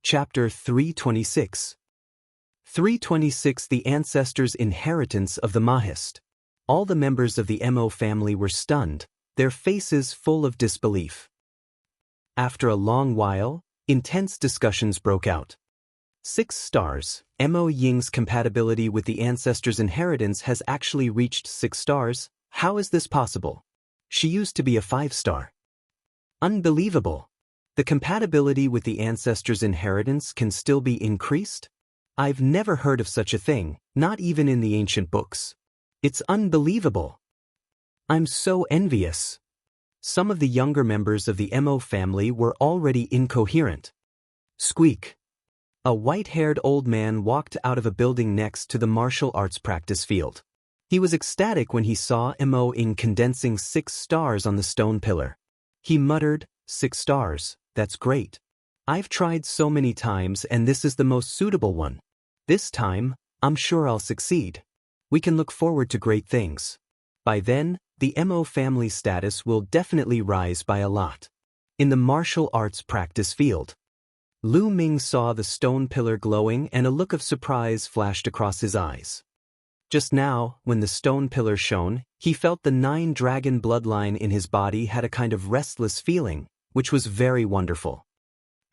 Chapter 326. 326 The Ancestors' Inheritance of the Mahist. All the members of the Mo family were stunned, their faces full of disbelief. After a long while, intense discussions broke out. 6 stars. Mo Ying's compatibility with the ancestors' inheritance has actually reached 6 stars. How is this possible? She used to be a 5-star. Unbelievable. The compatibility with the ancestors' inheritance can still be increased? I've never heard of such a thing, not even in the ancient books. It's unbelievable. I'm so envious. Some of the younger members of the Mo family were already incoherent. Squeak. A white-haired old man walked out of a building next to the martial arts practice field. He was ecstatic when he saw Mo Ying condensing 6 stars on the stone pillar. He muttered, 6 stars, that's great. I've tried so many times and this is the most suitable one. This time, I'm sure I'll succeed. We can look forward to great things. By then, the Mo family status will definitely rise by a lot. In the martial arts practice field, Lu Ming saw the stone pillar glowing and a look of surprise flashed across his eyes. Just now, when the stone pillar shone, he felt the 9-dragon bloodline in his body had a kind of restless feeling, which was very wonderful.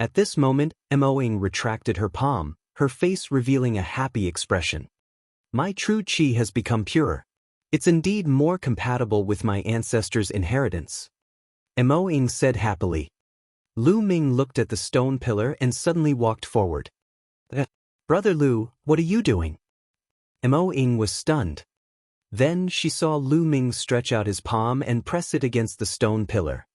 At this moment, Mo Ying retracted her palm, her face revealing a happy expression. My true qi has become pure. It's indeed more compatible with my ancestors' inheritance. Mo Ying said happily. Lu Ming looked at the stone pillar and suddenly walked forward. Brother Lu, what are you doing? Mo Ying was stunned. Then she saw Lu Ming stretch out his palm and press it against the stone pillar.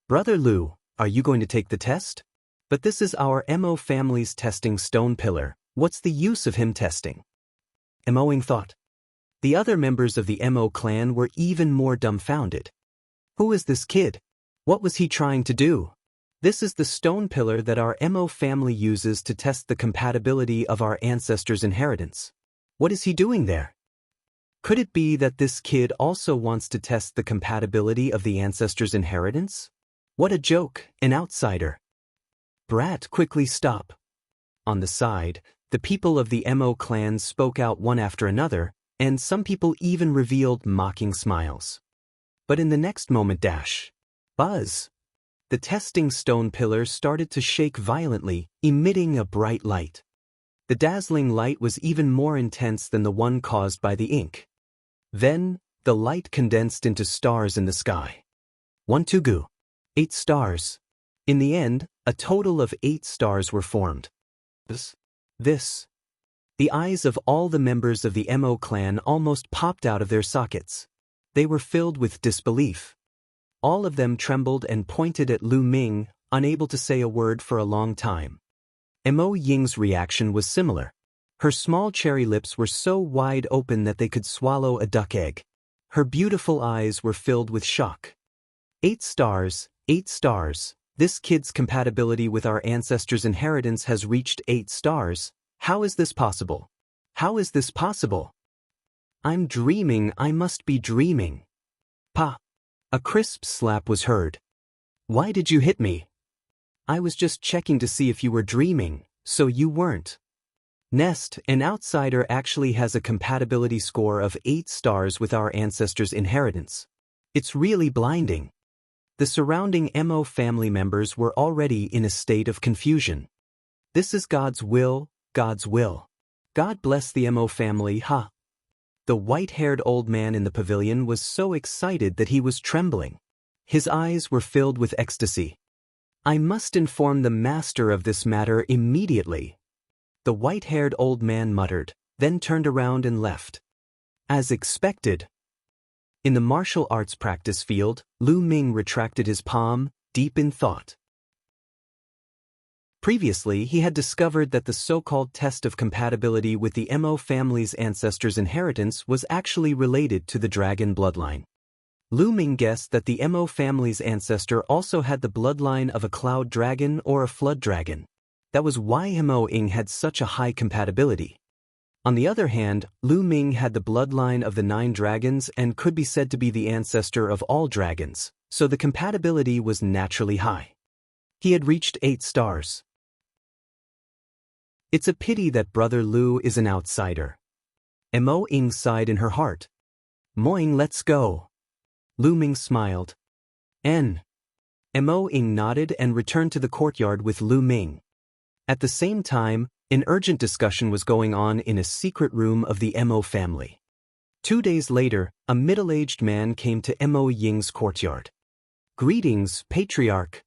Brother Lu, are you going to take the test? But this is our Mo family's testing stone pillar. What's the use of him testing? Mo Ying thought. The other members of the Mo clan were even more dumbfounded. Who is this kid? What was he trying to do? This is the stone pillar that our Mo family uses to test the compatibility of our ancestors' inheritance. What is he doing there? Could it be that this kid also wants to test the compatibility of the ancestors' inheritance? What a joke, an outsider. Brat, quickly stop. On the side, the people of the Mo clan spoke out one after another, and some people even revealed mocking smiles. But in the next moment, buzz. The testing stone pillar started to shake violently, emitting a bright light. The dazzling light was even more intense than the one caused by the ink. Then, the light condensed into stars in the sky. 1 2 gu. 8 stars. In the end, a total of 8 stars were formed. This. The eyes of all the members of the Mo clan almost popped out of their sockets. They were filled with disbelief. All of them trembled and pointed at Lu Ming, unable to say a word for a long time. Mo Ying's reaction was similar. Her small cherry lips were so wide open that they could swallow a duck egg. Her beautiful eyes were filled with shock. 8 stars, 8 stars. This kid's compatibility with our ancestors' inheritance has reached 8 stars. How is this possible? How is this possible? I'm dreaming, I must be dreaming. Pa! A crisp slap was heard. Why did you hit me? I was just checking to see if you were dreaming, so you weren't. Nest, an outsider actually has a compatibility score of 8 stars with our ancestors' inheritance. It's really blinding. The surrounding Mo family members were already in a state of confusion. This is God's will, God's will. God bless the Mo family, ha! The white-haired old man in the pavilion was so excited that he was trembling. His eyes were filled with ecstasy. I must inform the master of this matter immediately. The white-haired old man muttered, then turned around and left. As expected. In the martial arts practice field, Lu Ming retracted his palm, deep in thought. Previously, he had discovered that the so-called test of compatibility with the Mo family's ancestors' inheritance was actually related to the dragon bloodline. Lu Ming guessed that the Mo family's ancestor also had the bloodline of a cloud dragon or a flood dragon. That was why Mo Ying had such a high compatibility. On the other hand, Lu Ming had the bloodline of the 9 dragons and could be said to be the ancestor of all dragons, so the compatibility was naturally high. He had reached 8 stars. It's a pity that Brother Lu is an outsider. Mo Ying sighed in her heart. Moing, let's go. Lu Ming smiled. Mo Ying nodded and returned to the courtyard with Lu Ming. At the same time, an urgent discussion was going on in a secret room of the Mo family. 2 days later, a middle-aged man came to Mo Ying's courtyard. Greetings, Patriarch.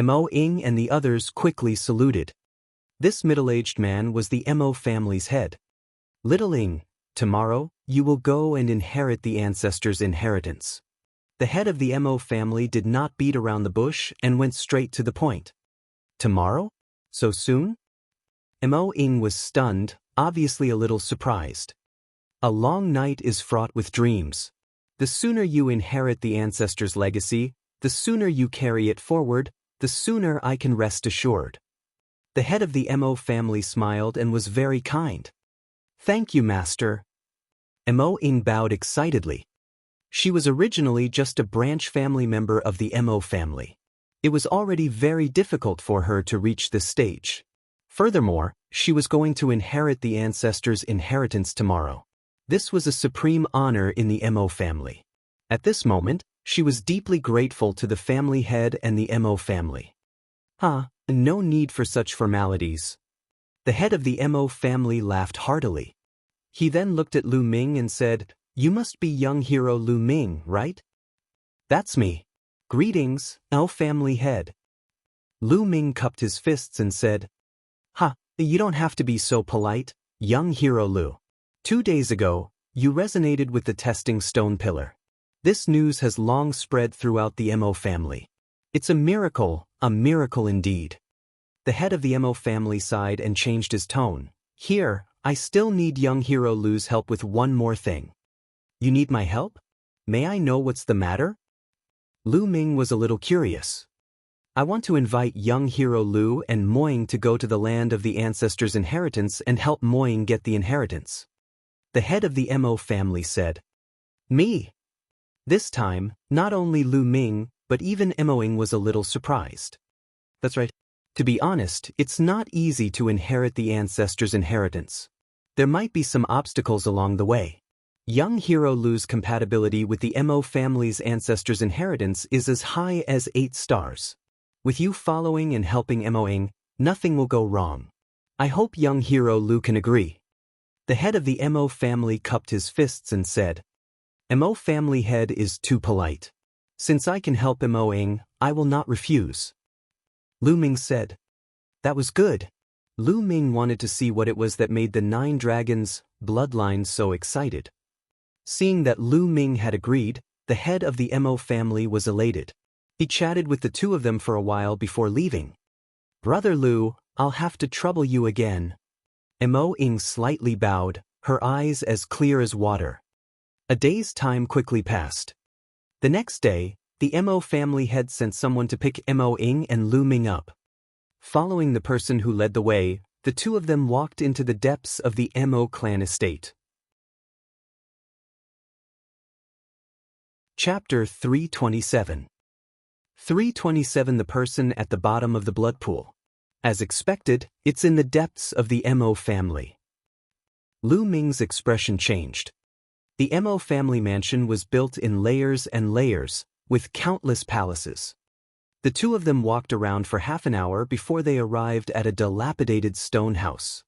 Mo Ying and the others quickly saluted. This middle-aged man was the Mo family's head. Little Ying, tomorrow, you will go and inherit the ancestors' inheritance. The head of the Mo family did not beat around the bush and went straight to the point. Tomorrow? So soon? Mo Ying was stunned, obviously a little surprised. A long night is fraught with dreams. The sooner you inherit the ancestors' legacy, the sooner you carry it forward, the sooner I can rest assured. The head of the Mo family smiled and was very kind. Thank you, Master. Mo Ying bowed excitedly. She was originally just a branch family member of the Mo family. It was already very difficult for her to reach this stage. Furthermore, she was going to inherit the ancestors' inheritance tomorrow. This was a supreme honor in the Mo family. At this moment, she was deeply grateful to the family head and the Mo family. No need for such formalities. The head of the Mo family laughed heartily. He then looked at Lu Ming and said, You must be young hero Lu Ming, right? That's me. Greetings, Mo family head. Lu Ming cupped his fists and said, You don't have to be so polite, young hero Lu. 2 days ago, you resonated with the testing stone pillar. This news has long spread throughout the Mo family. It's a miracle indeed. The head of the Mo family sighed and changed his tone. Here, I still need young hero Lu's help with one more thing. You need my help? May I know what's the matter? Lu Ming was a little curious. I want to invite young hero Lu and Moing to go to the land of the ancestors' inheritance and help Moing get the inheritance. The head of the Mo family said. Me? This time, not only Lu Ming, but even Mo Ying was a little surprised. That's right. To be honest, it's not easy to inherit the ancestors' inheritance. There might be some obstacles along the way. Young hero Lu's compatibility with the Mo family's ancestors' inheritance is as high as 8 stars. With you following and helping Mo Ying, nothing will go wrong. I hope young hero Lu can agree. The head of the Mo family cupped his fists and said, Mo family head is too polite. Since I can help Mo Ying, I will not refuse. Lu Ming said. That was good. Lu Ming wanted to see what it was that made the 9 dragons' bloodline so excited. Seeing that Lu Ming had agreed, the head of the Mo family was elated. He chatted with the 2 of them for a while before leaving. Brother Lu, I'll have to trouble you again. Mo Ying slightly bowed, her eyes as clear as water. A day's time quickly passed. The next day, the Mo family head sent someone to pick Mo Ying and Lu Ming up. Following the person who led the way, the 2 of them walked into the depths of the Mo clan estate. Chapter 327. 327. The person at the bottom of the blood pool. As expected, it's in the depths of the Mo family. Lu Ming's expression changed. The Mo family mansion was built in layers and layers, with countless palaces. The 2 of them walked around for half an hour before they arrived at a dilapidated stone house.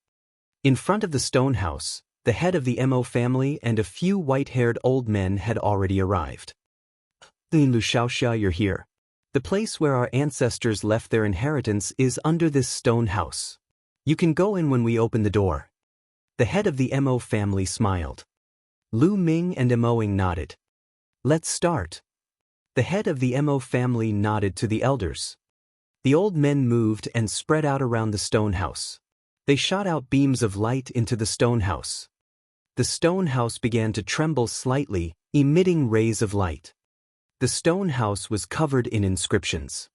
In front of the stone house, the head of the Mo family and a few white-haired old men had already arrived. Lu Xiaoxia, you're here. The place where our ancestors left their inheritance is under this stone house. You can go in when we open the door. The head of the Mo family smiled. Lu Ming and Mo Ying nodded. Let's start. The head of the Mo family nodded to the elders. The old men moved and spread out around the stone house. They shot out beams of light into the stone house. The stone house began to tremble slightly, emitting rays of light. The stone house was covered in inscriptions.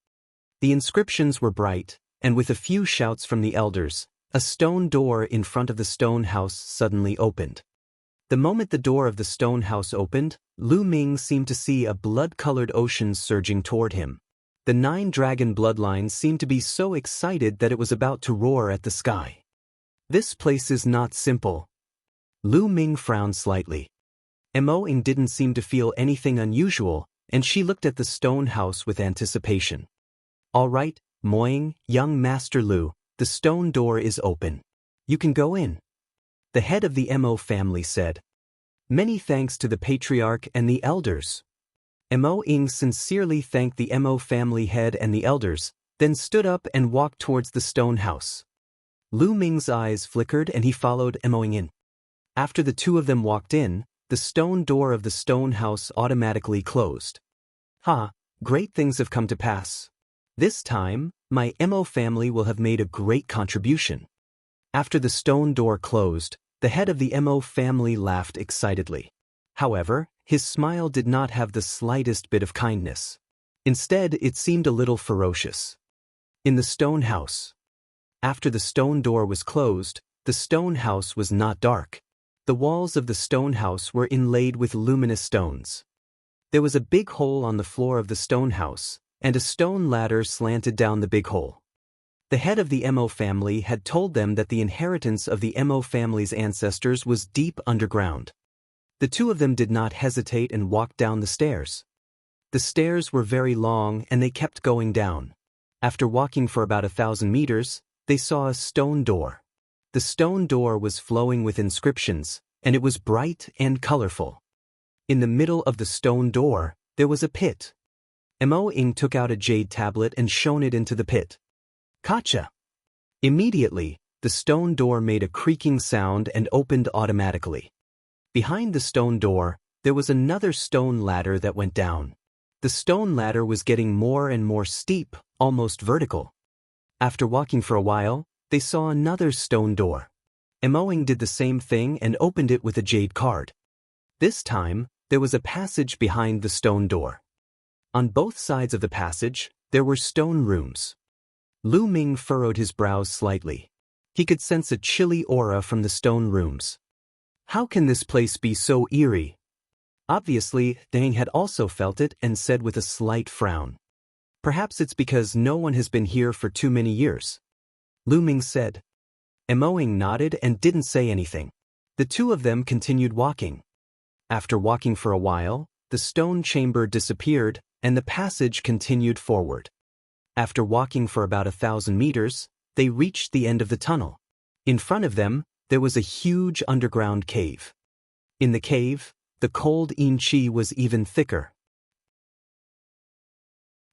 The inscriptions were bright, and with a few shouts from the elders, a stone door in front of the stone house suddenly opened. The moment the door of the stone house opened, Lu Ming seemed to see a blood-colored ocean surging toward him. The 9 dragon bloodline seemed to be so excited that it was about to roar at the sky. This place is not simple. Lu Ming frowned slightly. Mo Ying didn't seem to feel anything unusual, and she looked at the stone house with anticipation. All right, Mo Ying, young Master Lu, the stone door is open. You can go in. The head of the Mo family said. Many thanks to the patriarch and the elders. Mo Ying sincerely thanked the Mo family head and the elders, then stood up and walked towards the stone house. Lu Ming's eyes flickered and he followed Mo Ying in. After the two of them walked in, the stone door of the stone house automatically closed. Great things have come to pass. This time, my Mo family will have made a great contribution. After the stone door closed, the head of the Mo family laughed excitedly. However, his smile did not have the slightest bit of kindness. Instead, it seemed a little ferocious. In the stone house. After the stone door was closed, the stone house was not dark. The walls of the stone house were inlaid with luminous stones. There was a big hole on the floor of the stone house, and a stone ladder slanted down the big hole. The head of the Mo family had told them that the inheritance of the Mo family's ancestors was deep underground. The two of them did not hesitate and walked down the stairs. The stairs were very long and they kept going down. After walking for about 1,000 meters, they saw a stone door. The stone door was flowing with inscriptions, and it was bright and colorful. In the middle of the stone door, there was a pit. Mo Ying took out a jade tablet and shone it into the pit. Gotcha! Immediately, the stone door made a creaking sound and opened automatically. Behind the stone door, there was another stone ladder that went down. The stone ladder was getting more and more steep, almost vertical. After walking for a while, they saw another stone door. Mo Ying did the same thing and opened it with a jade card. This time, there was a passage behind the stone door. On both sides of the passage, there were stone rooms. Lu Ming furrowed his brows slightly. He could sense a chilly aura from the stone rooms. How can this place be so eerie? Obviously, Dang had also felt it and said with a slight frown. Perhaps it's because no one has been here for too many years. Lu Ming said. Mo Ying nodded and didn't say anything. The two of them continued walking. After walking for a while, the stone chamber disappeared and the passage continued forward. After walking for about 1,000 meters, they reached the end of the tunnel. In front of them, there was a huge underground cave. In the cave, the cold yin qi was even thicker.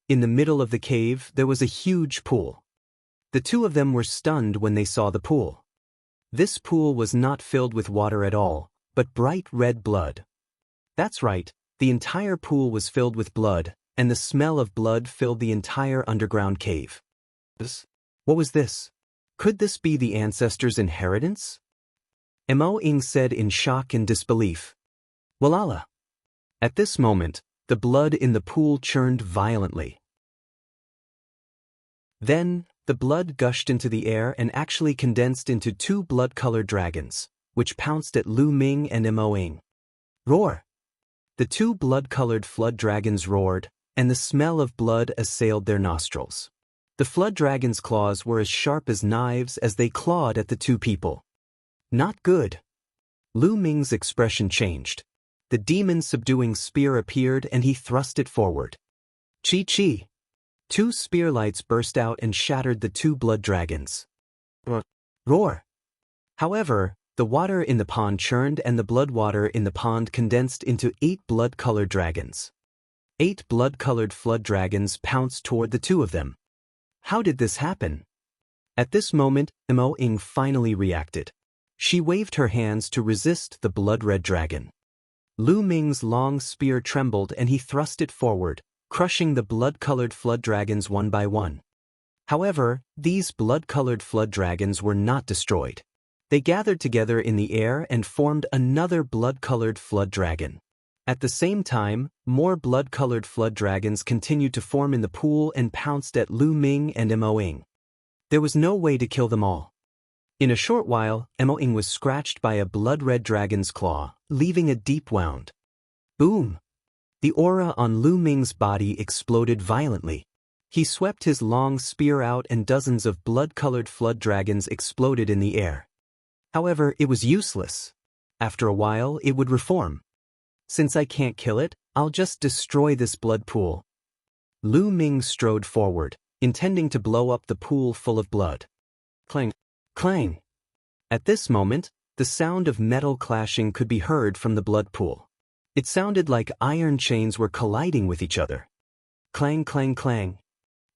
In the middle of the cave, there was a huge pool. The two of them were stunned when they saw the pool. This pool was not filled with water at all, but bright red blood. That's right, the entire pool was filled with blood, and the smell of blood filled the entire underground cave. What was this? Could this be the ancestors' inheritance? Mo Ying said in shock and disbelief. Walala. At this moment, the blood in the pool churned violently. Then, the blood gushed into the air and actually condensed into two blood-colored dragons, which pounced at Lu Ming and Mo Ying. Roar! The two blood-colored flood dragons roared, and the smell of blood assailed their nostrils. The flood dragon's claws were as sharp as knives as they clawed at the two people. Not good. Lu Ming's expression changed. The demon-subduing spear appeared and he thrust it forward. Chi-chi! Two spear lights burst out and shattered the two blood dragons. Roar! However, the water in the pond churned and the blood water in the pond condensed into 8 blood-colored dragons. 8 blood-colored flood dragons pounced toward the two of them. How did this happen? At this moment, Mo Ying finally reacted. She waved her hands to resist the blood-red dragon. Lu Ming's long spear trembled and he thrust it forward, crushing the blood-colored flood dragons one by one. However, these blood-colored flood dragons were not destroyed. They gathered together in the air and formed another blood-colored flood dragon. At the same time, more blood-colored flood dragons continued to form in the pool and pounced at Lu Ming and Mo Ying. There was no way to kill them all. In a short while, Mo Ying was scratched by a blood-red dragon's claw, leaving a deep wound. Boom! The aura on Lu Ming's body exploded violently. He swept his long spear out and dozens of blood-colored flood dragons exploded in the air. However, it was useless. After a while, it would reform. Since I can't kill it, I'll just destroy this blood pool. Lu Ming strode forward, intending to blow up the pool full of blood. Clang, clang. At this moment, the sound of metal clashing could be heard from the blood pool. It sounded like iron chains were colliding with each other. Clang, clang, clang.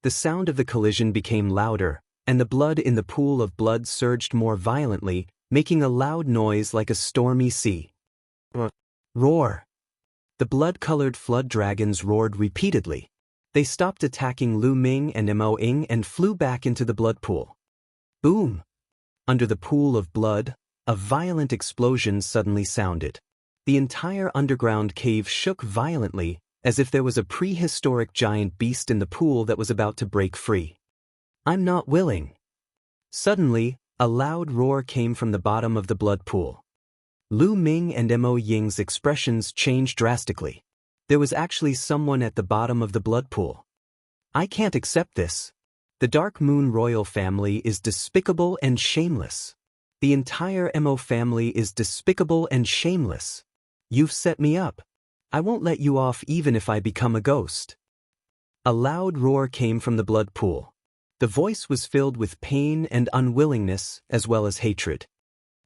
The sound of the collision became louder, and the blood in the pool of blood surged more violently, making a loud noise like a stormy sea. Roar. The blood-colored flood dragons roared repeatedly. They stopped attacking Lu Ming and Mo Ying and flew back into the blood pool. Boom! Under the pool of blood, a violent explosion suddenly sounded. The entire underground cave shook violently, as if there was a prehistoric giant beast in the pool that was about to break free. I'm not willing. Suddenly, a loud roar came from the bottom of the blood pool. Lu Ming and Mo Ying's expressions changed drastically. There was actually someone at the bottom of the blood pool. I can't accept this. The Dark Moon royal family is despicable and shameless. The entire Mo family is despicable and shameless. You've set me up. I won't let you off even if I become a ghost. A loud roar came from the blood pool. The voice was filled with pain and unwillingness as well as hatred.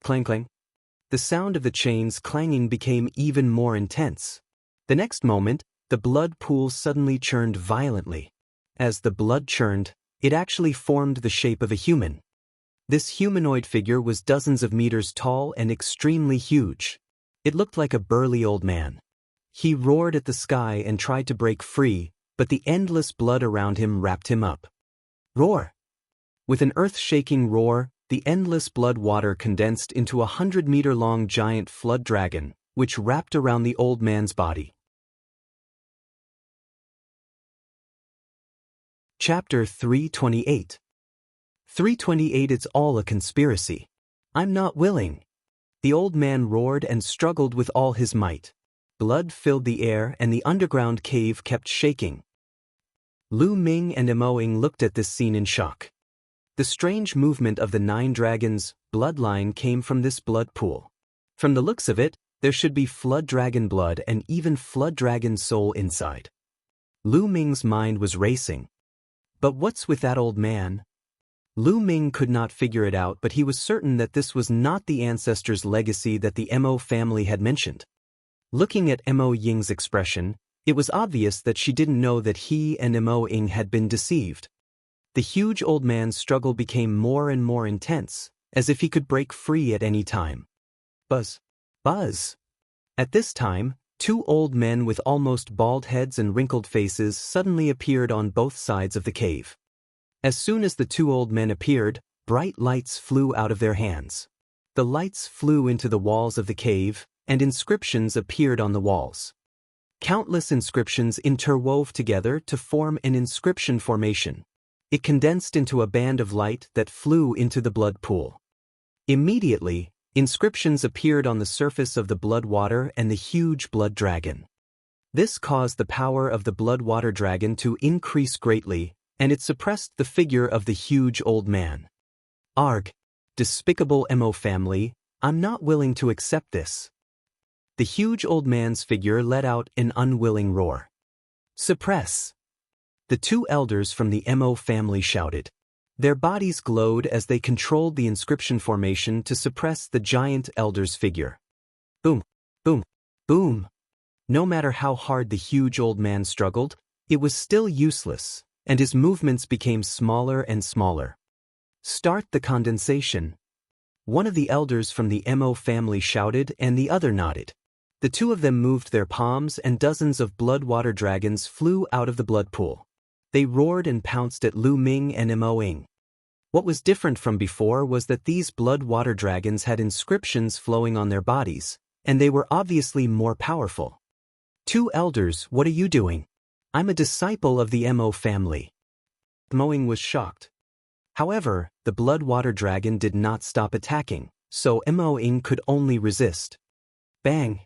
Clang, clang. The sound of the chains clanging became even more intense. The next moment, the blood pool suddenly churned violently. As the blood churned, it actually formed the shape of a human. This humanoid figure was dozens of meters tall and extremely huge. It looked like a burly old man. He roared at the sky and tried to break free, but the endless blood around him wrapped him up. Roar! With an earth-shaking roar, the endless blood water condensed into a 100-meter-long giant flood dragon, which wrapped around the old man's body. Chapter 328. 328. It's all a conspiracy. I'm not willing. The old man roared and struggled with all his might. Blood filled the air and the underground cave kept shaking. Lu Ming and Mo Ying looked at this scene in shock. The strange movement of the 9 dragons' bloodline came from this blood pool. From the looks of it, there should be flood dragon blood and even flood dragon soul inside. Lu Ming's mind was racing. But what's with that old man? Lu Ming could not figure it out, but he was certain that this was not the ancestors' legacy that the Mo family had mentioned. Looking at Mo Ying's expression, it was obvious that she didn't know that he and Mo Ying had been deceived. The huge old man's struggle became more and more intense, as if he could break free at any time. Buzz! Buzz! At this time, 2 old men with almost bald heads and wrinkled faces suddenly appeared on both sides of the cave. As soon as the 2 old men appeared, bright lights flew out of their hands. The lights flew into the walls of the cave, and inscriptions appeared on the walls. Countless inscriptions interwove together to form an inscription formation. It condensed into a band of light that flew into the blood pool. Immediately, inscriptions appeared on the surface of the blood water and the huge blood dragon. This caused the power of the blood water dragon to increase greatly, and it suppressed the figure of the huge old man. Arg! Despicable Mo family, I'm not willing to accept this. The huge old man's figure let out an unwilling roar. Suppress! The 2 elders from the Mo family shouted. Their bodies glowed as they controlled the inscription formation to suppress the giant elder's figure. Boom! Boom! Boom! No matter how hard the huge old man struggled, it was still useless, and his movements became smaller and smaller. Start the condensation. One of the elders from the Mo family shouted and the other nodded. The 2 of them moved their palms and dozens of blood water dragons flew out of the blood pool. They roared and pounced at Lu Ming and Mo Ying. What was different from before was that these blood water dragons had inscriptions flowing on their bodies, and they were obviously more powerful. 2 elders, what are you doing? I'm a disciple of the Mo family. Mo Ying was shocked. However, the blood water dragon did not stop attacking, so Mo Ying could only resist. Bang!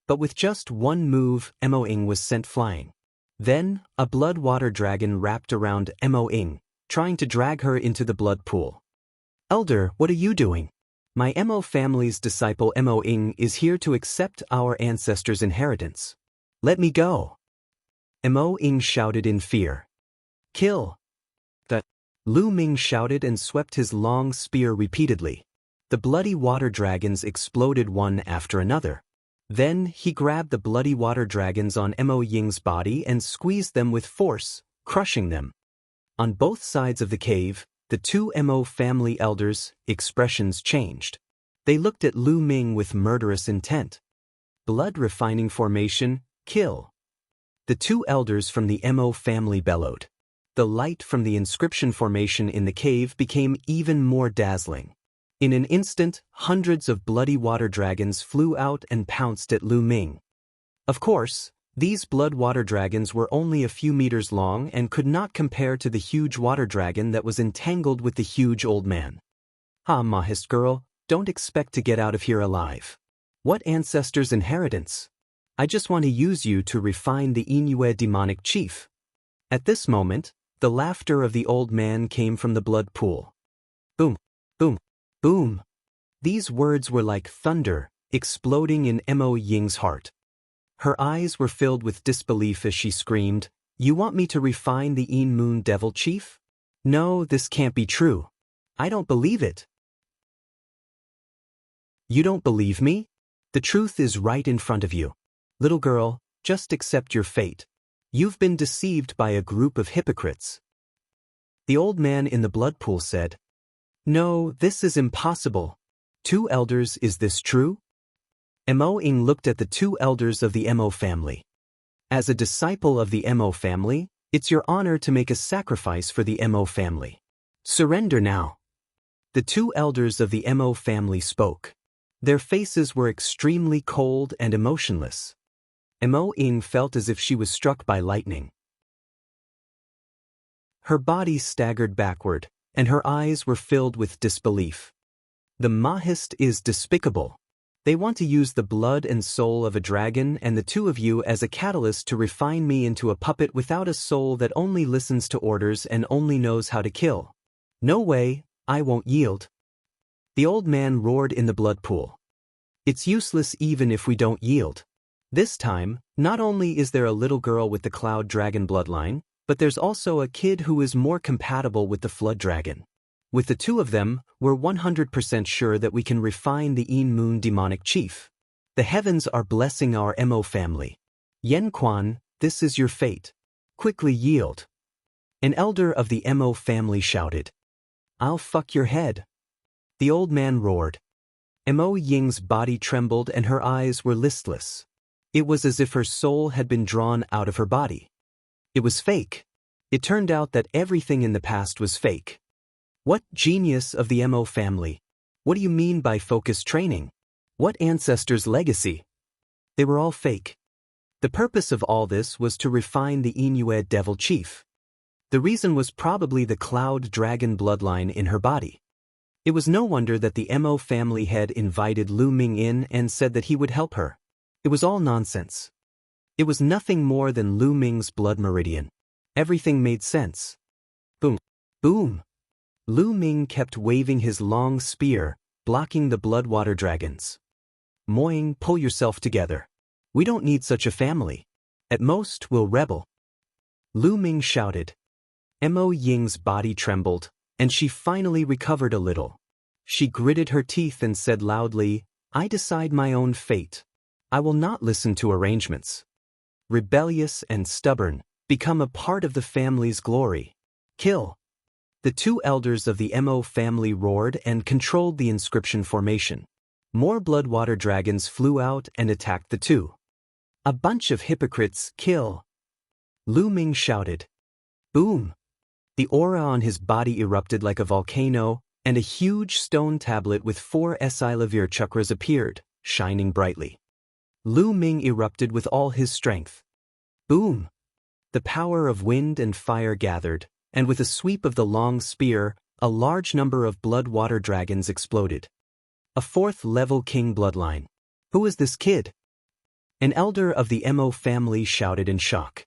But with just one move, Mo Ying was sent flying. Then, a blood water dragon wrapped around Mo Ying, trying to drag her into the blood pool. Elder, what are you doing? My Mo family's disciple Mo Ing is here to accept our ancestors' inheritance. Let me go. Mo Ing shouted in fear. Kill. Lu Ming shouted and swept his long spear repeatedly. The bloody water dragons exploded one after another. Then he grabbed the bloody water dragons on Mo Ying's body and squeezed them with force, crushing them. On both sides of the cave, the two Mo family elders' expressions changed. They looked at Lu Ming with murderous intent. Blood refining formation, kill. The two elders from the Mo family bellowed. The light from the inscription formation in the cave became even more dazzling. In an instant, hundreds of bloody water dragons flew out and pounced at Lu Ming. Of course, these blood water dragons were only a few meters long and could not compare to the huge water dragon that was entangled with the huge old man. Mahist girl, don't expect to get out of here alive. What ancestors' inheritance? I just want to use you to refine the Inuit demonic chief. At this moment, the laughter of the old man came from the blood pool. Boom, boom, boom. These words were like thunder, exploding in Mo Ying's heart. Her eyes were filled with disbelief as she screamed, "You want me to refine the Een Moon Devil Chief? No, this can't be true. I don't believe it." You don't believe me? The truth is right in front of you. Little girl, just accept your fate. You've been deceived by a group of hypocrites. The old man in the blood pool said, "No, this is impossible. Two elders, is this true?" Mo Ing looked at the two elders of the Mo family. As a disciple of the Mo family, it's your honor to make a sacrifice for the Mo family. Surrender now. The two elders of the Mo family spoke. Their faces were extremely cold and emotionless. Mo Ing felt as if she was struck by lightning. Her body staggered backward, and her eyes were filled with disbelief. The Mahist is despicable. They want to use the blood and soul of a dragon and the two of you as a catalyst to refine me into a puppet without a soul that only listens to orders and only knows how to kill. No way, I won't yield. The old man roared in the blood pool. It's useless even if we don't yield. This time, not only is there a little girl with the cloud dragon bloodline, but there's also a kid who is more compatible with the flood dragon. With the two of them, we're 100% sure that we can refine the Een Moon demonic chief. The heavens are blessing our Mo family. Yen Quan, this is your fate. Quickly yield. An elder of the Mo family shouted. I'll fuck your head. The old man roared. Mo Ying's body trembled and her eyes were listless. It was as if her soul had been drawn out of her body. It was fake. It turned out that everything in the past was fake. What genius of the Mo family? What do you mean by focused training? What ancestors' legacy? They were all fake. The purpose of all this was to refine the Inuit devil chief. The reason was probably the cloud dragon bloodline in her body. It was no wonder that the Mo family had invited Lu Ming in and said that he would help her. It was all nonsense. It was nothing more than Lu Ming's blood meridian. Everything made sense. Boom. Boom. Lu Ming kept waving his long spear, blocking the blood water dragons. Moing, pull yourself together. We don't need such a family. At most, we'll rebel. Lu Ming shouted. Mo Ying's body trembled, and she finally recovered a little. She gritted her teeth and said loudly, I decide my own fate. I will not listen to arrangements. Rebellious and stubborn, become a part of the family's glory. Kill. The two elders of the Mo family roared and controlled the inscription formation. More bloodwater dragons flew out and attacked the two. A bunch of hypocrites, kill. Lu Ming shouted. Boom. The aura on his body erupted like a volcano, and a huge stone tablet with 4 Esilavir chakras appeared, shining brightly. Lu Ming erupted with all his strength. Boom! The power of wind and fire gathered, and with a sweep of the long spear, a large number of blood-water dragons exploded. A 4th-level king bloodline. Who is this kid? An elder of the Mo family shouted in shock.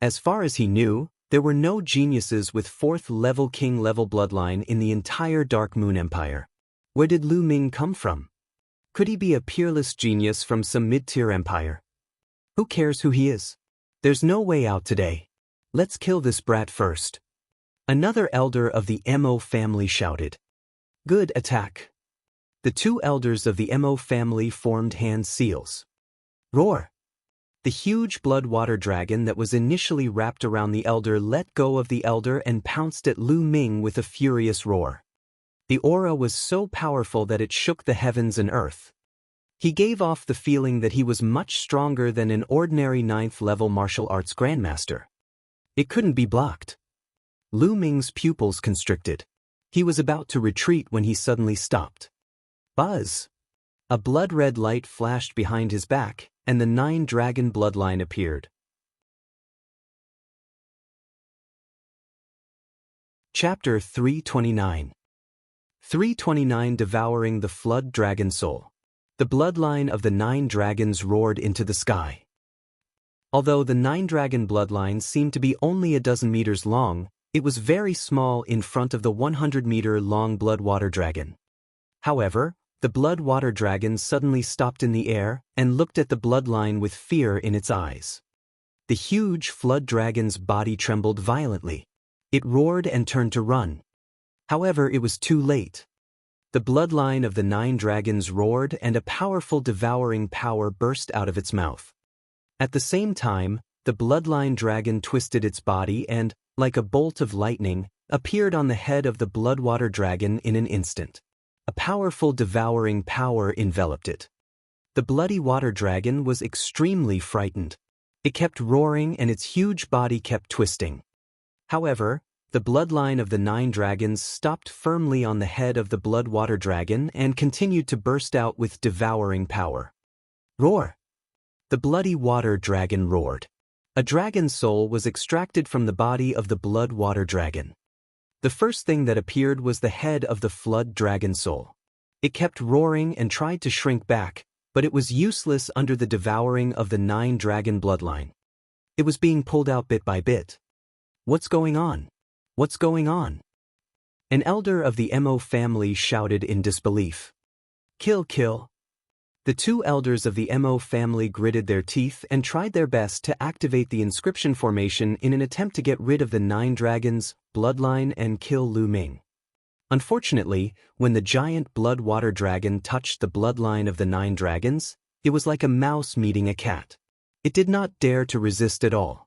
As far as he knew, there were no geniuses with 4th-level king-level bloodline in the entire Dark Moon Empire. Where did Lu Ming come from? Could he be a peerless genius from some mid-tier empire? Who cares who he is? There's no way out today. Let's kill this brat first. Another elder of the Mo family shouted. Good attack. The two elders of the Mo family formed hand seals. Roar! The huge blood water dragon that was initially wrapped around the elder let go of the elder and pounced at Lu Ming with a furious roar. The aura was so powerful that it shook the heavens and earth. He gave off the feeling that he was much stronger than an ordinary 9th-level martial arts grandmaster. It couldn't be blocked. Lu Ming's pupils constricted. He was about to retreat when he suddenly stopped. Buzz! A blood-red light flashed behind his back, and the 9-dragon bloodline appeared. Chapter 329. 329 Devouring the Flood Dragon Soul. The bloodline of the 9 dragons roared into the sky. Although the 9-dragon bloodline seemed to be only a dozen meters long, it was very small in front of the 100-meter-long blood-water dragon. However, the blood-water dragon suddenly stopped in the air and looked at the bloodline with fear in its eyes. The huge flood dragon's body trembled violently. It roared and turned to run. However, it was too late. The bloodline of the 9 dragons roared and a powerful devouring power burst out of its mouth. At the same time, the bloodline dragon twisted its body and, like a bolt of lightning, appeared on the head of the bloodwater dragon in an instant. A powerful devouring power enveloped it. The bloody water dragon was extremely frightened. It kept roaring and its huge body kept twisting. However, the bloodline of the 9 dragons stopped firmly on the head of the bloodwater dragon and continued to burst out with devouring power. Roar! The bloody water dragon roared. A dragon's soul was extracted from the body of the blood water dragon. The first thing that appeared was the head of the flood dragon soul. It kept roaring and tried to shrink back, but it was useless under the devouring of the 9 dragon bloodline. It was being pulled out bit by bit. What's going on? What's going on? An elder of the Mo family shouted in disbelief. Kill, kill. The 2 elders of the Mo family gritted their teeth and tried their best to activate the inscription formation in an attempt to get rid of the 9 dragons' bloodline and kill Lu Ming. Unfortunately, when the giant blood water dragon touched the bloodline of the 9 dragons, it was like a mouse meeting a cat. It did not dare to resist at all.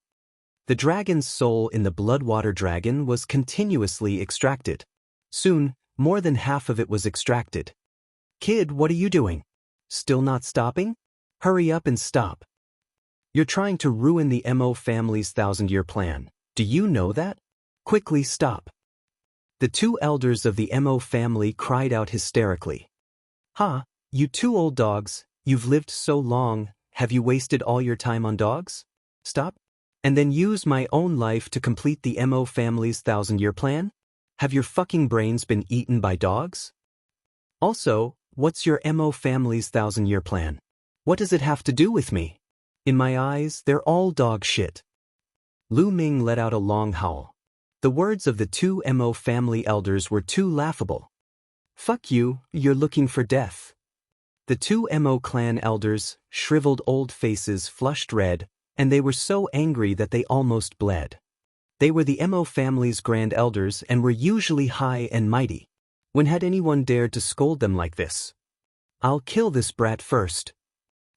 The dragon's soul in the bloodwater dragon was continuously extracted. Soon, more than half of it was extracted. Kid, what are you doing? Still not stopping? Hurry up and stop. You're trying to ruin the Mo family's 1,000-year plan. Do you know that? Quickly stop. The 2 elders of the Mo family cried out hysterically. Ha, you 2 old dogs, you've lived so long, have you wasted all your time on dogs? Stop. And then use my own life to complete the Mo family's 1,000-year plan? Have your fucking brains been eaten by dogs? Also, what's your Mo family's 1,000-year plan? What does it have to do with me? In my eyes, they're all dog shit. Lu Ming let out a long howl. The words of the 2 Mo family elders were too laughable. Fuck you, you're looking for death. The 2 Mo clan elders, shriveled old faces flushed red, and they were so angry that they almost bled. They were the Mo family's grand elders and were usually high and mighty. When had anyone dared to scold them like this? I'll kill this brat first.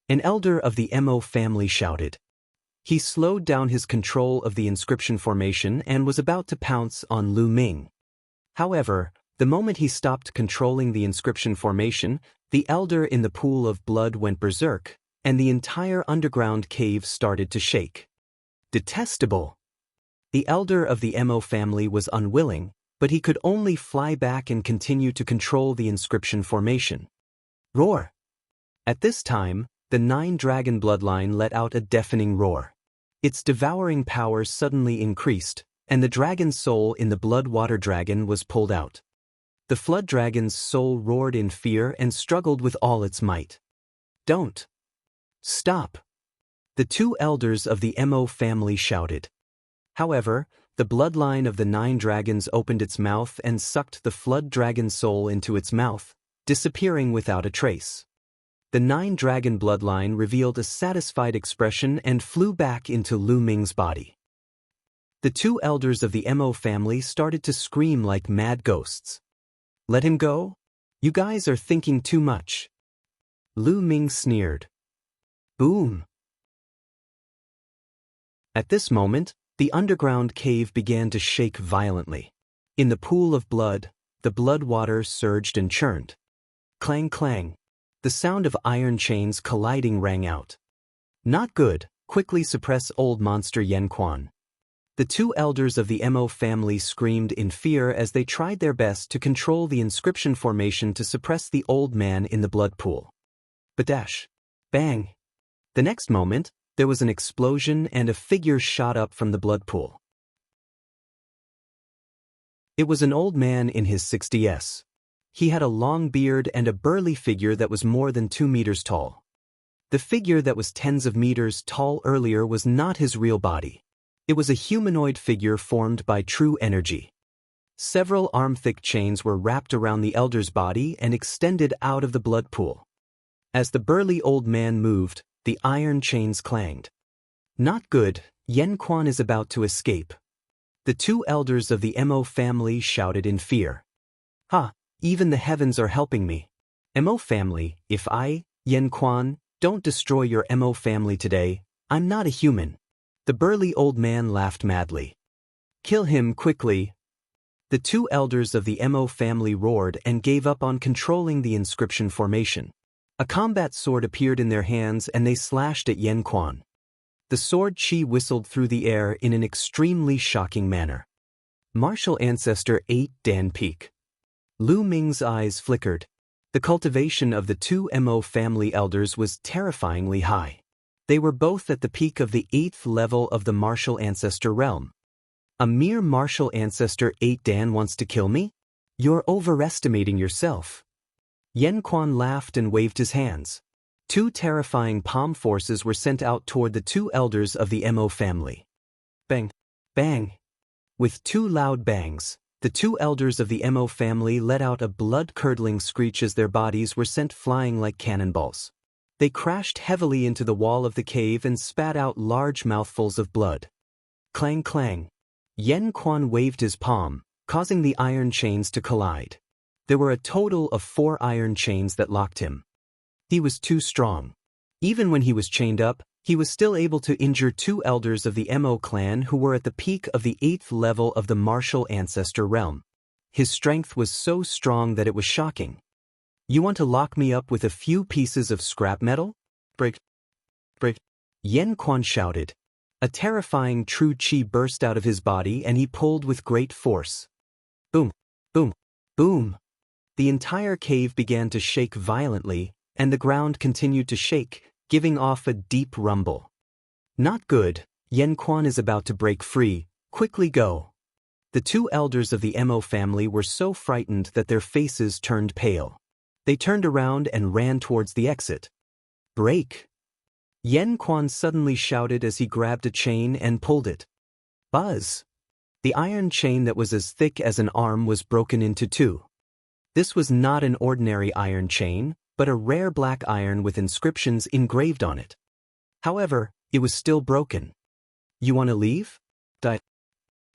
An elder of the Mo family shouted. He slowed down his control of the inscription formation and was about to pounce on Lu Ming. However, the moment he stopped controlling the inscription formation, the elder in the pool of blood went berserk, and the entire underground cave started to shake. Detestable! The elder of the Mo family was unwilling, but he could only fly back and continue to control the inscription formation. Roar! At this time, the 9-dragon bloodline let out a deafening roar. Its devouring power suddenly increased, and the dragon's soul in the blood-water dragon was pulled out. The flood dragon's soul roared in fear and struggled with all its might. Don't! Stop! The 2 elders of the Mo family shouted. However, the bloodline of the 9 dragons opened its mouth and sucked the flood dragon's soul into its mouth, disappearing without a trace. The 9-dragon bloodline revealed a satisfied expression and flew back into Lu Ming's body. The 2 elders of the Mo family started to scream like mad ghosts. Let him go? You guys are thinking too much. Lu Ming sneered. Boom! At this moment, the underground cave began to shake violently. In the pool of blood, the blood water surged and churned. Clang clang. The sound of iron chains colliding rang out. Not good, quickly suppress old monster Yan Quan. The 2 elders of the Mo family screamed in fear as they tried their best to control the inscription formation to suppress the old man in the blood pool. Badash. Bang. The next moment, there was an explosion and a figure shot up from the blood pool. It was an old man in his 60s. He had a long beard and a burly figure that was more than 2 meters tall. The figure that was tens of meters tall earlier was not his real body. It was a humanoid figure formed by true energy. Several arm-thick chains were wrapped around the elder's body and extended out of the blood pool. As the burly old man moved, the iron chains clanged. Not good, Yan Quan is about to escape. The 2 elders of the Mo family shouted in fear. Ha! Even the heavens are helping me. Mo family, if I, Yan Quan, don't destroy your Mo family today, I'm not a human. The burly old man laughed madly. Kill him quickly. The 2 elders of the Mo family roared and gave up on controlling the inscription formation. A combat sword appeared in their hands and they slashed at Yan Quan. The sword chi whistled through the air in an extremely shocking manner. Martial Ancestor 8 Dan Peak. Lu Ming's eyes flickered. The cultivation of the 2 Mo family elders was terrifyingly high. They were both at the peak of the 8th level of the Martial Ancestor realm. A mere Martial Ancestor 8 Dan wants to kill me? You're overestimating yourself. Yan Quan laughed and waved his hands. 2 terrifying palm forces were sent out toward the 2 elders of the Mo family. Bang! Bang! With 2 loud bangs, the 2 elders of the Mo family let out a blood-curdling screech as their bodies were sent flying like cannonballs. They crashed heavily into the wall of the cave and spat out large mouthfuls of blood. Clang clang. Yan Quan waved his palm, causing the iron chains to collide. There were a total of 4 iron chains that locked him. He was too strong. Even when he was chained up, he was still able to injure 2 elders of the Mo clan who were at the peak of the 8th level of the Martial Ancestor realm. His strength was so strong that it was shocking. You want to lock me up with a few pieces of scrap metal? Break! Break! Yan Quan shouted. A terrifying true chi burst out of his body and he pulled with great force. Boom! Boom! Boom! The entire cave began to shake violently, and the ground continued to shake, giving off a deep rumble. Not good, Yan Quan is about to break free, quickly go. The 2 elders of the Mo family were so frightened that their faces turned pale. They turned around and ran towards the exit. Break! Yan Quan suddenly shouted as he grabbed a chain and pulled it. Buzz! The iron chain that was as thick as an arm was broken into 2. This was not an ordinary iron chain, but a rare black iron with inscriptions engraved on it. However, it was still broken. You want to leave?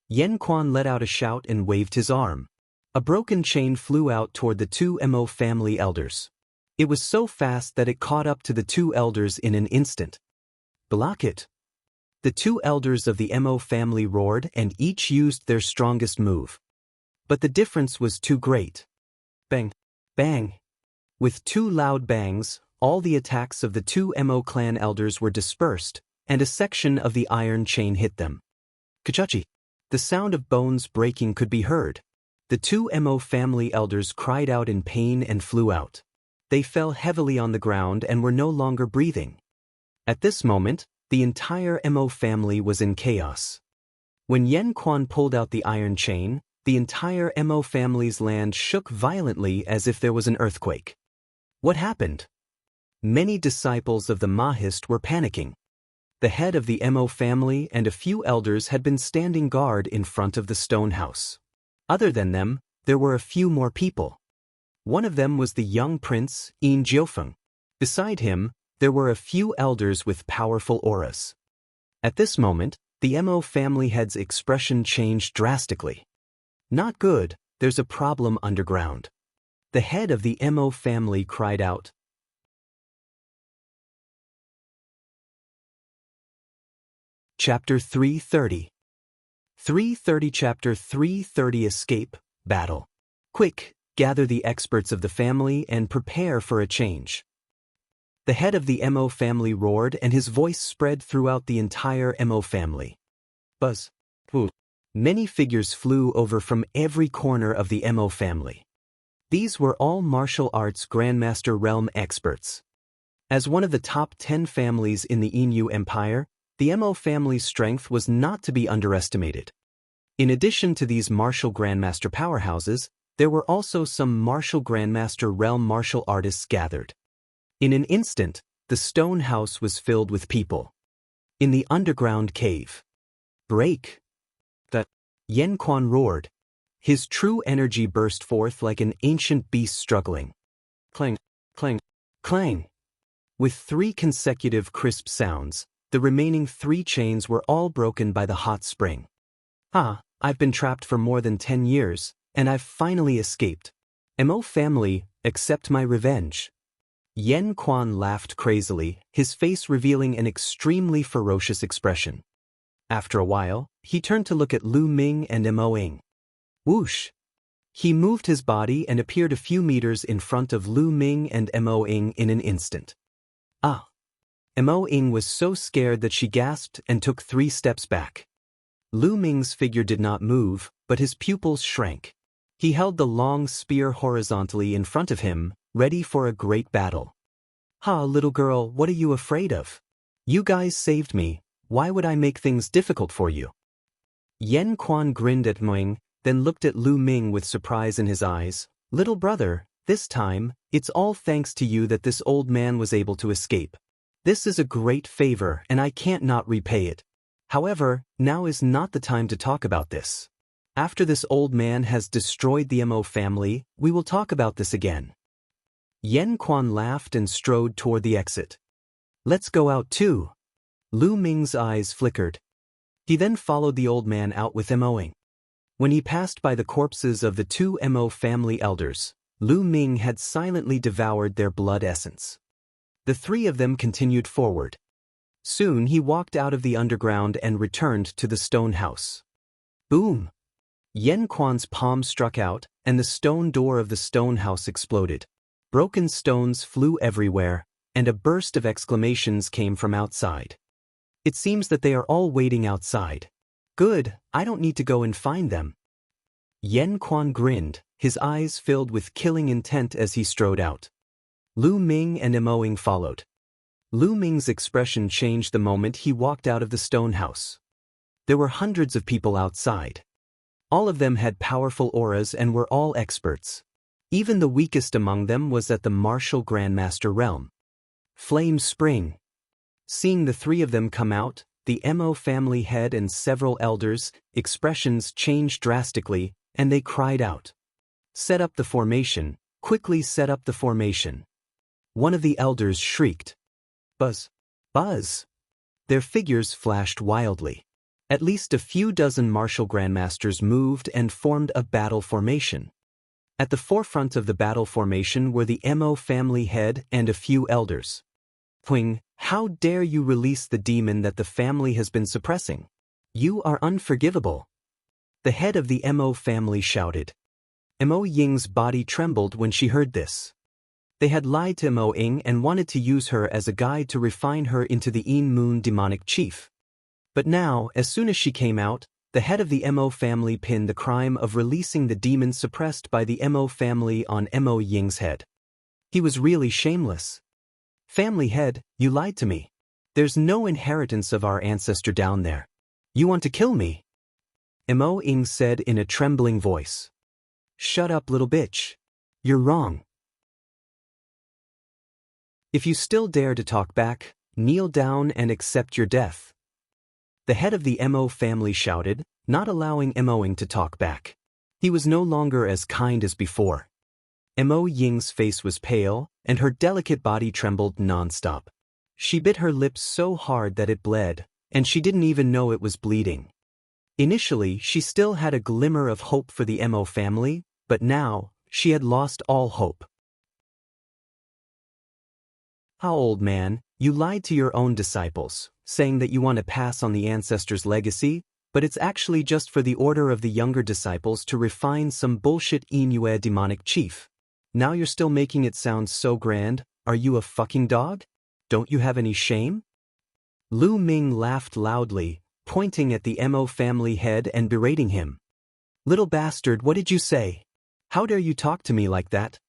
Yan Quan let out a shout and waved his arm. A broken chain flew out toward the 2 Mo family elders. It was so fast that it caught up to the 2 elders in an instant. Block it! The 2 elders of the Mo family roared and each used their strongest move. But the difference was too great. Bang! Bang! With 2 loud bangs, all the attacks of the 2 Mo clan elders were dispersed, and a section of the iron chain hit them. Kachachi! The sound of bones breaking could be heard. The 2 Mo family elders cried out in pain and flew out. They fell heavily on the ground and were no longer breathing. At this moment, the entire Mo family was in chaos. When Yan Quan pulled out the iron chain, the entire Mo family's land shook violently as if there was an earthquake. What happened? Many disciples of the Mahist were panicking. The head of the Mo family and a few elders had been standing guard in front of the stone house. Other than them, there were a few more people. One of them was the young prince, Yin Jiufeng. Beside him, there were a few elders with powerful auras. At this moment, the Mo family head's expression changed drastically. Not good, there's a problem underground. The head of the Mo family cried out. Chapter 330. 330 Chapter 330 Escape, Battle. Quick, gather the experts of the family and prepare for a change. The head of the Mo family roared and his voice spread throughout the entire Mo family. Buzz. Woo. Many figures flew over from every corner of the Mo family. These were all martial arts Grandmaster realm experts. As one of the top 10 families in the Inu Empire, the Mo family's strength was not to be underestimated. In addition to these martial Grandmaster powerhouses, there were also some martial Grandmaster realm martial artists gathered. In an instant, the stone house was filled with people. In the underground cave. Break! The Yen Quan roared. His true energy burst forth like an ancient beast struggling. Clang, clang, clang! With 3 consecutive crisp sounds, the remaining 3 chains were all broken by the hot spring. I've been trapped for more than 10 years, and I've finally escaped. Mo family, accept my revenge. Yen Quan laughed crazily, his face revealing an extremely ferocious expression. After a while, he turned to look at Lu Ming and Mo Ying. Whoosh! He moved his body and appeared a few meters in front of Lu Ming and Mo Ying in an instant. Mo Ying was so scared that she gasped and took 3 steps back. Lu Ming's figure did not move, but his pupils shrank. He held the long spear horizontally in front of him, ready for a great battle. Little girl, what are you afraid of? You guys saved me, why would I make things difficult for you? Yen Quan grinned at Mo Ying, then looked at Lu Ming with surprise in his eyes. Little brother, this time, it's all thanks to you that this old man was able to escape. This is a great favor and I can't not repay it. However, now is not the time to talk about this. After this old man has destroyed the Mo family, we will talk about this again. Yen Quan laughed and strode toward the exit. Let's go out too. Lu Ming's eyes flickered. He then followed the old man out with Mo Ying. When he passed by the corpses of the 2 Mo family elders, Lu Ming had silently devoured their blood essence. The 3 of them continued forward. Soon he walked out of the underground and returned to the stone house. Boom! Yen Quan's palm struck out, and the stone door of the stone house exploded. Broken stones flew everywhere, and a burst of exclamations came from outside. It seems that they are all waiting outside. Good, I don't need to go and find them. Yen Quan grinned, his eyes filled with killing intent as he strode out. Lu Ming and Mo Ying followed. Lu Ming's expression changed the moment he walked out of the stone house. There were hundreds of people outside. All of them had powerful auras and were all experts. Even the weakest among them was at the martial Grandmaster realm. Flame Spring. Seeing the 3 of them come out, the Mo family head and several elders' expressions changed drastically, and they cried out. Set up the formation, quickly set up the formation. One of the elders shrieked. Buzz! Buzz! Their figures flashed wildly. At least a few dozen martial grandmasters moved and formed a battle formation. At the forefront of the battle formation were the Mo family head and a few elders. Huing, how dare you release the demon that the family has been suppressing? You are unforgivable. The head of the Mo family shouted. Mo Ying's body trembled when she heard this. They had lied to Mo Ying and wanted to use her as a guide to refine her into the Yin Moon demonic chief. But now, as soon as she came out, the head of the Mo family pinned the crime of releasing the demon suppressed by the Mo family on Mo Ying's head. He was really shameless. Family head, you lied to me. There's no inheritance of our ancestor down there. You want to kill me? Mo Ying said in a trembling voice. Shut up, little bitch. You're wrong. If you still dare to talk back, kneel down and accept your death. The head of the Mo family shouted, not allowing Mo Ying to talk back. He was no longer as kind as before. Mo Ying's face was pale, and her delicate body trembled non-stop. She bit her lips so hard that it bled, and she didn't even know it was bleeding. Initially, she still had a glimmer of hope for the Mo family, but now, she had lost all hope. "How, old man, you lied to your own disciples, saying that you want to pass on the ancestors' legacy, but it's actually just for the order of the younger disciples to refine some bullshit Inuit demonic chief. Now you're still making it sound so grand. Are you a fucking dog? Don't you have any shame?" Lu Ming laughed loudly, pointing at the Mo family head and berating him. "Little bastard, what did you say? How dare you talk to me like that?"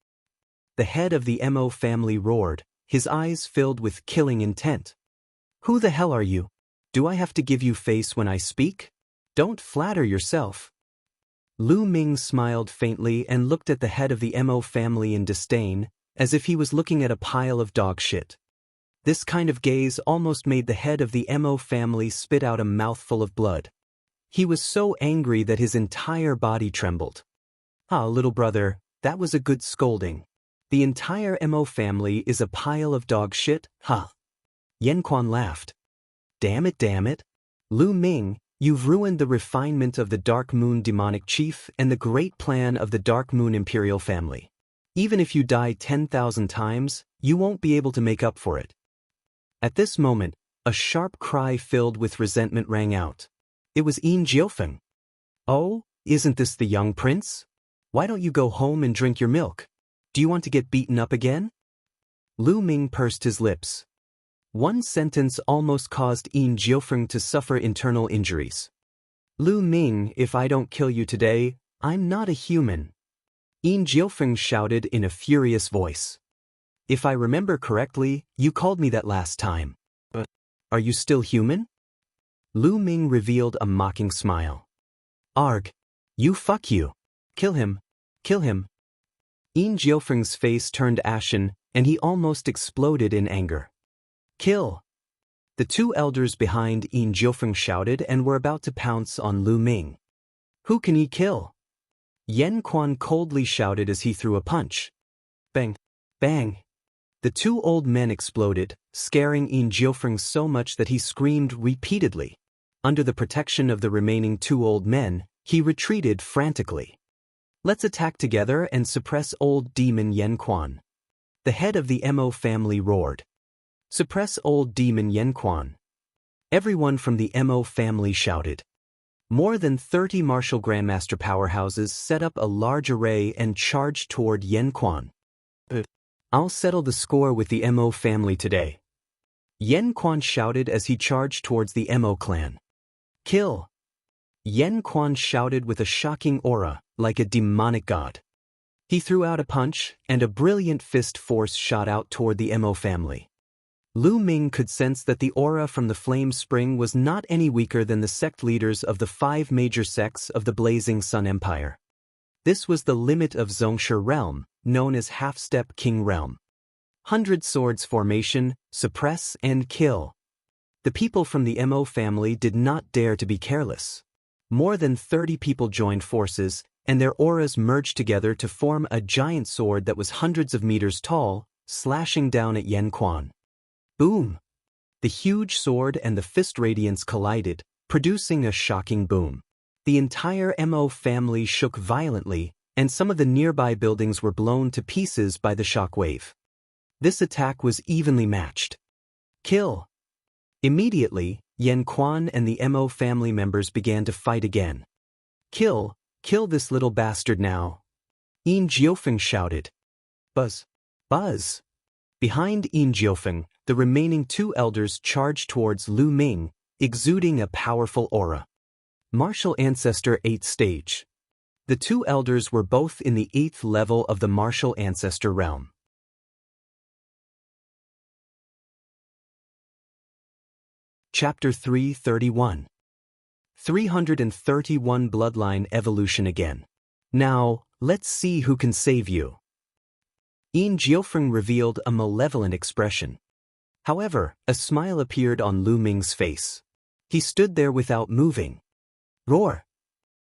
The head of the Mo family roared, his eyes filled with killing intent. "Who the hell are you? Do I have to give you face when I speak? Don't flatter yourself." Lu Ming smiled faintly and looked at the head of the Mo family in disdain, as if he was looking at a pile of dog shit. This kind of gaze almost made the head of the Mo family spit out a mouthful of blood. He was so angry that his entire body trembled. "Ah, little brother, that was a good scolding. The entire Mo family is a pile of dog shit, huh?" Yanquan laughed. Damn it. Lu Ming, you've ruined the refinement of the Dark Moon demonic chief and the great plan of the Dark Moon imperial family. Even if you die 10,000 times, you won't be able to make up for it." At this moment, a sharp cry filled with resentment rang out. It was Yin Jiufeng. "Oh, isn't this the young prince? Why don't you go home and drink your milk? Do you want to get beaten up again?" Lu Ming pursed his lips. One sentence almost caused Yin Jiufeng to suffer internal injuries. "Lu Ming, if I don't kill you today, I'm not a human," Yin Jiufeng shouted in a furious voice. "If I remember correctly, you called me that last time. But are you still human?" Lu Ming revealed a mocking smile. "Arg. Fuck you. Kill him. Yin Jiufeng's face turned ashen, and he almost exploded in anger. "Kill!" The two elders behind Yin Jiufeng shouted and were about to pounce on Lu Ming. "Who can he kill?" Yan Quan coldly shouted as he threw a punch. Bang! Bang! The two old men exploded, scaring Yin Jiufeng so much that he screamed repeatedly. Under the protection of the remaining two old men, he retreated frantically. "Let's attack together and suppress old demon Yan Quan." The head of the Mo family roared. "Suppress old demon Yan Quan." Everyone from the Mo family shouted. More than 30 martial grandmaster powerhouses set up a large array and charged toward Yan Quan. "I'll settle the score with the Mo family today," Yan Quan shouted as he charged towards the Mo clan. "Kill!" Yan Quan shouted with a shocking aura, like a demonic god. He threw out a punch, and a brilliant fist force shot out toward the Mo family. Lu Ming could sense that the aura from the flame spring was not any weaker than the sect leaders of the 5 major sects of the Blazing Sun Empire. This was the limit of Zhongshe realm, known as Half-Step King Realm. 100 Swords formation, suppress and kill. The people from the Mo family did not dare to be careless. More than 30 people joined forces, and their auras merged together to form a giant sword that was hundreds of meters tall, slashing down at Yan Quan. Boom! The huge sword and the fist radiance collided, producing a shocking boom. The entire Mo family shook violently, and some of the nearby buildings were blown to pieces by the shockwave. This attack was evenly matched. Kill! Immediately, Yan Quan and the Mo family members began to fight again. Kill this little bastard now! Yin Jiufeng shouted. Buzz! Buzz! Behind Yin Jiufeng, the remaining two elders charged towards Lu Ming, exuding a powerful aura. Martial Ancestor 8th Stage. The two elders were both in the 8th level of the Martial Ancestor realm. Chapter 331. 331 Bloodline Evolution Again. Now, let's see who can save you. Yin Jiufeng revealed a malevolent expression. However, a smile appeared on Lu Ming's face. He stood there without moving. Roar!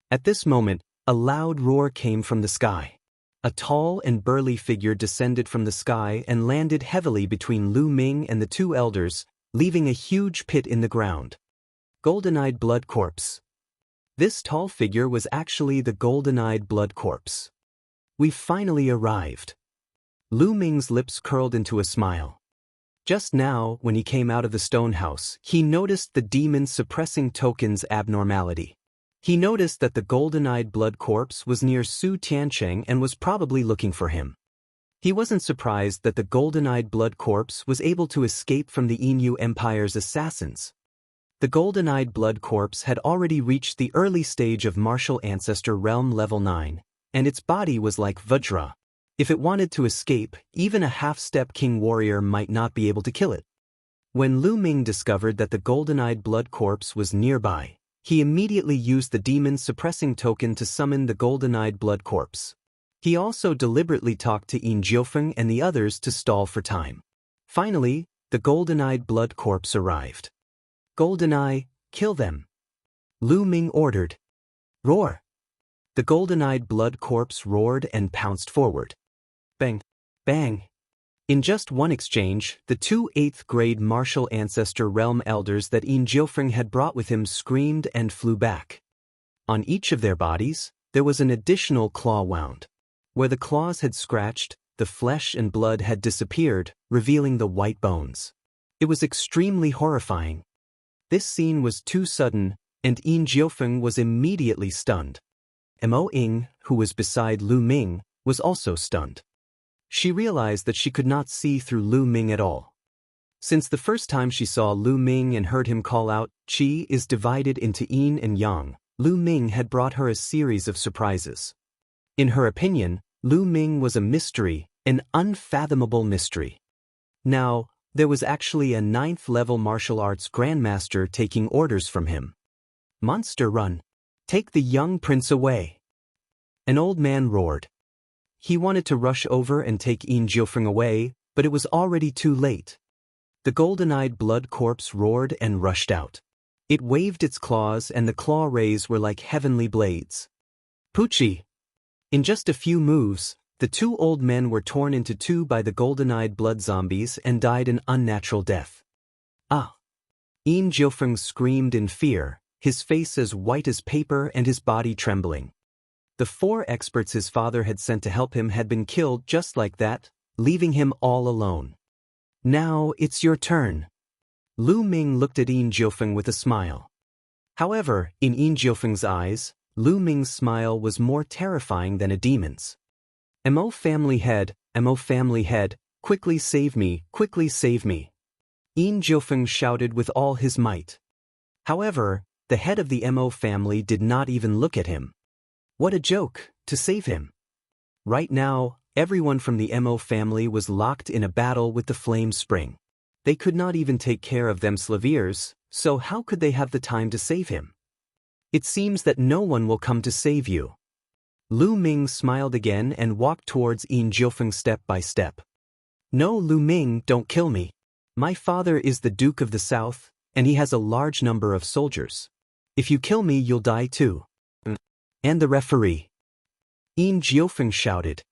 At this moment, a loud roar came from the sky. A tall and burly figure descended from the sky and landed heavily between Lu Ming and the two elders, leaving a huge pit in the ground. Golden-eyed blood corpse. This tall figure was actually the golden-eyed blood corpse. We've finally arrived. Lu Ming's lips curled into a smile. Just now, when he came out of the stone house, he noticed the demon suppressing token's abnormality. He noticed that the golden-eyed blood corpse was near Su Tiancheng and was probably looking for him. He wasn't surprised that the golden-eyed blood corpse was able to escape from the Inu Empire's assassins. The golden-eyed blood corpse had already reached the early stage of martial ancestor realm level 9, and its body was like Vajra. If it wanted to escape, even a half-step king warrior might not be able to kill it. When Lu Ming discovered that the golden-eyed blood corpse was nearby, he immediately used the demon suppressing token to summon the golden-eyed blood corpse. He also deliberately talked to Yin Jiufeng and the others to stall for time. Finally, the golden-eyed blood corpse arrived. "Golden-eye, kill them," Lu Ming ordered. "Roar!" The golden-eyed blood corpse roared and pounced forward. Bang! Bang! In just one exchange, the two 8th-grade martial ancestor realm elders that Yin Jiufeng had brought with him screamed and flew back. On each of their bodies, there was an additional claw wound. Where the claws had scratched, the flesh and blood had disappeared, revealing the white bones. It was extremely horrifying. This scene was too sudden, and Yin Jiufeng was immediately stunned. Mo Ying, who was beside Lu Ming, was also stunned. She realized that she could not see through Lu Ming at all. Since the first time she saw Lu Ming and heard him call out, "Qi is divided into yin and yang," Lu Ming had brought her a series of surprises. In her opinion, Lu Ming was a mystery, an unfathomable mystery. Now, there was actually a 9th-level martial arts grandmaster taking orders from him. "Monster run! Take the young prince away!" An old man roared. He wanted to rush over and take Yin Jiufeng away, but it was already too late. The golden-eyed blood corpse roared and rushed out. It waved its claws and the claw rays were like heavenly blades. Poochie! In just a few moves, the two old men were torn into two by the golden-eyed blood zombies and died an unnatural death. Ah! Yin Jiufeng screamed in fear, his face as white as paper and his body trembling. The 4 experts his father had sent to help him had been killed just like that, leaving him all alone. "Now it's your turn." Lu Ming looked at Yin Jiufeng with a smile. However, in Yin Jiufeng's eyes, Lu Ming's smile was more terrifying than a demon's. "Mo family head, quickly save me, quickly save me." Yin Jiufeng shouted with all his might. However, the head of the Mo family did not even look at him. What a joke, to save him. Right now, everyone from the Mo family was locked in a battle with the flame spring. They could not even take care of themselves, so how could they have the time to save him? "It seems that no one will come to save you." Lu Ming smiled again and walked towards Yin Jiufeng step by step. "No, Lu Ming, don't kill me. My father is the Duke of the South, and he has a large number of soldiers. If you kill me, you'll die too. And the referee." Yin Jiufeng shouted.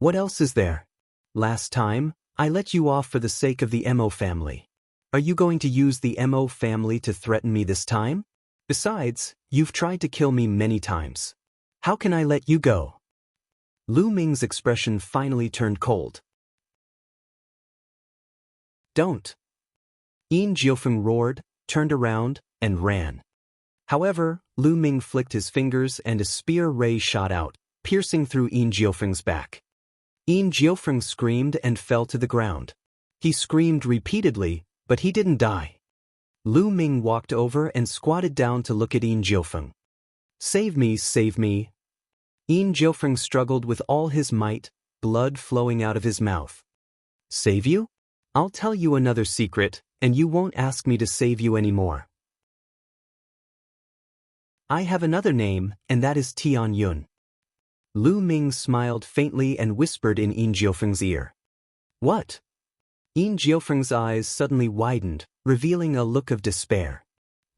"What else is there? Last time, I let you off for the sake of the Mo family. Are you going to use the Mo family to threaten me this time? Besides, you've tried to kill me many times. How can I let you go?" Lu Ming's expression finally turned cold. "Don't." Yin Jiufeng roared, turned around, and ran. However, Lu Ming flicked his fingers and a spear ray shot out, piercing through Yin Jiufeng's back. Yin Jiufeng screamed and fell to the ground. He screamed repeatedly, but he didn't die. Lu Ming walked over and squatted down to look at Yin Jiufeng. "Save me, save me." Yin Jiufeng struggled with all his might, blood flowing out of his mouth. "Save you? I'll tell you another secret, and you won't ask me to save you anymore. I have another name, and that is Tian Yun." Lu Ming smiled faintly and whispered in Yin Jiufeng's ear. "What?" Yin Jiufeng's eyes suddenly widened, revealing a look of despair.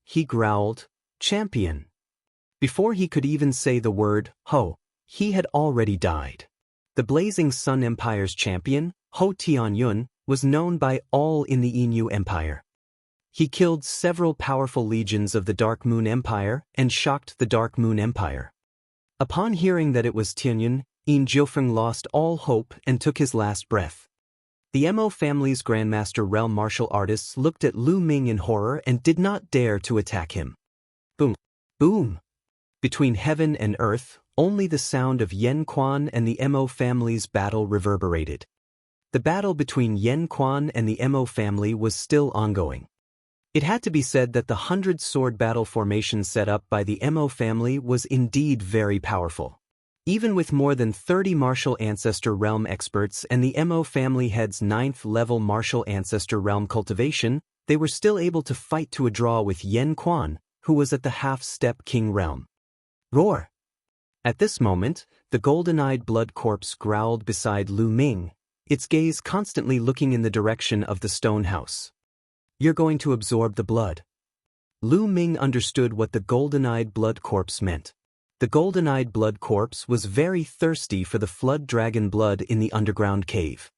He growled, "Champion." Before he could even say the word, "Ho," he had already died. The Blazing Sun Empire's champion, Ho Tianyun, was known by all in the Yinyu Empire. He killed several powerful legions of the Dark Moon Empire and shocked the Dark Moon Empire. Upon hearing that it was Tianyun, Yin Jiufeng lost all hope and took his last breath. The Mo family's Grandmaster realm martial artists looked at Lu Ming in horror and did not dare to attack him. Boom! Boom! Between heaven and earth, only the sound of Yen Quan and the Mo family's battle reverberated. The battle between Yen Quan and the Mo family was still ongoing. It had to be said that the 100-sword battle formation set up by the Mo family was indeed very powerful. Even with more than 30 martial ancestor realm experts and the Mo family head's 9th-level martial ancestor realm cultivation, they were still able to fight to a draw with Yen Quan, who was at the half-step king realm. Roar! At this moment, the golden-eyed blood corpse growled beside Lu Ming, its gaze constantly looking in the direction of the stone house. You're going to absorb the blood. Lu Ming understood what the golden-eyed blood corpse meant. The golden-eyed blood corpse was very thirsty for the flood dragon blood in the underground cave.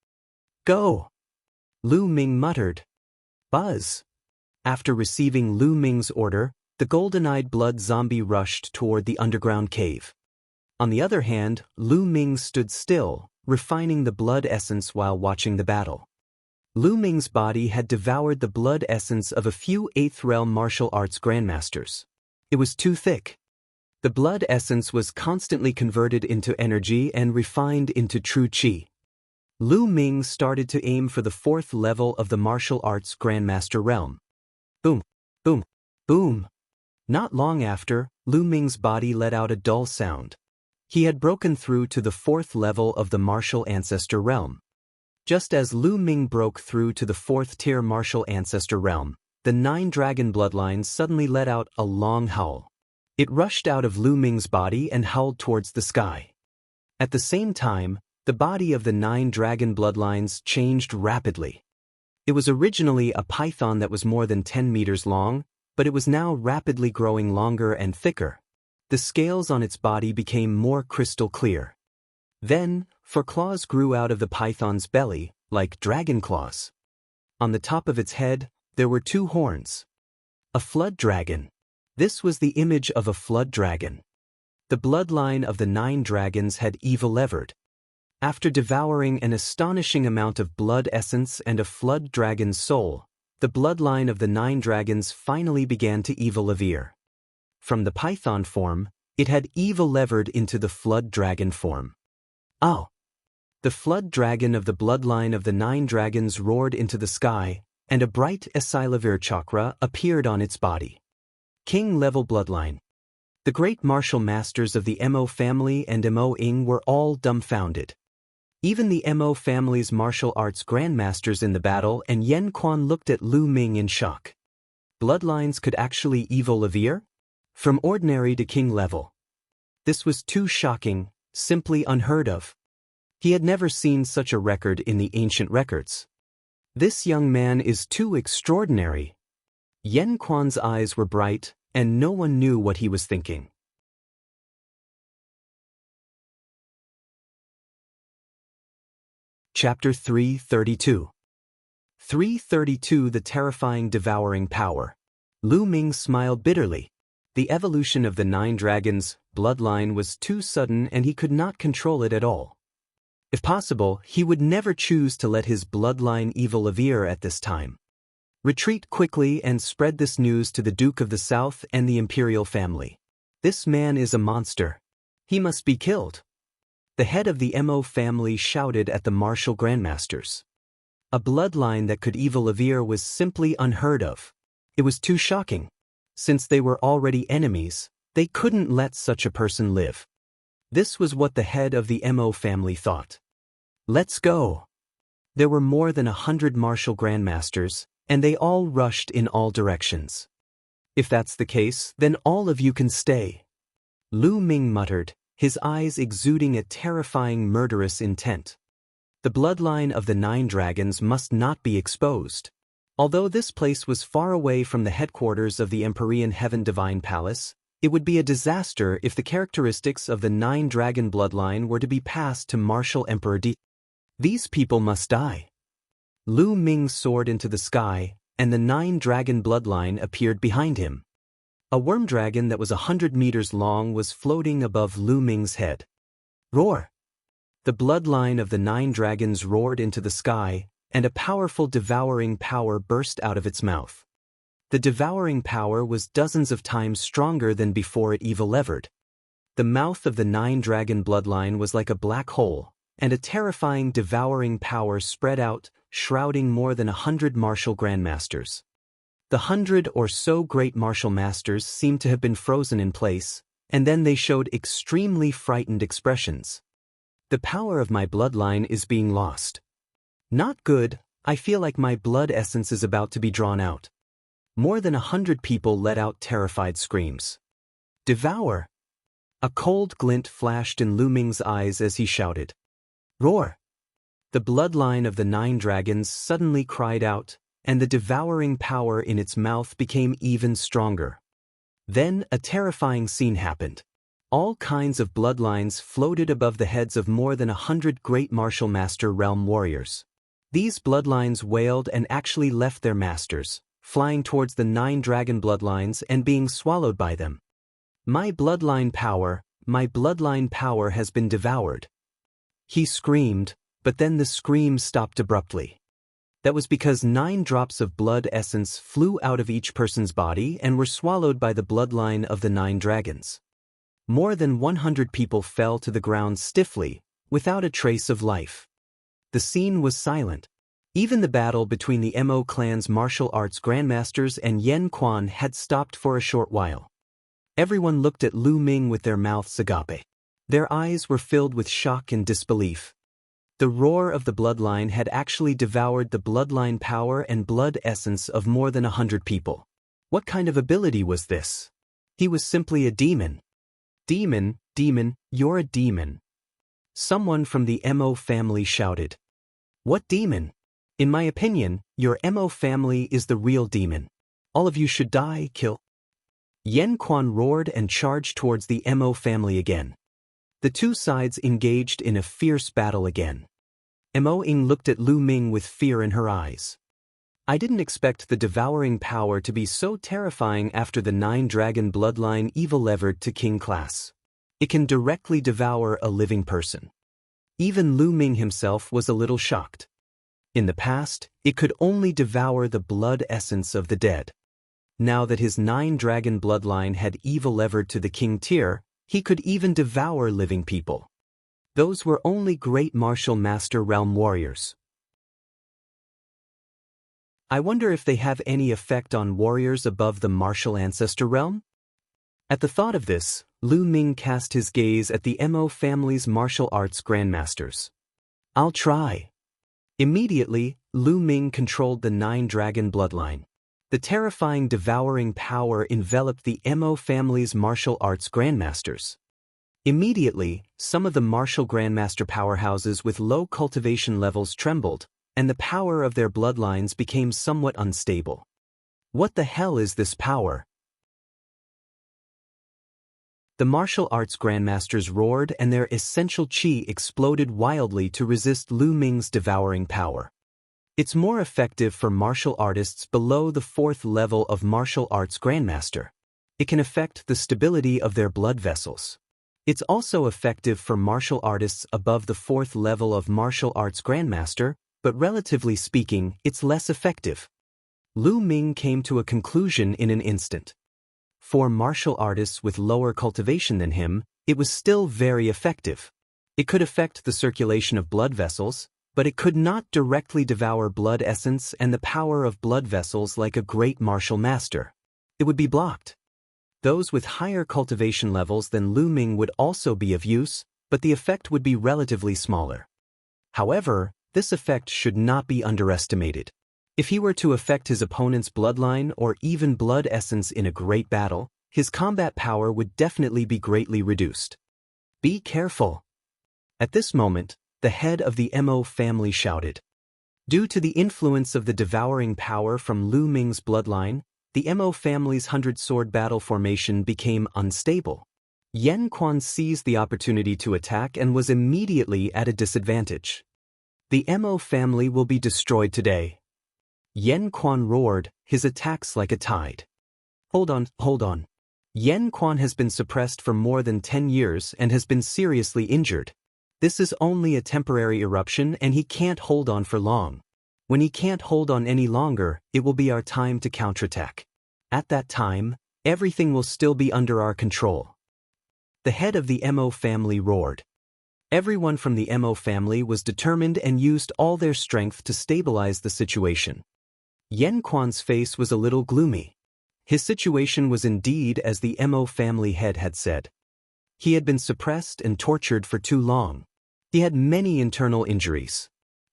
Go! Lu Ming muttered. Buzz! After receiving Lu Ming's order, the golden-eyed blood zombie rushed toward the underground cave. On the other hand, Lu Ming stood still, refining the blood essence while watching the battle. Lu Ming's body had devoured the blood essence of a few 8th realm martial arts grandmasters. It was too thick. The blood essence was constantly converted into energy and refined into true qi. Lu Ming started to aim for the 4th level of the martial arts grandmaster realm. Boom, boom, boom. Not long after, Lu Ming's body let out a dull sound. He had broken through to the 4th level of the martial ancestor realm. Just as Lu Ming broke through to the 4th-tier martial ancestor realm, the 9 dragon bloodlines suddenly let out a long howl. It rushed out of Lu Ming's body and howled towards the sky. At the same time, the body of the 9 dragon bloodlines changed rapidly. It was originally a python that was more than 10 meters long, but it was now rapidly growing longer and thicker. The scales on its body became more crystal clear. Then, 4 claws grew out of the python's belly, like dragon claws. On the top of its head, there were 2 horns. A flood dragon. This was the image of a flood dragon. The bloodline of the 9 dragons had evilevered. After devouring an astonishing amount of blood essence and a flood dragon's soul, the bloodline of the 9 dragons finally began to evilevere. From the python form, it had evilevered into the flood dragon form. Oh! The flood dragon of the bloodline of the 9 dragons roared into the sky, and a bright Esilavir chakra appeared on its body. King-level bloodline. The great martial masters of the Mo family and Mo Ing were all dumbfounded. Even the Mo family's martial arts grandmasters in the battle and Yen Quan looked at Lu Ming in shock. Bloodlines could actually evolve from ordinary to king level. This was too shocking, simply unheard of. He had never seen such a record in the ancient records. This young man is too extraordinary. Yen Quan's eyes were bright, and no one knew what he was thinking. Chapter 332. 332 The Terrifying Devouring Power. Lu Ming smiled bitterly. The evolution of the 9 dragons' bloodline was too sudden and he could not control it at all. If possible, he would never choose to let his bloodline evolve at this time. Retreat quickly and spread this news to the Duke of the South and the imperial family. This man is a monster. He must be killed. The head of the Mo family shouted at the martial grandmasters. A bloodline that could evolve was simply unheard of. It was too shocking. Since they were already enemies, they couldn't let such a person live. This was what the head of the Mo family thought. Let's go. There were more than 100 martial grandmasters, and they all rushed in all directions. If that's the case, then all of you can stay. Lu Ming muttered, his eyes exuding a terrifying murderous intent. The bloodline of the 9 dragons must not be exposed. Although this place was far away from the headquarters of the Empyrean Heaven Divine Palace, It would be a disaster if the characteristics of the 9-dragon bloodline were to be passed to martial Emperor Di. These people must die. Lu Ming soared into the sky, and the 9-dragon bloodline appeared behind him. A worm dragon that was 100 meters long was floating above Lu Ming's head. Roar! The bloodline of the 9 dragons roared into the sky, and a powerful devouring power burst out of its mouth. The devouring power was dozens of times stronger than before it evil-levered. The mouth of the 9-dragon bloodline was like a black hole, and a terrifying devouring power spread out, shrouding more than 100 martial grandmasters. The 100 or so great martial masters seemed to have been frozen in place, and then they showed extremely frightened expressions. The power of my bloodline is being lost. Not good, I feel like my blood essence is about to be drawn out. More than 100 people let out terrified screams. Devour! A cold glint flashed in Lu Ming's eyes as he shouted. Roar! The bloodline of the 9 dragons suddenly cried out, and the devouring power in its mouth became even stronger. Then a terrifying scene happened. All kinds of bloodlines floated above the heads of more than 100 great martial master realm warriors. These bloodlines wailed and actually left their masters, flying towards the 9 dragon bloodlines and being swallowed by them. My bloodline power has been devoured. He screamed, but then the scream stopped abruptly. That was because 9 drops of blood essence flew out of each person's body and were swallowed by the bloodline of the 9 dragons. More than 100 people fell to the ground stiffly, without a trace of life. The scene was silent. Even the battle between the Mo clan's martial arts grandmasters and Yen Quan had stopped for a short while. Everyone looked at Lu Ming with their mouths agape. Their eyes were filled with shock and disbelief. The roar of the bloodline had actually devoured the bloodline power and blood essence of more than 100 people. What kind of ability was this? He was simply a demon. Demon, you're a demon. Someone from the Mo family shouted. What demon? In my opinion, your Mo family is the real demon. All of you should die, kill. Yen Quan roared and charged towards the Mo family again. The two sides engaged in a fierce battle again. Mo Ying looked at Lu Ming with fear in her eyes. I didn't expect the devouring power to be so terrifying after the 9-dragon bloodline evil-levered to king class. It can directly devour a living person. Even Lu Ming himself was a little shocked. In the past, it could only devour the blood essence of the dead. Now that his 9-dragon bloodline had evil-levered to the king tier, he could even devour living people. Those were only great martial master realm warriors. I wonder if they have any effect on warriors above the martial ancestor realm? At the thought of this, Lu Ming cast his gaze at the Mo family's martial arts grandmasters. I'll try. Immediately, Lu Ming controlled the 9-dragon bloodline. The terrifying devouring power enveloped the Mo family's martial arts grandmasters. Immediately, some of the martial grandmaster powerhouses with low cultivation levels trembled, and the power of their bloodlines became somewhat unstable. What the hell is this power? The martial arts grandmasters roared and their essential qi exploded wildly to resist Lu Ming's devouring power. It's more effective for martial artists below the 4th level of martial arts grandmaster. It can affect the stability of their blood vessels. It's also effective for martial artists above the 4th level of martial arts grandmaster, but relatively speaking, it's less effective. Lu Ming came to a conclusion in an instant. For martial artists with lower cultivation than him, it was still very effective. It could affect the circulation of blood vessels, but it could not directly devour blood essence and the power of blood vessels like a great martial master. It would be blocked. Those with higher cultivation levels than Lu Ming would also be of use, but the effect would be relatively smaller. However, this effect should not be underestimated. If he were to affect his opponent's bloodline or even blood essence in a great battle, his combat power would definitely be greatly reduced. Be careful. At this moment, the head of the Mo family shouted. Due to the influence of the devouring power from Lu Ming's bloodline, the Mo family's 100-sword battle formation became unstable. Yan Quan seized the opportunity to attack and was immediately at a disadvantage. The Mo family will be destroyed today. Yan Quan roared, his attacks like a tide. Hold on. Yan Quan has been suppressed for more than 10 years and has been seriously injured. This is only a temporary eruption and he can't hold on for long. When he can't hold on any longer, it will be our time to counterattack. At that time, everything will still be under our control. The head of the Mo family roared. Everyone from the Mo family was determined and used all their strength to stabilize the situation. Yan Quan's face was a little gloomy. His situation was indeed as the Mo family head had said. He had been suppressed and tortured for too long. He had many internal injuries.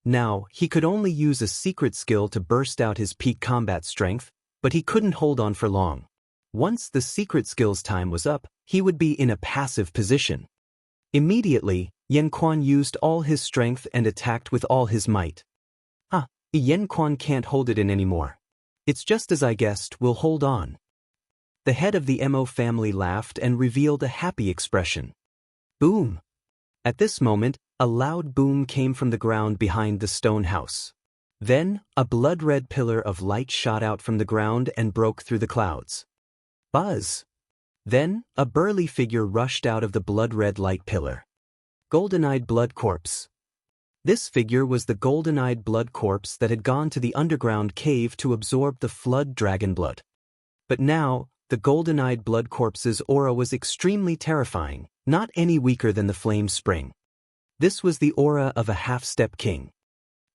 Now, he could only use a secret skill to burst out his peak combat strength, but he couldn't hold on for long. Once the secret skill's time was up, he would be in a passive position. Immediately, Yan Quan used all his strength and attacked with all his might. Yan Quan can't hold it in anymore. It's just as I guessed, we'll hold on. The head of the Mo family laughed and revealed a happy expression. Boom! At this moment, a loud boom came from the ground behind the stone house. Then, a blood-red pillar of light shot out from the ground and broke through the clouds. Buzz! Then, a burly figure rushed out of the blood-red light pillar. Golden-eyed blood corpse. This figure was the golden-eyed blood corpse that had gone to the underground cave to absorb the flood dragon blood. But now, the golden-eyed blood corpse's aura was extremely terrifying, not any weaker than the flame spring. This was the aura of a half-step king.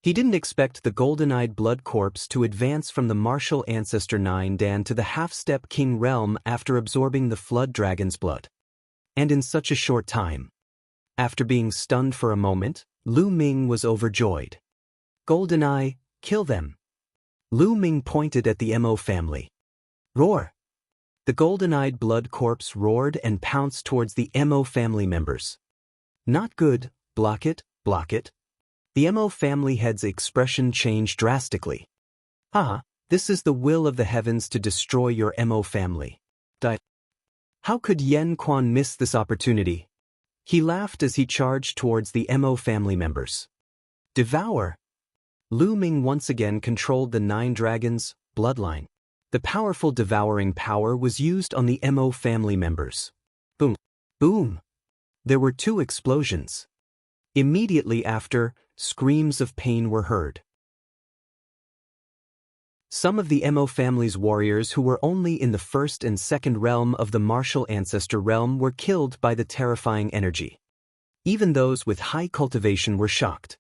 He didn't expect the golden-eyed blood corpse to advance from the martial ancestor 9 Dan to the half-step king realm after absorbing the flood dragon's blood. And in such a short time. After being stunned for a moment, Lu Ming was overjoyed. Goldeneye, kill them. Lu Ming pointed at the Mo family. Roar! The golden-eyed blood corpse roared and pounced towards the Mo family members. Not good, block it, block it. The Mo family head's expression changed drastically. This is the will of the heavens to destroy your Mo family. How could Yan Quan miss this opportunity? He laughed as he charged towards the Mo family members. Devour! Lu Ming once again controlled the 9 dragons' bloodline. The powerful devouring power was used on the Mo family members. Boom! Boom! There were 2 explosions. Immediately after, screams of pain were heard. Some of the Mo family's warriors who were only in the first and second realm of the martial ancestor realm were killed by the terrifying energy. Even those with high cultivation were shocked.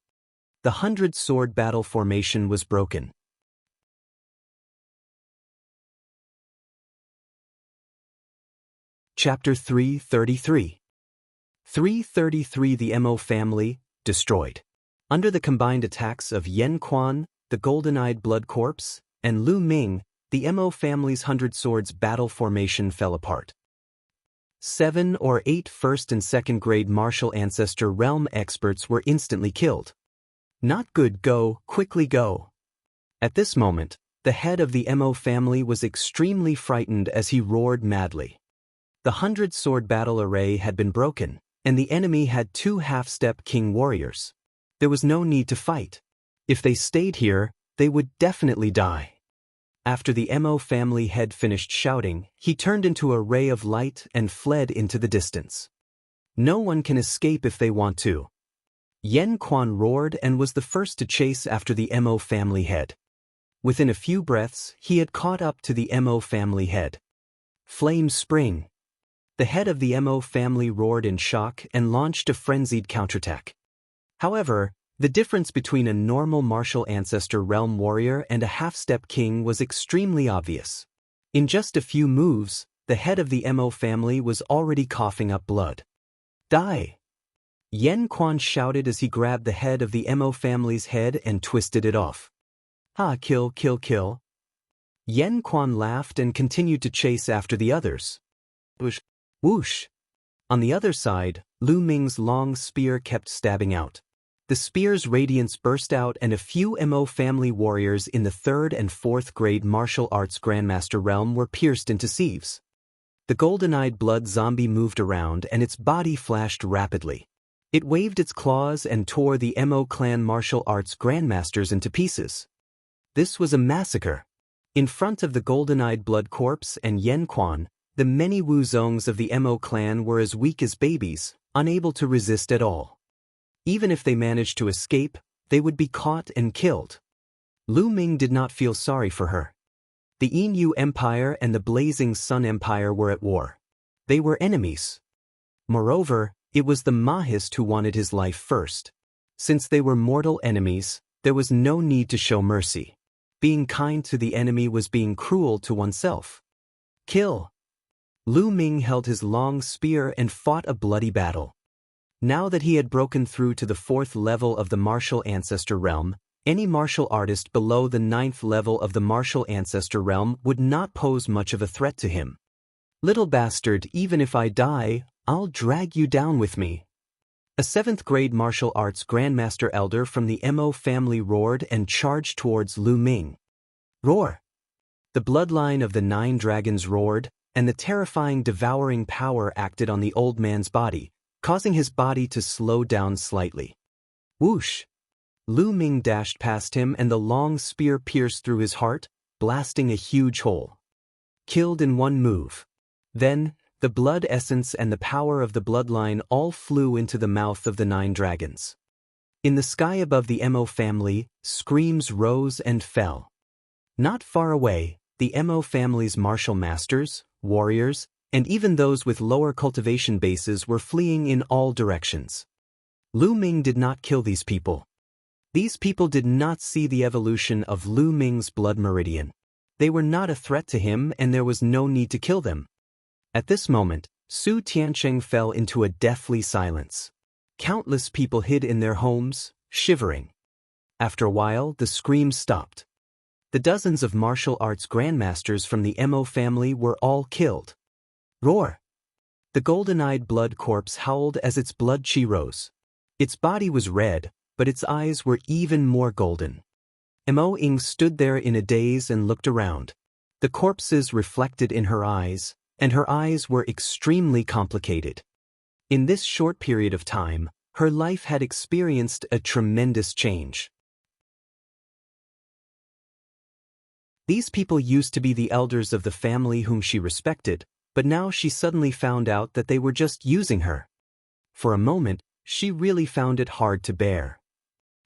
The 100-sword battle formation was broken. Chapter 333. 333 The Mo family, destroyed. Under the combined attacks of Yan Quan, the golden-eyed blood corpse, and Lu Ming, the Mo family's 100 swords battle formation fell apart. 7 or 8 first and second grade martial ancestor realm experts were instantly killed. Not good, go, quickly go. At this moment, the head of the Mo family was extremely frightened as he roared madly. The 100-sword battle array had been broken, and the enemy had 2 half-step king warriors. There was no need to fight. If they stayed here, they would definitely die. After the Mo family head finished shouting, he turned into a ray of light and fled into the distance. No one can escape if they want to. Yan Quan roared and was the first to chase after the Mo family head. Within a few breaths, he had caught up to the Mo family head. Flame spring! The head of the Mo family roared in shock and launched a frenzied counterattack. However, the difference between a normal martial ancestor realm warrior and a half-step king was extremely obvious. In just a few moves, the head of the Mo family was already coughing up blood. Die! Yan shouted as he grabbed the head of the Mo family's head and twisted it off. Kill, kill, kill. Yan laughed and continued to chase after the others. Whoosh! Whoosh! On the other side, Lu Ming's long spear kept stabbing out. The spear's radiance burst out and a few Mo family warriors in the 3rd and 4th grade martial arts grandmaster realm were pierced into sieves. The golden-eyed blood zombie moved around and its body flashed rapidly. It waved its claws and tore the Mo clan martial arts grandmasters into pieces. This was a massacre. In front of the golden-eyed blood corpse and Yen Quan, the many Wuzongs of the Mo clan were as weak as babies, unable to resist at all. Even if they managed to escape, they would be caught and killed. Lu Ming did not feel sorry for her. The Yin Empire and the Blazing Sun Empire were at war. They were enemies. Moreover, it was the Mahist who wanted his life first. Since they were mortal enemies, there was no need to show mercy. Being kind to the enemy was being cruel to oneself. Kill! Lu Ming held his long spear and fought a bloody battle. Now that he had broken through to the 4th level of the martial ancestor realm, any martial artist below the 9th level of the martial ancestor realm would not pose much of a threat to him. Little bastard, even if I die, I'll drag you down with me. A 7th grade martial arts grandmaster elder from the Mo family roared and charged towards Lu Ming. Roar! The bloodline of the 9 dragons roared, and the terrifying devouring power acted on the old man's body, causing his body to slow down slightly. Whoosh! Lu Ming dashed past him and the long spear pierced through his heart, blasting a huge hole. Killed in one move. Then, the blood essence and the power of the bloodline all flew into the mouth of the 9 dragons. In the sky above the Mo family, screams rose and fell. Not far away, the Mo family's martial masters, warriors, and even those with lower cultivation bases were fleeing in all directions. Lu Ming did not kill these people. These people did not see the evolution of Lu Ming's blood meridian. They were not a threat to him and there was no need to kill them. At this moment, Su Tiancheng fell into a deathly silence. Countless people hid in their homes, shivering. After a while, the screams stopped. The dozens of martial arts grandmasters from the Mo family were all killed. Roar! The golden-eyed blood corpse howled as its blood chi rose. Its body was red, but its eyes were even more golden. Mo Ying stood there in a daze and looked around. The corpses reflected in her eyes, and her eyes were extremely complicated. In this short period of time, her life had experienced a tremendous change. These people used to be the elders of the family whom she respected, but now she suddenly found out that they were just using her. For a moment, she really found it hard to bear.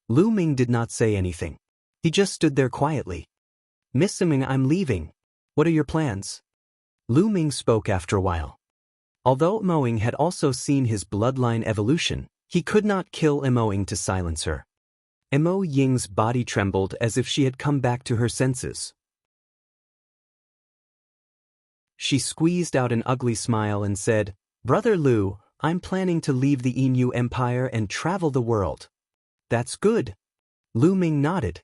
Lu Ming did not say anything. He just stood there quietly. Miss Ming, I'm leaving. What are your plans? Lu Ming spoke after a while. Although Mo Ying had also seen his bloodline evolution, he could not kill Mo Ying to silence her. Mo Ying's body trembled as if she had come back to her senses. She squeezed out an ugly smile and said, Brother Lu, I'm planning to leave the Yin Empire and travel the world. That's good. Lu Ming nodded.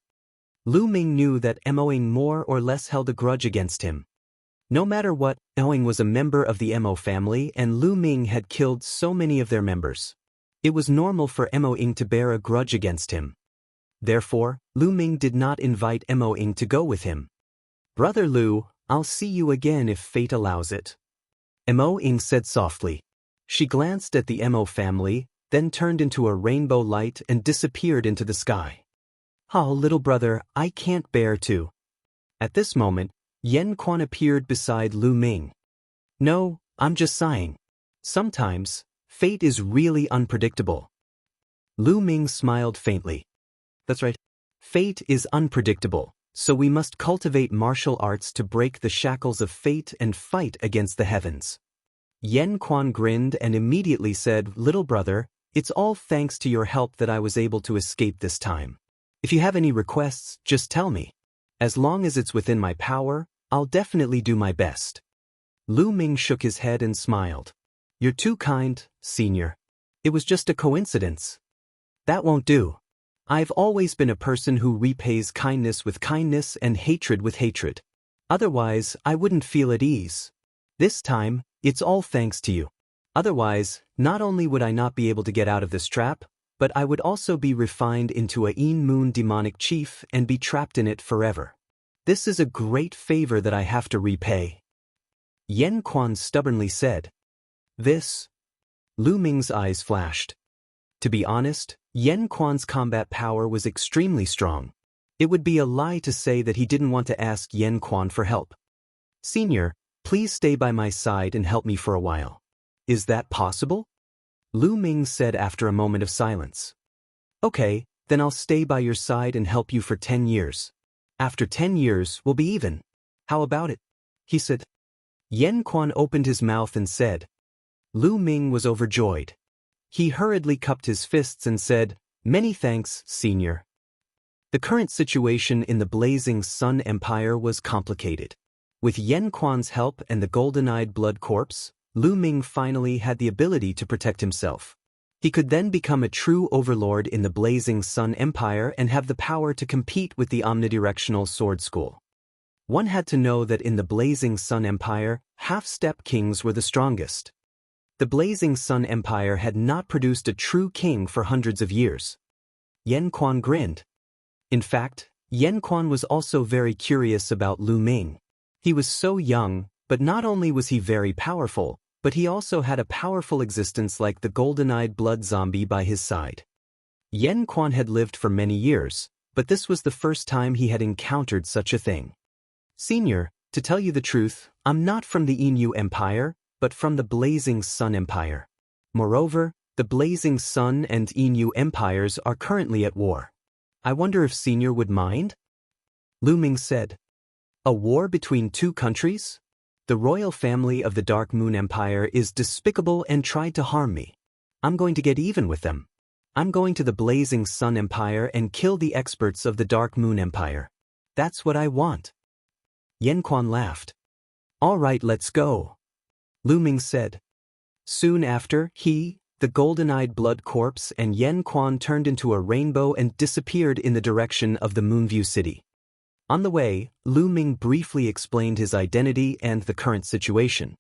Lu Ming knew that Mo Ying more or less held a grudge against him. No matter what, Mo Ying was a member of the Mo family and Lu Ming had killed so many of their members. It was normal for Mo Ying to bear a grudge against him. Therefore, Lu Ming did not invite Mo Ying to go with him. Brother Lu, I'll see you again if fate allows it. Mo Ying said softly. She glanced at the Mo family, then turned into a rainbow light and disappeared into the sky. Oh, little brother, I can't bear to. At this moment, Yen Quan appeared beside Lu Ming. No, I'm just sighing. Sometimes, fate is really unpredictable. Lu Ming smiled faintly. That's right. Fate is unpredictable, so we must cultivate martial arts to break the shackles of fate and fight against the heavens. Yen Quan grinned and immediately said, Little brother, it's all thanks to your help that I was able to escape this time. If you have any requests, just tell me. As long as it's within my power, I'll definitely do my best. Lu Ming shook his head and smiled. You're too kind, senior. It was just a coincidence. That won't do. I've always been a person who repays kindness with kindness and hatred with hatred. Otherwise, I wouldn't feel at ease. This time, it's all thanks to you. Otherwise, not only would I not be able to get out of this trap, but I would also be refined into a moon demonic chief and be trapped in it forever. This is a great favor that I have to repay. Yan Quan stubbornly said. This? Lu Ming's eyes flashed. To be honest, Yan Quan's combat power was extremely strong. It would be a lie to say that he didn't want to ask Yan Quan for help. Senior, please stay by my side and help me for a while. Is that possible? Lu Ming said after a moment of silence. Okay, then I'll stay by your side and help you for 10 years. After 10 years, we'll be even. How about it? He said. Yan Quan opened his mouth and said. Lu Ming was overjoyed. He hurriedly cupped his fists and said, Many thanks, Senior. The current situation in the Blazing Sun Empire was complicated. With Yan Quan's help and the golden-eyed blood corpse, Lu Ming finally had the ability to protect himself. He could then become a true overlord in the Blazing Sun Empire and have the power to compete with the omnidirectional sword school. One had to know that in the Blazing Sun Empire, half-step kings were the strongest. The Blazing Sun Empire had not produced a true king for hundreds of years. Yan Quan grinned. In fact, Yan Quan was also very curious about Lu Ming. He was so young, but not only was he very powerful, but he also had a powerful existence like the golden-eyed blood zombie by his side. Yan Quan had lived for many years, but this was the first time he had encountered such a thing. Senior, to tell you the truth, I'm not from the Inu Empire, but from the Blazing Sun Empire. Moreover, the Blazing Sun and Inu empires are currently at war. I wonder if Senior would mind? Lu Ming said. A war between two countries? The royal family of the Dark Moon Empire is despicable and tried to harm me. I'm going to get even with them. I'm going to the Blazing Sun Empire and kill the experts of the Dark Moon Empire. That's what I want. Yan Quan laughed. All right, let's go. Lu Ming said. Soon after, he, the golden-eyed blood corpse, and Yan Quan turned into a rainbow and disappeared in the direction of the Moonview City. On the way, Lu Ming briefly explained his identity and the current situation.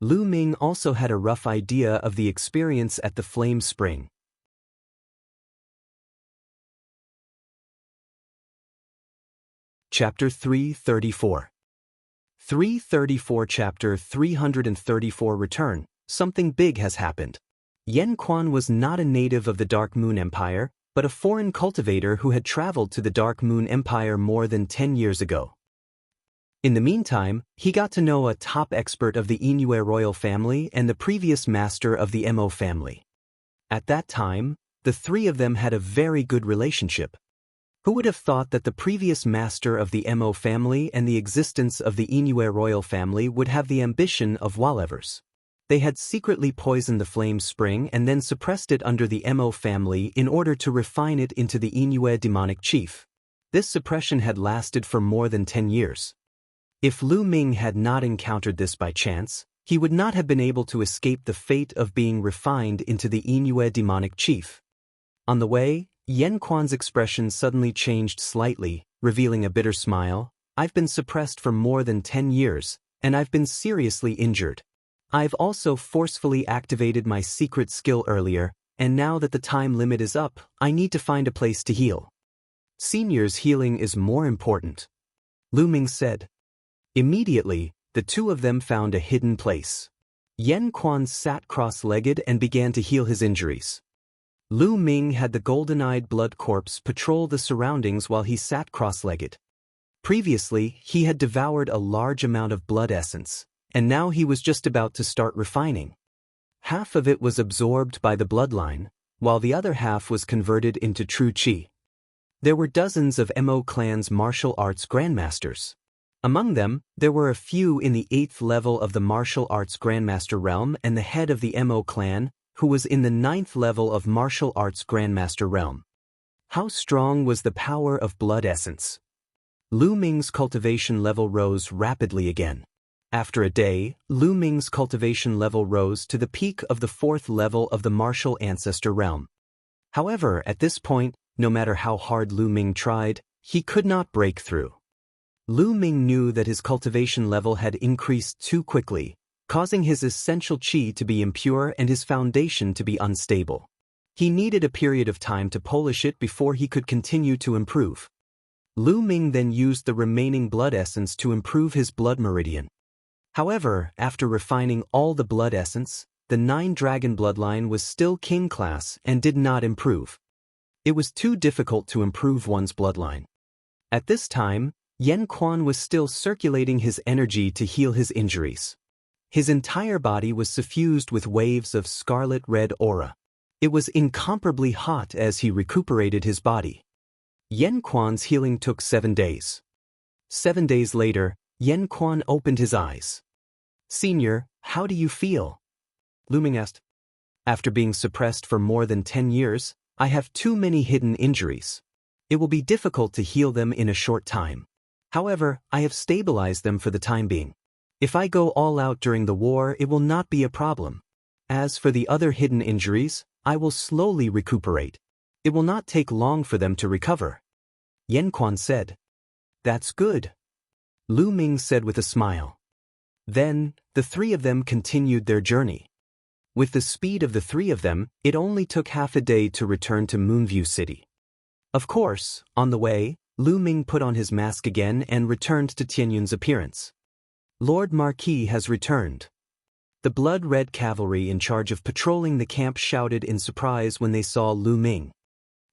Lu Ming also had a rough idea of the experience at the Flame Spring. Chapter 334. 334 Chapter 334 Return. Something big has happened. Yan Quan was not a native of the Dark Moon Empire, but a foreign cultivator who had traveled to the Dark Moon Empire more than 10 years ago. In the meantime, he got to know a top expert of the Inu royal family and the previous master of the Mo family. At that time, the three of them had a very good relationship. Who would have thought that the previous master of the Mo family and the existence of the Inu royal family would have the ambition of Walevers? They had secretly poisoned the Flame Spring and then suppressed it under the Mo family in order to refine it into the Inu demonic chief. This suppression had lasted for more than 10 years. If Lu Ming had not encountered this by chance, he would not have been able to escape the fate of being refined into the Inu demonic chief. On the way, Yan Quan's expression suddenly changed slightly, revealing a bitter smile. I've been suppressed for more than 10 years, and I've been seriously injured. I've also forcefully activated my secret skill earlier, and now that the time limit is up, I need to find a place to heal. Senior's healing is more important, Lu Ming said. Immediately, the two of them found a hidden place. Yan Quan sat cross-legged and began to heal his injuries. Lu Ming had the golden-eyed blood corpse patrol the surroundings while he sat cross-legged. Previously, he had devoured a large amount of blood essence, and now he was just about to start refining. Half of it was absorbed by the bloodline, while the other half was converted into true qi. There were dozens of Mo clan's martial arts grandmasters. Among them, there were a few in the 8th level of the martial arts grandmaster realm and the head of the Mo clan, who was in the 9th level of martial arts grandmaster realm. How strong was the power of blood essence? Lu Ming's cultivation level rose rapidly again. After a day, Lu Ming's cultivation level rose to the peak of the 4th level of the martial ancestor realm. However, at this point, no matter how hard Lu Ming tried, he could not break through. Lu Ming knew that his cultivation level had increased too quickly, causing his essential qi to be impure and his foundation to be unstable. He needed a period of time to polish it before he could continue to improve. Lu Ming then used the remaining blood essence to improve his blood meridian. However, after refining all the blood essence, the 9-dragon bloodline was still king class and did not improve. It was too difficult to improve one's bloodline. At this time, Yan Quan was still circulating his energy to heal his injuries. His entire body was suffused with waves of scarlet-red aura. It was incomparably hot as he recuperated his body. Yan Quan's healing took 7 days. 7 days later, Yan Quan opened his eyes. "Senior, how do you feel?" Lu Ming asked. "After being suppressed for more than 10 years, I have too many hidden injuries. It will be difficult to heal them in a short time. However, I have stabilized them for the time being. If I go all out during the war, it will not be a problem. As for the other hidden injuries, I will slowly recuperate. It will not take long for them to recover." Yan Quan said. "That's good," Lu Ming said with a smile. Then, the 3 of them continued their journey. With the speed of the 3 of them, it only took half a day to return to Moonview City. Of course, on the way, Lu Ming put on his mask again and returned to Tianyun's appearance. "Lord Marquis has returned." The blood-red cavalry in charge of patrolling the camp shouted in surprise when they saw Lu Ming.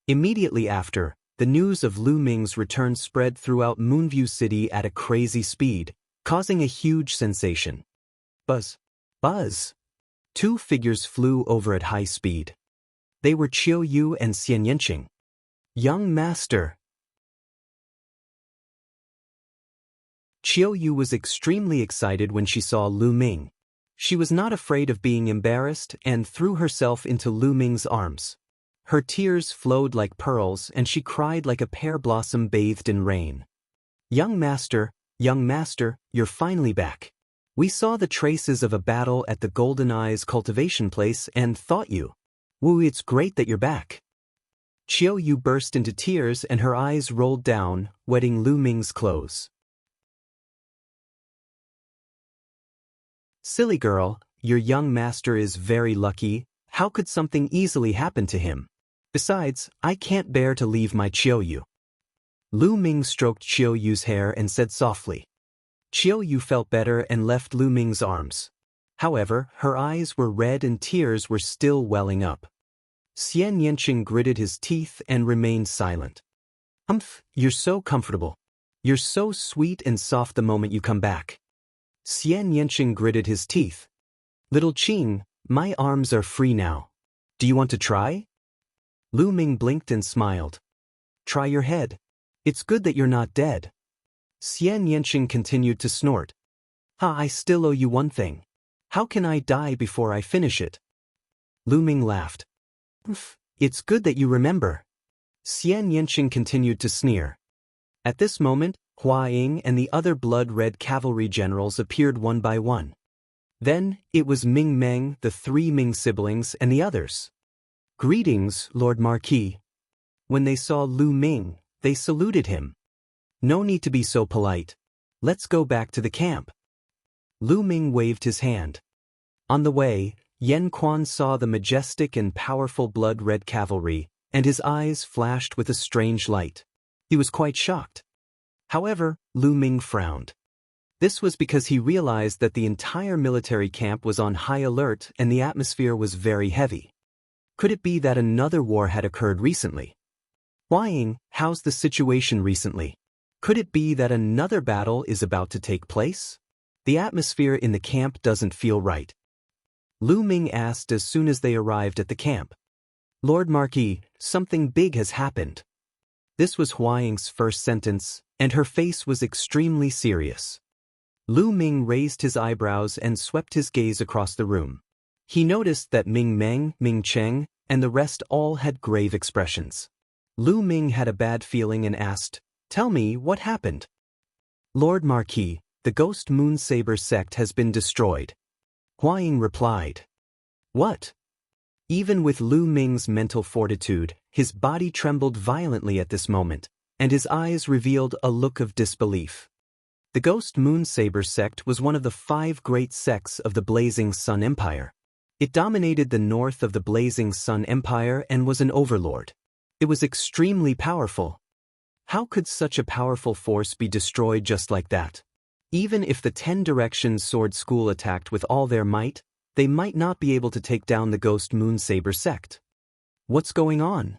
Immediately after, the news of Lu Ming's return spread throughout Moonview City at a crazy speed, causing a huge sensation. Buzz! Buzz! 2 figures flew over at high speed. They were Qiu Yu and Xianxia. "Young master!" Qiu Yu was extremely excited when she saw Lu Ming. She was not afraid of being embarrassed and threw herself into Lu Ming's arms. Her tears flowed like pearls and she cried like a pear blossom bathed in rain. Young master, you're finally back. We saw the traces of a battle at the Golden Eyes cultivation place and thought you. Woo, it's great that you're back." Qiu Yu burst into tears and her eyes rolled down, wetting Lu Ming's clothes. "Silly girl, your young master is very lucky. How could something easily happen to him? Besides, I can't bear to leave my Qiu Yu." Lu Ming stroked Qiu Yu's hair and said softly. Qiu Yu felt better and left Lu Ming's arms. However, her eyes were red and tears were still welling up. Xianxia gritted his teeth and remained silent. You're so comfortable. You're so sweet and soft the moment you come back." Xianxia gritted his teeth. "Little Qing, my arms are free now. Do you want to try?" Lu Ming blinked and smiled. "Try your head. It's good that you're not dead." Xianxia continued to snort. I still owe you one thing. How can I die before I finish it?" Lu Ming laughed. "It's good that you remember." Xianxia continued to sneer. At this moment, Hua Ying and the other blood-red cavalry generals appeared one by one. Then, it was Ming Meng, the 3 Ming siblings, and the others. "Greetings, Lord Marquis." When they saw Lu Ming, they saluted him. "No need to be so polite. Let's go back to the camp." Lu Ming waved his hand. On the way, Yan Quan saw the majestic and powerful blood-red cavalry, and his eyes flashed with a strange light. He was quite shocked. However, Lu Ming frowned. This was because he realized that the entire military camp was on high alert and the atmosphere was very heavy. Could it be that another war had occurred recently? Hua Ying, how's the situation recently? Could it be that another battle is about to take place? The atmosphere in the camp doesn't feel right. Lu Ming asked as soon as they arrived at the camp. "Lord Marquis, something big has happened." This was Hua Ying's first sentence, and her face was extremely serious. Lu Ming raised his eyebrows and swept his gaze across the room. He noticed that Ming Meng, Ming Cheng, and the rest all had grave expressions. Lu Ming had a bad feeling and asked, "Tell me, what happened?" "Lord Marquis, the Ghost Moon Saber sect has been destroyed." Hua Ying replied. "What?" Even with Lu Ming's mental fortitude, his body trembled violently at this moment, and his eyes revealed a look of disbelief. The Ghost Moon Saber sect was one of the 5 great sects of the Blazing Sun Empire. It dominated the north of the blazing Sun Empire and was an overlord. It was extremely powerful. How could such a powerful force be destroyed just like that? Even if the 10 Directions Sword School attacked with all their might, they might not be able to take down the Ghost Moon Saber sect. What's going on?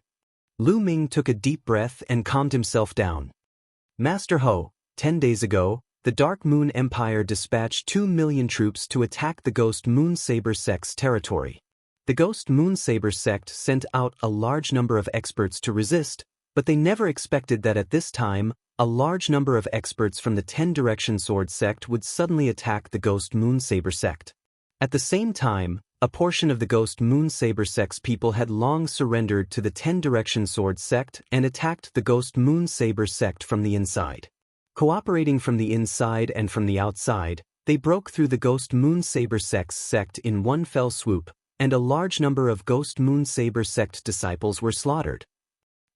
Lu Ming took a deep breath and calmed himself down. Master Ho, 10 days ago, the Dark Moon Empire dispatched 2 million troops to attack the Ghost Moon Saber sect's territory. The Ghost Moon Saber sect sent out a large number of experts to resist, but they never expected that at this time, a large number of experts from the 10 Direction Sword sect would suddenly attack the Ghost Moon Saber sect. At the same time, a portion of the Ghost Moon Saber sect's people had long surrendered to the 10 Direction Sword sect and attacked the Ghost Moon Saber sect from the inside. Cooperating from the inside and from the outside, they broke through the Ghost Moon Saber sect in one fell swoop, and a large number of Ghost Moon Saber sect disciples were slaughtered.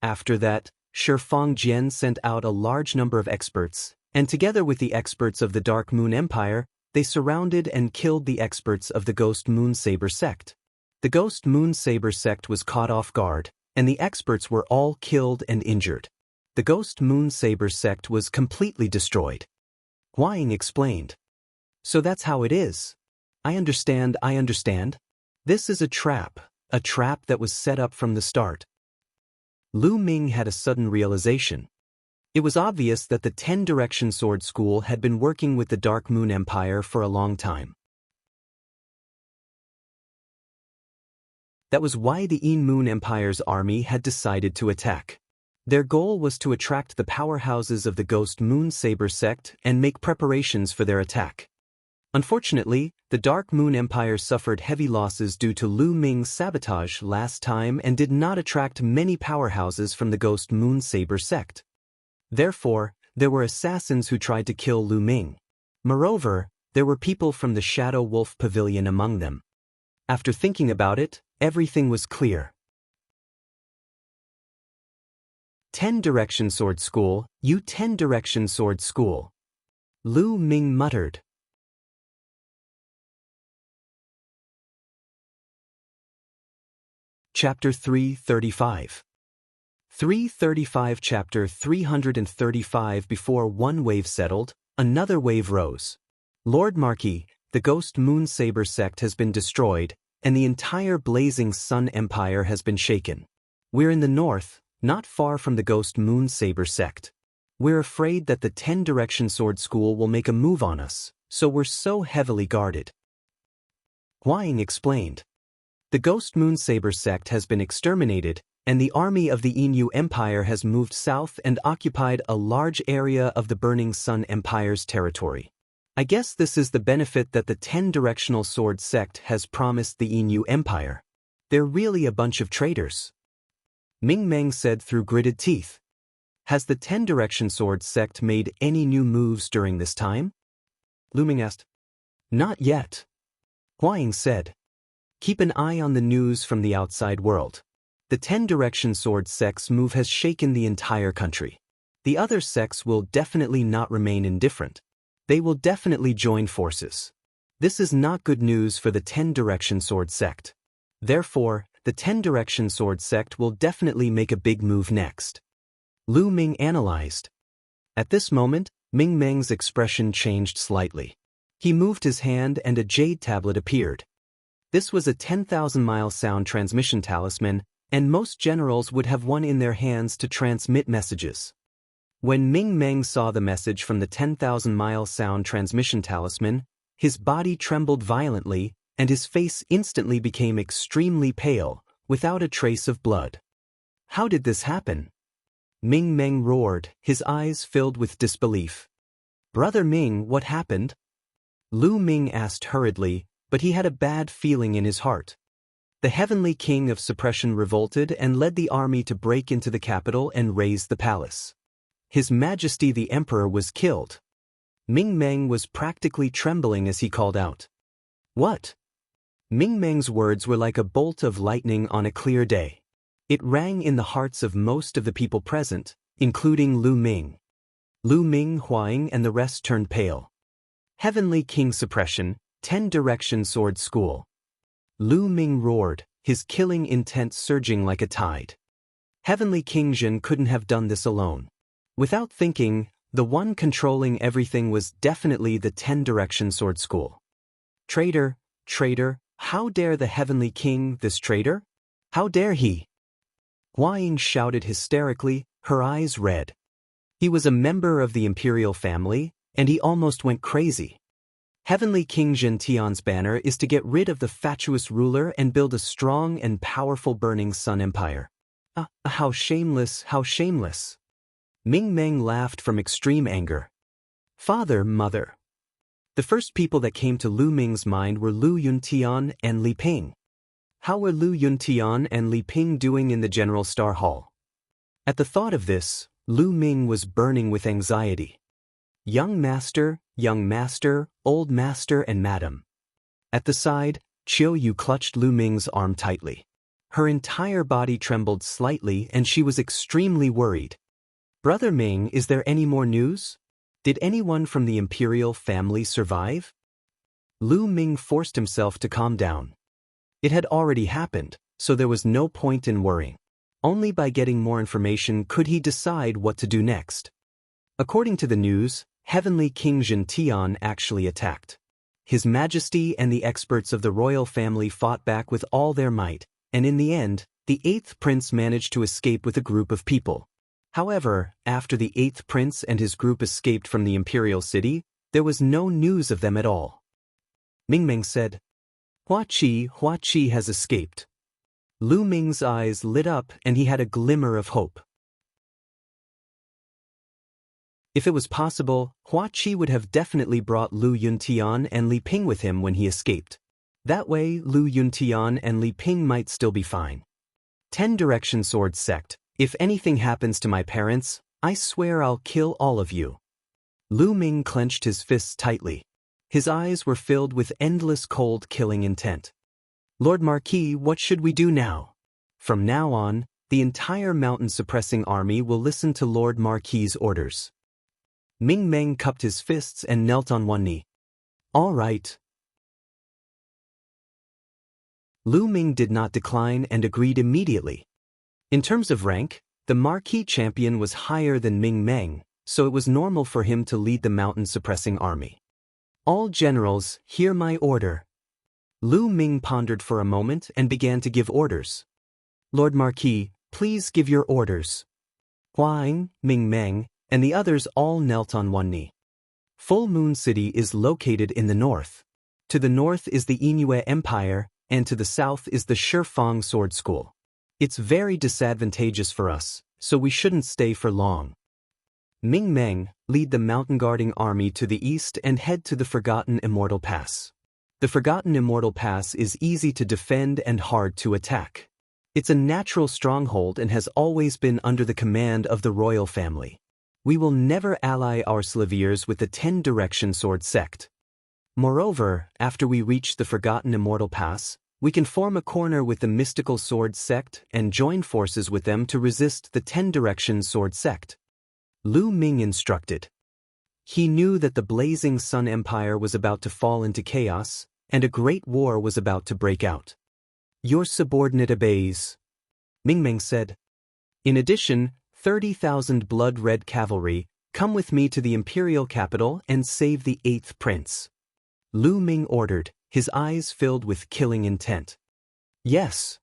After that, Shifang Jian sent out a large number of experts, and together with the experts of the Dark Moon Empire, they surrounded and killed the experts of the Ghost Moon Saber sect. The Ghost Moon Saber sect was caught off guard, and the experts were all killed and injured. The Ghost Moon Saber sect was completely destroyed. Huang explained. So that's how it is. I understand. This is a trap that was set up from the start. Lu Ming had a sudden realization. It was obvious that the 10 Direction Sword School had been working with the Dark Moon Empire for a long time. That was why the In Moon Empire's army had decided to attack. Their goal was to attract the powerhouses of the Ghost Moon Saber sect and make preparations for their attack. Unfortunately, the Dark Moon Empire suffered heavy losses due to Lu Ming's sabotage last time and did not attract many powerhouses from the Ghost Moon Saber sect. Therefore, there were assassins who tried to kill Lu Ming. Moreover, there were people from the Shadow Wolf Pavilion among them. After thinking about it, everything was clear. 10 Direction Sword School, you 10 Direction Sword School. Lu Ming muttered. Chapter 335. 335 Chapter 335 Before one wave settled, another wave rose. Lord Marquis, the Ghost Moon Saber sect has been destroyed, and the entire Blazing Sun Empire has been shaken. We're in the north, not far from the Ghost Moon Saber sect. We're afraid that the 10 Direction Sword School will make a move on us, so we're so heavily guarded. Huang explained. The Ghost Moon Saber sect has been exterminated, and the army of the Inu Empire has moved south and occupied a large area of the Burning Sun Empire's territory. I guess this is the benefit that the 10 Directional Sword sect has promised the Inu Empire. They're really a bunch of traitors. Ming Meng said through gritted teeth. Has the 10 Direction Sword sect made any new moves during this time? Lu Ming asked. Not yet. Huang said. Keep an eye on the news from the outside world. The 10 Direction Sword sect's move has shaken the entire country. The other sects will definitely not remain indifferent. They will definitely join forces. This is not good news for the 10 Direction Sword sect. Therefore, the 10 Direction Sword sect will definitely make a big move next. Lu Ming analyzed. At this moment, Ming Meng's expression changed slightly. He moved his hand and a jade tablet appeared. This was a 10,000-mile sound transmission talisman, and most generals would have one in their hands to transmit messages. When Ming Meng saw the message from the 10,000-mile sound transmission talisman, his body trembled violently, and his face instantly became extremely pale, without a trace of blood. How did this happen? Ming Meng roared, his eyes filled with disbelief. Brother Ming, what happened? Lu Ming asked hurriedly, but he had a bad feeling in his heart. The Heavenly King of Suppression revolted and led the army to break into the capital and raze the palace. His Majesty the Emperor was killed. Ming Meng was practically trembling as he called out. What? Ming Meng's words were like a bolt of lightning on a clear day. It rang in the hearts of most of the people present, including Lu Ming. Lu Ming, Huang, and the rest turned pale. Heavenly King Suppression, 10 Direction Sword School. Lu Ming roared, his killing intent surging like a tide. Heavenly King Jin couldn't have done this alone. Without thinking, the one controlling everything was definitely the 10-direction sword school. Traitor, traitor, how dare the Heavenly King, this traitor? How dare he? Huang shouted hysterically, her eyes red. He was a member of the imperial family, and he almost went crazy. Heavenly King Jin Tian's banner is to get rid of the fatuous ruler and build a strong and powerful burning sun empire. How shameless, how shameless. Ming Meng laughed from extreme anger. Father, mother. The first people that came to Lu Ming's mind were Lu Yuntian and Li Ping. How were Lu Yuntian and Li Ping doing in the General Star Hall? At the thought of this, Lu Ming was burning with anxiety. Young master, old master and madam. At the side, Chiu Yu clutched Lu Ming's arm tightly. Her entire body trembled slightly and she was extremely worried. Brother Ming, is there any more news? Did anyone from the imperial family survive? Lu Ming forced himself to calm down. It had already happened, so there was no point in worrying. Only by getting more information could he decide what to do next. According to the news, Heavenly King Jin Tian actually attacked. His Majesty and the experts of the royal family fought back with all their might, and in the end, the 8th prince managed to escape with a group of people. However, after the 8th prince and his group escaped from the imperial city, there was no news of them at all. Ming Meng said, Hua Qi has escaped. Lu Ming's eyes lit up and he had a glimmer of hope. If it was possible, Hua Qi would have definitely brought Lu Yuntian and Li Ping with him when he escaped. That way, Lu Yuntian and Li Ping might still be fine. 10-direction sword sect, if anything happens to my parents, I swear I'll kill all of you. Lu Ming clenched his fists tightly. His eyes were filled with endless cold killing intent. Lord Marquis, what should we do now? From now on, the entire mountain-suppressing army will listen to Lord Marquis's orders. Ming Meng cupped his fists and knelt on one knee. All right. Lu Ming did not decline and agreed immediately. In terms of rank, the Marquis champion was higher than Ming Meng, so it was normal for him to lead the mountain-suppressing army. All generals, hear my order. Lu Ming pondered for a moment and began to give orders. Lord Marquis, please give your orders. Huang, Ming Meng, and the others all knelt on one knee. Full Moon City is located in the north. To the north is the Yingyue Empire, and to the south is the Shifang Sword School. It's very disadvantageous for us, so we shouldn't stay for long. Ming Meng, lead the mountain-guarding army to the east and head to the Forgotten Immortal Pass. The Forgotten Immortal Pass is easy to defend and hard to attack. It's a natural stronghold and has always been under the command of the royal family. We will never ally our Slaviers with the 10-direction sword sect. Moreover, after we reach the Forgotten Immortal Pass, we can form a corner with the mystical sword sect and join forces with them to resist the 10-direction sword sect. Lu Ming instructed. He knew that the blazing Sun Empire was about to fall into chaos, and a great war was about to break out. Your subordinate obeys, Ming Meng said. In addition, 30,000 blood-red cavalry, come with me to the imperial capital and save the 8th prince. Lu Ming ordered, his eyes filled with killing intent. Yes.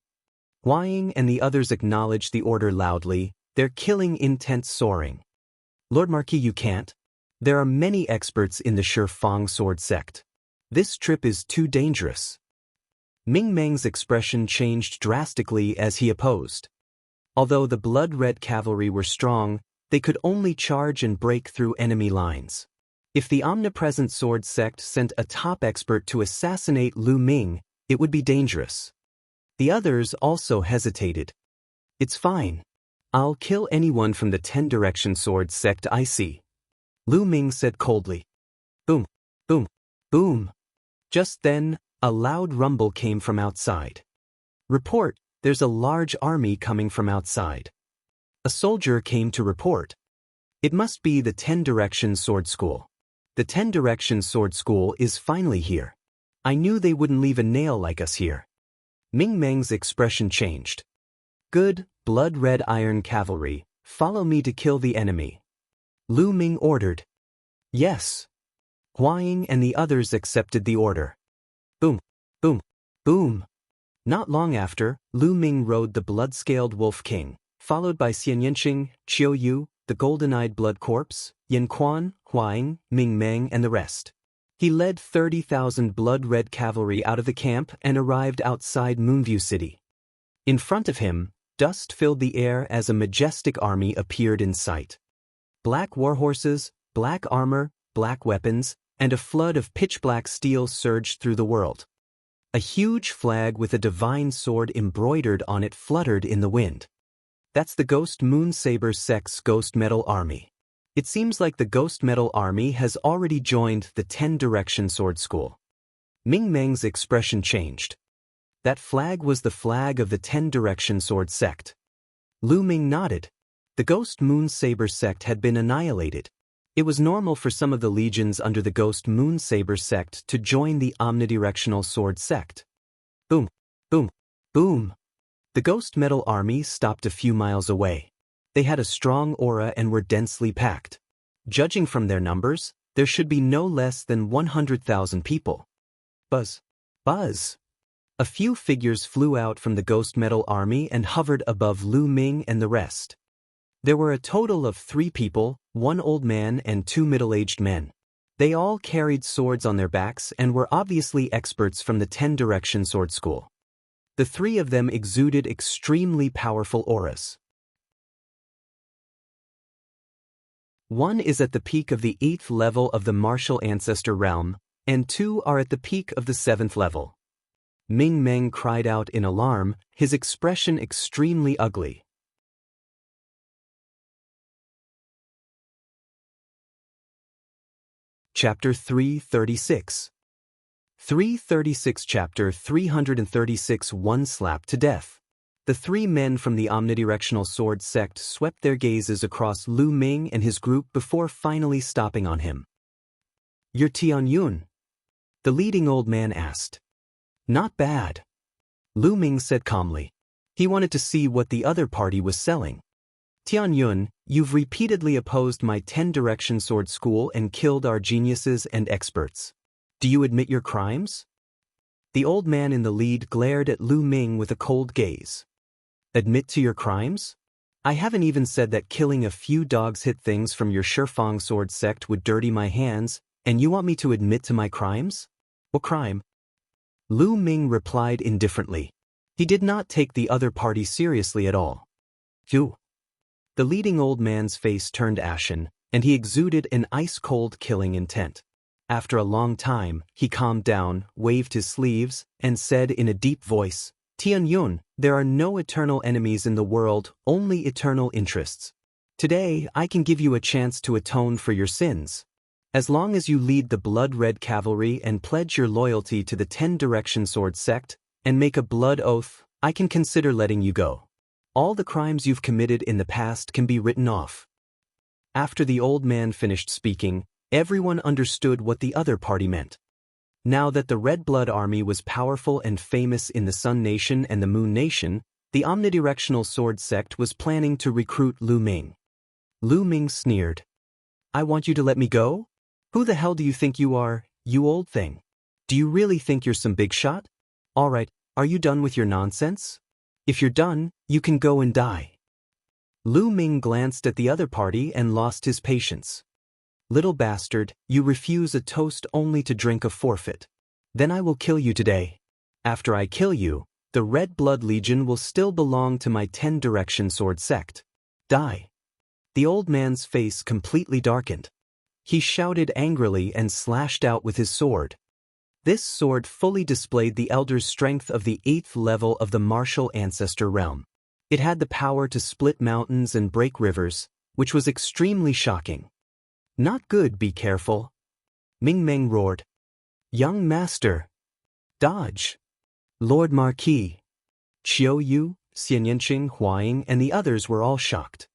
Huang and the others acknowledged the order loudly, their killing intent soaring. Lord Marquis, you can't. There are many experts in the Shifang sword sect. This trip is too dangerous. Ming Meng's expression changed drastically as he opposed. Although the blood-red cavalry were strong, they could only charge and break through enemy lines. If the omnipresent sword sect sent a top expert to assassinate Lu Ming, it would be dangerous. The others also hesitated. It's fine. I'll kill anyone from the 10-direction sword sect I see. Lu Ming said coldly. Boom, boom, boom. Just then, a loud rumble came from outside. Report, there's a large army coming from outside. A soldier came to report. It must be the 10-direction sword school. The 10-direction sword school is finally here. I knew they wouldn't leave a nail like us here. Ming Meng's expression changed. Good, blood-red iron cavalry, follow me to kill the enemy. Lu Ming ordered. Yes. Huang and the others accepted the order. Boom, boom, boom. Not long after, Lu Ming rode the blood-scaled Wolf King, followed by Xianxia, Qiu Yu, the golden-eyed blood corpse, Yin Quan, Huang, Ming Meng and the rest. He led 30,000 blood-red cavalry out of the camp and arrived outside Moonview City. In front of him, dust filled the air as a majestic army appeared in sight. Black warhorses, black armor, black weapons, and a flood of pitch-black steel surged through the world. A huge flag with a divine sword embroidered on it fluttered in the wind. That's the Ghost Moon Saber Sect's Ghost Metal Army. It seems like the Ghost Metal Army has already joined the 10 Direction Sword School. Ming Meng's expression changed. That flag was the flag of the 10 Direction Sword Sect. Lu Ming nodded. The Ghost Moon Saber Sect had been annihilated. It was normal for some of the legions under the Ghost Moon Saber Sect to join the Omnidirectional Sword Sect. Boom, boom, boom. The Ghost Metal Army stopped a few miles away. They had a strong aura and were densely packed. Judging from their numbers, there should be no less than 100,000 people. Buzz, buzz. A few figures flew out from the Ghost Metal Army and hovered above Lu Ming and the rest. There were a total of 3 people, 1 old man and 2 middle-aged men. They all carried swords on their backs and were obviously experts from the 10 Direction Sword School. The 3 of them exuded extremely powerful auras. One is at the peak of the 8th level of the martial ancestor realm, and 2 are at the peak of the 7th level. Ming Meng cried out in alarm, his expression extremely ugly. Chapter 336. 336 Chapter 336 One slap to death. The 3 men from the Omnidirectional Sword Sect swept their gazes across Lu Ming and his group before finally stopping on him. You're Tian Yun? The leading old man asked. Not bad. Lu Ming said calmly. He wanted to see what the other party was selling. Tian Yun, you've repeatedly opposed my 10 Direction Sword School and killed our geniuses and experts. Do you admit your crimes? The old man in the lead glared at Lu Ming with a cold gaze. Admit to your crimes? I haven't even said that killing a few dogs hit things from your Shifang sword sect would dirty my hands, and you want me to admit to my crimes? What crime? Lu Ming replied indifferently. He did not take the other party seriously at all. You. The leading old man's face turned ashen, and he exuded an ice-cold killing intent. After a long time, he calmed down, waved his sleeves, and said in a deep voice, Tian Yun, there are no eternal enemies in the world, only eternal interests. Today, I can give you a chance to atone for your sins. As long as you lead the blood-red cavalry and pledge your loyalty to the 10 Direction Sword Sect, and make a blood oath, I can consider letting you go. All the crimes you've committed in the past can be written off. After the old man finished speaking, everyone understood what the other party meant. Now that the Red Blood Army was powerful and famous in the Sun Nation and the Moon Nation, the Omnidirectional Sword Sect was planning to recruit Lu Ming. Lu Ming sneered. I want you to let me go? Who the hell do you think you are, you old thing? Do you really think you're some big shot? All right, are you done with your nonsense? If you're done, you can go and die. Lu Ming glanced at the other party and lost his patience. Little bastard, you refuse a toast only to drink a forfeit. Then I will kill you today. After I kill you, the Red Blood Legion will still belong to my 10 Direction Sword Sect. Die. The old man's face completely darkened. He shouted angrily and slashed out with his sword. This sword fully displayed the elder's strength of the 8th level of the martial ancestor realm. It had the power to split mountains and break rivers, which was extremely shocking. Not good, be careful. Ming Meng roared. Young master. Dodge. Lord Marquis. Qiu Yu, Xianxia, Huang, and the others were all shocked.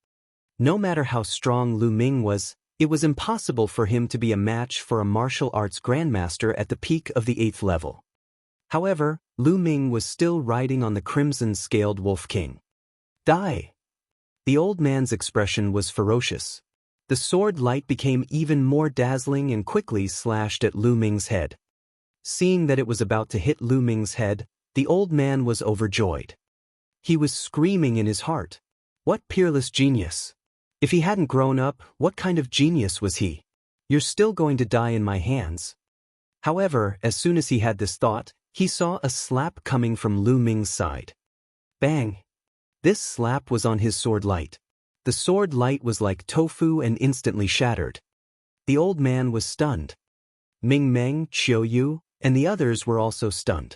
No matter how strong Lu Ming was, it was impossible for him to be a match for a martial arts grandmaster at the peak of the 8th level. However, Lu Ming was still riding on the crimson-scaled Wolf King. Die! The old man's expression was ferocious. The sword light became even more dazzling and quickly slashed at Lu Ming's head. Seeing that it was about to hit Lu Ming's head, the old man was overjoyed. He was screaming in his heart. What peerless genius! If he hadn't grown up, what kind of genius was he? You're still going to die in my hands. However, as soon as he had this thought, he saw a slap coming from Lu Ming's side. Bang! This slap was on his sword light. The sword light was like tofu and instantly shattered. The old man was stunned. Ming Meng, Qiu Yu, and the others were also stunned.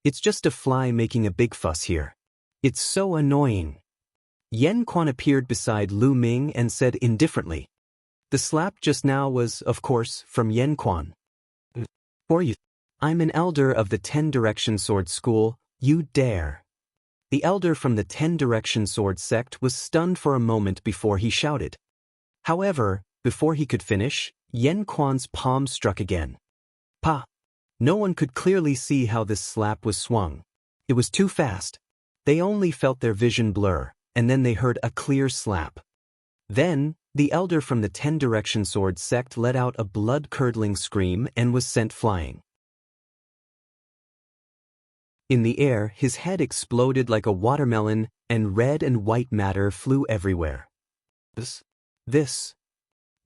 It's just a fly making a big fuss here. It's so annoying. Yan Quan appeared beside Lu Ming and said indifferently. The slap just now was, of course, from Yan Quan. For you. I'm an elder of the 10 Direction Sword School, you dare. The elder from the 10 Direction Sword sect was stunned for a moment before he shouted. However, before he could finish, Yan Quan's palm struck again. Pa! No one could clearly see how this slap was swung. It was too fast. They only felt their vision blur, and then they heard a clear slap. Then, the elder from the 10 Direction Sword sect let out a blood-curdling scream and was sent flying. In the air, his head exploded like a watermelon, and red and white matter flew everywhere. This.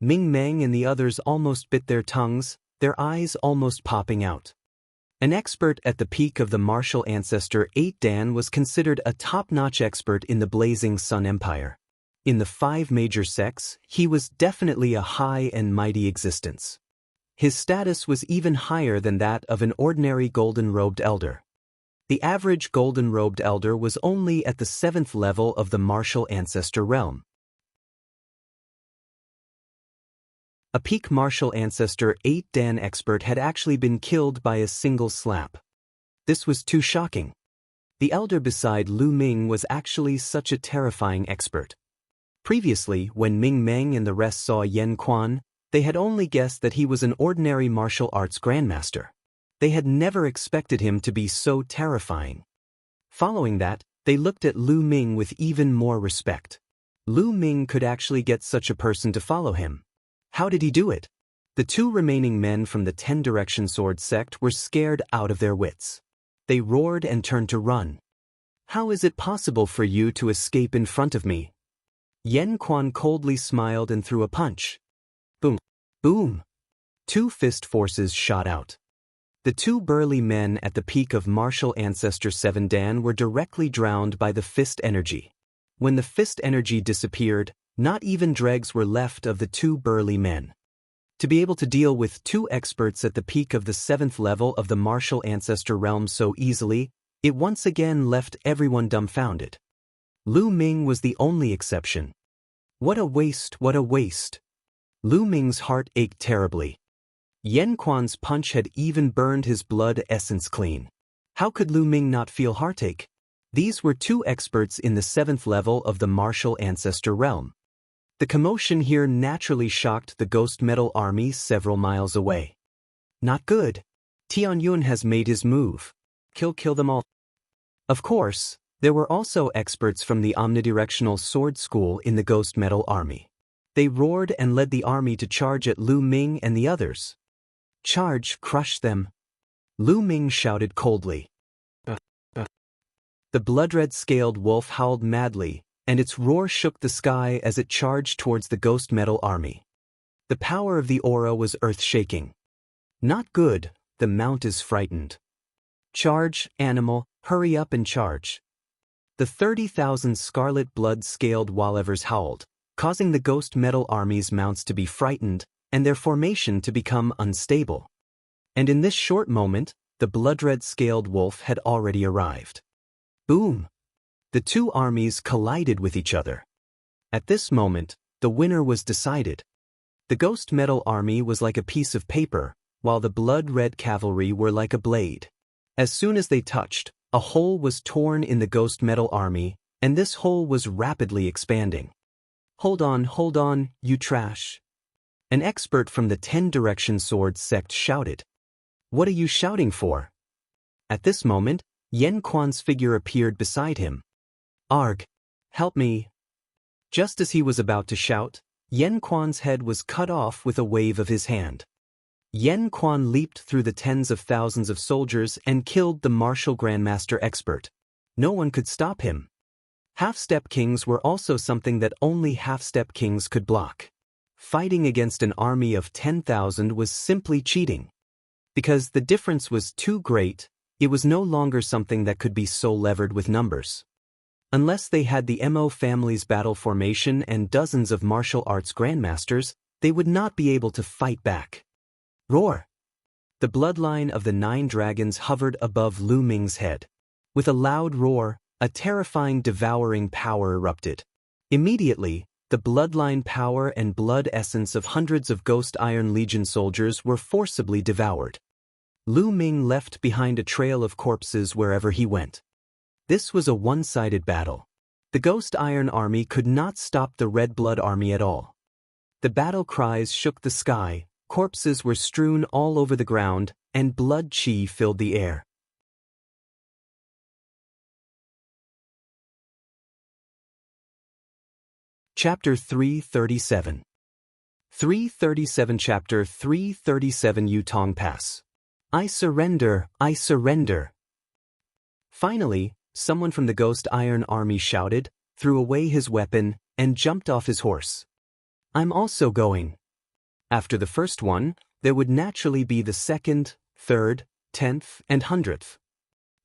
Ming Meng and the others almost bit their tongues, their eyes almost popping out. An expert at the peak of the martial ancestor 8 Dan was considered a top-notch expert in the Blazing Sun Empire. In the 5 major sects, he was definitely a high and mighty existence. His status was even higher than that of an ordinary golden-robed elder. The average golden-robed elder was only at the 7th level of the martial ancestor realm. A peak martial ancestor 8 Dan expert had actually been killed by a single slap. This was too shocking. The elder beside Lu Ming was actually such a terrifying expert. Previously, when Ming Meng and the rest saw Yan Quan, they had only guessed that he was an ordinary martial arts grandmaster. They had never expected him to be so terrifying. Following that, they looked at Lu Ming with even more respect. Lu Ming could actually get such a person to follow him. How did he do it? The 2 remaining men from the 10 Direction Sword sect were scared out of their wits. They roared and turned to run. How is it possible for you to escape in front of me? Yan Quan coldly smiled and threw a punch. Boom! Boom! 2 fist forces shot out. The 2 burly men at the peak of martial ancestor 7 Dan were directly drowned by the fist energy. When the fist energy disappeared, not even dregs were left of the 2 burly men. To be able to deal with 2 experts at the peak of the 7th level of the martial ancestor realm so easily, it once again left everyone dumbfounded. Lu Ming was the only exception. What a waste, what a waste. Lu Ming's heart ached terribly. Yan Quan's punch had even burned his blood essence clean. How could Lu Ming not feel heartache? These were 2 experts in the 7th level of the martial ancestor realm. The commotion here naturally shocked the ghost metal army several miles away. Not good. Tianyun has made his move. Kill them all. Of course, there were also experts from the omnidirectional sword school in the ghost metal army. They roared and led the army to charge at Lu Ming and the others. Charge, crush them. Lu Ming shouted coldly. The blood-red scaled wolf howled madly, and its roar shook the sky as it charged towards the ghost metal army. The power of the aura was earth-shaking. Not good, the mount is frightened. Charge, animal, hurry up and charge. The 30,000 scarlet blood-scaled Wallevers howled, causing the ghost metal army's mounts to be frightened, and their formation to become unstable. And in this short moment, the blood-red scaled wolf had already arrived. Boom! The 2 armies collided with each other. At this moment, the winner was decided. The ghost metal army was like a piece of paper, while the blood-red cavalry were like a blade. As soon as they touched, a hole was torn in the ghost metal army, and this hole was rapidly expanding. Hold on, you trash. An expert from the 10 Direction Sword sect shouted. What are you shouting for? At this moment, Yan Quan's figure appeared beside him. "Arg! Help me!" Just as he was about to shout, Yan Quan's head was cut off with a wave of his hand. Yan Quan leaped through the tens of thousands of soldiers and killed the martial grandmaster expert. No one could stop him. Half-step kings were also something that only half-step kings could block. Fighting against an army of 10,000 was simply cheating. Because the difference was too great, it was no longer something that could be so levered with numbers. Unless they had the Mo family's battle formation and dozens of martial arts grandmasters, they would not be able to fight back. Roar! The bloodline of the 9 dragons hovered above Lu Ming's head. With a loud roar, a terrifying devouring power erupted. Immediately, the bloodline power and blood essence of hundreds of Ghost Iron Legion soldiers were forcibly devoured. Lu Ming left behind a trail of corpses wherever he went. This was a one-sided battle. The Ghost Iron Army could not stop the Red Blood Army at all. The battle cries shook the sky, corpses were strewn all over the ground, and blood chi filled the air. Chapter 337. 337 Chapter 337 Yutong Pass. I surrender, I surrender. Finally, someone from the Ghost Iron Army shouted, threw away his weapon, and jumped off his horse. I'm also going. After the first one, there would naturally be the 2nd, 3rd, 10th, and 100th.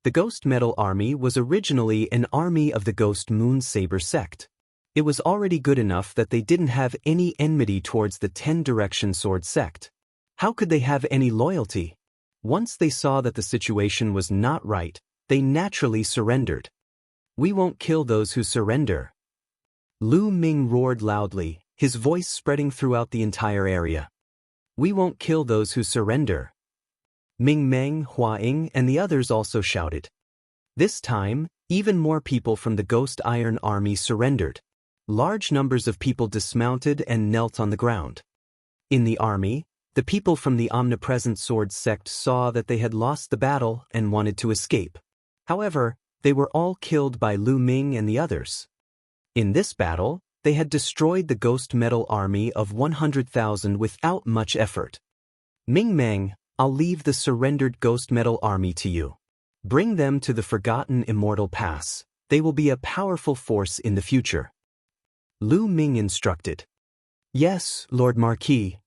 The Ghost Metal Army was originally an army of the Ghost Moon Saber sect. It was already good enough that they didn't have any enmity towards the 10-direction sword sect. How could they have any loyalty? Once they saw that the situation was not right, they naturally surrendered. We won't kill those who surrender. Lu Ming roared loudly, his voice spreading throughout the entire area. We won't kill those who surrender. Ming Meng, Hua Ying, and the others also shouted. This time, even more people from the Ghost Iron Army surrendered. Large numbers of people dismounted and knelt on the ground. In the army, the people from the Omnipresent Sword sect saw that they had lost the battle and wanted to escape. However, they were all killed by Lu Ming and the others. In this battle, they had destroyed the Ghost Metal Army of 100,000 without much effort. Ming Meng, I'll leave the surrendered Ghost Metal Army to you. Bring them to the forgotten Immortal Pass. They will be a powerful force in the future. Lu Ming instructed. Yes, Lord Marquis.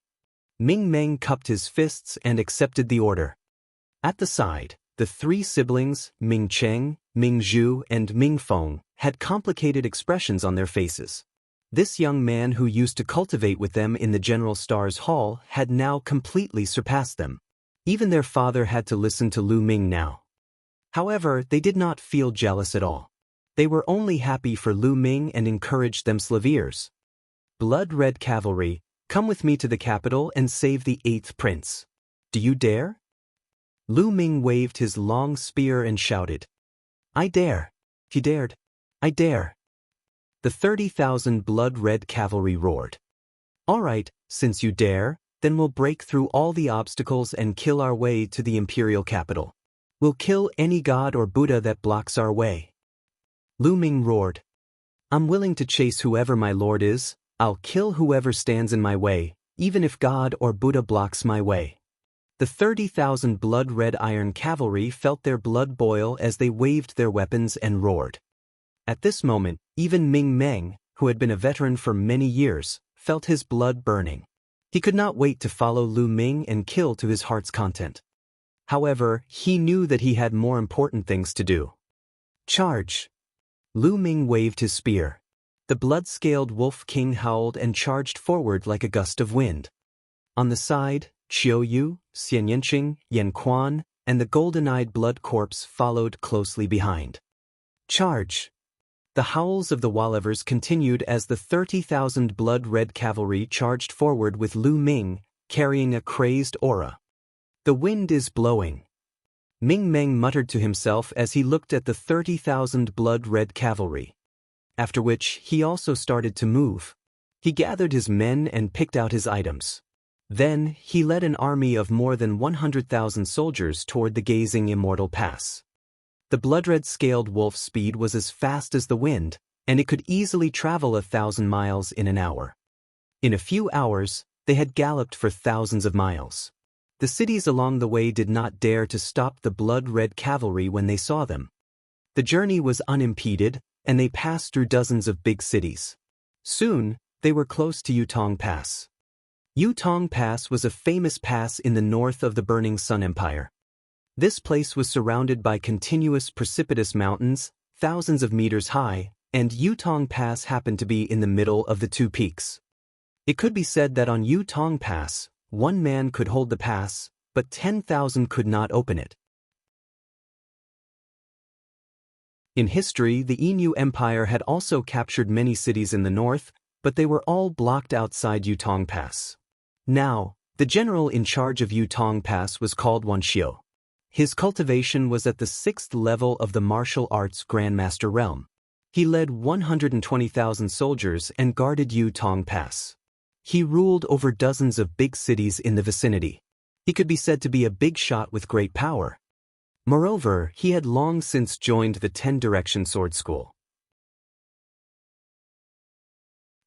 Ming Meng cupped his fists and accepted the order. At the side, the 3 siblings, Ming Cheng, Ming Zhu, and Ming Feng, had complicated expressions on their faces. This young man who used to cultivate with them in the General Star's Hall had now completely surpassed them. Even their father had to listen to Lu Ming now. However, they did not feel jealous at all. They were only happy for Lu Ming and encouraged them Slaviers. Blood Red Cavalry, come with me to the capital and save the 8th prince. Do you dare? Lu Ming waved his long spear and shouted. I dare. He dared. I dare. The 30,000 Blood Red Cavalry roared. All right, since you dare, then we'll break through all the obstacles and kill our way to the imperial capital. We'll kill any god or Buddha that blocks our way. Lu Ming roared. I'm willing to chase whoever my lord is. I'll kill whoever stands in my way, even if God or Buddha blocks my way. The 30,000 Blood Red Iron Cavalry felt their blood boil as they waved their weapons and roared. At this moment, even Ming Meng, who had been a veteran for many years, felt his blood burning. He could not wait to follow Lu Ming and kill to his heart's content. However, he knew that he had more important things to do. Charge! Lu Ming waved his spear. The blood-scaled Wolf King howled and charged forward like a gust of wind. On the side, Qiu Yu, Xianxia, Yan Quan, and the golden-eyed blood corpse followed closely behind. Charge! The howls of the Wallivers continued as the 30,000 Blood Red Cavalry charged forward with Lu Ming, carrying a crazed aura. The wind is blowing. Ming Meng muttered to himself as he looked at the 30,000 Blood Red Cavalry. After which, he also started to move. He gathered his men and picked out his items. Then, he led an army of more than 100,000 soldiers toward the gazing Immortal Pass. The blood-red scaled wolf's speed was as fast as the wind, and it could easily travel 1,000 miles in an hour. In a few hours, they had galloped for thousands of miles. The cities along the way did not dare to stop the blood-red cavalry when they saw them. The journey was unimpeded, and they passed through dozens of big cities. Soon, they were close to Yutong Pass. Yutong Pass was a famous pass in the north of the Burning Sun Empire. This place was surrounded by continuous precipitous mountains, thousands of meters high, and Yutong Pass happened to be in the middle of the two peaks. It could be said that on Yutong Pass, one man could hold the pass, but 10,000 could not open it. In history, the Innu Empire had also captured many cities in the north, but they were all blocked outside Yutong Pass. Now, the general in charge of Yutong Pass was called Wang Lin. His cultivation was at the 6th level of the martial arts Grandmaster realm. He led 120,000 soldiers and guarded Yutong Pass. He ruled over dozens of big cities in the vicinity. He could be said to be a big shot with great power. Moreover, he had long since joined the 10-direction sword school.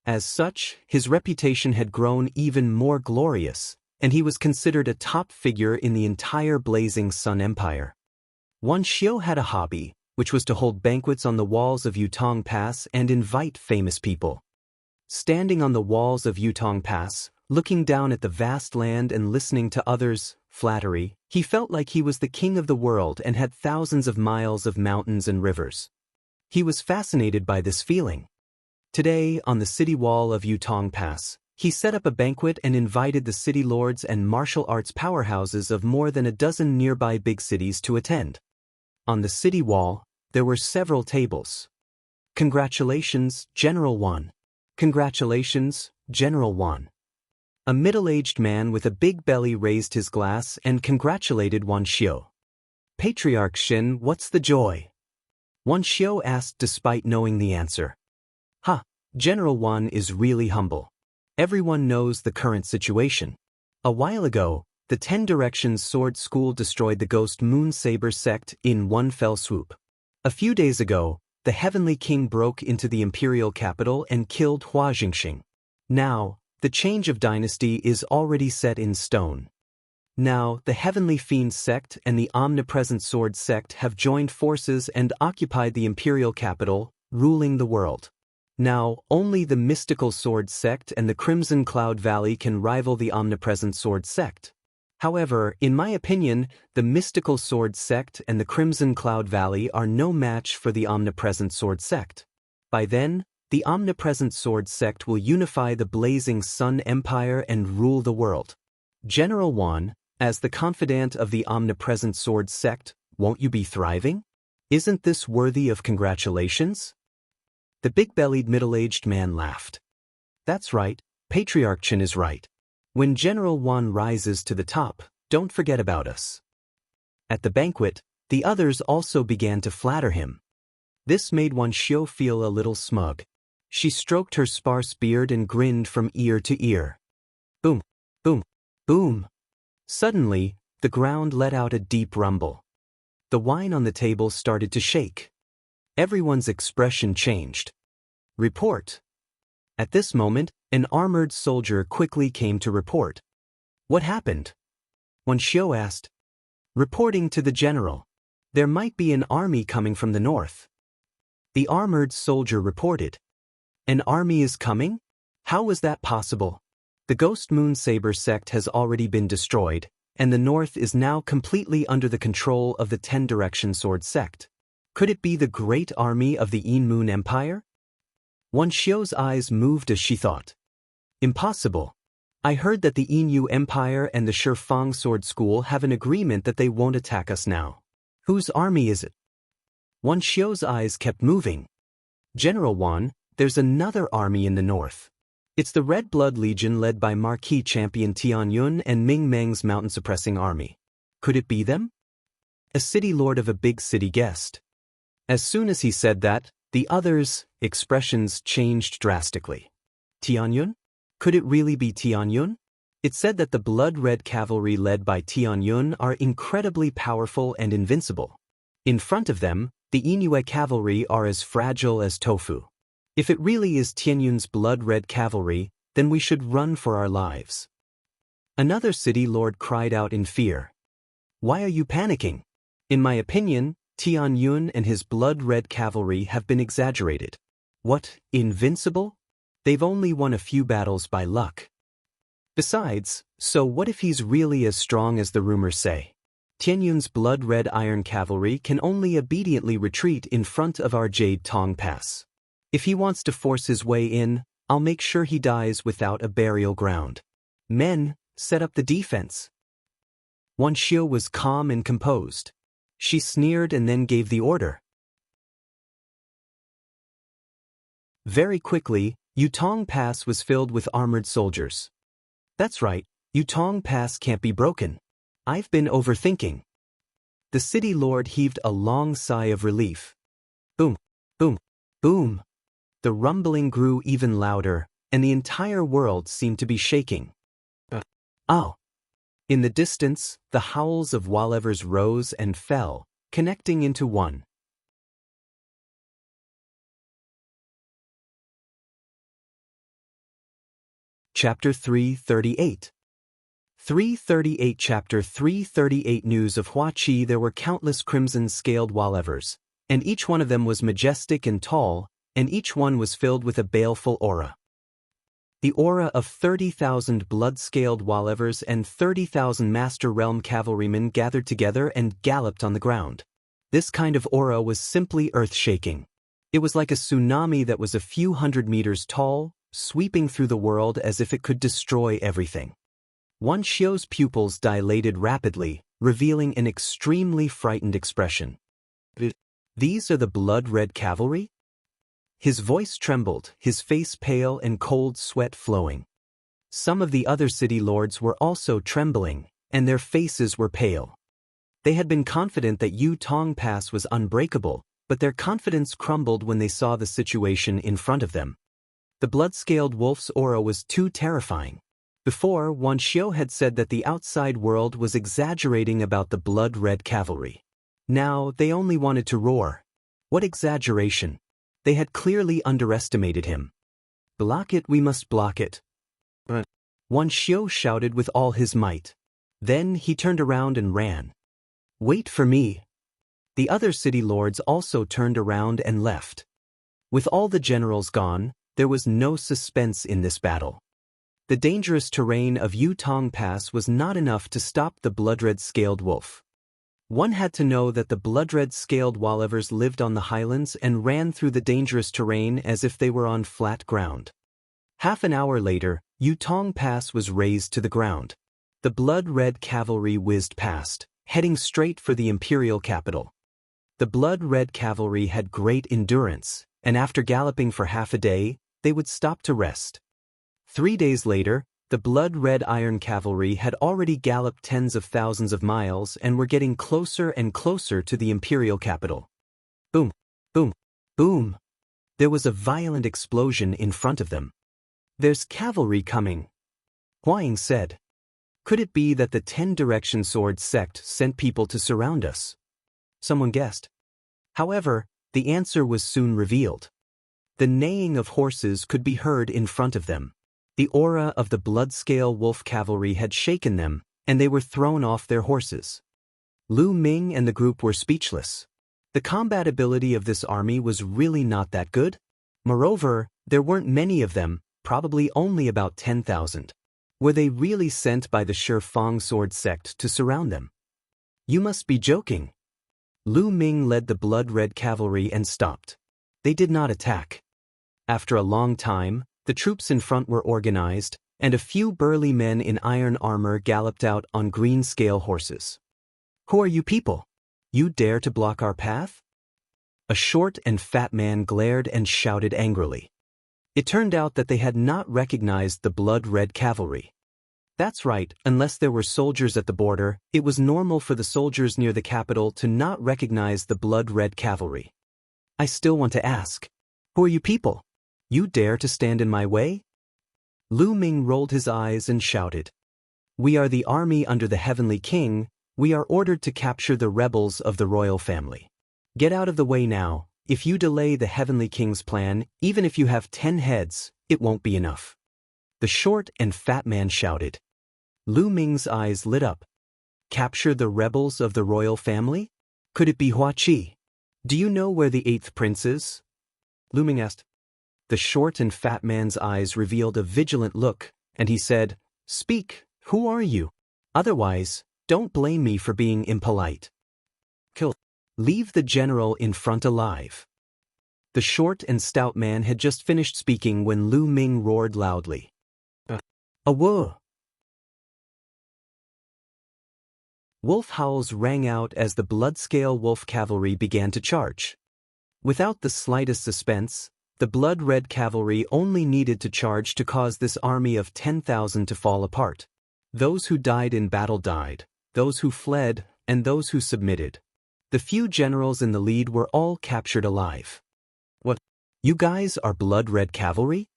As such, his reputation had grown even more glorious, and he was considered a top figure in the entire Blazing Sun Empire. Wang Lin had a hobby, which was to hold banquets on the walls of Yutong Pass and invite famous people. Standing on the walls of Yutong Pass, looking down at the vast land and listening to others' flattery, he felt like he was the king of the world and had thousands of miles of mountains and rivers. He was fascinated by this feeling. Today, on the city wall of Yutong Pass, he set up a banquet and invited the city lords and martial arts powerhouses of more than a dozen nearby big cities to attend. On the city wall, there were several tables. "Congratulations, General Wan. Congratulations, General Wan." A middle-aged man with a big belly raised his glass and congratulated Wang Lin. "Patriarch Xin, what's the joy?" Wang Lin asked despite knowing the answer. "Ha, General Wan is really humble. Everyone knows the current situation. A while ago, the 10 Directions Sword School destroyed the Ghost Moon Saber sect in one fell swoop. A few days ago, the Heavenly King broke into the imperial capital and killed Hua Jingxing. Now, the change of dynasty is already set in stone. Now, the Heavenly Fiend sect and the Omnipresent Sword sect have joined forces and occupied the imperial capital, ruling the world. Now, only the Mystical Sword sect and the Crimson Cloud Valley can rival the Omnipresent Sword sect. However, in my opinion, the Mystical Sword sect and the Crimson Cloud Valley are no match for the Omnipresent Sword sect. By then, the Omnipresent Sword sect will unify the Blazing Sun Empire and rule the world. General Wan, as the confidant of the Omnipresent Sword sect, won't you be thriving? Isn't this worthy of congratulations? The big-bellied middle-aged man laughed. "That's right, Patriarch Qin is right. When General Wan rises to the top, don't forget about us." At the banquet, the others also began to flatter him. This made Wang Lin feel a little smug. She stroked her sparse beard and grinned from ear to ear. Boom, boom, boom. Suddenly, the ground let out a deep rumble. The wine on the table started to shake. Everyone's expression changed. "Report." At this moment, an armored soldier quickly came to report. "What happened?" Wang Lin asked. "Reporting to the general. There might be an army coming from the north." The armored soldier reported. "An army is coming? How was that possible? The Ghost Moon Saber sect has already been destroyed, and the north is now completely under the control of the 10 Direction Sword sect. Could it be the great army of the Yin Moon Empire?" Wang Xiu's eyes moved as she thought. "Impossible. I heard that the Innu Empire and the Shifang Sword School have an agreement that they won't attack us now. Whose army is it?" Wang Xiu's eyes kept moving. "General Wan, there's another army in the north. It's the Red Blood Legion led by Marquis Champion Tianyun and Ming Meng's mountain-suppressing army. Could it be them?" A city lord of a big city guessed. As soon as he said that, the others' expressions changed drastically. "Tianyun? Could it really be Tianyun?" It said that the blood-red cavalry led by Tianyun are incredibly powerful and invincible. In front of them, the Inuit cavalry are as fragile as tofu. If it really is Tianyun's blood-red cavalry, then we should run for our lives. Another city lord cried out in fear. Why are you panicking? In my opinion, Tianyun and his blood-red cavalry have been exaggerated. What, invincible? They've only won a few battles by luck. Besides, so what if he's really as strong as the rumors say? Tianyun's blood-red iron cavalry can only obediently retreat in front of our Jade Tong Pass. If he wants to force his way in, I'll make sure he dies without a burial ground. Men, set up the defense. Wan Xiu was calm and composed. She sneered and then gave the order. Very quickly, Yutong Pass was filled with armored soldiers. That's right, Yutong Pass can't be broken. I've been overthinking. The city lord heaved a long sigh of relief. Boom, boom, boom. The rumbling grew even louder, and the entire world seemed to be shaking. Oh! In the distance, the howls of Walevers rose and fell, connecting into one. Chapter 338. 338 Chapter 338 News of Huaqi. There were countless crimson-scaled Walevers, and each one of them was majestic and tall, and each one was filled with a baleful aura. The aura of 30,000 blood-scaled Walevers and 30,000 Master Realm cavalrymen gathered together and galloped on the ground. This kind of aura was simply earth-shaking. It was like a tsunami that was a few hundred meters tall, sweeping through the world as if it could destroy everything. Wan Xiu's pupils dilated rapidly, revealing an extremely frightened expression. These are the blood-red cavalry? His voice trembled, his face pale and cold sweat flowing. Some of the other city lords were also trembling, and their faces were pale. They had been confident that Yutong Pass was unbreakable, but their confidence crumbled when they saw the situation in front of them. The blood-scaled wolf's aura was too terrifying. Before, Wan Xiu had said that the outside world was exaggerating about the blood-red cavalry. Now, they only wanted to roar. What exaggeration! They had clearly underestimated him. Block it, we must block it. Wan Xiu shouted with all his might. Then he turned around and ran. Wait for me. The other city lords also turned around and left. With all the generals gone, there was no suspense in this battle. The dangerous terrain of Yutong Pass was not enough to stop the blood-red-scaled wolf. One had to know that the blood-red-scaled Walevers lived on the highlands and ran through the dangerous terrain as if they were on flat ground. Half an hour later, Yutong Pass was razed to the ground. The blood-red cavalry whizzed past, heading straight for the imperial capital. The blood-red cavalry had great endurance, and after galloping for half a day, they would stop to rest. 3 days later, the blood-red iron cavalry had already galloped tens of thousands of miles and were getting closer and closer to the imperial capital. Boom, boom, boom. There was a violent explosion in front of them. There's cavalry coming, Huang said. Could it be that the 10-direction sword sect sent people to surround us? Someone guessed. However, the answer was soon revealed. The neighing of horses could be heard in front of them. The aura of the blood-scale wolf cavalry had shaken them, and they were thrown off their horses. Lu Ming and the group were speechless. The combat ability of this army was really not that good. Moreover, there weren't many of them, probably only about 10,000. Were they really sent by the Shifang sword sect to surround them? You must be joking. Lu Ming led the blood-red cavalry and stopped. They did not attack. After a long time, the troops in front were organized, and a few burly men in iron armor galloped out on green-scale horses. Who are you people? You dare to block our path? A short and fat man glared and shouted angrily. It turned out that they had not recognized the blood-red cavalry. That's right, unless there were soldiers at the border, it was normal for the soldiers near the capital to not recognize the blood-red cavalry. I still want to ask, who are you people? You dare to stand in my way? Lu Ming rolled his eyes and shouted. We are the army under the heavenly king. We are ordered to capture the rebels of the royal family. Get out of the way now. If you delay the heavenly king's plan, even if you have 10 heads, it won't be enough." The short and fat man shouted. Lu Ming's eyes lit up. Capture the rebels of the royal family? Could it be Hua Qi? Do you know where the 8th prince is? Lu Ming asked. The short and fat man's eyes revealed a vigilant look, and he said, "Speak, who are you? Otherwise, don't blame me for being impolite." Kill. Leave the general in front alive. The short and stout man had just finished speaking when Lu Ming roared loudly. Awoo! Wolf howls rang out as the blood-scale wolf cavalry began to charge. Without the slightest suspense, the blood-red cavalry only needed to charge to cause this army of 10,000 to fall apart. Those who died in battle died, those who fled, and those who submitted. The few generals in the lead were all captured alive. What? You guys are blood-red cavalry?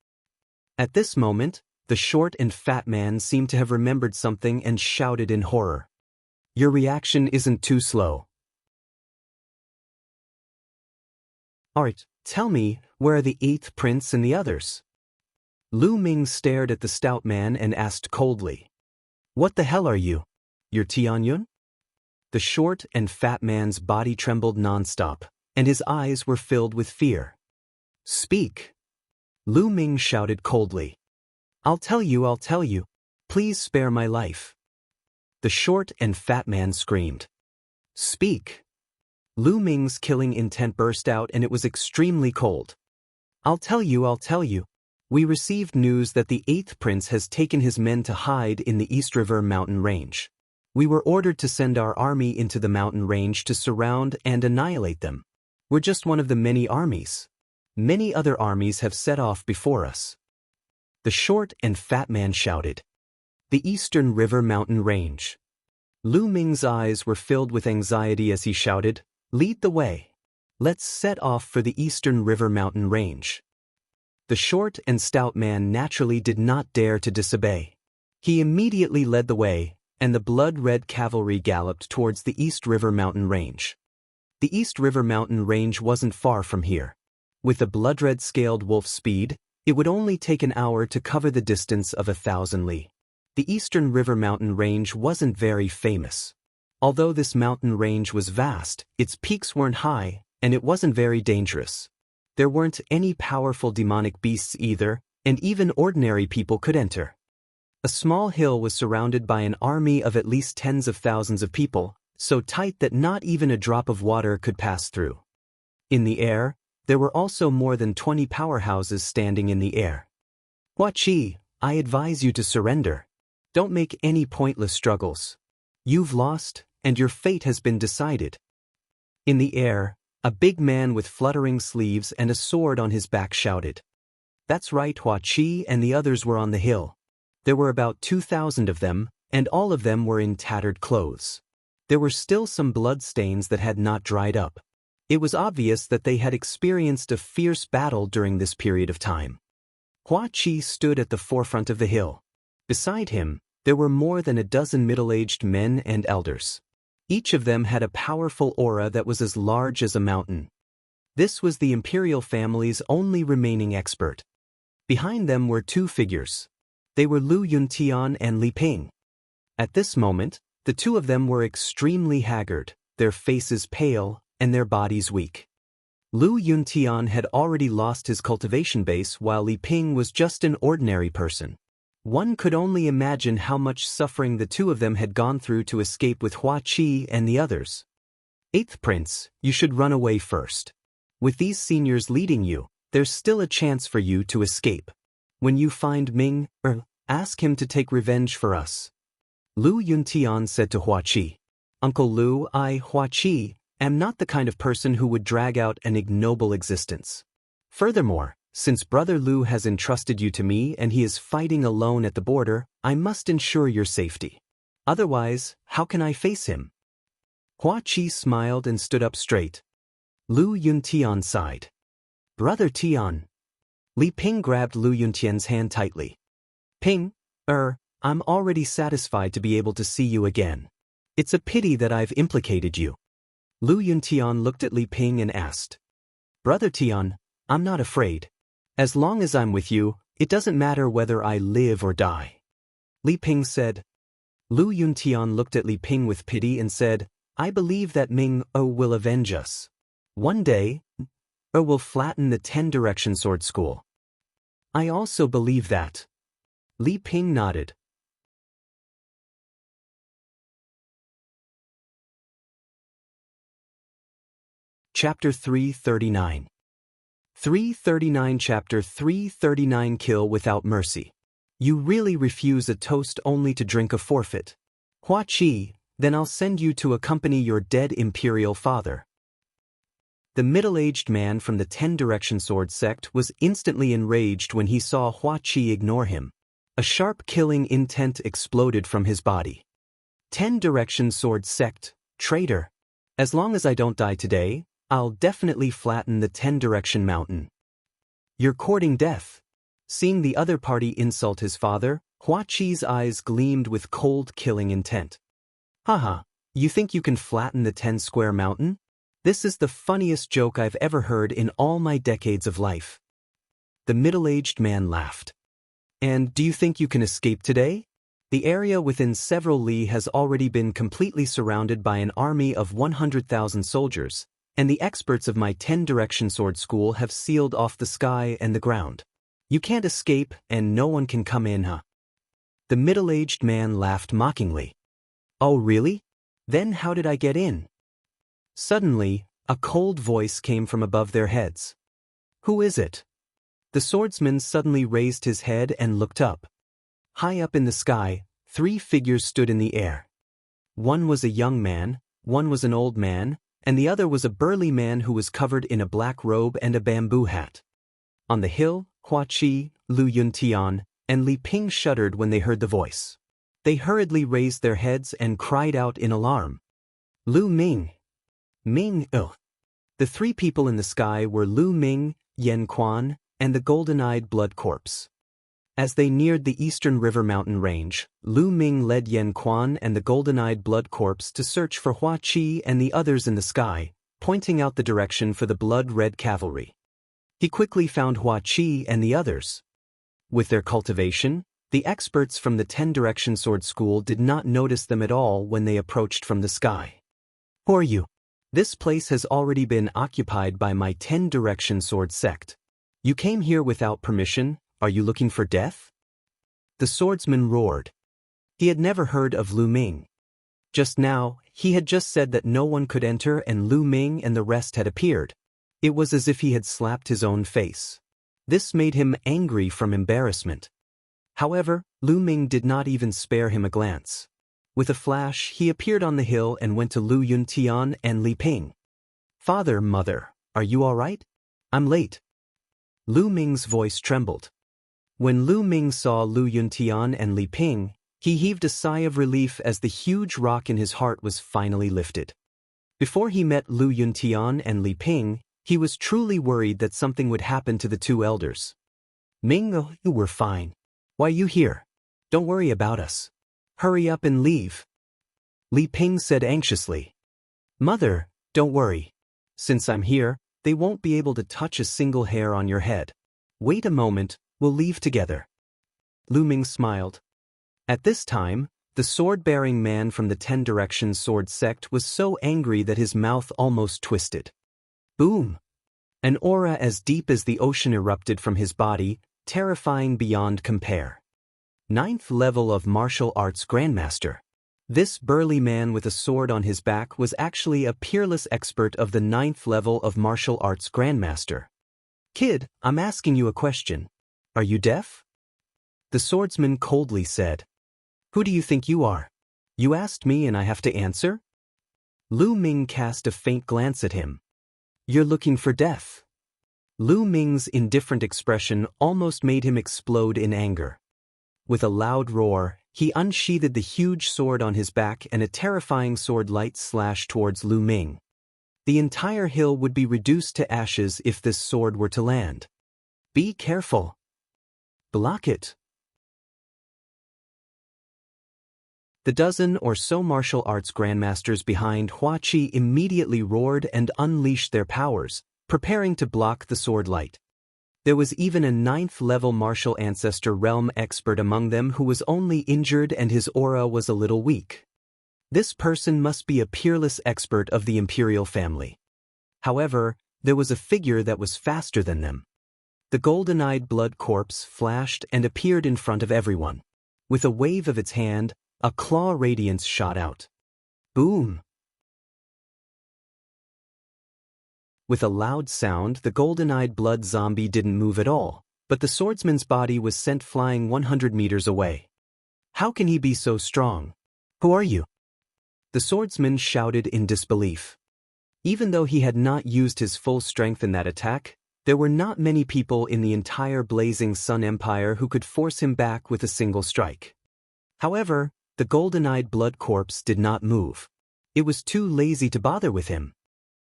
At this moment, the short and fat man seemed to have remembered something and shouted in horror. Your reaction isn't too slow. Alright, tell me, where are the 8th prince and the others? Lu Ming stared at the stout man and asked coldly. What the hell are you? You're Tianyun? The short and fat man's body trembled nonstop, and his eyes were filled with fear. Speak! Lu Ming shouted coldly. I'll tell you. Please spare my life. The short and fat man screamed. Speak! Lu Ming's killing intent burst out and it was extremely cold. I'll tell you. We received news that the 8th prince has taken his men to hide in the East River mountain range. We were ordered to send our army into the mountain range to surround and annihilate them. We're just one of the many armies. Many other armies have set off before us. The short and fat man shouted. The Eastern River mountain range. Lu Ming's eyes were filled with anxiety as he shouted, Lead the way. Let's set off for the Eastern River mountain range. The short and stout man naturally did not dare to disobey. He immediately led the way, and the blood-red cavalry galloped towards the East River mountain range. The East River mountain range wasn't far from here. With a blood-red scaled wolf speed, it would only take an hour to cover the distance of 1,000 li. The Eastern River mountain range wasn't very famous. Although this mountain range was vast, its peaks weren't high, and it wasn't very dangerous. There weren't any powerful demonic beasts either, and even ordinary people could enter. A small hill was surrounded by an army of at least tens of thousands of people, so tight that not even a drop of water could pass through. In the air, there were also more than 20 powerhouses standing in the air. Hua Qi, I advise you to surrender. Don't make any pointless struggles. You've lost, and your fate has been decided. In the air, a big man with fluttering sleeves and a sword on his back shouted. That's right, Hua Qi and the others were on the hill. There were about 2,000 of them, and all of them were in tattered clothes. There were still some bloodstains that had not dried up. It was obvious that they had experienced a fierce battle during this period of time. Hua Qi stood at the forefront of the hill. Beside him, there were more than a dozen middle-aged men and elders. Each of them had a powerful aura that was as large as a mountain. This was the imperial family's only remaining expert. Behind them were 2 figures. They were Lu Yuntian and Li Ping. At this moment, the 2 of them were extremely haggard, their faces pale, and their bodies weak. Lu Yuntian had already lost his cultivation base while Li Ping was just an ordinary person. One could only imagine how much suffering the 2 of them had gone through to escape with Hua Qi and the others. 8th Prince, you should run away first. With these seniors leading you, there's still a chance for you to escape. When you find Ming, ask him to take revenge for us. Lu Yuntian said to Hua Qi. Uncle Lu, Hua Qi, am not the kind of person who would drag out an ignoble existence. Furthermore, since Brother Lu has entrusted you to me and he is fighting alone at the border, I must ensure your safety. Otherwise, how can I face him? Hua Qi smiled and stood up straight. Lu Yuntian sighed. Brother Tian. Li Ping grabbed Lu Yuntian's hand tightly. Ping, I'm already satisfied to be able to see you again. It's a pity that I've implicated you. Lu Yuntian looked at Li Ping and asked, Brother Tian, I'm not afraid. As long as I'm with you, it doesn't matter whether I live or die. Li Ping said. Lu Yuntian looked at Li Ping with pity and said, I believe that Ming-O will avenge us. One day, O will flatten the 10-direction sword school. I also believe that. Li Ping nodded. Chapter 339. 339 Chapter 339 Kill Without Mercy. You really refuse a toast only to drink a forfeit. Hua Qi, then I'll send you to accompany your dead imperial father. The middle-aged man from the 10-direction sword sect was instantly enraged when he saw Hua Qi ignore him. A sharp killing intent exploded from his body. 10-direction sword sect, traitor. As long as I don't die today, I'll definitely flatten the 10-direction mountain. You're courting death. Seeing the other party insult his father, Hua Qi's eyes gleamed with cold killing intent. Haha, you think you can flatten the 10-square mountain? This is the funniest joke I've ever heard in all my decades of life. The middle-aged man laughed. And do you think you can escape today? The area within several li has already been completely surrounded by an army of 100,000 soldiers, and the experts of my 10-direction sword school have sealed off the sky and the ground. You can't escape and no one can come in, huh? The middle-aged man laughed mockingly. Oh really? Then how did I get in? Suddenly, a cold voice came from above their heads. Who is it? The swordsman suddenly raised his head and looked up. High up in the sky, 3 figures stood in the air. One was a young man, one was an old man, and the other was a burly man who was covered in a black robe and a bamboo hat. On the hill, Hua Qi, Lu Yuntian, and Li Ping shuddered when they heard the voice. They hurriedly raised their heads and cried out in alarm. Lu Ming! Ming-O! The 3 people in the sky were Lu Ming, Yan Quan, and the golden-eyed blood corpse. As they neared the eastern river mountain range, Lu Ming led Yan Quan and the golden-eyed blood corpse to search for Hua Qi and the others in the sky, pointing out the direction for the blood-red cavalry. He quickly found Hua Qi and the others. With their cultivation, the experts from the 10-direction sword school did not notice them at all when they approached from the sky. Who are you? This place has already been occupied by my 10-direction sword sect. You came here without permission. Are you looking for death? The swordsman roared. He had never heard of Lu Ming. Just now, he had just said that no one could enter and Lu Ming and the rest had appeared. It was as if he had slapped his own face. This made him angry from embarrassment. However, Lu Ming did not even spare him a glance. With a flash, he appeared on the hill and went to Lu Yuntian and Li Ping. Father, mother, are you all right? I'm late. Lu Ming's voice trembled. When Lu Ming saw Lu Yuntian and Li Ping, he heaved a sigh of relief as the huge rock in his heart was finally lifted. Before he met Lu Yuntian and Li Ping, he was truly worried that something would happen to the 2 elders. Ming, you were fine. Why you here? Don't worry about us. Hurry up and leave. Li Ping said anxiously. Mother, don't worry. Since I'm here, they won't be able to touch a single hair on your head. Wait a moment, we'll leave together. Lu Ming smiled. At this time, the sword-bearing man from the 10-direction sword sect was so angry that his mouth almost twisted. Boom! An aura as deep as the ocean erupted from his body, terrifying beyond compare. 9th level of martial arts grandmaster. This burly man with a sword on his back was actually a peerless expert of the 9th level of martial arts grandmaster. Kid, I'm asking you a question. Are you deaf? The swordsman coldly said. Who do you think you are? You asked me and I have to answer? Lu Ming cast a faint glance at him. You're looking for death. Lu Ming's indifferent expression almost made him explode in anger. With a loud roar, he unsheathed the huge sword on his back and a terrifying sword light slashed towards Lu Ming. The entire hill would be reduced to ashes if this sword were to land. Be careful. Block it. The dozen or so martial arts grandmasters behind Hua Qi immediately roared and unleashed their powers, preparing to block the sword light. There was even a 9th-level martial ancestor realm expert among them who was only injured and his aura was a little weak. This person must be a peerless expert of the imperial family. However, there was a figure that was faster than them. The golden-eyed blood corpse flashed and appeared in front of everyone. With a wave of its hand, a claw radiance shot out. Boom! With a loud sound, the golden-eyed blood zombie didn't move at all, but the swordsman's body was sent flying 100 meters away. How can he be so strong? Who are you? The swordsman shouted in disbelief. Even though he had not used his full strength in that attack, there were not many people in the entire Blazing Sun Empire who could force him back with a single strike. However, the golden-eyed blood corpse did not move. It was too lazy to bother with him.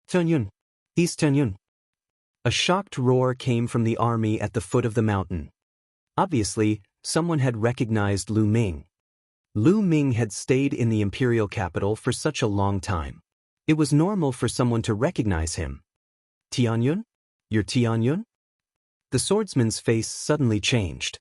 Tunyun. He's Tunyun. A shocked roar came from the army at the foot of the mountain. Obviously, someone had recognized Lu Ming. Lu Ming had stayed in the imperial capital for such a long time. It was normal for someone to recognize him. Tianyun? You're Tianyun? The swordsman's face suddenly changed.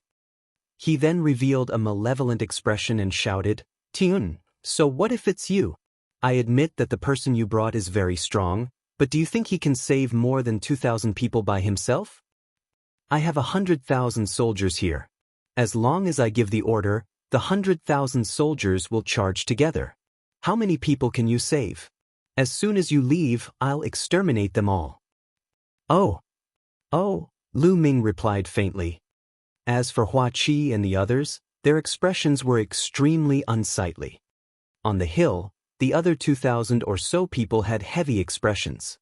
He then revealed a malevolent expression and shouted, Tianyun, so what if it's you? I admit that the person you brought is very strong, but do you think he can save more than 2,000 people by himself? I have 100,000 soldiers here. As long as I give the order, the 100,000 soldiers will charge together. How many people can you save? As soon as you leave, I'll exterminate them all. Oh, Lu Ming replied faintly. As for Hua Qi and the others, their expressions were extremely unsightly. On the hill, the other 2,000 or so people had heavy expressions.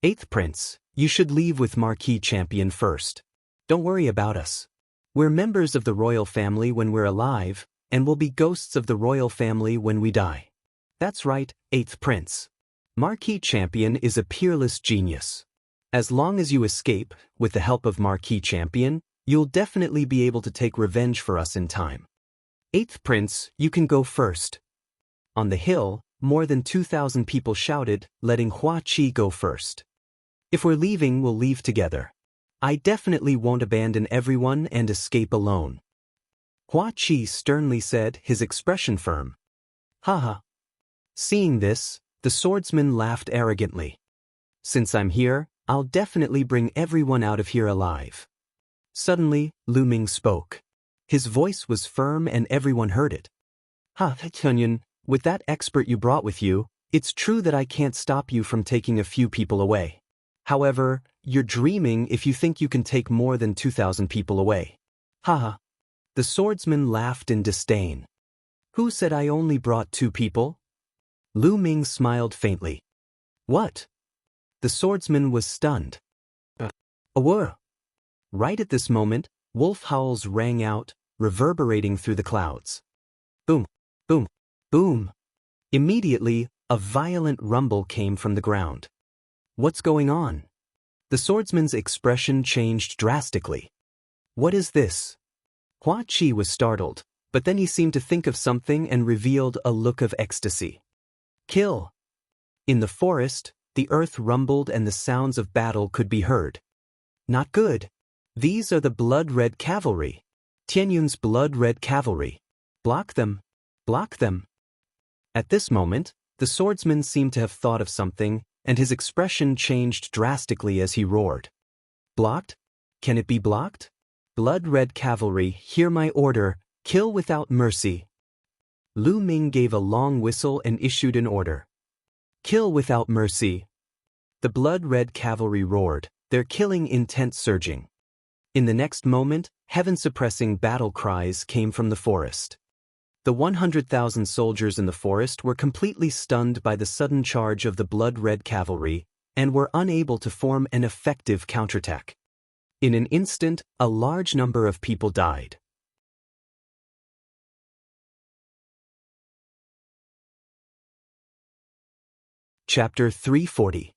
8th Prince, you should leave with Marquis Champion first. Don't worry about us. We're members of the royal family when we're alive, and we'll be ghosts of the royal family when we die. That's right, 8th Prince. Marquis Champion is a peerless genius. As long as you escape, with the help of Marquis Champion, you'll definitely be able to take revenge for us in time. 8th Prince, you can go first. On the hill, more than 2,000 people shouted, letting Hua Qi go first. If we're leaving, we'll leave together. I definitely won't abandon everyone and escape alone. Hua Qi sternly said, his expression firm. Haha. Seeing this, the swordsman laughed arrogantly. Since I'm here, I'll definitely bring everyone out of here alive. Suddenly, Lu Ming spoke. His voice was firm and everyone heard it. Tunyun, with that expert you brought with you, it's true that I can't stop you from taking a few people away. However, you're dreaming if you think you can take more than 2,000 people away. Haha. The swordsman laughed in disdain. Who said I only brought 2 people? Lu Ming smiled faintly. What? The swordsman was stunned. Awur. Right at this moment, wolf howls rang out, reverberating through the clouds. Boom, boom, boom. Immediately, a violent rumble came from the ground. What's going on? The swordsman's expression changed drastically. What is this? Hua Qi was startled, but then he seemed to think of something and revealed a look of ecstasy. Kill! In the forest, the earth rumbled and the sounds of battle could be heard. Not good. These are the blood-red cavalry. Tianyun's blood-red cavalry. Block them. Block them. At this moment, the swordsman seemed to have thought of something, and his expression changed drastically as he roared. Blocked? Can it be blocked? Blood-red cavalry, hear my order, kill without mercy. Lu Ming gave a long whistle and issued an order. Kill without mercy. The blood-red cavalry roared, their killing intent surging. In the next moment, heaven-suppressing battle cries came from the forest. The 100,000 soldiers in the forest were completely stunned by the sudden charge of the blood-red cavalry and were unable to form an effective counterattack. In an instant, a large number of people died. Chapter 340.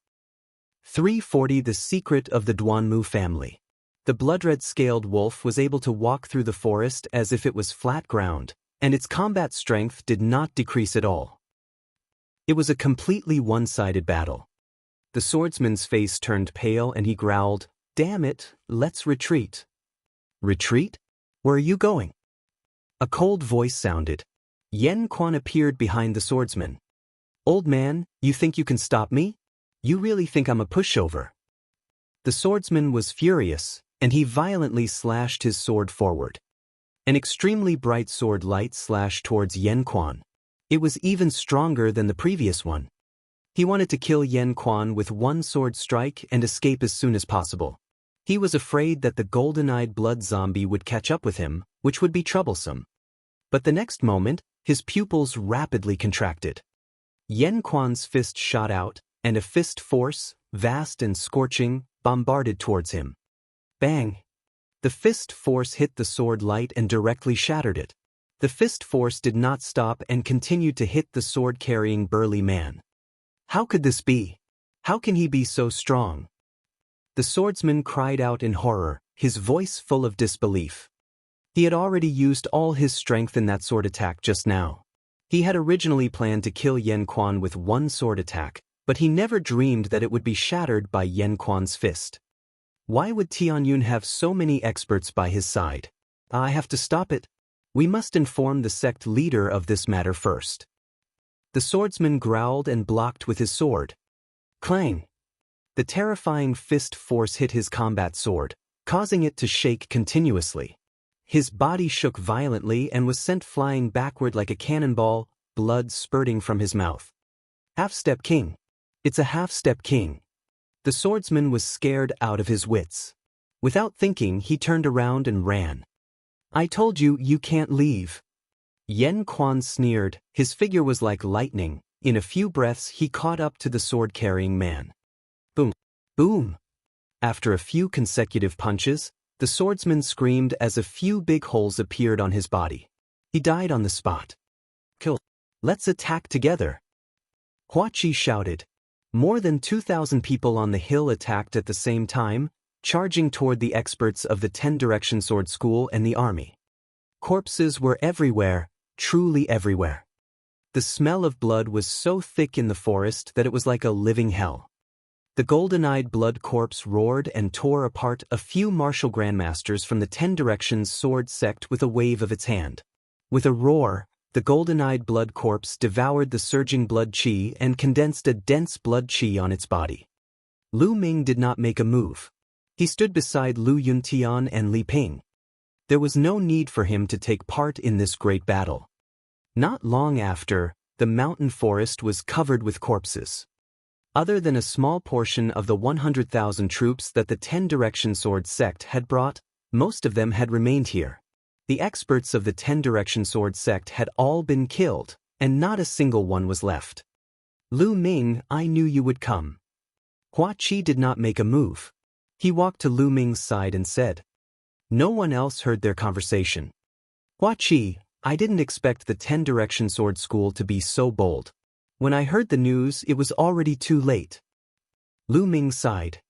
340 The Secret of the Duanmu Family. The blood-red scaled wolf was able to walk through the forest as if it was flat ground, and its combat strength did not decrease at all. It was a completely one-sided battle. The swordsman's face turned pale and he growled, "Damn it, let's retreat." "Retreat? Where are you going?" A cold voice sounded. Yen Quan appeared behind the swordsman. "Old man, you think you can stop me? You really think I'm a pushover?" The swordsman was furious, and he violently slashed his sword forward. An extremely bright sword light slashed towards Yen Quan. It was even stronger than the previous one. He wanted to kill Yen Quan with one sword strike and escape as soon as possible. He was afraid that the golden-eyed blood zombie would catch up with him, which would be troublesome. But the next moment, his pupils rapidly contracted. Yen Quan's fist shot out, and a fist force, vast and scorching, bombarded towards him. Bang! The fist force hit the sword light and directly shattered it. The fist force did not stop and continued to hit the sword-carrying burly man. How could this be? How can he be so strong? The swordsman cried out in horror, his voice full of disbelief. He had already used all his strength in that sword attack just now. He had originally planned to kill Yen Quan with one sword attack, but he never dreamed that it would be shattered by Yen Quan's fist. Why would Tianyun have so many experts by his side? I have to stop it. We must inform the sect leader of this matter first. The swordsman growled and blocked with his sword. Clang! The terrifying fist force hit his combat sword, causing it to shake continuously. His body shook violently and was sent flying backward like a cannonball, blood spurting from his mouth. Half-step king. It's a half-step king. The swordsman was scared out of his wits. Without thinking, he turned around and ran. I told you, you can't leave. Yen Quan sneered, his figure was like lightning. In a few breaths he caught up to the sword-carrying man. Boom! Boom! After a few consecutive punches, the swordsman screamed as a few big holes appeared on his body. He died on the spot. Kill! Let's attack together! Hua Qi shouted. More than 2,000 people on the hill attacked at the same time, charging toward the experts of the 10-direction sword school and the army. Corpses were everywhere, truly everywhere. The smell of blood was so thick in the forest that it was like a living hell. The golden-eyed blood corpse roared and tore apart a few martial grandmasters from the 10 Directions sword sect with a wave of its hand. With a roar, the golden-eyed blood corpse devoured the surging blood qi and condensed a dense blood qi on its body. Lu Ming did not make a move. He stood beside Lu Yuntian and Li Ping. There was no need for him to take part in this great battle. Not long after, the mountain forest was covered with corpses. Other than a small portion of the 100,000 troops that the 10 Direction Sword sect had brought, most of them had remained here. The experts of the 10 Direction Sword sect had all been killed, and not a single one was left. Lu Ming, I knew you would come. Hua Qi did not make a move. He walked to Lu Ming's side and said. No one else heard their conversation. Hua Qi, I didn't expect the 10 Direction Sword School to be so bold. When I heard the news, it was already too late. Lu Ming sighed.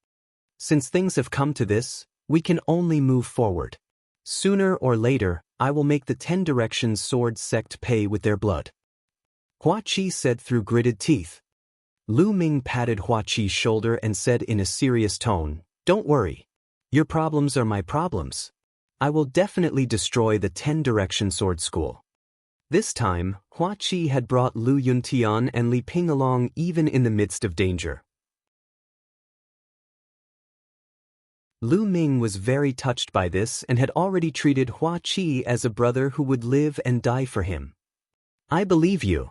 Since things have come to this, we can only move forward. Sooner or later, I will make the 10 Directions Sword sect pay with their blood. Hua Qi said through gritted teeth. Lu Ming patted Hua Qi's shoulder and said in a serious tone, Don't worry. Your problems are my problems. I will definitely destroy the 10 Direction Sword School. This time, Hua Qi had brought Lu Yuntian and Li Ping along even in the midst of danger. Lu Ming was very touched by this and had already treated Hua Qi as a brother who would live and die for him. I believe you.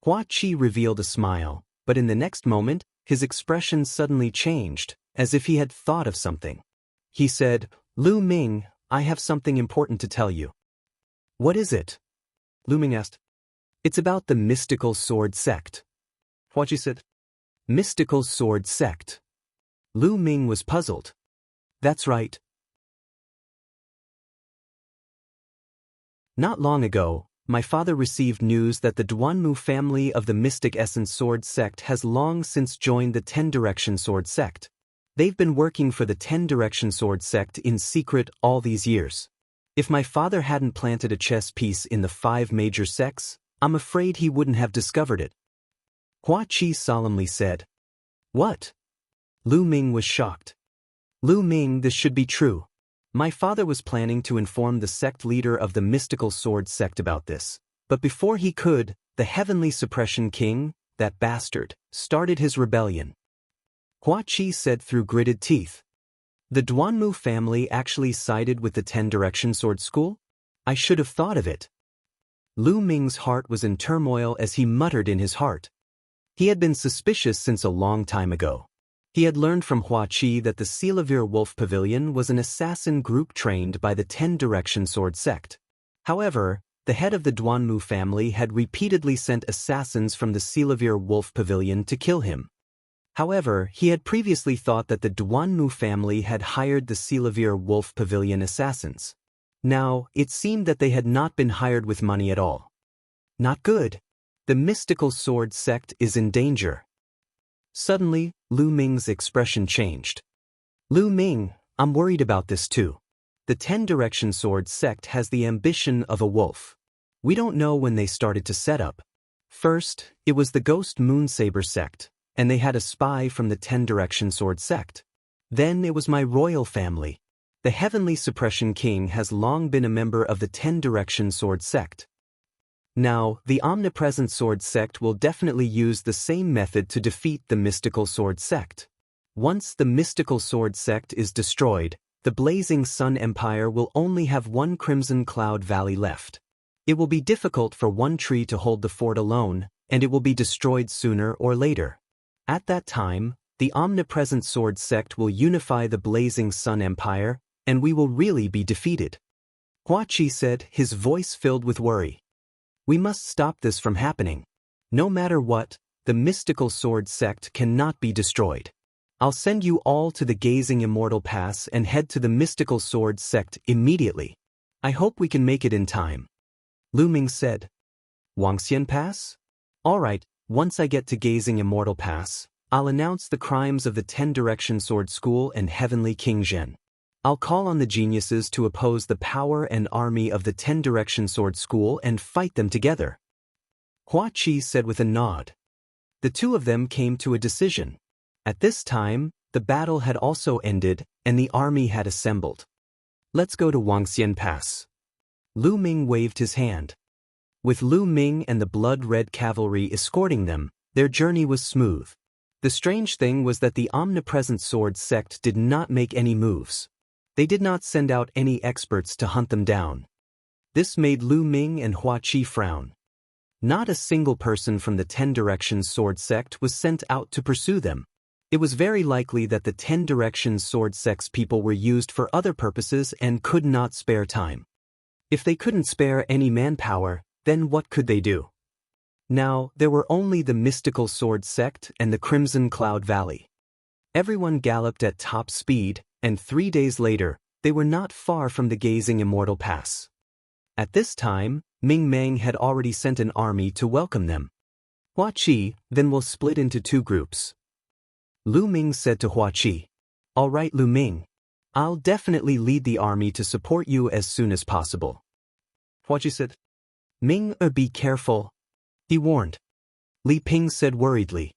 Hua Qi revealed a smile, but in the next moment, his expression suddenly changed, as if he had thought of something. He said, Lu Ming, I have something important to tell you. What is it? Lu Ming asked. It's about the mystical sword sect. Hua Qi said. Mystical sword sect. Lu Ming was puzzled. That's right. Not long ago, my father received news that the Duanmu family of the Mystic Essence Sword sect has long since joined the 10 Direction Sword sect. They've been working for the 10 Direction Sword sect in secret all these years. If my father hadn't planted a chess piece in the 5 major sects, I'm afraid he wouldn't have discovered it. Hua Qi solemnly said. What? Lu Ming was shocked. Lu Ming, this should be true. My father was planning to inform the sect leader of the mystical sword sect about this, but before he could, the heavenly suppression king, that bastard, started his rebellion. Hua Qi said through gritted teeth. The Duanmu family actually sided with the 10 Direction Sword School? I should have thought of it. Lu Ming's heart was in turmoil as he muttered in his heart. He had been suspicious since a long time ago. He had learned from Hua Qi that the Silavir Wolf Pavilion was an assassin group trained by the 10 Direction Sword sect. However, the head of the Duanmu family had repeatedly sent assassins from the Silavir Wolf Pavilion to kill him. However, he had previously thought that the Duanmu family had hired the Silavir Wolf Pavilion assassins. Now, it seemed that they had not been hired with money at all. Not good. The mystical sword sect is in danger. Suddenly, Lu Ming's expression changed. Lu Ming, I'm worried about this too. The 10 Direction Sword sect has the ambition of a wolf. We don't know when they started to set up. First, it was the Ghost Moonsaber sect, and they had a spy from the 10 Direction Sword sect. Then it was my royal family. The Heavenly Suppression King has long been a member of the 10 Direction Sword sect. Now, the Omnipresent Sword sect will definitely use the same method to defeat the Mystical Sword sect. Once the Mystical Sword sect is destroyed, the Blazing Sun Empire will only have one Crimson Cloud Valley left. It will be difficult for one tree to hold the fort alone, and it will be destroyed sooner or later. At that time, the Omnipresent Sword sect will unify the Blazing Sun Empire, and we will really be defeated. Hua Qi said, his voice filled with worry. We must stop this from happening. No matter what, the Mystical Sword sect cannot be destroyed. I'll send you all to the Gazing Immortal Pass and head to the Mystical Sword sect immediately. I hope we can make it in time. Lu Ming said. Wangxian Pass? All right, once I get to Gazing Immortal Pass, I'll announce the crimes of the 10 Direction Sword School and Heavenly King Zhen. I'll call on the geniuses to oppose the power and army of the 10 Direction Sword School and fight them together. Hua Qi said with a nod. The two of them came to a decision. At this time, the battle had also ended, and the army had assembled. Let's go to Wangxian Pass. Lu Ming waved his hand. With Lu Ming and the blood-red cavalry escorting them, their journey was smooth. The strange thing was that the Omnipresent Sword sect did not make any moves. They did not send out any experts to hunt them down. This made Lu Ming and Hua Qi frown. Not a single person from the 10 Directions Sword sect was sent out to pursue them. It was very likely that the 10 Directions Sword sect's people were used for other purposes and could not spare time. If they couldn't spare any manpower, then what could they do? Now, there were only the Mystical Sword sect and the Crimson Cloud Valley. Everyone galloped at top speed, and 3 days later, they were not far from the Gazing Immortal Pass. At this time, Ming Meng had already sent an army to welcome them. Hua Qi, then we'll split into 2 groups. Lu Ming said to Hua Qi. All right, Lu Ming. I'll definitely lead the army to support you as soon as possible. Hua Qi said. Ming, be careful. He warned. Li Ping said worriedly.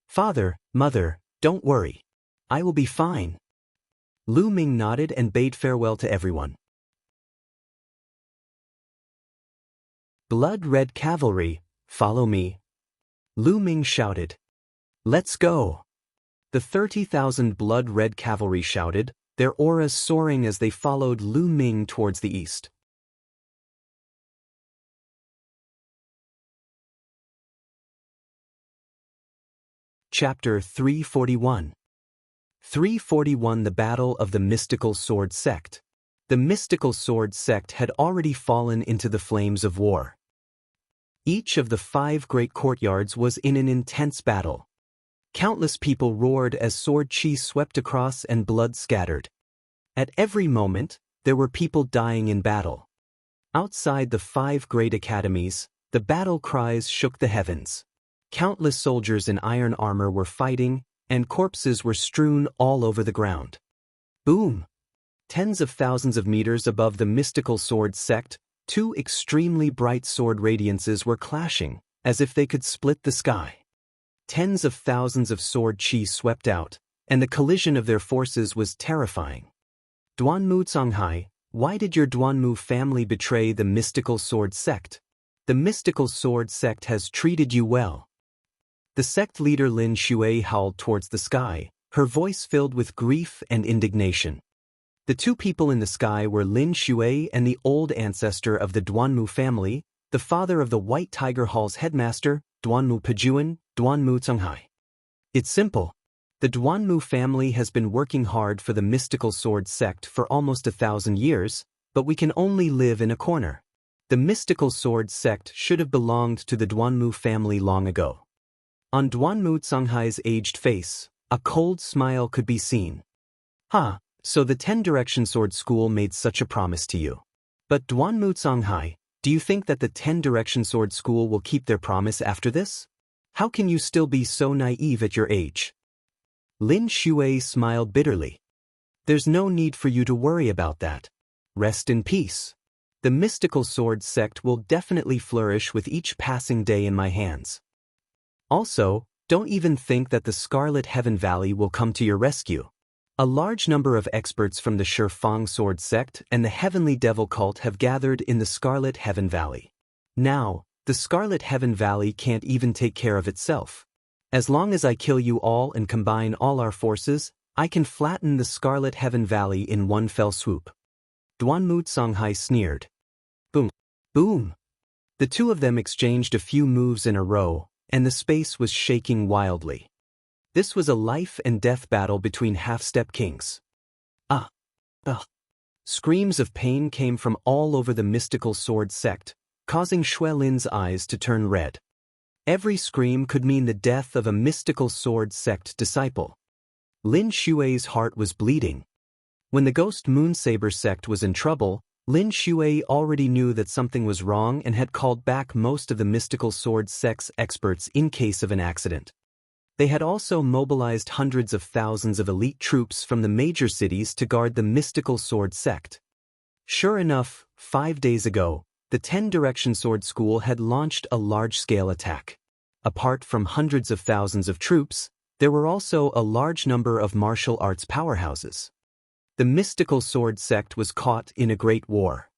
Father, mother, don't worry. I will be fine. Lu Ming nodded and bade farewell to everyone. Blood-red cavalry, follow me. Lu Ming shouted. Let's go. The 30,000 blood-red cavalry shouted, their auras soaring as they followed Lu Ming towards the east. Chapter 341. 341 The Battle of the Mystical Sword Sect. The Mystical Sword Sect had already fallen into the flames of war. Each of the 5 great courtyards was in an intense battle. Countless people roared as sword chi swept across and blood scattered. At every moment, there were people dying in battle. Outside the 5 great academies, the battle cries shook the heavens. Countless soldiers in iron armor were fighting, and corpses were strewn all over the ground. Boom! Tens of thousands of meters above the mystical sword sect, two extremely bright sword radiances were clashing, as if they could split the sky. Tens of thousands of sword chi swept out, and the collision of their forces was terrifying. Duanmu Canghai, why did your Duanmu family betray the mystical sword sect? The mystical sword sect has treated you well. The sect leader Lin Shui howled towards the sky, her voice filled with grief and indignation. The two people in the sky were Lin Shui and the old ancestor of the Duanmu family, the father of the White Tiger Hall's headmaster, Duanmu Pejuan, Duanmu Canghai. It's simple. The Duanmu family has been working hard for the mystical sword sect for almost 1,000 years, but we can only live in a corner. The mystical sword sect should have belonged to the Duanmu family long ago. On Duanmu Canghai's aged face, a cold smile could be seen. So the 10-Direction Sword School made such a promise to you. But Duanmu Canghai, do you think that the 10-Direction Sword School will keep their promise after this? How can you still be so naive at your age? Lin Shui smiled bitterly. There's no need for you to worry about that. Rest in peace. The mystical sword sect will definitely flourish with each passing day in my hands. Also, don't even think that the Scarlet Heaven Valley will come to your rescue. A large number of experts from the Shifang sword sect and the Heavenly Devil cult have gathered in the Scarlet Heaven Valley. Now, the Scarlet Heaven Valley can't even take care of itself. As long as I kill you all and combine all our forces, I can flatten the Scarlet Heaven Valley in one fell swoop. Duanmu Canghai sneered. Boom. Boom. The two of them exchanged a few moves in a row, and the space was shaking wildly. This was a life and death battle between half-step kings. Screams of pain came from all over the mystical sword sect, causing Xuelin's eyes to turn red. Every scream could mean the death of a mystical sword sect disciple. Lin Shui's heart was bleeding. When the Ghost Moonsaber sect was in trouble, Lin Shui already knew that something was wrong and had called back most of the mystical sword sect's experts in case of an accident. They had also mobilized hundreds of thousands of elite troops from the major cities to guard the mystical sword sect. Sure enough, 5 days ago, the 10-Direction Sword School had launched a large-scale attack. Apart from hundreds of thousands of troops, there were also a large number of martial arts powerhouses. The mystical sword sect was caught in a great war.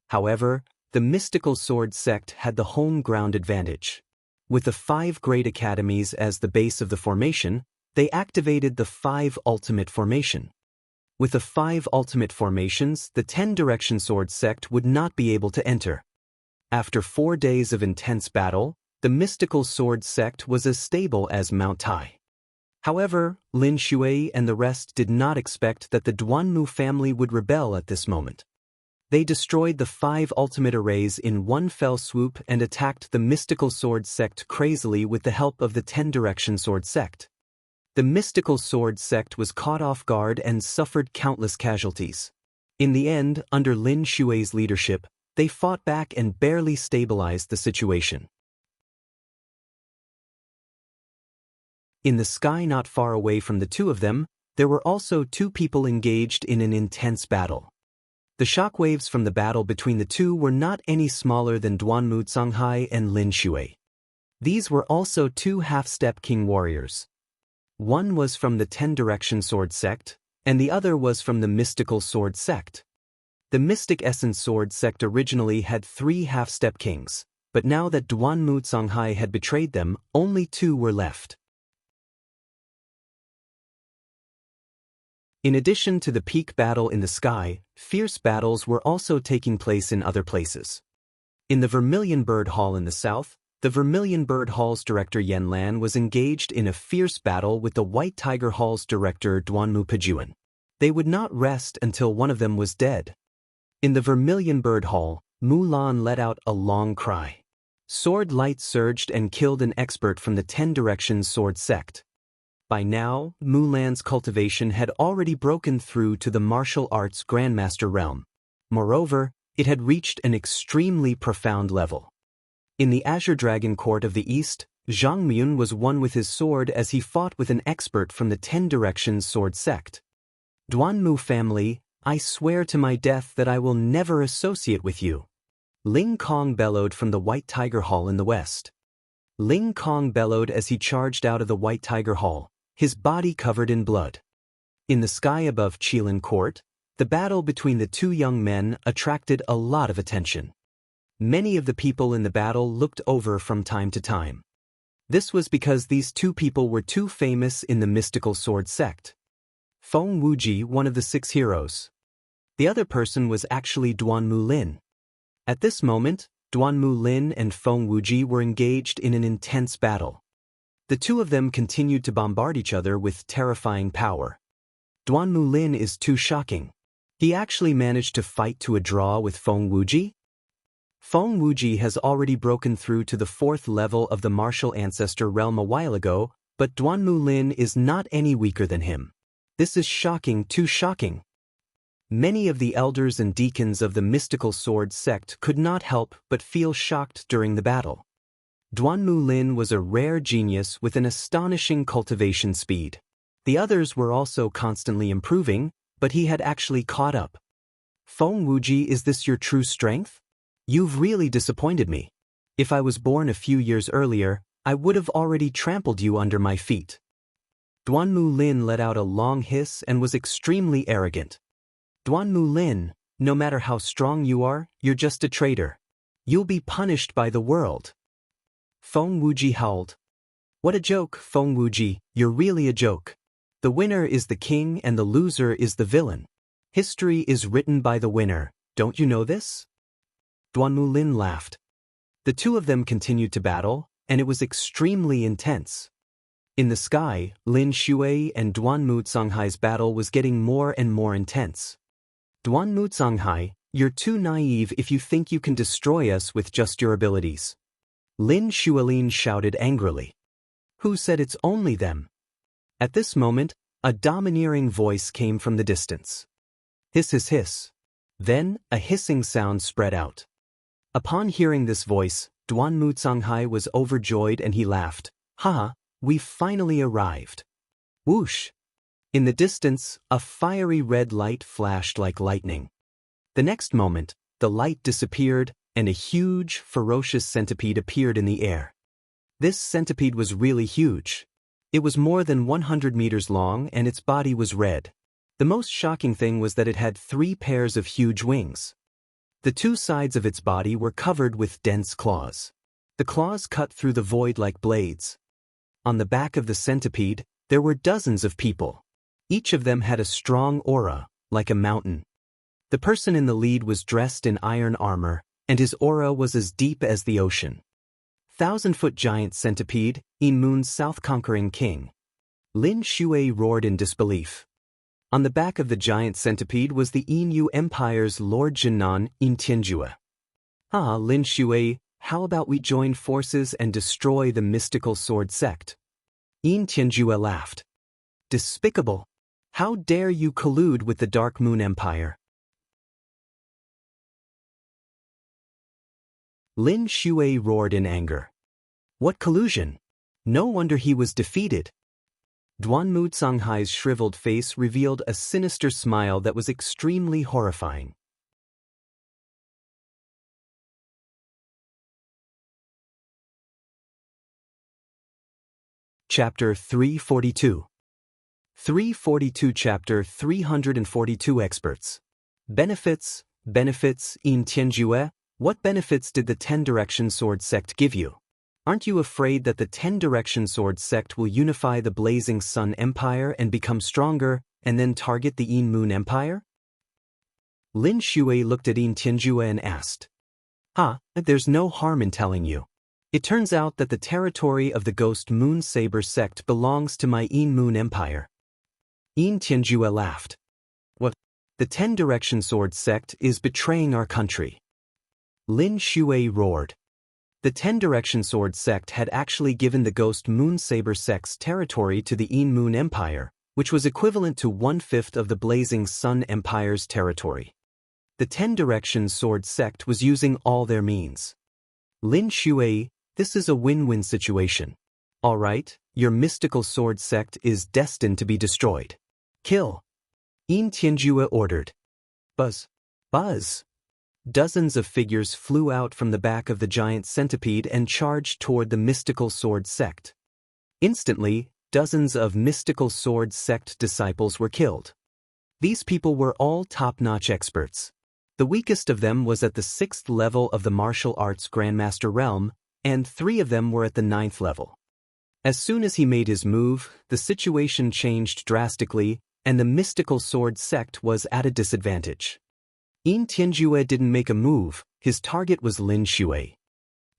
However, the mystical sword sect had the home ground advantage. With the 5 great academies as the base of the formation, they activated the 5 ultimate formation. With the 5 ultimate formations, the 10-Direction Sword sect would not be able to enter. After 4 days of intense battle, the mystical sword sect was as stable as Mount Tai. However, Lin Shui and the rest did not expect that the Duanmu family would rebel at this moment. They destroyed the 5 ultimate arrays in one fell swoop and attacked the mystical sword sect crazily with the help of the 10-Direction Sword sect. The mystical sword sect was caught off guard and suffered countless casualties. In the end, under Lin Shui's leadership, they fought back and barely stabilized the situation. In the sky not far away from the two of them, there were also 2 people engaged in an intense battle. The shockwaves from the battle between the two were not any smaller than Duanmu Canghai and Lin Shui. These were also 2 half-step king warriors. One was from the 10-Direction Sword sect, and the other was from the mystical sword sect. The Mystic Essence Sword sect originally had 3 half-step kings, but now that Duanmu Canghai had betrayed them, only 2 were left. In addition to the peak battle in the sky, fierce battles were also taking place in other places. In the Vermilion Bird Hall in the south, the Vermilion Bird Hall's director Yan Lan was engaged in a fierce battle with the White Tiger Hall's director Duanmu Pejuan. They would not rest until one of them was dead. In the Vermilion Bird Hall, Mulan let out a long cry. Sword light surged and killed an expert from the 10-Direction Sword sect. By now, Mulan's cultivation had already broken through to the martial arts Grandmaster realm. Moreover, it had reached an extremely profound level. In the Azure Dragon Court of the East, Zhang Myun was one with his sword as he fought with an expert from the 10-Direction Sword sect. Duanmu family, I swear to my death that I will never associate with you. Ling Kong bellowed from the White Tiger Hall in the west. Ling Kong bellowed as he charged out of the White Tiger Hall, his body covered in blood. In the sky above Qilin Court, the battle between the two young men attracted a lot of attention. Many of the people in the battle looked over from time to time. This was because these two people were too famous in the mystical sword sect. Feng Wuji, one of the 6 heroes. The other person was actually Duanmu Lin. At this moment, Duanmu Lin and Feng Wuji were engaged in an intense battle. The two of them continued to bombard each other with terrifying power. Duanmu Lin is too shocking. He actually managed to fight to a draw with Feng Wuji. Feng Wuji has already broken through to the 4th level of the martial ancestor realm a while ago, but Duanmu Lin is not any weaker than him. This is shocking, too shocking. Many of the elders and deacons of the mystical sword sect could not help but feel shocked during the battle. Duanmu Lin was a rare genius with an astonishing cultivation speed. The others were also constantly improving, but he had actually caught up. Feng Wuji, is this your true strength? You've really disappointed me. If I was born a few years earlier, I would have already trampled you under my feet. Duanmu Lin let out a long hiss and was extremely arrogant. Duanmu Lin, no matter how strong you are, you're just a traitor. You'll be punished by the world. Feng Wuji howled. What a joke, Feng Wuji, you're really a joke. The winner is the king and the loser is the villain. History is written by the winner, don't you know this? Duanmu Lin laughed. The two of them continued to battle, and it was extremely intense. In the sky, Lin Shui and Duanmu Canghai's battle was getting more and more intense. Duanmu Canghai, you're too naive if you think you can destroy us with just your abilities. Lin Shuilin shouted angrily. Who said it's only them? At this moment, a domineering voice came from the distance. Hiss hiss hiss. Then, a hissing sound spread out. Upon hearing this voice, Duanmu Canghai was overjoyed and he laughed. Haha, we've finally arrived. Whoosh! In the distance, a fiery red light flashed like lightning. The next moment, the light disappeared and a huge, ferocious centipede appeared in the air. This centipede was really huge. It was more than 100 meters long and its body was red. The most shocking thing was that it had 3 pairs of huge wings. The 2 sides of its body were covered with dense claws. The claws cut through the void like blades. On the back of the centipede, there were dozens of people. Each of them had a strong aura, like a mountain. The person in the lead was dressed in iron armor, and his aura was as deep as the ocean. 1,000-foot giant centipede, Yin Moon's south-conquering king. Lin Shui roared in disbelief. On the back of the giant centipede was the Yin Empire's Lord Jinan, Yin Tianjue. Ah, Lin Shui, how about we join forces and destroy the mystical sword sect? Yin Tianjue laughed. Despicable! How dare you collude with the Dark Moon Empire? Lin Shui roared in anger. What collusion? No wonder he was defeated. Duanmu Canghai's shriveled face revealed a sinister smile that was extremely horrifying. Chapter 342. 342 Chapter 342 Experts. Benefits, Yin Tianjue, what benefits did the 10-direction sword sect give you? Aren't you afraid that the 10-direction sword sect will unify the Blazing Sun Empire and become stronger, and then target the Yin Moon Empire? Lin Shui looked at Yin Tianjue and asked. There's no harm in telling you. It turns out that the territory of the Ghost Moon Saber sect belongs to my Yin Moon Empire. Yin Tianjue laughed. What? The 10-direction sword sect is betraying our country. Lin Shui roared. The 10-direction sword sect had actually given the Ghost Moon Saber sect's territory to the Yin Moon Empire, which was equivalent to 1/5 of the Blazing Sun Empire's territory. The 10-direction sword sect was using all their means. Lin Shui, this is a win-win situation. All right, your mystical sword sect is destined to be destroyed. Kill! Yin Tianjue ordered. Buzz! Buzz! Dozens of figures flew out from the back of the giant centipede and charged toward the mystical sword sect. Instantly, dozens of mystical sword sect disciples were killed. These people were all top-notch experts. The weakest of them was at the 6th level of the martial arts Grandmaster realm, and 3 of them were at the 9th level. As soon as he made his move, the situation changed drastically, and the mystical sword sect was at a disadvantage. Yin Tianjue didn't make a move, his target was Lin Shui.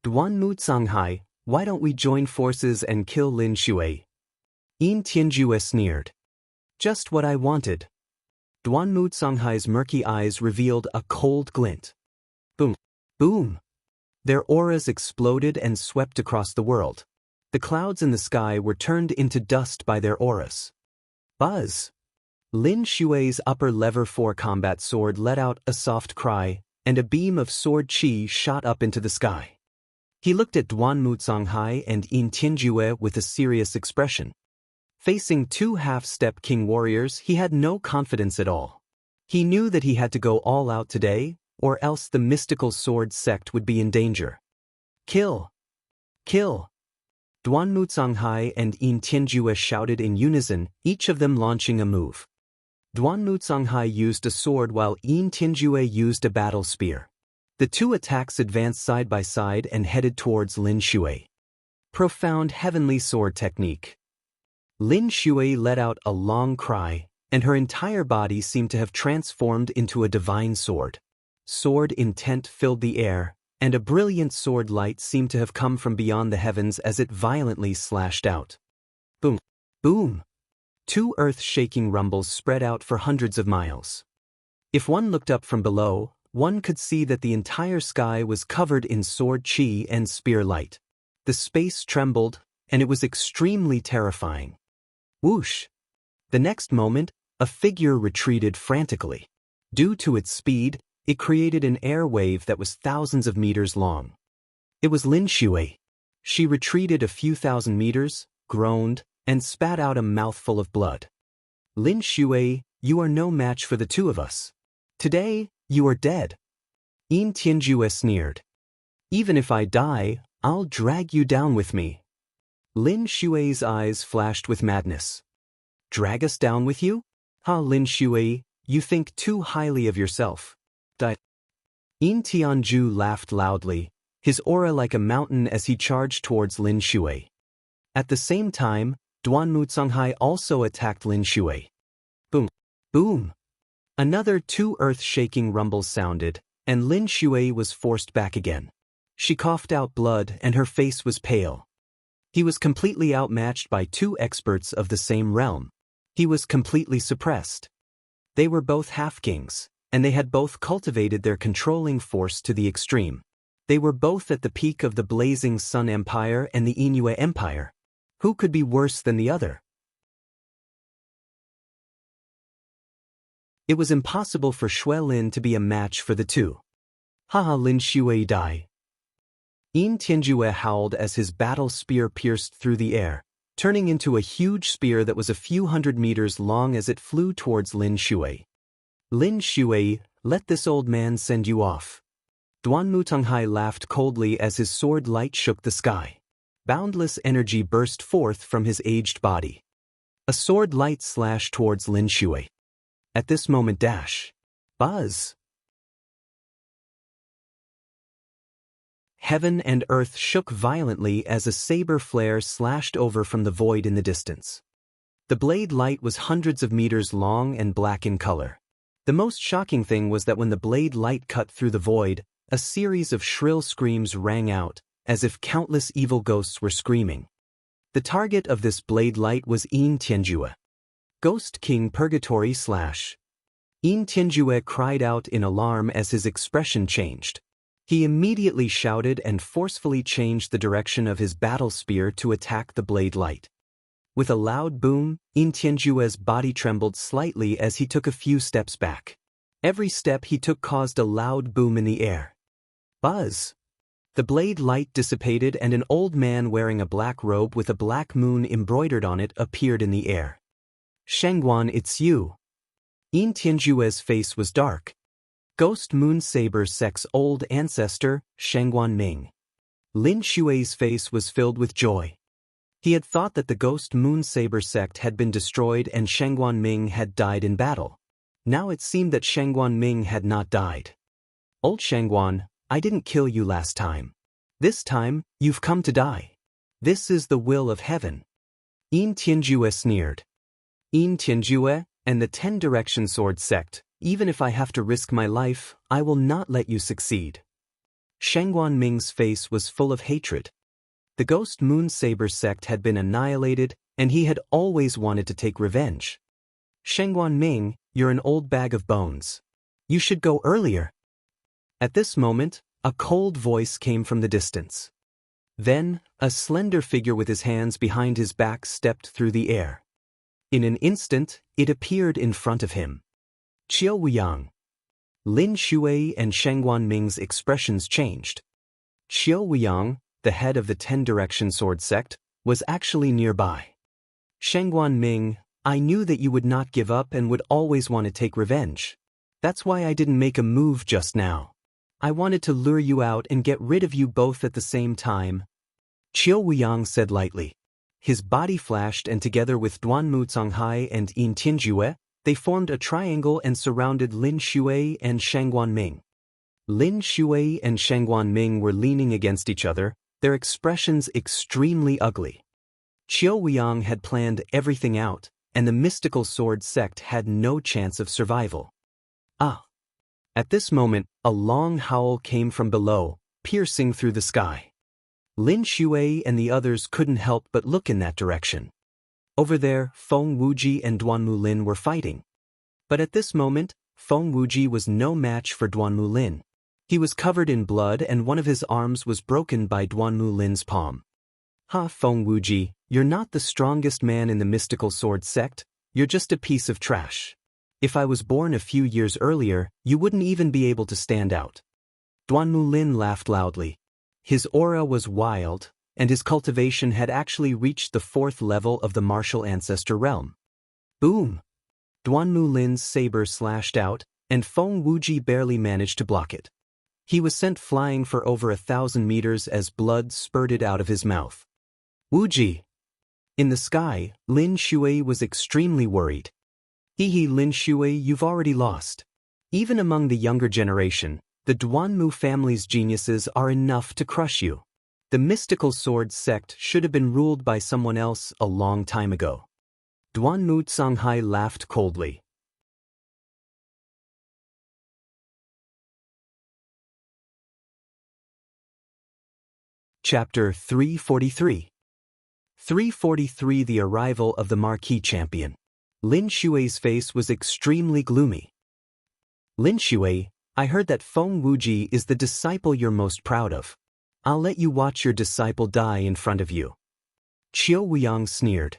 Duanmu Canghai, why don't we join forces and kill Lin Shui? Yin Tianjue sneered. Just what I wanted. Duanmu Canghai's murky eyes revealed a cold glint. Boom! Boom! Their auras exploded and swept across the world. The clouds in the sky were turned into dust by their auras. Buzz! Lin Shui's upper lever 4 combat sword let out a soft cry, and a beam of sword qi shot up into the sky. He looked at Duanmu Canghai and Yin Tianjue with a serious expression. Facing 2 half-step king warriors, he had no confidence at all. He knew that he had to go all out today, or else the mystical sword sect would be in danger. Kill! Kill! Duanmu Canghai and Yin Tianjue shouted in unison, each of them launching a move. Duanmu Canghai used a sword while Yin Tianjue used a battle spear. The 2 attacks advanced side by side and headed towards Lin Shui. Profound heavenly sword technique. Lin Shui let out a long cry, and her entire body seemed to have transformed into a divine sword. Sword intent filled the air, and a brilliant sword light seemed to have come from beyond the heavens as it violently slashed out. Boom! Boom! 2 earth-shaking rumbles spread out for hundreds of miles. If one looked up from below, one could see that the entire sky was covered in sword qi and spear light. The space trembled, and it was extremely terrifying. Whoosh! The next moment, a figure retreated frantically. Due to its speed, it created an air wave that was thousands of meters long. It was Lin Shui. She retreated a few thousand meters, groaned, and spat out a mouthful of blood. Lin Shui, you are no match for the 2 of us. Today, you are dead. Yin Tianjue sneered. Even if I die, I'll drag you down with me. Lin Shui's eyes flashed with madness. Drag us down with you? Ha, Lin Shui, you think too highly of yourself. Yin Tianju laughed loudly, his aura like a mountain as he charged towards Lin Shui. At the same time, Duanmu Canghai also attacked Lin Shui. Boom! Boom! Another 2 earth-shaking rumbles sounded, and Lin Shui was forced back again. She coughed out blood and her face was pale. He was completely outmatched by 2 experts of the same realm. He was completely suppressed. They were both half-kings, and they had both cultivated their controlling force to the extreme. They were both at the peak of the Blazing Sun Empire and the Inue Empire. Who could be worse than the other? It was impossible for Shui Lin to be a match for the 2. Haha, Lin Shui die. Yin Tianjue howled as his battle spear pierced through the air, turning into a huge spear that was a few hundred meters long as it flew towards Lin Shui. Lin Shui, let this old man send you off. Duanmu Canghai laughed coldly as his sword light shook the sky. Boundless energy burst forth from his aged body. A sword light slashed towards Lin Shui. At this moment dash. Buzz! Heaven and earth shook violently as a saber flare slashed over from the void in the distance. The blade light was hundreds of meters long and black in color. The most shocking thing was that when the blade light cut through the void, a series of shrill screams rang out, as if countless evil ghosts were screaming. The target of this blade light was Yin Tianjue. Ghost King Purgatory / Yin Tianjue cried out in alarm as his expression changed. He immediately shouted and forcefully changed the direction of his battle spear to attack the blade light. With a loud boom, Yin Tianjue's body trembled slightly as he took a few steps back. Every step he took caused a loud boom in the air. Buzz! The blade light dissipated and an old man wearing a black robe with a black moon embroidered on it appeared in the air. Shengguan, it's you. Yin Tianjue's face was dark, Ghost Moon Saber Sect's old ancestor, Shangguan Ming. Lin Xue's face was filled with joy. He had thought that the Ghost Moon Saber sect had been destroyed and Shangguan Ming had died in battle. Now it seemed that Shangguan Ming had not died. Old Shangguan, I didn't kill you last time. This time, you've come to die. This is the will of heaven. Yin Tianjue sneered. Yin Tianjue and the 10 Direction Sword sect, even if I have to risk my life, I will not let you succeed. Shangguan Ming's face was full of hatred. The Ghost Moon Saber sect had been annihilated, and he had always wanted to take revenge. Shangguan Ming, you're an old bag of bones. You should go earlier. At this moment, a cold voice came from the distance. Then, a slender figure with his hands behind his back stepped through the air. In an instant, it appeared in front of him. Qiu Wuyang. Lin Xue and Shangguan Ming's expressions changed. Qiu Wuyang, the head of the 10 Direction Sword sect, was actually nearby. Shangguan Ming, I knew that you would not give up and would always want to take revenge. That's why I didn't make a move just now. I wanted to lure you out and get rid of you both at the same time. Qiu Wuyang said lightly. His body flashed and together with Duanmu Canghai and Yin Tianjue, they formed a triangle and surrounded Lin Xue and Shangguan Ming. Lin Xue and Shangguan Ming were leaning against each other, their expressions extremely ugly. Qiu Wuyang had planned everything out, and the mystical sword sect had no chance of survival. Ah! At this moment, a long howl came from below, piercing through the sky. Lin Xue and the others couldn't help but look in that direction. Over there, Feng Wuji and Duanmu Lin were fighting. But at this moment, Feng Wuji was no match for Duanmu Lin. He was covered in blood and one of his arms was broken by Duanmu Lin's palm. Ha, Feng Wuji, you're not the strongest man in the mystical sword sect, you're just a piece of trash. If I was born a few years earlier, you wouldn't even be able to stand out. Duanmu Lin laughed loudly. His aura was wild, and his cultivation had actually reached the 4th level of the martial ancestor realm. Boom! Duanmu Lin's saber slashed out, and Feng Wuji barely managed to block it. He was sent flying for over 1,000 meters as blood spurted out of his mouth. Wuji! In the sky, Lin Xue was extremely worried. Hee Lin Xue, you've already lost. Even among the younger generation, the Duanmu family's geniuses are enough to crush you. The mystical sword sect should have been ruled by someone else a long time ago. Duanmu Canghai laughed coldly. Chapter 343. 343 The Arrival of the Marquis Champion. Lin Xue's face was extremely gloomy. Lin Xue, I heard that Feng Wuji is the disciple you're most proud of. I'll let you watch your disciple die in front of you. Qiu Wuyang sneered.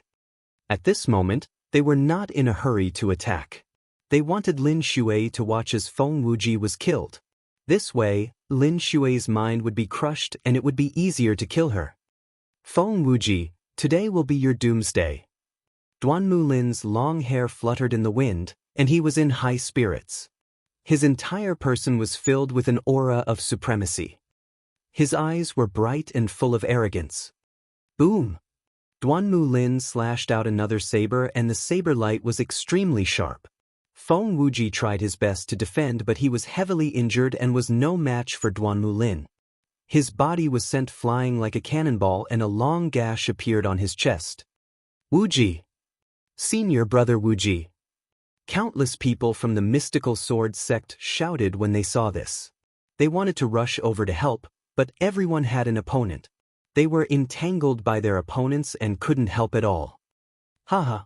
At this moment, they were not in a hurry to attack. They wanted Lin Xue to watch as Feng Wuji was killed. This way, Lin Xue's mind would be crushed and it would be easier to kill her. Feng Wuji, today will be your doomsday. Duanmu Lin's long hair fluttered in the wind, and he was in high spirits. His entire person was filled with an aura of supremacy. His eyes were bright and full of arrogance. Boom! Duanmu Lin slashed out another saber and the saber light was extremely sharp. Feng Wuji tried his best to defend but he was heavily injured and was no match for Duanmu Lin. His body was sent flying like a cannonball and a long gash appeared on his chest. Wuji! Senior brother Wuji! Countless people from the mystical sword sect shouted when they saw this. They wanted to rush over to help, but everyone had an opponent. They were entangled by their opponents and couldn't help at all. Haha!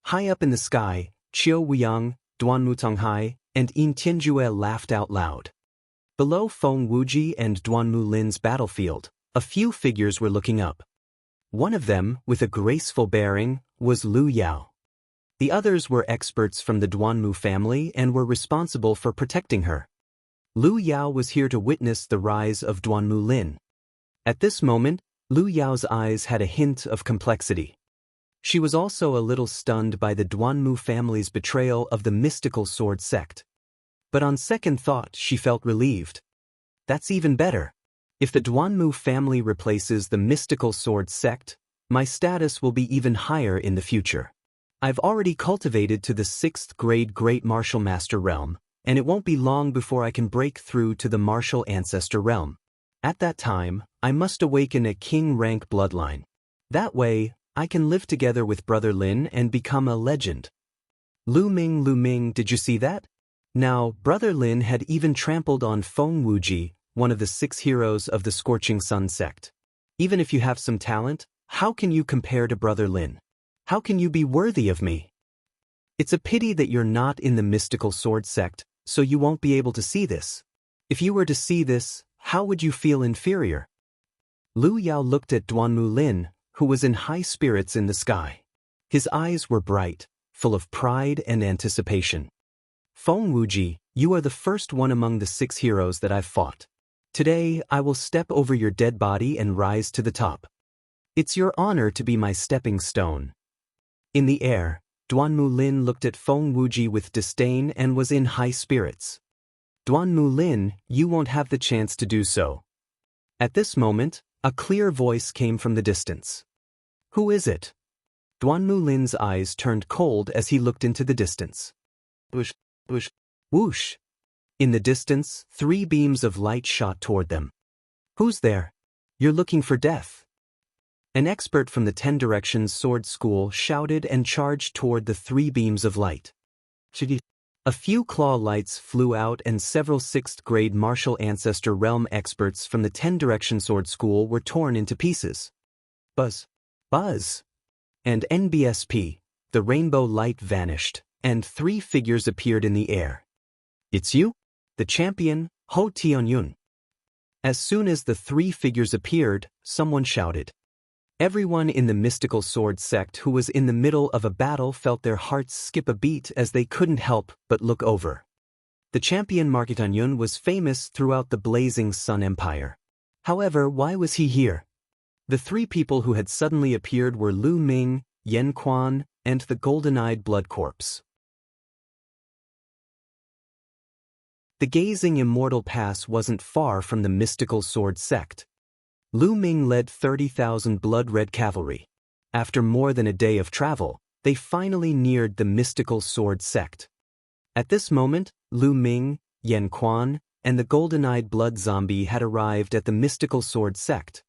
High up in the sky, Qiu Wuyang, Duanmu Canghai, and Yin Tianjue laughed out loud. Below Feng Wuji and Duanmu Lin's battlefield, a few figures were looking up. One of them, with a graceful bearing, was Lu Yao. The others were experts from the Duanmu family and were responsible for protecting her. Lu Yao was here to witness the rise of Duanmu Lin. At this moment, Lu Yao's eyes had a hint of complexity. She was also a little stunned by the Duanmu family's betrayal of the mystical sword sect. But on second thought she felt relieved. That's even better. If the Duanmu family replaces the mystical sword sect, my status will be even higher in the future. I've already cultivated to the 6th grade Great Martial Master realm, and it won't be long before I can break through to the Martial Ancestor realm. At that time, I must awaken a king rank bloodline. That way, I can live together with Brother Lin and become a legend. Lu Ming, did you see that? Now, Brother Lin had even trampled on Feng Wuji, one of the 6 heroes of the Scorching Sun sect. Even if you have some talent, how can you compare to Brother Lin? How can you be worthy of me? It's a pity that you're not in the mystical sword sect, so you won't be able to see this. If you were to see this, how would you feel inferior? Lu Yao looked at Duanmu Lin, who was in high spirits in the sky. His eyes were bright, full of pride and anticipation. Feng Wuji, you are the first one among the 6 heroes that I've fought. Today, I will step over your dead body and rise to the top. It's your honor to be my stepping stone. In the air, Duanmu Lin looked at Feng Wuji with disdain and was in high spirits. Duanmu Lin, you won't have the chance to do so. At this moment, a clear voice came from the distance. Who is it? Duanmu Lin's eyes turned cold as he looked into the distance. Whoosh, whoosh, whoosh. In the distance, 3 beams of light shot toward them. Who's there? You're looking for death. An expert from the 10 Directions Sword School shouted and charged toward the 3 beams of light. A few claw lights flew out and several 6th grade Martial Ancestor Realm experts from the 10 Direction Sword School were torn into pieces. Buzz. Buzz. And NBSP, the rainbow light vanished, and 3 figures appeared in the air. It's you? The champion, Ho Tianyun. As soon as the 3 figures appeared, someone shouted. Everyone in the mystical sword sect who was in the middle of a battle felt their hearts skip a beat as they couldn't help but look over. The champion Marketanyun was famous throughout the Blazing Sun Empire. However, why was he here? The 3 people who had suddenly appeared were Lu Ming, Yen Quan, and the golden-eyed blood corpse. The gazing Immortal Pass wasn't far from the mystical sword sect. Lu Ming led 30,000 blood-red cavalry. After more than a day of travel, they finally neared the mystical sword sect. At this moment, Lu Ming, Yen Quan, and the golden-eyed blood zombie had arrived at the mystical sword sect.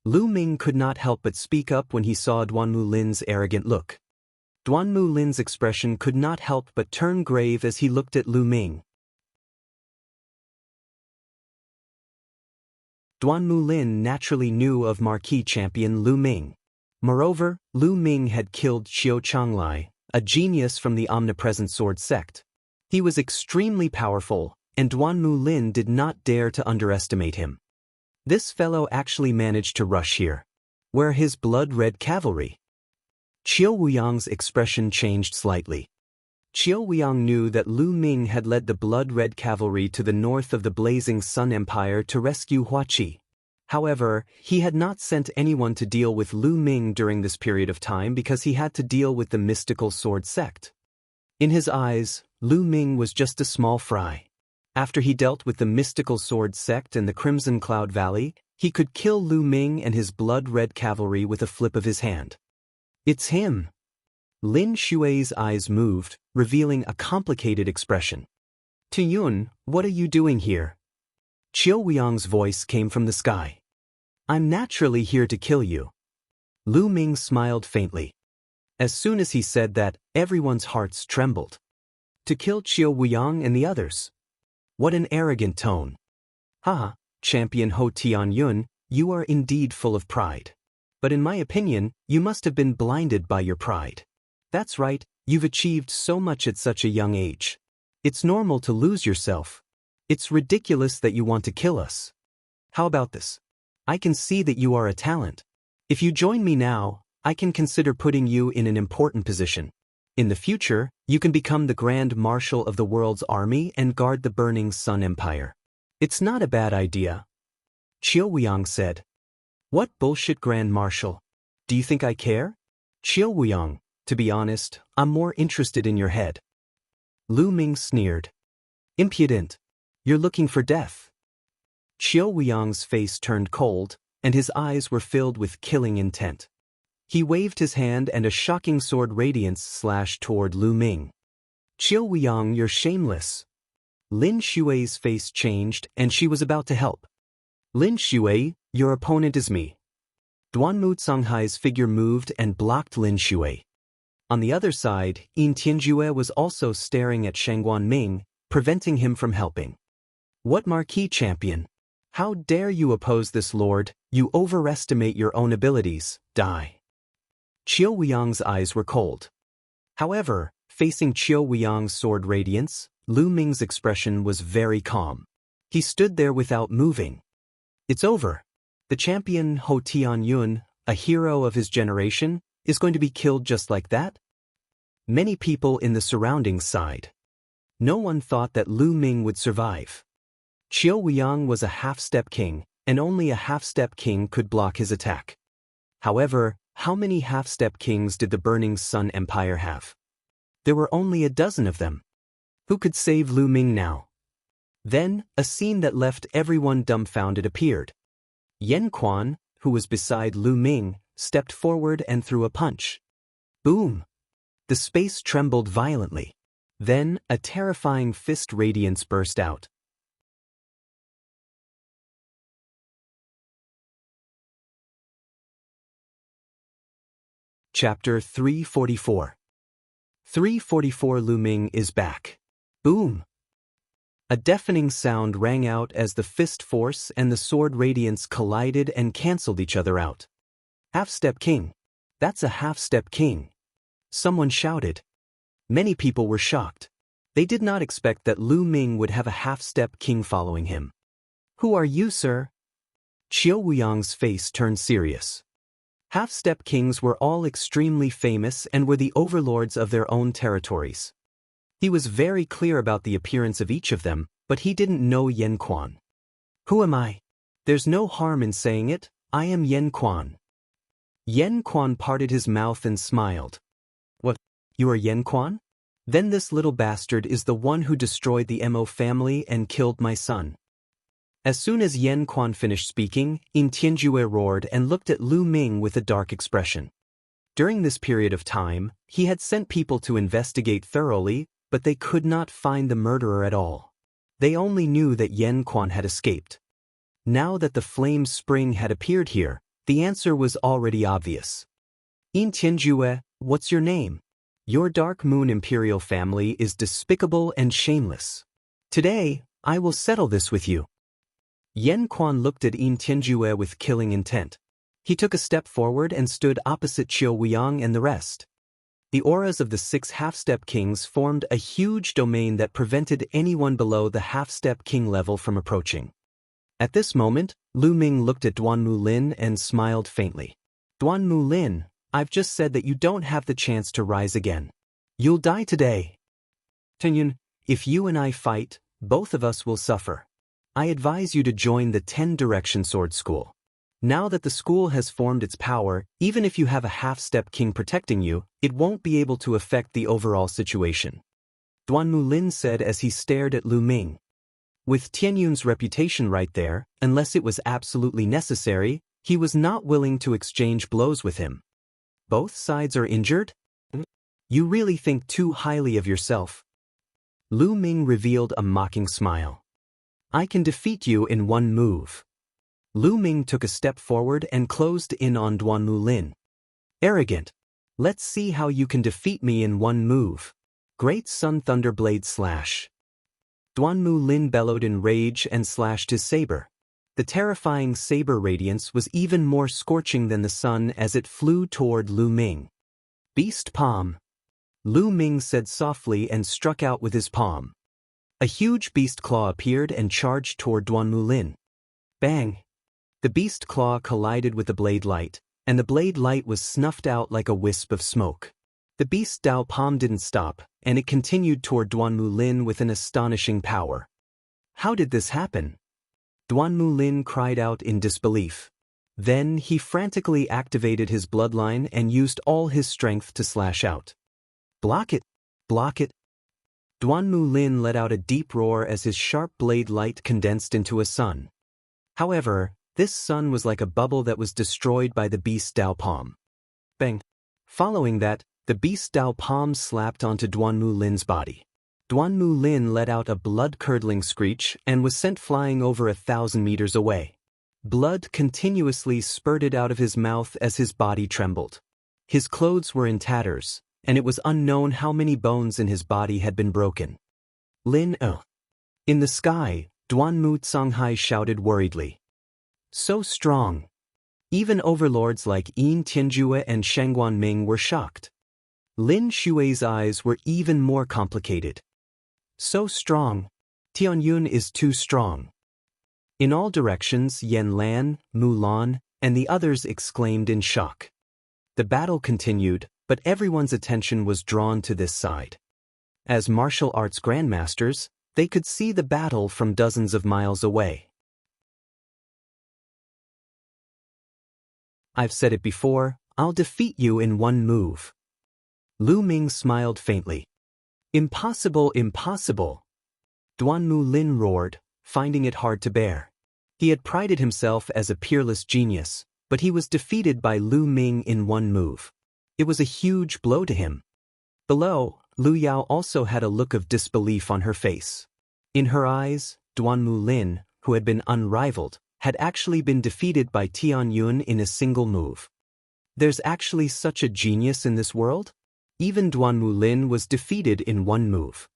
Lu Ming could not help but speak up when he saw Duanmu Lin's arrogant look. Duanmu Lin's expression could not help but turn grave as he looked at Lu Ming. Duanmu Lin naturally knew of marquee champion Lu Ming. Moreover, Lu Ming had killed Xiao Changlai, a genius from the omnipresent sword sect. He was extremely powerful, and Duanmu Lin did not dare to underestimate him. This fellow actually managed to rush here. Where his blood-red cavalry? Qiu Wuyang's expression changed slightly. Qiu Wuyang knew that Lu Ming had led the blood-red cavalry to the north of the Blazing Sun Empire to rescue Huaqi. However, he had not sent anyone to deal with Lu Ming during this period of time because he had to deal with the mystical sword sect. In his eyes, Lu Ming was just a small fry. After he dealt with the mystical sword sect in the Crimson Cloud Valley, he could kill Lu Ming and his blood-red cavalry with a flip of his hand. It's him. Lin Xue's eyes moved, revealing a complicated expression. Tuyun, what are you doing here? Qiu Wuyang's voice came from the sky. I'm naturally here to kill you. Lu Ming smiled faintly. As soon as he said that, everyone's hearts trembled. To kill Qiu Wuyang and the others? What an arrogant tone. Haha, Champion Ho Tianyun, you are indeed full of pride. But in my opinion, you must have been blinded by your pride. That's right, you've achieved so much at such a young age. It's normal to lose yourself. It's ridiculous that you want to kill us. How about this? I can see that you are a talent. If you join me now, I can consider putting you in an important position. In the future, you can become the Grand Marshal of the world's army and guard the Burning Sun Empire. It's not a bad idea. Qiu Wuyang said. What bullshit Grand Marshal? Do you think I care? Qiu Wuyang, to be honest, I'm more interested in your head. Lu Ming sneered. Impudent. You're looking for death. Qiu Wuyang's face turned cold, and his eyes were filled with killing intent. He waved his hand and a shocking sword radiance slashed toward Lu Ming. Qiu Wuyang, you're shameless. Lin Xue's face changed and she was about to help. Lin Xue, your opponent is me. Duanmu Canghai's figure moved and blocked Lin Xue. On the other side, Yin Tianjue was also staring at Shangguan Ming, preventing him from helping. What marquee champion? How dare you oppose this lord? You overestimate your own abilities, die. Qiu Wuyang's eyes were cold. However, facing Qiu Wuyang's sword radiance, Lu Ming's expression was very calm. He stood there without moving. It's over. The champion Ho Tianyun, a hero of his generation, is going to be killed just like that? Many people in the surroundings sighed. No one thought that Lu Ming would survive. Qiu Wuyang was a half-step king, and only a half-step king could block his attack. However, how many half-step kings did the Burning Sun Empire have? There were only a dozen of them. Who could save Lu Ming now? Then, a scene that left everyone dumbfounded appeared. Yan Quan, who was beside Lu Ming, stepped forward and threw a punch. Boom! The space trembled violently. Then, a terrifying fist radiance burst out. Chapter 344. 344 Lu Ming is back. Boom! A deafening sound rang out as the fist force and the sword radiance collided and cancelled each other out. Half-step king. That's a half-step king. Someone shouted. Many people were shocked. They did not expect that Lu Ming would have a half-step king following him. Who are you, sir? Qiu Wuyang's face turned serious. Half-step kings were all extremely famous and were the overlords of their own territories. He was very clear about the appearance of each of them, but he didn't know Yan Quan. Who am I? There's no harm in saying it, I am Yan Quan. Yan Quan parted his mouth and smiled. What? You are Yan Quan? Then this little bastard is the one who destroyed the Mo family and killed my son. As soon as Yan Quan finished speaking, Yin Tianjue roared and looked at Lu Ming with a dark expression. During this period of time, he had sent people to investigate thoroughly, but they could not find the murderer at all. They only knew that Yan Quan had escaped. Now that the flame spring had appeared here, the answer was already obvious. Yin Tianjue, what's your name? Your Dark Moon Imperial family is despicable and shameless. Today, I will settle this with you. Yan Quan looked at Yin Tianjue with killing intent. He took a step forward and stood opposite Qiu Wuyang and the rest. The auras of the 6 half-step kings formed a huge domain that prevented anyone below the half-step king level from approaching. At this moment, Lu Ming looked at Duanmu Lin and smiled faintly. Duanmu Lin, I've just said that you don't have the chance to rise again. You'll die today. Tenyun, if you and I fight, both of us will suffer. I advise you to join the 10-Direction Sword School. Now that the school has formed its power, even if you have a half-step king protecting you, it won't be able to affect the overall situation. Duanmu Lin said as he stared at Lu Ming. With Tianyun's reputation right there, unless it was absolutely necessary, he was not willing to exchange blows with him. Both sides are injured? You really think too highly of yourself. Lu Ming revealed a mocking smile. I can defeat you in one move. Lu Ming took a step forward and closed in on Duanmu Lin. Arrogant. Let's see how you can defeat me in one move. Great Sun Thunder Blade Slash. Duanmu Lin bellowed in rage and slashed his saber. The terrifying saber radiance was even more scorching than the sun as it flew toward Lu Ming. Beast Palm. Lu Ming said softly and struck out with his palm. A huge beast claw appeared and charged toward Duanmu Lin. Bang! The beast claw collided with the blade light, and the blade light was snuffed out like a wisp of smoke. The beast Dao palm didn't stop, and it continued toward Duanmu Lin with an astonishing power. How did this happen? Duanmu Lin cried out in disbelief. Then he frantically activated his bloodline and used all his strength to slash out. Block it! Block it! Duanmu Lin let out a deep roar as his sharp blade light condensed into a sun. However, this sun was like a bubble that was destroyed by the beast Dao Palm. Bang! Following that, the beast Dao Palm slapped onto Duanmu Lin's body. Duanmu Lin let out a blood-curdling screech and was sent flying over 1,000 meters away. Blood continuously spurted out of his mouth as his body trembled. His clothes were in tatters, and it was unknown how many bones in his body had been broken. Lin, In the sky, Duanmu Xianxia shouted worriedly. So strong. Even overlords like Yin Tianjue and Shangguan Ming were shocked. Lin Xue's eyes were even more complicated. So strong. Tianyun is too strong. In all directions, Yan Lan, Mulan, and the others exclaimed in shock. The battle continued, but everyone's attention was drawn to this side. As martial arts grandmasters, they could see the battle from dozens of miles away. I've said it before, I'll defeat you in one move. Lu Ming smiled faintly. Impossible, impossible. Duanmu Lin roared, finding it hard to bear. He had prided himself as a peerless genius, but he was defeated by Lu Ming in one move. It was a huge blow to him. Below, Lu Yao also had a look of disbelief on her face. In her eyes, Duanmu Lin, who had been unrivaled, had actually been defeated by Tianyun in a single move. There's actually such a genius in this world? Even Duanmu Lin was defeated in one move.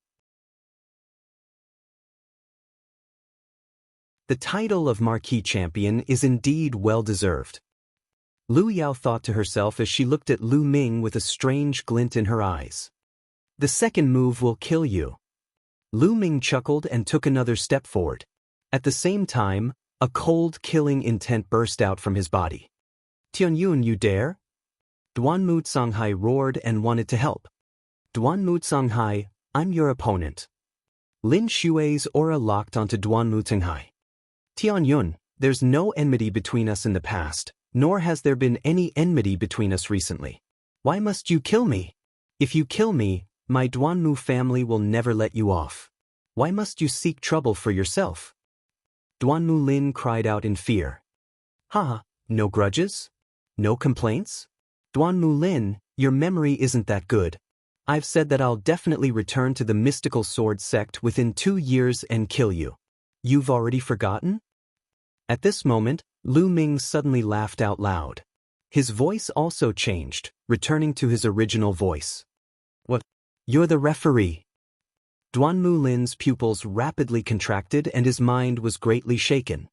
The title of Marquis Champion is indeed well-deserved. Lu Yao thought to herself as she looked at Lu Ming with a strange glint in her eyes. The second move will kill you. Lu Ming chuckled and took another step forward. At the same time, a cold, killing intent burst out from his body. Tianyun, you dare? Duanmu Xianxia roared and wanted to help. Duanmu Xianxia, I'm your opponent. Lin Xue's aura locked onto Duanmu Xianxia. Tianyun, there's no enmity between us in the past, nor has there been any enmity between us recently. Why must you kill me? If you kill me, my Duanmu family will never let you off. Why must you seek trouble for yourself? Duanmu Lin cried out in fear. No grudges? No complaints? Duanmu Lin, your memory isn't that good. I've said that I'll definitely return to the mystical sword sect within 2 years and kill you. You've already forgotten? At this moment, Lu Ming suddenly laughed out loud. His voice also changed, returning to his original voice. What? You're the referee. Duanmu Lin's pupils rapidly contracted and his mind was greatly shaken.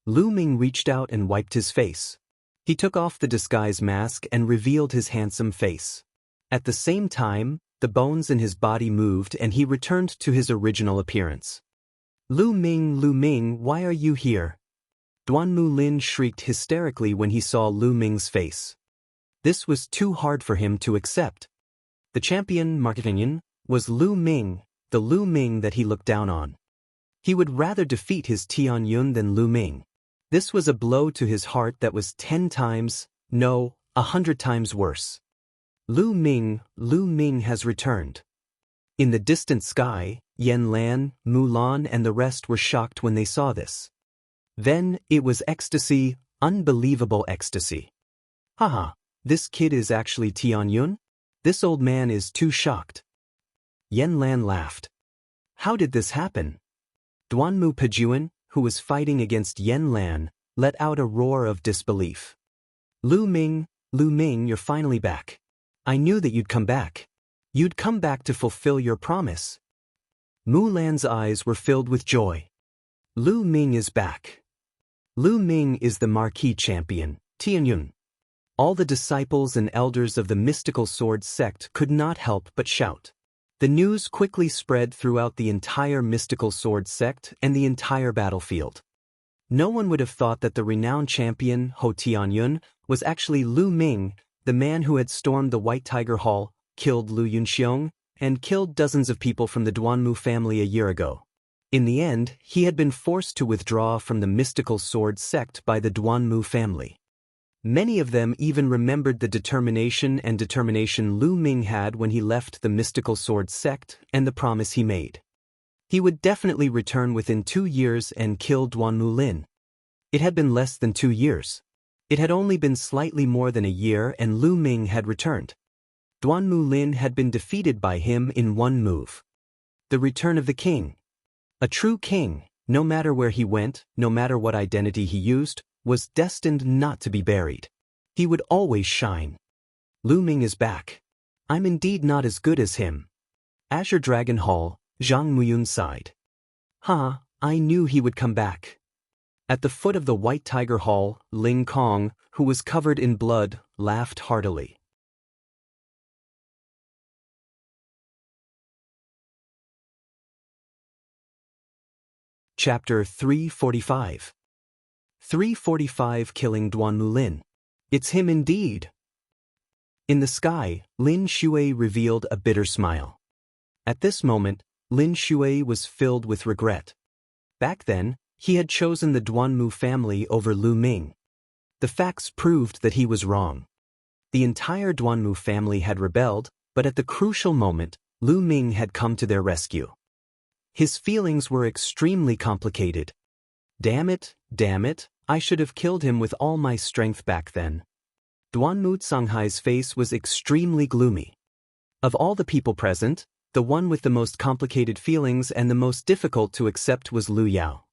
Lu Ming reached out and wiped his face. He took off the disguise mask and revealed his handsome face. At the same time, the bones in his body moved and he returned to his original appearance. Lu Ming, why are you here? Duanmu Lin shrieked hysterically when he saw Lu Ming's face. This was too hard for him to accept. The champion, Marketing, was Lu Ming, the Lu Ming that he looked down on. He would rather defeat his Tianyun than Lu Ming. This was a blow to his heart that was 10 times, no, 100 times worse. Lu Ming has returned. In the distant sky, Yan Lan, Mulan and the rest were shocked when they saw this. Then, it was ecstasy, unbelievable ecstasy. This kid is actually Tianyun? This old man is too shocked. Yan Lan laughed. How did this happen? Duanmu Pejuan, who was fighting against Yan Lan, let out a roar of disbelief. Lu Ming, you're finally back. I knew that you'd come back. You'd come back to fulfill your promise. Mulan's eyes were filled with joy. Lu Ming is back. Lu Ming is the Marquis Champion, Tianyun. All the disciples and elders of the mystical sword sect could not help but shout. The news quickly spread throughout the entire mystical sword sect and the entire battlefield. No one would have thought that the renowned champion, Ho Tianyun, was actually Lu Ming, the man who had stormed the White Tiger Hall, killed Lu Yunxiong, and killed dozens of people from the Duanmu family a year ago. In the end, he had been forced to withdraw from the mystical sword sect by the Duanmu family. Many of them even remembered the determination Lu Ming had when he left the mystical sword sect and the promise he made. He would definitely return within 2 years and kill Duanmu Lin. It had been less than 2 years. It had only been slightly more than a year and Lu Ming had returned. Duanmu Lin had been defeated by him in one move. The return of the king. A true king, no matter where he went, no matter what identity he used, was destined not to be buried. He would always shine. Lu Ming is back. I'm indeed not as good as him. Azure Dragon Hall, Zhang Muyun sighed. I knew he would come back. At the foot of the White Tiger Hall, Ling Kong, who was covered in blood, laughed heartily. Chapter 345. 345 Killing Duanmu Lin. It's him indeed. In the sky, Lin Shui revealed a bitter smile. At this moment, Lin Shui was filled with regret. Back then, he had chosen the Duanmu family over Lu Ming. The facts proved that he was wrong. The entire Duanmu family had rebelled, but at the crucial moment, Lu Ming had come to their rescue. His feelings were extremely complicated. Damn it, I should have killed him with all my strength back then. Duanmu Canghai's face was extremely gloomy. Of all the people present, the one with the most complicated feelings and the most difficult to accept was Lu Yao.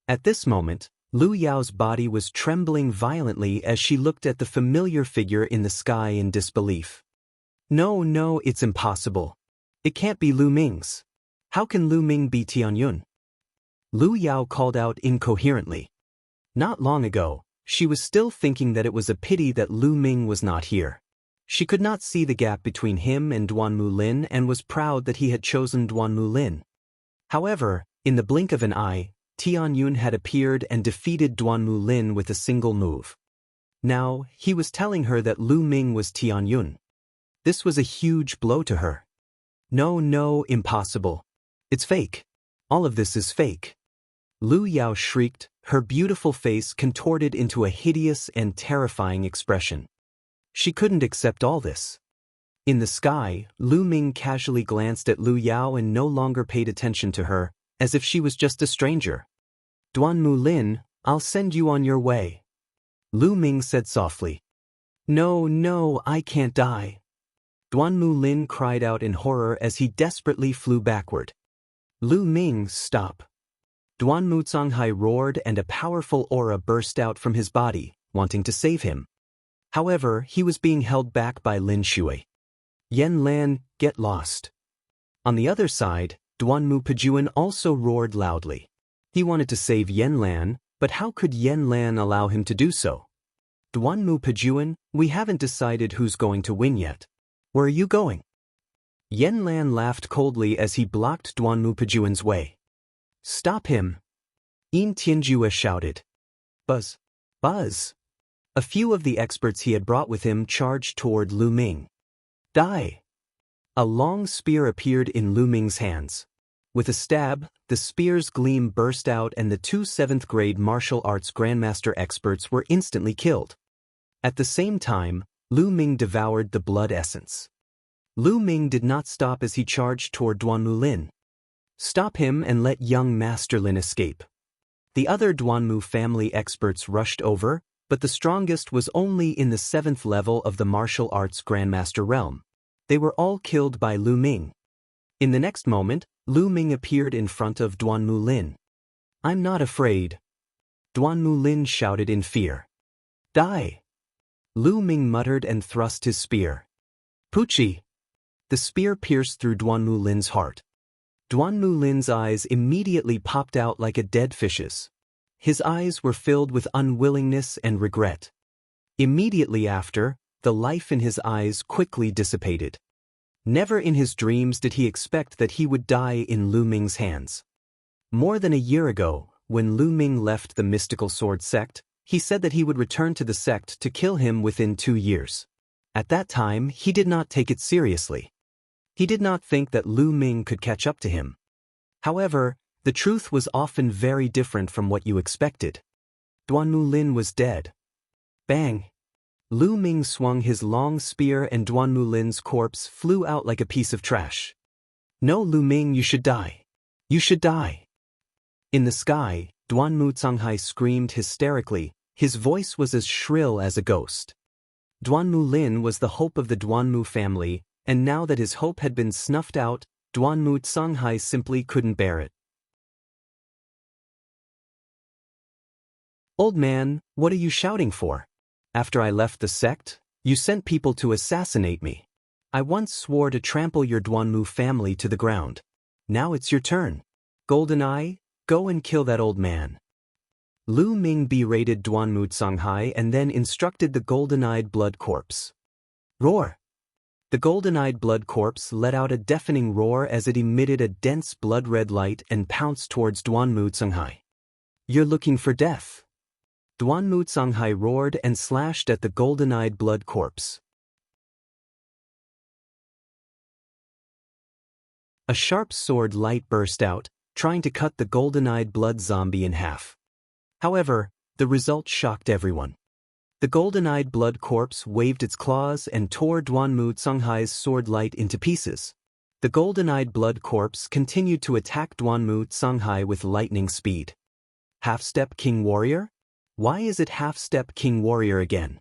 At this moment, Lu Yao's body was trembling violently as she looked at the familiar figure in the sky in disbelief. No, it's impossible. It can't be Lu Ming's. How can Lu Ming be Tianyun? Lu Yao called out incoherently. Not long ago, she was still thinking that it was a pity that Lu Ming was not here. She could not see the gap between him and Duanmu Lin and was proud that he had chosen Duanmu Lin. However, in the blink of an eye, Tianyun had appeared and defeated Duanmu Lin with a single move. Now, he was telling her that Lu Ming was Tianyun. This was a huge blow to her. No, impossible. It's fake. All of this is fake. Lu Yao shrieked, her beautiful face contorted into a hideous and terrifying expression. She couldn't accept all this. In the sky, Lu Ming casually glanced at Lu Yao and no longer paid attention to her, as if she was just a stranger. Duanmu Lin, I'll send you on your way. Lu Ming said softly. No, I can't die. Duanmu Lin cried out in horror as he desperately flew backward. Lu Ming, stop. Duanmu Canghai roared and a powerful aura burst out from his body, wanting to save him. However, he was being held back by Lin Shui. Yan Lan, get lost. On the other side, Duanmu Pejuan also roared loudly. He wanted to save Yan Lan, but how could Yan Lan allow him to do so? Duanmu Pejuan, we haven't decided who's going to win yet. Where are you going? Yan Lan laughed coldly as he blocked Duanmu Pejuan's way. Stop him! Yin Tianjue shouted. Buzz! A few of the experts he had brought with him charged toward Lu Ming. Die! A long spear appeared in Lu Ming's hands. With a stab, the spear's gleam burst out and the 2 7th-grade martial arts grandmaster experts were instantly killed. At the same time, Lu Ming devoured the blood essence. Lu Ming did not stop as he charged toward Duanmu Lin. Stop him and let young Master Lin escape. The other Duanmu family experts rushed over, but the strongest was only in the 7th level of the martial arts grandmaster realm. They were all killed by Lu Ming. In the next moment, Lu Ming appeared in front of Duanmu Lin. I'm not afraid. Duanmu Lin shouted in fear. Die! Lu Ming muttered and thrust his spear. Puchi! The spear pierced through Duanmu Lin's heart. Duanmu Lin's eyes immediately popped out like a dead fish's. His eyes were filled with unwillingness and regret. Immediately after, the life in his eyes quickly dissipated. Never in his dreams did he expect that he would die in Lu Ming's hands. More than a year ago, when Lu Ming left the mystical sword sect, he said that he would return to the sect to kill him within 2 years. At that time, he did not take it seriously. He did not think that Lu Ming could catch up to him. However, the truth was often very different from what you expected. Duanmu Lin was dead. Bang! Lu Ming swung his long spear and Duanmu Lin's corpse flew out like a piece of trash. No, Lu Ming, you should die. You should die. In the sky, Duanmu Canghai screamed hysterically. His voice was as shrill as a ghost. Duanmu Lin was the hope of the Duanmu family, and now that his hope had been snuffed out, Duanmu Canghai simply couldn't bear it. Old man, what are you shouting for? After I left the sect, you sent people to assassinate me. I once swore to trample your Duanmu family to the ground. Now it's your turn. Golden Eye, go and kill that old man. Lu Ming berated Duanmu Canghai and then instructed the golden-eyed blood corpse. Roar! The golden-eyed blood corpse let out a deafening roar as it emitted a dense blood-red light and pounced towards Duanmu Canghai. You're looking for death. Duanmu Canghai roared and slashed at the golden-eyed blood corpse. A sharp sword light burst out, trying to cut the golden-eyed blood zombie in half. However, the result shocked everyone. The golden-eyed blood corpse waved its claws and tore Duanmu Canghai's sword light into pieces. The golden-eyed blood corpse continued to attack Duanmu Canghai with lightning speed. Half-step King Warrior? Why is it half-step King Warrior again?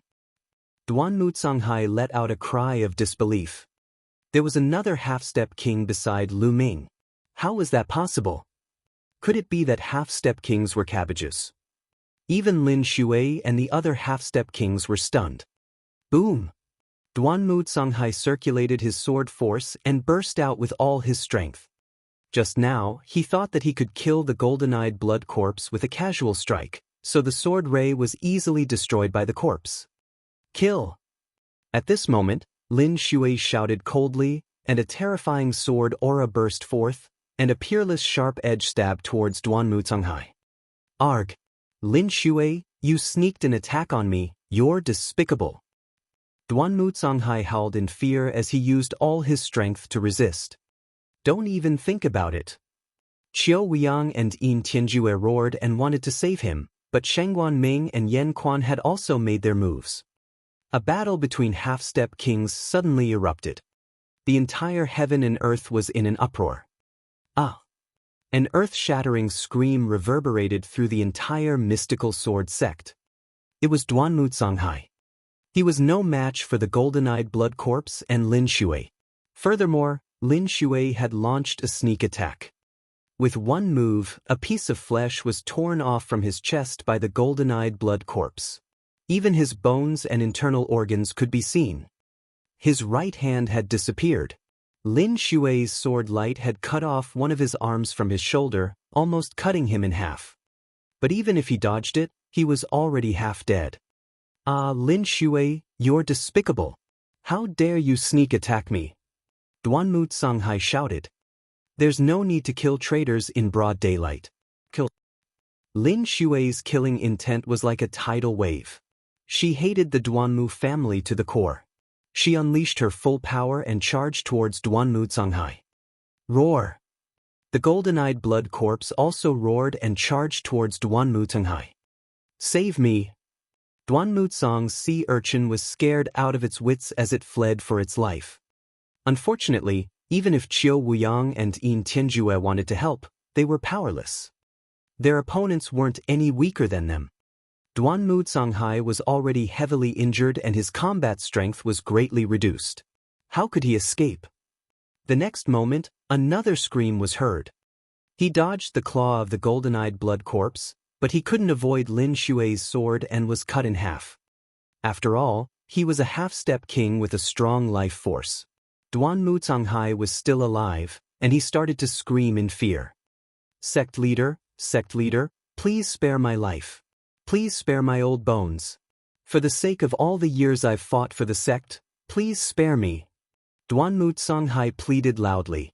Duanmu Canghai let out a cry of disbelief. There was another half-step king beside Lu Ming. How was that possible? Could it be that half-step kings were cabbages? Even Lin Shui and the other half-step kings were stunned. Boom! Duanmu Canghai circulated his sword force and burst out with all his strength. Just now, he thought that he could kill the golden-eyed blood corpse with a casual strike, so the sword ray was easily destroyed by the corpse. Kill! At this moment, Lin Shui shouted coldly, and a terrifying sword aura burst forth, and a peerless sharp edge stabbed towards Duanmu Canghai. Arg! Lin Shui, you sneaked an attack on me, you're despicable. Duanmu Canghai howled in fear as he used all his strength to resist. Don't even think about it. Qiu Weiyang and Yin Tianjue roared and wanted to save him, but Shengguan Ming and Yan Quan had also made their moves. A battle between half-step kings suddenly erupted. The entire heaven and earth was in an uproar. Ah! An earth-shattering scream reverberated through the entire mystical sword sect. It was Duanmu Canghai. He was no match for the golden-eyed blood corpse and Lin Shui. Furthermore, Lin Shui had launched a sneak attack. With one move, a piece of flesh was torn off from his chest by the golden-eyed blood corpse. Even his bones and internal organs could be seen. His right hand had disappeared. Lin Shui's sword light had cut off one of his arms from his shoulder, almost cutting him in half. But even if he dodged it, he was already half dead. Ah, Lin Shui, you're despicable. How dare you sneak attack me? Duanmu Canghai shouted. There's no need to kill traitors in broad daylight. Kill. Lin Shui's killing intent was like a tidal wave. She hated the Duanmu family to the core. She unleashed her full power and charged towards Duanmu Canghai. Roar! The golden-eyed blood corpse also roared and charged towards Duanmu Canghai. Save me! Duanmu Cang's sea urchin was scared out of its wits as it fled for its life. Unfortunately, even if Qiu Weiyang and Yin Tianjue wanted to help, they were powerless. Their opponents weren't any weaker than them. Duanmu Canghai was already heavily injured and his combat strength was greatly reduced. How could he escape? The next moment, another scream was heard. He dodged the claw of the golden-eyed blood corpse, but he couldn't avoid Lin Shui's sword and was cut in half. After all, he was a half-step king with a strong life force. Duanmu Canghai was still alive, and he started to scream in fear. Sect leader, please spare my life. Please spare my old bones. For the sake of all the years I've fought for the sect, please spare me. Duanmu Canghai pleaded loudly.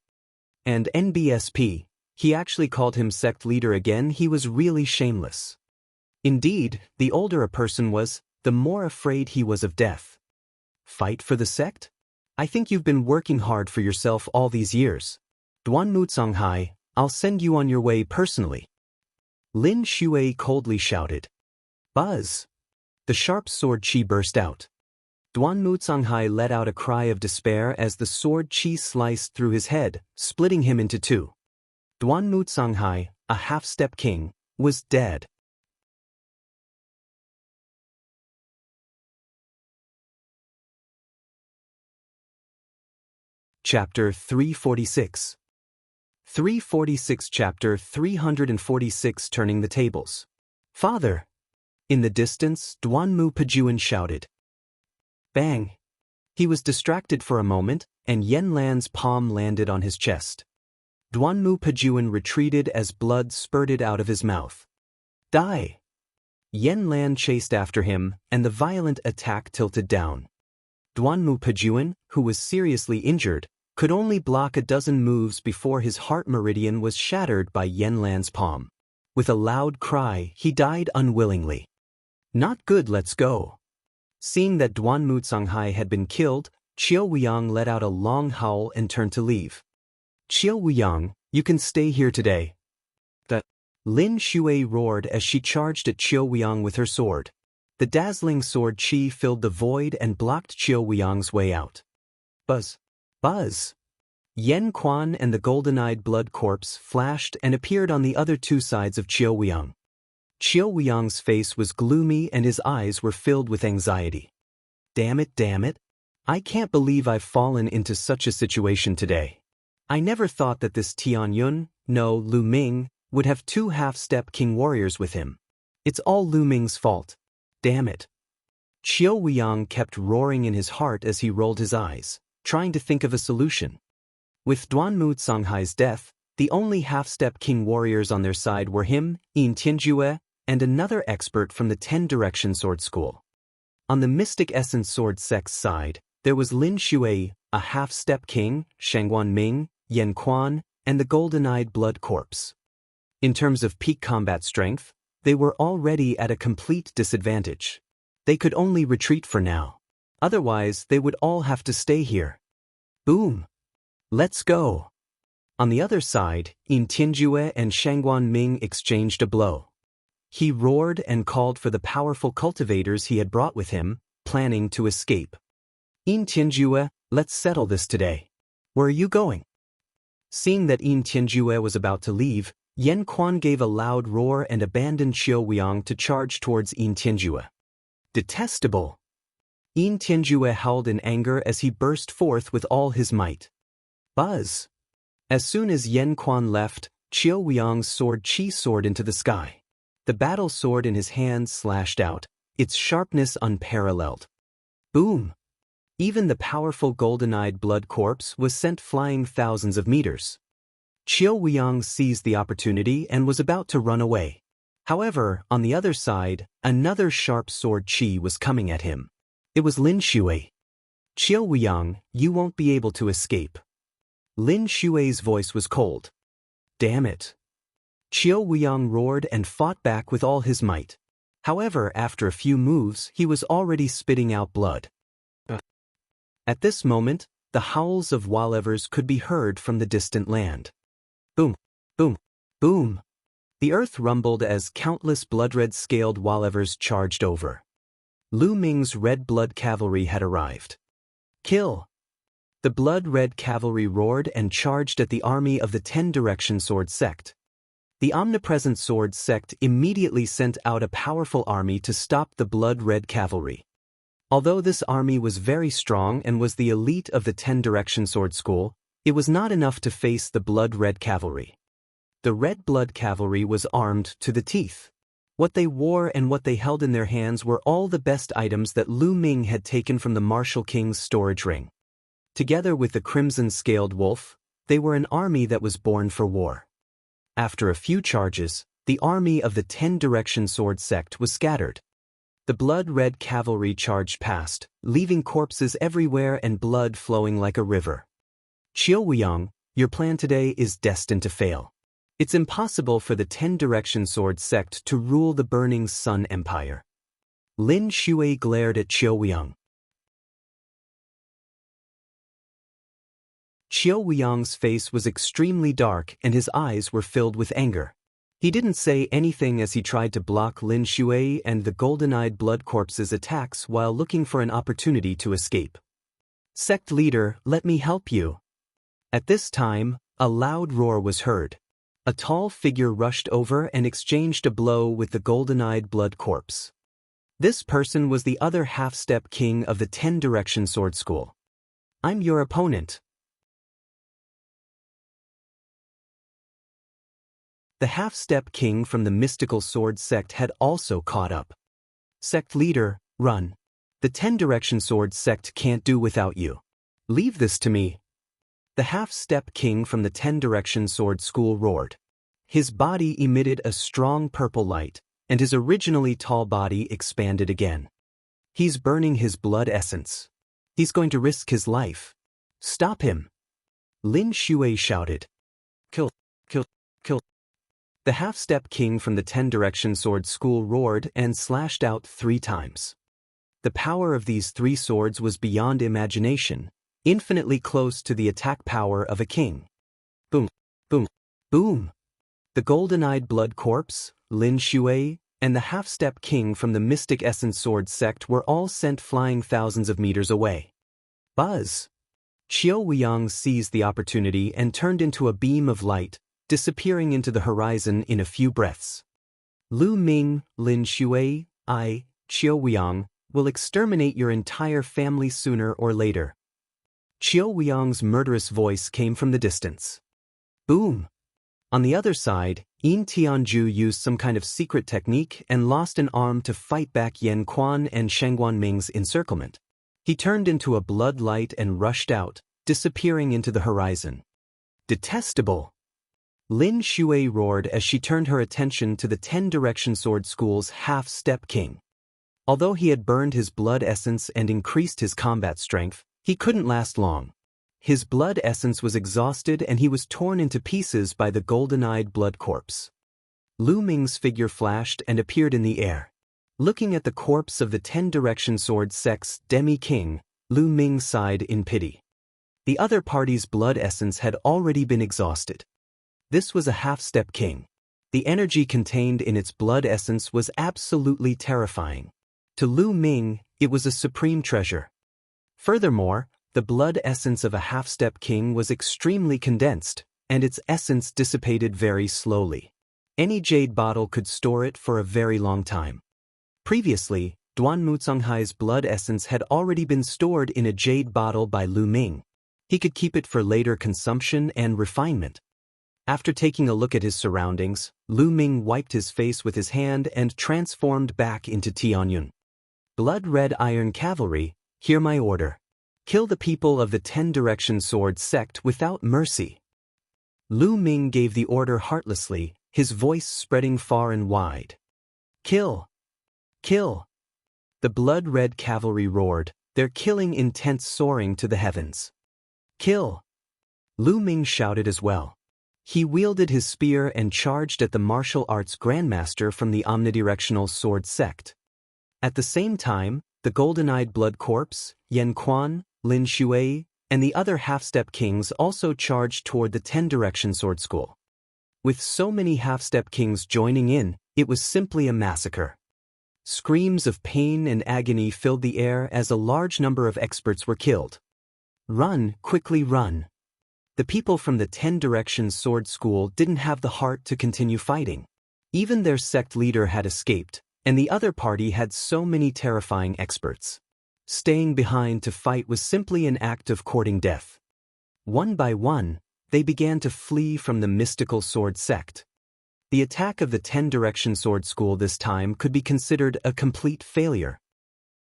And NBSP, he actually called him sect leader again. He was really shameless. Indeed, the older a person was, the more afraid he was of death. Fight for the sect? I think you've been working hard for yourself all these years. Duanmu Canghai, I'll send you on your way personally. Lin Shui coldly shouted. Buzz! The sharp sword chi burst out. Duanmu Canghai let out a cry of despair as the sword qi sliced through his head, splitting him into two. Duanmu Canghai, a half-step king, was dead. Chapter 346. 346 Chapter 346 Turning the Tables. Father! In the distance, Duanmu Pajuan shouted. Bang! He was distracted for a moment, and Yen Lan's palm landed on his chest. Duanmu Pajuan retreated as blood spurted out of his mouth. Die! Yen Lan chased after him, and the violent attack tilted down. Duanmu Pajuan, who was seriously injured, could only block a dozen moves before his heart meridian was shattered by Yen Lan's palm. With a loud cry, he died unwillingly. Not good, let's go. Seeing that Duanmu Canghai had been killed, Qiu Wuyang let out a long howl and turned to leave. Qiu Wuyang, you can stay here today. Lin Shui roared as she charged at Qiu Wuyang with her sword. The dazzling sword qi filled the void and blocked Qiu Wuyang's way out. Buzz! Buzz! Yen Quan and the golden-eyed blood corpse flashed and appeared on the other two sides of Qiu Wuyang. Qiu Wuyang's face was gloomy and his eyes were filled with anxiety. Damn it, I can't believe I've fallen into such a situation today. I never thought that this Tianyun, no, Lu Ming, would have two half-step king warriors with him. It's all Lu Ming's fault. Damn it. Qiu Wuyang kept roaring in his heart as he rolled his eyes, trying to think of a solution. With Duanmu Canghai's death, the only half-step king warriors on their side were him, Yin Tianjue, and another expert from the 10-direction sword school. On the Mystic Essence Sword sect's side, there was Lin Shui, a half-step king, Shangguan Ming, Yen Quan, and the golden-eyed blood corpse. In terms of peak combat strength, they were already at a complete disadvantage. They could only retreat for now. Otherwise, they would all have to stay here. Boom! Let's go! On the other side, Yin Tianjue and Shangguan Ming exchanged a blow. He roared and called for the powerful cultivators he had brought with him, planning to escape. Yin Tianjue, let's settle this today. Where are you going? Seeing that Yin Tianjue was about to leave, Yen Quan gave a loud roar and abandoned Qiu Wuyang to charge towards Yin Tianjue. Detestable! Yin Tianjue howled in anger as he burst forth with all his might. Buzz! As soon as Yen Quan left, Qiu Wuyang's sword qi soared into the sky. The battle sword in his hand slashed out, its sharpness unparalleled. Boom! Even the powerful golden-eyed blood corpse was sent flying thousands of meters. Qiu Wuyang seized the opportunity and was about to run away. However, on the other side, another sharp sword qi was coming at him. It was Lin Shui. Qiu Wuyang, you won't be able to escape. Lin Shui's voice was cold. Damn it. Qiu Wuyang roared and fought back with all his might. However, after a few moves, he was already spitting out blood. At this moment, the howls of Walevers could be heard from the distant land. Boom, boom, boom. The earth rumbled as countless blood-red scaled Walevers charged over. Lu Ming's red blood cavalry had arrived. Kill! The blood-red cavalry roared and charged at the army of the 10-direction sword sect. The omnipresent sword sect immediately sent out a powerful army to stop the blood-red cavalry. Although this army was very strong and was the elite of the 10-direction sword school, it was not enough to face the blood-red cavalry. The red blood cavalry was armed to the teeth. What they wore and what they held in their hands were all the best items that Lu Ming had taken from the Martial King's storage ring. Together with the crimson-scaled wolf, they were an army that was born for war. After a few charges, the army of the 10-direction sword sect was scattered. The blood-red cavalry charged past, leaving corpses everywhere and blood flowing like a river. Qiu Wuyang, your plan today is destined to fail. It's impossible for the 10-direction sword sect to rule the burning sun empire. Lin Shui glared at Qiu Wuyang. Qiu Wuyang's face was extremely dark and his eyes were filled with anger. He didn't say anything as he tried to block Lin Shui and the golden-eyed blood corpse's attacks while looking for an opportunity to escape. Sect leader, let me help you. At this time, a loud roar was heard. A tall figure rushed over and exchanged a blow with the golden-eyed blood corpse. This person was the other half-step king of the 10-direction sword school. I'm your opponent. The half-step king from the mystical sword sect had also caught up. Sect leader, run. The 10-direction sword sect can't do without you. Leave this to me. The half-step king from the 10-direction sword school roared. His body emitted a strong purple light, and his originally tall body expanded again. He's burning his blood essence. He's going to risk his life. Stop him. Lin Shui shouted. Kill, kill, kill. The half-step king from the 10-direction sword school roared and slashed out 3 times. The power of these 3 swords was beyond imagination, infinitely close to the attack power of a king. Boom, boom, boom. The golden-eyed blood corpse, Lin Shui, and the half-step king from the mystic essence sword sect were all sent flying thousands of meters away. Buzz! Qiu Weiyang seized the opportunity and turned into a beam of light, disappearing into the horizon in a few breaths. Lu Ming, Lin Shui, Qiu Weiyang, will exterminate your entire family sooner or later. Qiu Weiyang's murderous voice came from the distance. Boom! On the other side, Yin Tianju used some kind of secret technique and lost an arm to fight back Yan Quan and Shangguan Ming's encirclement. He turned into a blood light and rushed out, disappearing into the horizon. Detestable! Lin Shui roared as she turned her attention to the 10-direction sword school's half-step king. Although he had burned his blood essence and increased his combat strength, he couldn't last long. His blood essence was exhausted and he was torn into pieces by the golden-eyed blood corpse. Lu Ming's figure flashed and appeared in the air. Looking at the corpse of the 10-direction sword sect's demi-king, Lu Ming sighed in pity. The other party's blood essence had already been exhausted. This was a half-step king. The energy contained in its blood essence was absolutely terrifying. To Lu Ming, it was a supreme treasure. Furthermore, the blood essence of a half-step king was extremely condensed, and its essence dissipated very slowly. Any jade bottle could store it for a very long time. Previously, Duan Muzonghai's blood essence had already been stored in a jade bottle by Lu Ming. He could keep it for later consumption and refinement. After taking a look at his surroundings, Lu Ming wiped his face with his hand and transformed back into Tianyun. Blood-red iron cavalry, hear my order. Kill the people of the 10-direction sword sect without mercy. Lu Ming gave the order heartlessly, his voice spreading far and wide. Kill! Kill! The blood-red cavalry roared, their killing intent soaring to the heavens. Kill! Lu Ming shouted as well. He wielded his spear and charged at the martial arts grandmaster from the omnidirectional sword sect. At the same time, the golden-eyed blood corpse, Yan Quan, Lin Shui, and the other half-step kings also charged toward the 10-direction sword school. With so many half-step kings joining in, it was simply a massacre. Screams of pain and agony filled the air as a large number of experts were killed. Run, quickly run. The people from the 10-direction sword school didn't have the heart to continue fighting. Even their sect leader had escaped, and the other party had so many terrifying experts. Staying behind to fight was simply an act of courting death. One by one, they began to flee from the mystical sword sect. The attack of the 10-direction sword school this time could be considered a complete failure.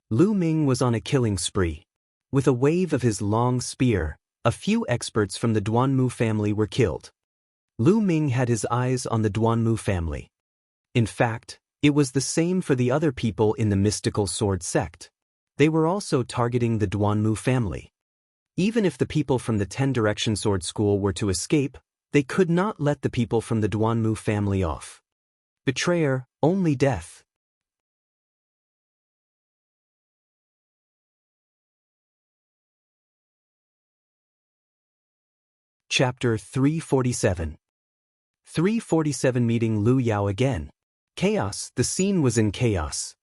Lu Ming was on a killing spree. With a wave of his long spear, a few experts from the Duanmu family were killed. Lu Ming had his eyes on the Duanmu family. In fact, it was the same for the other people in the mystical sword sect. They were also targeting the Duanmu family. Even if the people from the 10-direction sword school were to escape, they could not let the people from the Duanmu family off. Betrayer, only death. Chapter 347. 347 Meeting Lu Yao again. Chaos, the scene was in chaos.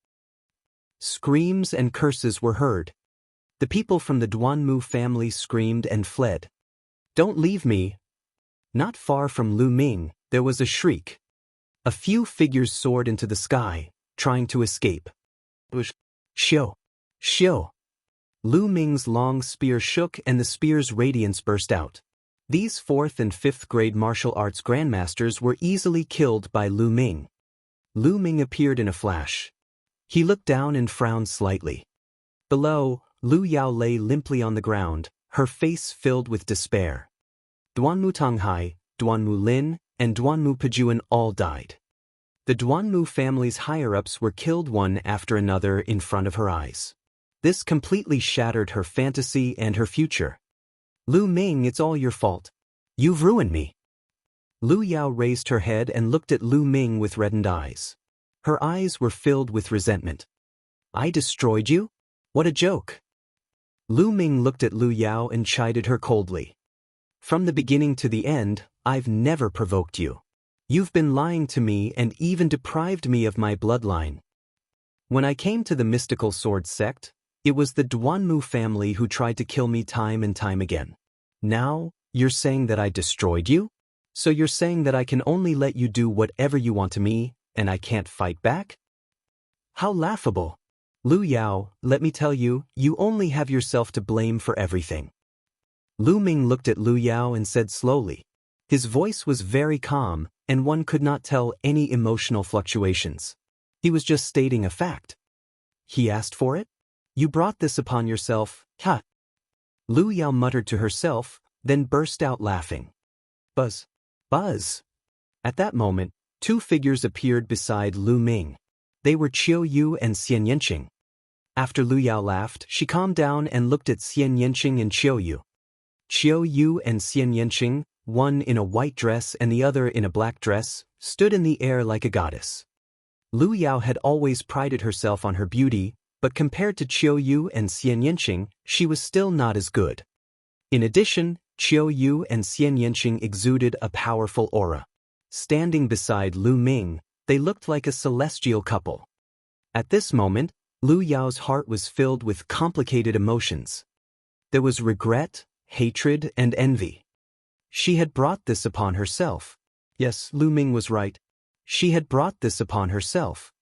Screams and curses were heard. The people from the Duanmu family screamed and fled. Don't leave me. Not far from Lu Ming, there was a shriek. A few figures soared into the sky, trying to escape. Xiu! Xiu! Lu Ming's long spear shook and the spear's radiance burst out. These 4th and 5th grade martial arts grandmasters were easily killed by Lu Ming. Lu Ming appeared in a flash. He looked down and frowned slightly. Below, Lu Yao lay limply on the ground, her face filled with despair. Duanmu Tonghai, Duanmu Lin, and Duanmu Pejuan all died. The Duanmu family's higher-ups were killed one after another in front of her eyes. This completely shattered her fantasy and her future. Lu Ming, it's all your fault. You've ruined me. Lu Yao raised her head and looked at Lu Ming with reddened eyes. Her eyes were filled with resentment. I destroyed you? What a joke. Lu Ming looked at Lu Yao and chided her coldly. From the beginning to the end, I've never provoked you. You've been lying to me and even deprived me of my bloodline. When I came to the mystical sword sect, it was the Duanmu family who tried to kill me time and time again. Now, you're saying that I destroyed you? So you're saying that I can only let you do whatever you want to me, and I can't fight back? How laughable. Lu Yao, let me tell you, you only have yourself to blame for everything. Lu Ming looked at Lu Yao and said slowly. His voice was very calm, and one could not tell any emotional fluctuations. He was just stating a fact. He asked for it? You brought this upon yourself, ha! Lu Yao muttered to herself, then burst out laughing. Buzz! Buzz! At that moment, 2 figures appeared beside Lu Ming. They were Xianxia and Xianxia. After Lu Yao laughed, she calmed down and looked at Xianxia and Xianxia. Xianxia and Xianxia, one in a white dress and the other in a black dress, stood in the air like a goddess. Lu Yao had always prided herself on her beauty, but compared to Xianxia and Xianxia, she was still not as good. In addition, Xianxia and Xianxia exuded a powerful aura. Standing beside Lu Ming, they looked like a celestial couple. At this moment, Lu Yao's heart was filled with complicated emotions. There was regret, hatred, and envy. She had brought this upon herself. Yes, Lu Ming was right. She had brought this upon herself.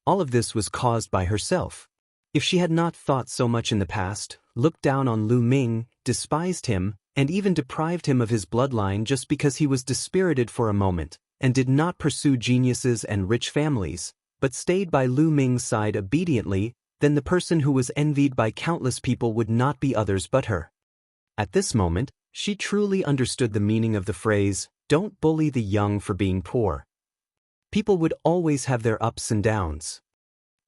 All of this was caused by herself. If she had not thought so much in the past, looked down on Lu Ming, despised him, and even deprived him of his bloodline just because he was dispirited for a moment, and did not pursue geniuses and rich families, but stayed by Lu Ming's side obediently, then the person who was envied by countless people would not be others but her. At this moment, she truly understood the meaning of the phrase, "Don't bully the young for being poor." People would always have their ups and downs.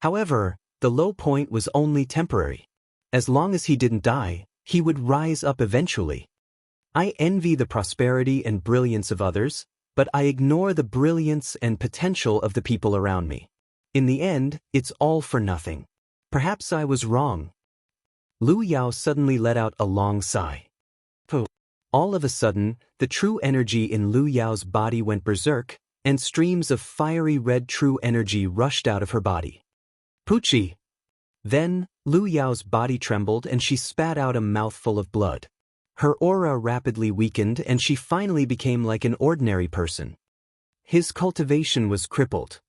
However, the low point was only temporary. As long as he didn't die, he would rise up eventually. I envy the prosperity and brilliance of others, but I ignore the brilliance and potential of the people around me. In the end, it's all for nothing. Perhaps I was wrong. Lu Yao suddenly let out a long sigh. All of a sudden, the true energy in Lu Yao's body went berserk, and streams of fiery red true energy rushed out of her body. Poochie! Then, Lu Yao's body trembled and she spat out a mouthful of blood. Her aura rapidly weakened and she finally became like an ordinary person. His cultivation was crippled.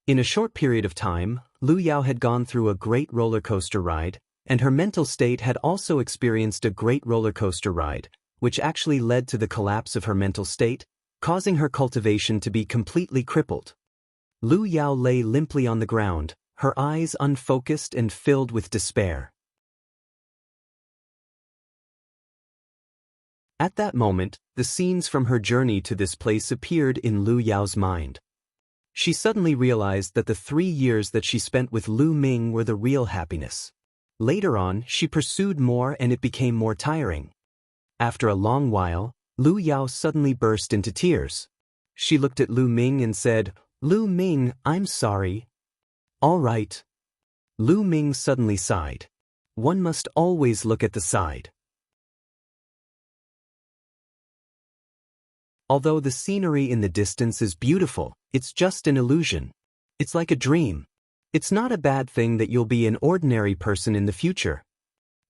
In a short period of time, Lu Yao had gone through a great roller coaster ride, and her mental state had also experienced a great roller coaster ride, which actually led to the collapse of her mental state, causing her cultivation to be completely crippled. Lu Yao lay limply on the ground, her eyes unfocused and filled with despair. At that moment, the scenes from her journey to this place appeared in Lu Yao's mind. She suddenly realized that the 3 years that she spent with Lu Ming were the real happiness. Later on, she pursued more and it became more tiring. After a long while, Lu Yao suddenly burst into tears. She looked at Lu Ming and said, "Lu Ming, I'm sorry." "All right." Lu Ming suddenly sighed. One must always look at the side. Although the scenery in the distance is beautiful, it's just an illusion. It's like a dream. It's not a bad thing that you'll be an ordinary person in the future.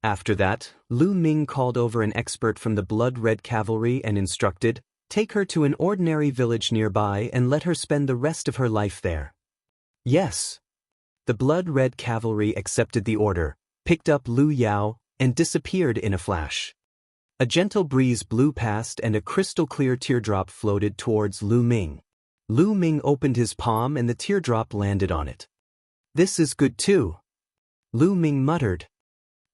After that, Lu Ming called over an expert from the blood-red cavalry and instructed, take her to an ordinary village nearby and let her spend the rest of her life there. Yes. The blood-red cavalry accepted the order, picked up Lu Yao, and disappeared in a flash. A gentle breeze blew past and a crystal-clear teardrop floated towards Lu Ming. Lu Ming opened his palm and the teardrop landed on it. This is good too. Lu Ming muttered.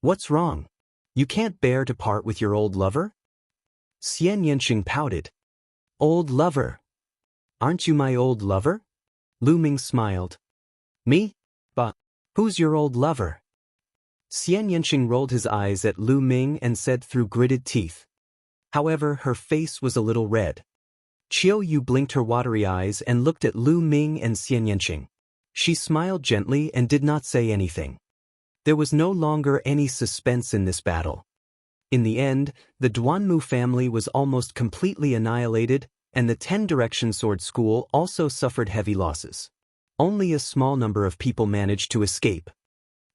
What's wrong? You can't bear to part with your old lover? Xianxia pouted. Old lover? Aren't you my old lover? Lu Ming smiled. Me? But who's your old lover? Xianxia rolled his eyes at Lu Ming and said through gritted teeth. However, her face was a little red. Qiu Yu blinked her watery eyes and looked at Lu Ming and Xianxia. She smiled gently and did not say anything. There was no longer any suspense in this battle. In the end, the Duanmu family was almost completely annihilated, and the 10-direction sword school also suffered heavy losses. Only a small number of people managed to escape.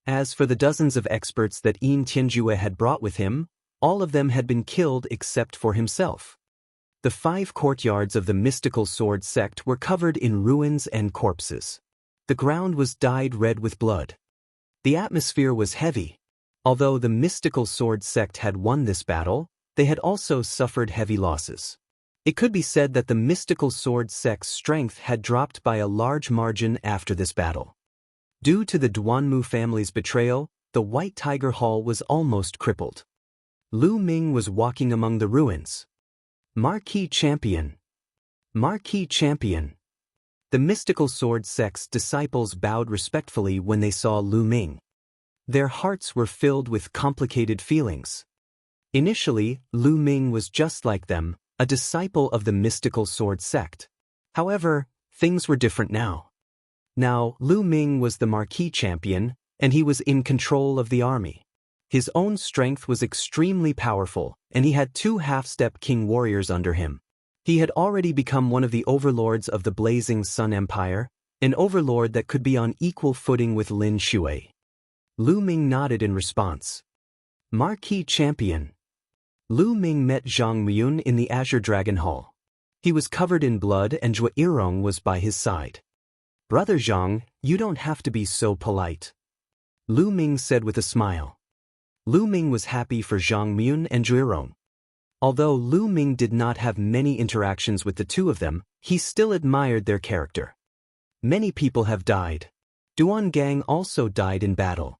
As for the dozens of experts that Yin Tianjue had brought with him, all of them had been killed except for himself. The 5 courtyards of the mystical sword sect were covered in ruins and corpses. The ground was dyed red with blood. The atmosphere was heavy. Although the mystical sword sect had won this battle, they had also suffered heavy losses. It could be said that the mystical sword sect's strength had dropped by a large margin after this battle. Due to the Duanmu family's betrayal, the White Tiger Hall was almost crippled. Lu Ming was walking among the ruins. Marquis Champion. Marquis Champion. The mystical sword sect's disciples bowed respectfully when they saw Lu Ming. Their hearts were filled with complicated feelings. Initially, Lu Ming was just like them, a disciple of the mystical sword sect. However, things were different now. Now, Lu Ming was the Marquis Champion, and he was in control of the army. His own strength was extremely powerful, and he had 2 half-step king warriors under him. He had already become one of the overlords of the Blazing Sun Empire, an overlord that could be on equal footing with Lin Shui. Lu Ming nodded in response. Marquis Champion. Lu Ming met Zhang Muyun in the Azure Dragon Hall. He was covered in blood and Zhuo Yirong was by his side. Brother Zhang, you don't have to be so polite. Lu Ming said with a smile. Lu Ming was happy for Zhang Muyun and Zhuo Yirong. Although Lu Ming did not have many interactions with the 2 of them, he still admired their character. Many people have died. Duan Gang also died in battle.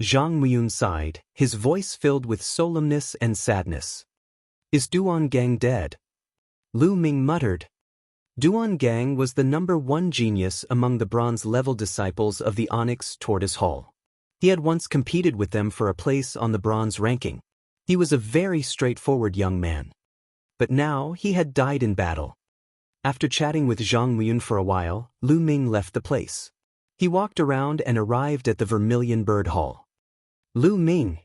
Zhang Muyun sighed, his voice filled with solemnness and sadness. Is Duan Gang dead? Lu Ming muttered. Duan Gang was the #1 genius among the bronze-level disciples of the Onyx Tortoise Hall. He had once competed with them for a place on the bronze ranking. He was a very straightforward young man. But now he had died in battle. After chatting with Zhang Muyun for a while, Lu Ming left the place. He walked around and arrived at the Vermilion Bird Hall. Lu Ming.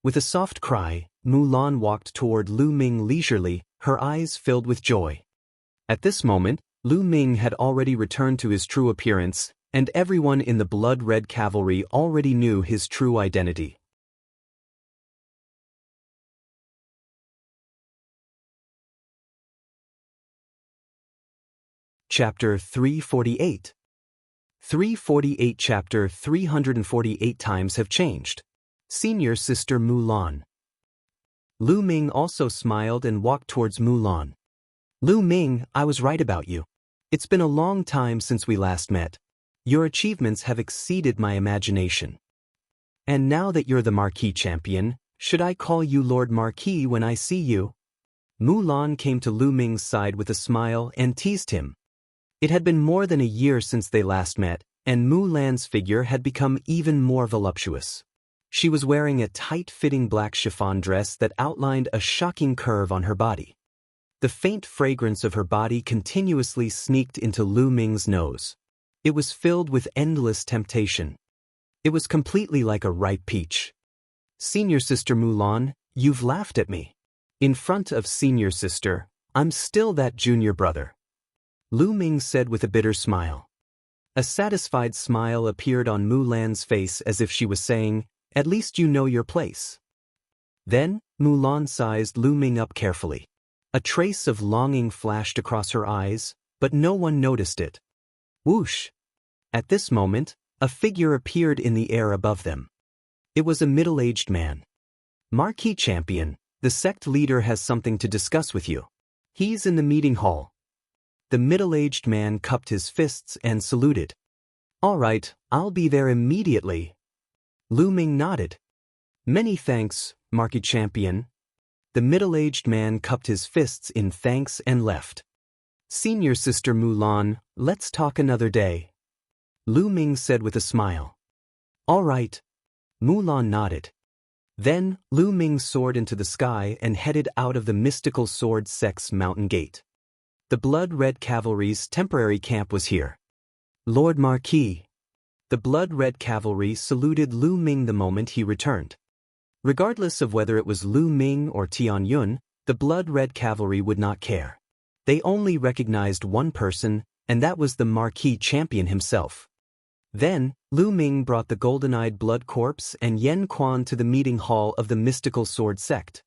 With a soft cry, Mulan walked toward Lu Ming leisurely, her eyes filled with joy. At this moment, Lu Ming had already returned to his true appearance, and everyone in the blood-red cavalry already knew his true identity. Chapter 348. 348 Chapter 348 Times have changed. Senior Sister Mulan. Lu Ming also smiled and walked towards Mulan. Lu Ming, I was right about you. It's been a long time since we last met. Your achievements have exceeded my imagination. And now that you're the Marquis Champion, should I call you Lord Marquis when I see you? Mulan came to Lu Ming's side with a smile and teased him. It had been more than a year since they last met, and Mulan's figure had become even more voluptuous. She was wearing a tight-fitting black chiffon dress that outlined a shocking curve on her body. The faint fragrance of her body continuously sneaked into Lu Ming's nose. It was filled with endless temptation. It was completely like a ripe peach. Senior Sister Mulan, you've laughed at me. In front of Senior Sister, I'm still that junior brother. Lu Ming said with a bitter smile. A satisfied smile appeared on Mulan's face as if she was saying, "At least you know your place." Then, Mulan sized Lu Ming up carefully. A trace of longing flashed across her eyes, but no one noticed it. Whoosh! At this moment, a figure appeared in the air above them. It was a middle-aged man. "Marquis Champion, the sect leader has something to discuss with you. He's in the meeting hall." The middle-aged man cupped his fists and saluted. "All right, I'll be there immediately." Lu Ming nodded. "Many thanks, Marquis Champion." The middle-aged man cupped his fists in thanks and left. "Senior Sister Mulan, let's talk another day," Lu Ming said with a smile. "All right." Mulan nodded. Then, Lu Ming soared into the sky and headed out of the mystical sword sect's mountain gate. The Blood Red Cavalry's temporary camp was here. "Lord Marquis." The Blood Red Cavalry saluted Lu Ming the moment he returned. Regardless of whether it was Lu Ming or Tian Yun, the Blood Red Cavalry would not care. They only recognized one person, and that was the Marquis Champion himself. Then, Lu Ming brought the golden-eyed Blood Corpse and Yen Quan to the meeting hall of the Mystical Sword Sect.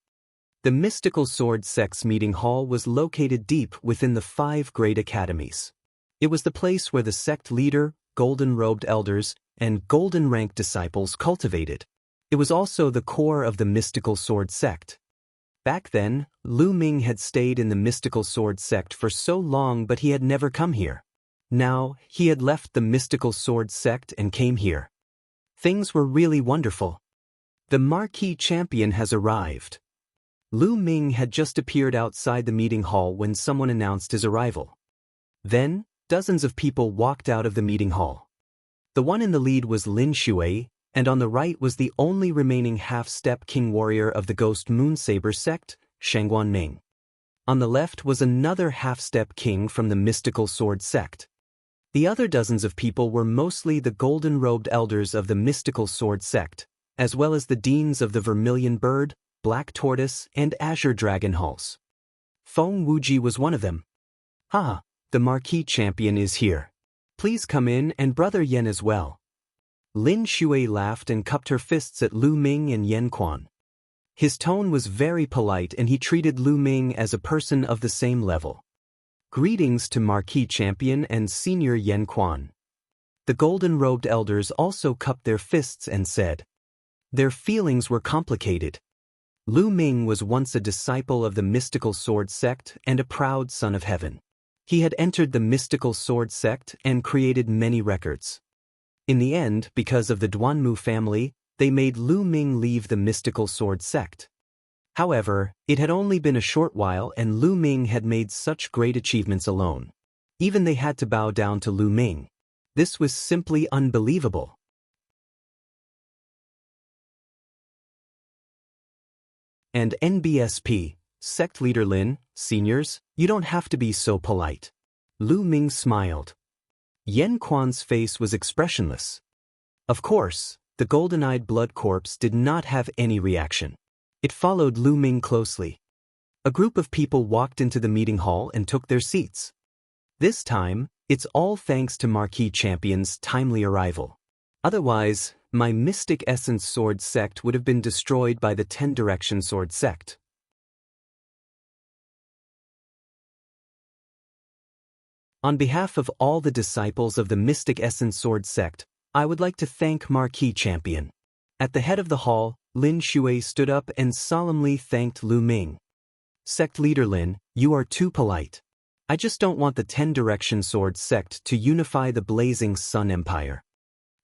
The Mystical Sword Sect's meeting hall was located deep within the 5 great academies. It was the place where the sect leader, golden-robed elders, and golden-ranked disciples cultivated. It was also the core of the Mystical Sword Sect. Back then, Lu Ming had stayed in the Mystical Sword Sect for so long, but he had never come here. Now, he had left the Mystical Sword Sect and came here. Things were really wonderful. The Marquis Champion has arrived. Lu Ming had just appeared outside the meeting hall when someone announced his arrival. Then, dozens of people walked out of the meeting hall. The one in the lead was Lin Shui, and on the right was the only remaining half-step king warrior of the Ghost Moonsaber sect, Shangguan Ming. On the left was another half-step king from the Mystical Sword sect. The other dozens of people were mostly the golden-robed elders of the Mystical Sword sect, as well as the deans of the Vermilion Bird, Black Tortoise, and Azure Dragon halls. Feng Wuji was one of them. "Ah, the Marquis Champion is here. Please come in, and Brother Yen as well." Lin Shui laughed and cupped her fists at Lu Ming and Yen Quan. His tone was very polite and he treated Lu Ming as a person of the same level. "Greetings to Marquis Champion and Senior Yen Quan." The golden-robed elders also cupped their fists and said. Their feelings were complicated. Lu Ming was once a disciple of the Mystical Sword Sect and a proud son of heaven. He had entered the Mystical Sword Sect and created many records. In the end, because of the Duanmu family, they made Lu Ming leave the Mystical Sword Sect. However, it had only been a short while and Lu Ming had made such great achievements alone. Even they had to bow down to Lu Ming. This was simply unbelievable. And NBSP, Sect Leader Lin, seniors, you don't have to be so polite. Lu Ming smiled. Yen Quan's face was expressionless. Of course, the golden-eyed Blood Corpse did not have any reaction. It followed Lu Ming closely. A group of people walked into the meeting hall and took their seats. This time, it's all thanks to Marquis Champion's timely arrival. Otherwise, my Mystic Essence Sword Sect would have been destroyed by the 10 Direction Sword Sect. On behalf of all the disciples of the Mystic Essence Sword Sect, I would like to thank Marquis Champion. At the head of the hall, Lin Shui stood up and solemnly thanked Lu Ming. Sect Leader Lin, you are too polite. I just don't want the 10 Direction Sword Sect to unify the Blazing Sun Empire.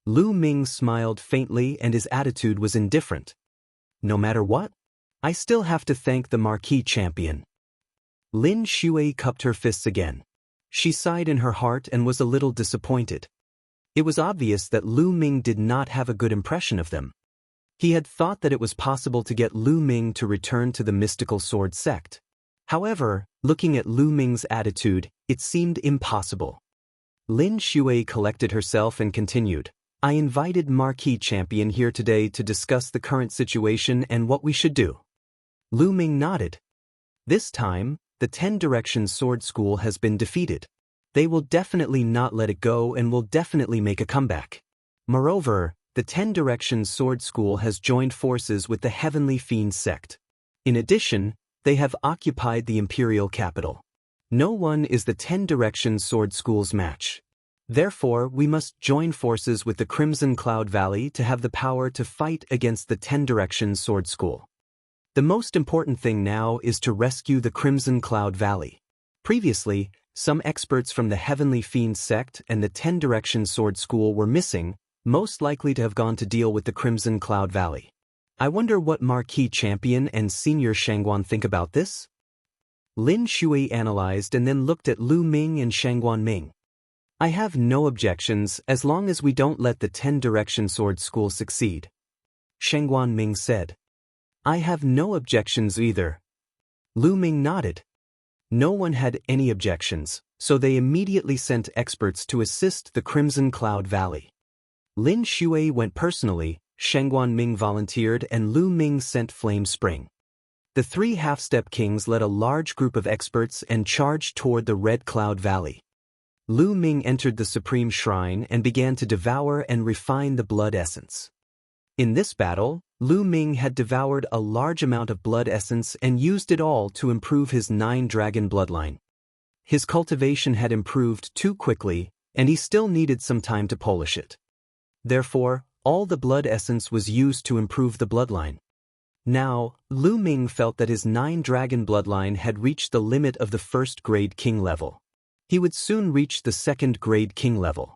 Lu Ming smiled faintly and his attitude was indifferent. No matter what, I still have to thank the Marquis Champion. Lin Shui cupped her fists again. She sighed in her heart and was a little disappointed. It was obvious that Lu Ming did not have a good impression of them. He had thought that it was possible to get Lu Ming to return to the Mystical Sword Sect. However, looking at Lu Ming's attitude, it seemed impossible. Lin Shui collected herself and continued. I invited Marquis Champion here today to discuss the current situation and what we should do. Lu Ming nodded. This time, the 10 Directions Sword School has been defeated. They will definitely not let it go and will definitely make a comeback. Moreover, the 10 Directions Sword School has joined forces with the Heavenly Fiend sect. In addition, they have occupied the imperial capital. No one is the 10 Directions Sword School's match. Therefore, we must join forces with the Crimson Cloud Valley to have the power to fight against the 10 Directions Sword School. The most important thing now is to rescue the Crimson Cloud Valley. Previously, some experts from the Heavenly Fiend sect and the 10 Directions Sword School were missing, most likely to have gone to deal with the Crimson Cloud Valley. I wonder what Marquis Champion and Senior Shangguan think about this? Lin Shui analyzed and then looked at Lu Ming and Shangguan Ming. I have no objections as long as we don't let the 10 Direction Sword School succeed. Shangguan Ming said. I have no objections either. Lu Ming nodded. No one had any objections, so they immediately sent experts to assist the Crimson Cloud Valley. Lin Shui went personally, Shangguan Ming volunteered and Lu Ming sent Flame Spring. The three half-step kings led a large group of experts and charged toward the Red Cloud Valley. Lu Ming entered the Supreme Shrine and began to devour and refine the blood essence. In this battle, Lu Ming had devoured a large amount of blood essence and used it all to improve his 9-dragon bloodline. His cultivation had improved too quickly, and he still needed some time to polish it. Therefore, all the blood essence was used to improve the bloodline. Now, Lu Ming felt that his 9-dragon bloodline had reached the limit of the 1st-grade king level. He would soon reach the 2nd-grade king level.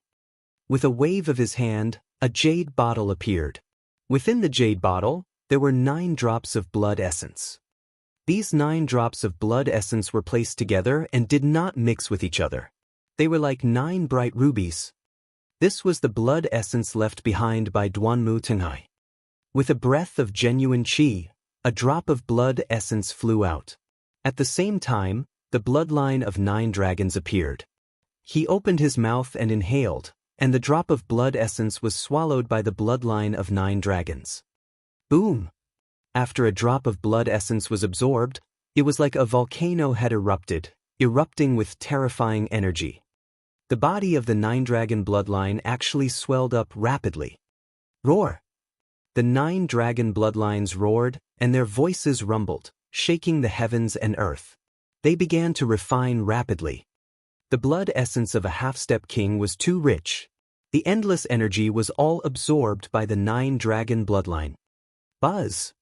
With a wave of his hand, a jade bottle appeared. Within the jade bottle, there were 9 drops of blood essence. These 9 drops of blood essence were placed together and did not mix with each other. They were like 9 bright rubies. This was the blood essence left behind by Duanmu Tenghai. With a breath of genuine qi, a drop of blood essence flew out. At the same time, the bloodline of 9 dragons appeared. He opened his mouth and inhaled, and the drop of blood essence was swallowed by the bloodline of 9 dragons. Boom! After a drop of blood essence was absorbed, it was like a volcano had erupted, erupting with terrifying energy. The body of the 9-dragon bloodline actually swelled up rapidly. Roar! The 9 dragon bloodlines roared, and their voices rumbled, shaking the heavens and earth. They began to refine rapidly. The blood essence of a half-step king was too rich. The endless energy was all absorbed by the 9-dragon bloodline. Buzz!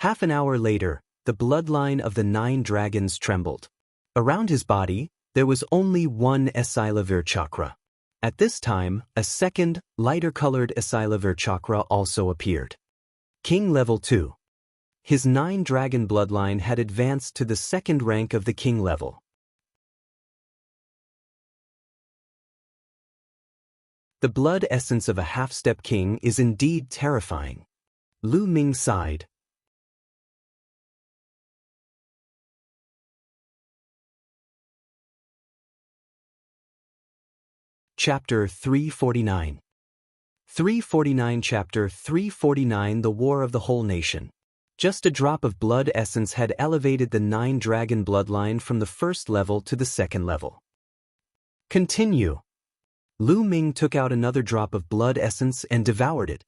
Half an hour later, the bloodline of the 9 dragons trembled. Around his body, there was only one Esilavir chakra. At this time, a second, lighter-colored Esilavir chakra also appeared. King Level 2. His 9-dragon bloodline had advanced to the 2nd rank of the king level. The blood essence of a half-step king is indeed terrifying. Lu Ming sighed. Chapter 349. 349 Chapter 349 The War of the Whole Nation. Just a drop of blood essence had elevated the 9-dragon bloodline from the 1st level to the 2nd level. Continue. Lu Ming took out another drop of blood essence and devoured it.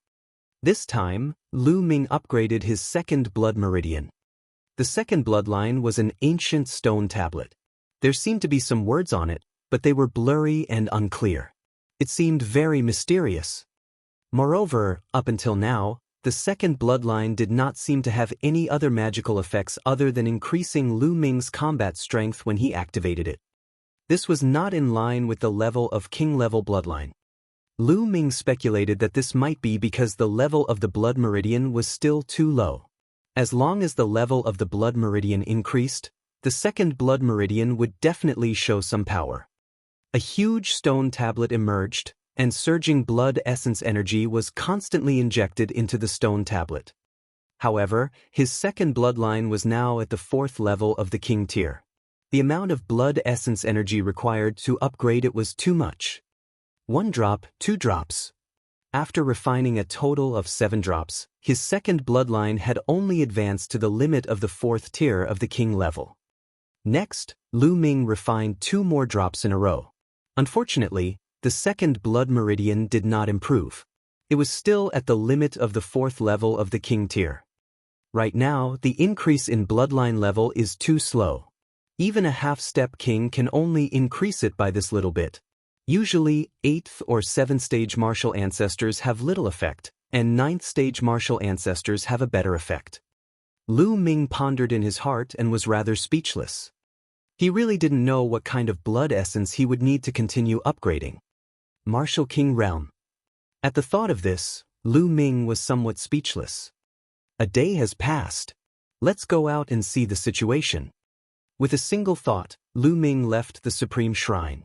This time, Lu Ming upgraded his 2nd blood meridian. The 2nd bloodline was an ancient stone tablet. There seemed to be some words on it, but they were blurry and unclear. It seemed very mysterious. Moreover, up until now, the 2nd bloodline did not seem to have any other magical effects other than increasing Lu Ming's combat strength when he activated it. This was not in line with the level of king-level bloodline. Lu Ming speculated that this might be because the level of the blood meridian was still too low. As long as the level of the blood meridian increased, the 2nd blood meridian would definitely show some power. A huge stone tablet emerged, and surging blood essence energy was constantly injected into the stone tablet. However, his 2nd bloodline was now at the 4th level of the king tier. The amount of blood essence energy required to upgrade it was too much. 1 drop, 2 drops. After refining a total of 7 drops, his 2nd bloodline had only advanced to the limit of the 4th tier of the king level. Next, Lu Ming refined 2 more drops in a row. Unfortunately, the second blood meridian did not improve. It was still at the limit of the 4th level of the king tier. Right now, the increase in bloodline level is too slow. Even a half-step king can only increase it by this little bit. Usually, 8th or 7th stage martial ancestors have little effect, and 9th stage martial ancestors have a better effect. Lu Ming pondered in his heart and was rather speechless. He really didn't know what kind of blood essence he would need to continue upgrading. Martial King Realm. At the thought of this, Lu Ming was somewhat speechless. A day has passed. Let's go out and see the situation. With a single thought, Lu Ming left the Supreme Shrine.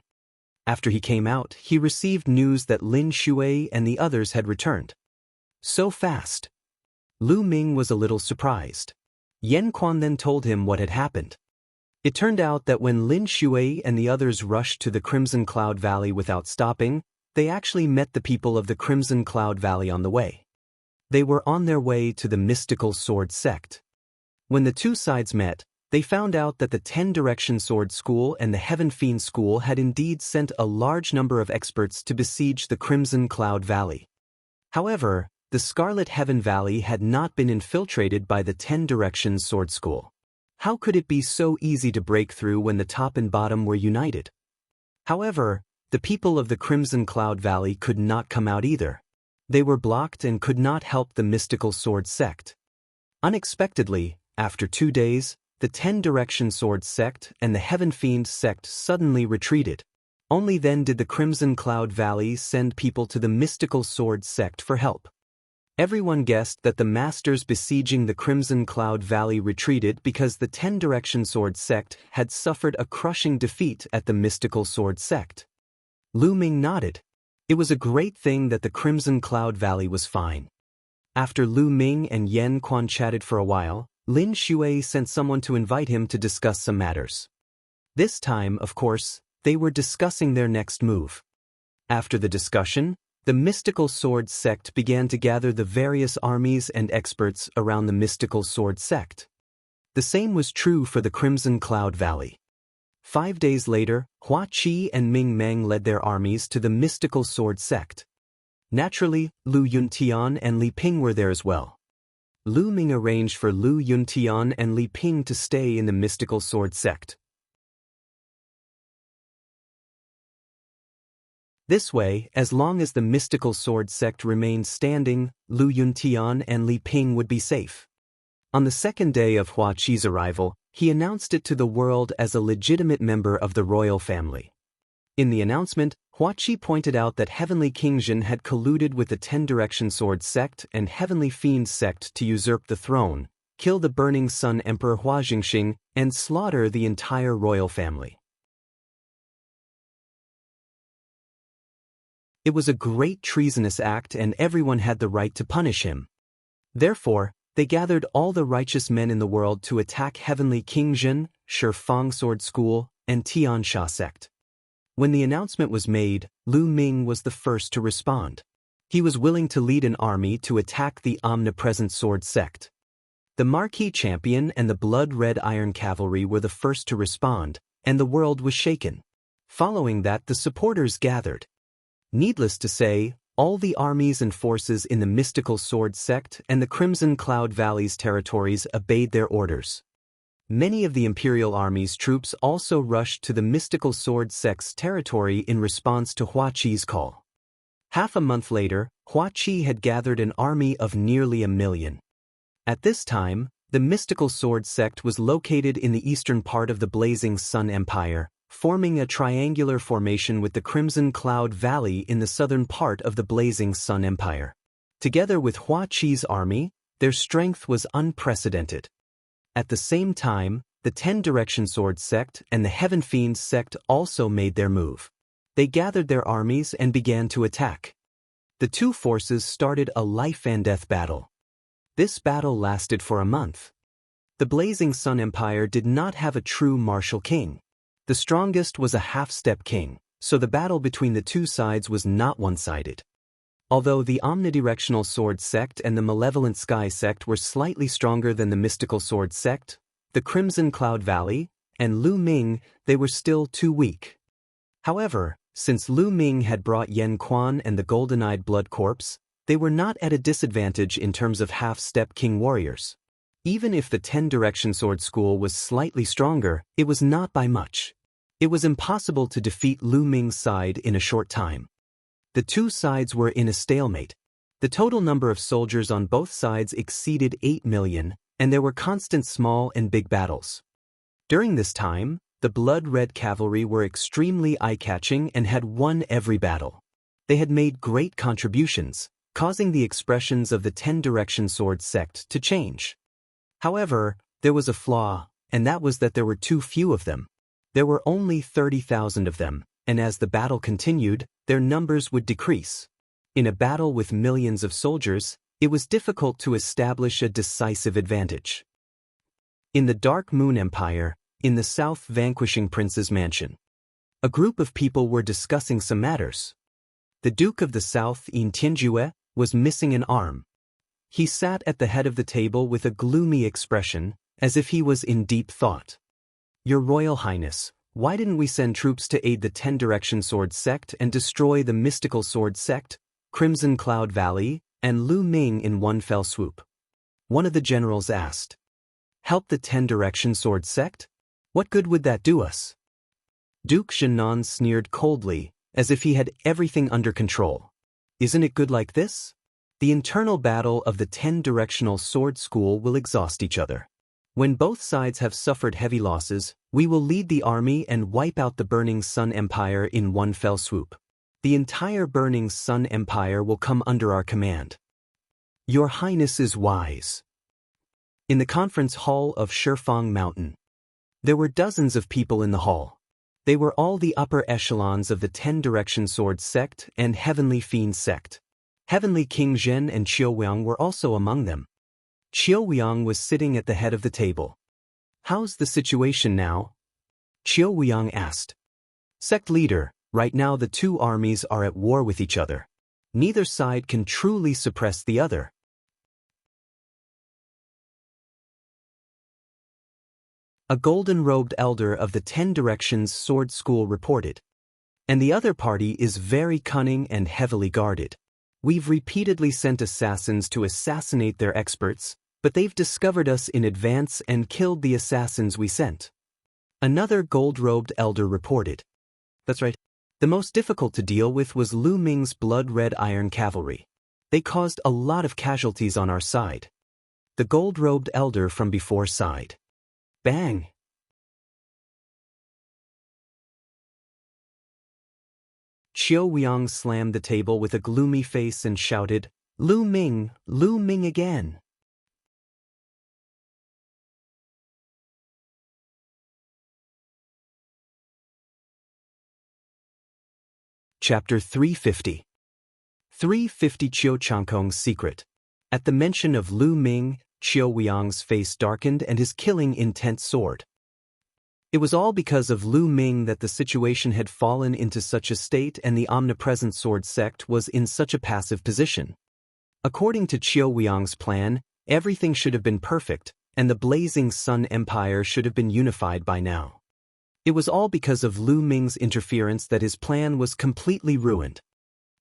After he came out, he received news that Lin Shui and the others had returned. So fast. Lu Ming was a little surprised. Yan Quan then told him what had happened. It turned out that when Lin Shui and the others rushed to the Crimson Cloud Valley without stopping, they actually met the people of the Crimson Cloud Valley on the way. They were on their way to the Mystical Sword Sect. When the two sides met, they found out that the 10 Direction Sword School and the Heaven Fiend School had indeed sent a large number of experts to besiege the Crimson Cloud Valley. However, the Scarlet Heaven Valley had not been infiltrated by the 10 Direction Sword School. How could it be so easy to break through when the top and bottom were united? However, the people of the Crimson Cloud Valley could not come out either. They were blocked and could not help the Mystical Sword Sect. Unexpectedly, after 2 days, the 10 Direction Sword Sect and the Heaven Fiend Sect suddenly retreated. Only then did the Crimson Cloud Valley send people to the Mystical Sword Sect for help. Everyone guessed that the masters besieging the Crimson Cloud Valley retreated because the 10 Direction Sword Sect had suffered a crushing defeat at the Mystical Sword Sect. Lu Ming nodded. It was a great thing that the Crimson Cloud Valley was fine. After Lu Ming and Yan Quan chatted for a while, Lin Shui sent someone to invite him to discuss some matters. This time, of course, they were discussing their next move. After the discussion, the Mystical Sword Sect began to gather the various armies and experts around the Mystical Sword Sect. The same was true for the Crimson Cloud Valley. 5 days later, Hua Qi and Ming Meng led their armies to the Mystical Sword Sect. Naturally, Lu Yuntian and Li Ping were there as well. Lu Ming arranged for Lu Yuntian and Li Ping to stay in the Mystical Sword Sect. This way, as long as the Mystical Sword Sect remained standing, Lu Yuntian and Li Ping would be safe. On the 2nd day of Hua Qi's arrival, he announced it to the world as a legitimate member of the royal family. In the announcement, Hua Qi pointed out that Heavenly King Jin had colluded with the 10 Direction Sword Sect and Heavenly Fiend Sect to usurp the throne, kill the Burning Sun Emperor Hua Jingxing, and slaughter the entire royal family. It was a great treasonous act and everyone had the right to punish him. Therefore, they gathered all the righteous men in the world to attack Heavenly King Jin, Shifang Sword School, and Tiansha Sect. When the announcement was made, Lu Ming was the first to respond. He was willing to lead an army to attack the Omnipresent Sword Sect. The Marquis Champion and the Blood-Red Iron Cavalry were the first to respond, and the world was shaken. Following that, the supporters gathered. Needless to say, all the armies and forces in the Mystical Sword Sect and the Crimson Cloud Valley's territories obeyed their orders. Many of the Imperial Army's troops also rushed to the Mystical Sword Sect's territory in response to Hua Qi's call. Half a month later, Hua Qi had gathered an army of nearly 1 million. At this time, the Mystical Sword Sect was located in the eastern part of the Blazing Sun Empire, forming a triangular formation with the Crimson Cloud Valley in the southern part of the Blazing Sun Empire. Together with Hua Qi's army, their strength was unprecedented. At the same time, the 10 Direction Sword Sect and the Heaven Fiend Sect also made their move. They gathered their armies and began to attack. The two forces started a life-and-death battle. This battle lasted for a month. The Blazing Sun Empire did not have a true martial king. The strongest was a half-step king, so the battle between the two sides was not one-sided. Although the Omnidirectional Sword Sect and the Malevolent Sky Sect were slightly stronger than the Mystical Sword Sect, the Crimson Cloud Valley, and Lu Ming, they were still too weak. However, since Lu Ming had brought Yan Quan and the golden-eyed blood corpse, they were not at a disadvantage in terms of half-step king warriors. Even if the 10-direction sword school was slightly stronger, it was not by much. It was impossible to defeat Lu Ming's side in a short time. The two sides were in a stalemate. The total number of soldiers on both sides exceeded 8 million, and there were constant small and big battles. During this time, the blood-red cavalry were extremely eye-catching and had won every battle. They had made great contributions, causing the expressions of the 10-direction sword sect to change. However, there was a flaw, and that was that there were too few of them. There were only 30,000 of them, and as the battle continued, their numbers would decrease. In a battle with millions of soldiers, it was difficult to establish a decisive advantage. In the Dark Moon Empire, in the south vanquishing prince's mansion, a group of people were discussing some matters. The Duke of the South, Yin Tianjue, was missing an arm. He sat at the head of the table with a gloomy expression, as if he was in deep thought. "Your Royal Highness, why didn't we send troops to aid the 10-direction sword sect and destroy the mystical sword sect, Crimson Cloud Valley, and Lu Ming in one fell swoop?" One of the generals asked. "Help the 10-direction sword sect? What good would that do us?" Duke Shinan sneered coldly, as if he had everything under control. "Isn't it good like this? The internal battle of the 10-directional sword school will exhaust each other. When both sides have suffered heavy losses, we will lead the army and wipe out the Burning Sun Empire in one fell swoop. The entire Burning Sun Empire will come under our command." "Your Highness is wise." In the conference hall of Shifang Mountain, there were dozens of people in the hall. They were all the upper echelons of the 10-direction sword sect and Heavenly Fiend sect. Heavenly King Zhen and Qiuwang were also among them. Qiuwang was sitting at the head of the table. "How's the situation now?" Qiuwang asked. "Sect leader, right now the two armies are at war with each other. Neither side can truly suppress the other." A golden-robed elder of the 10 Directions Sword School reported. "And the other party is very cunning and heavily guarded. We've repeatedly sent assassins to assassinate their experts, but they've discovered us in advance and killed the assassins we sent." Another gold-robed elder reported. "That's right. The most difficult to deal with was Lu Ming's blood-red iron cavalry. They caused a lot of casualties on our side." The gold-robed elder from before sighed. Bang! Qiuwang slammed the table with a gloomy face and shouted, Lu Ming again." Chapter 350. 350 Qiu Changkong's Secret. At the mention of Lu Ming, Qiuwang's face darkened and his killing intent soared. It was all because of Lu Ming that the situation had fallen into such a state and the omnipresent sword sect was in such a passive position. According to Qiuwang's plan, everything should have been perfect, and the Blazing Sun Empire should have been unified by now. It was all because of Lu Ming's interference that his plan was completely ruined.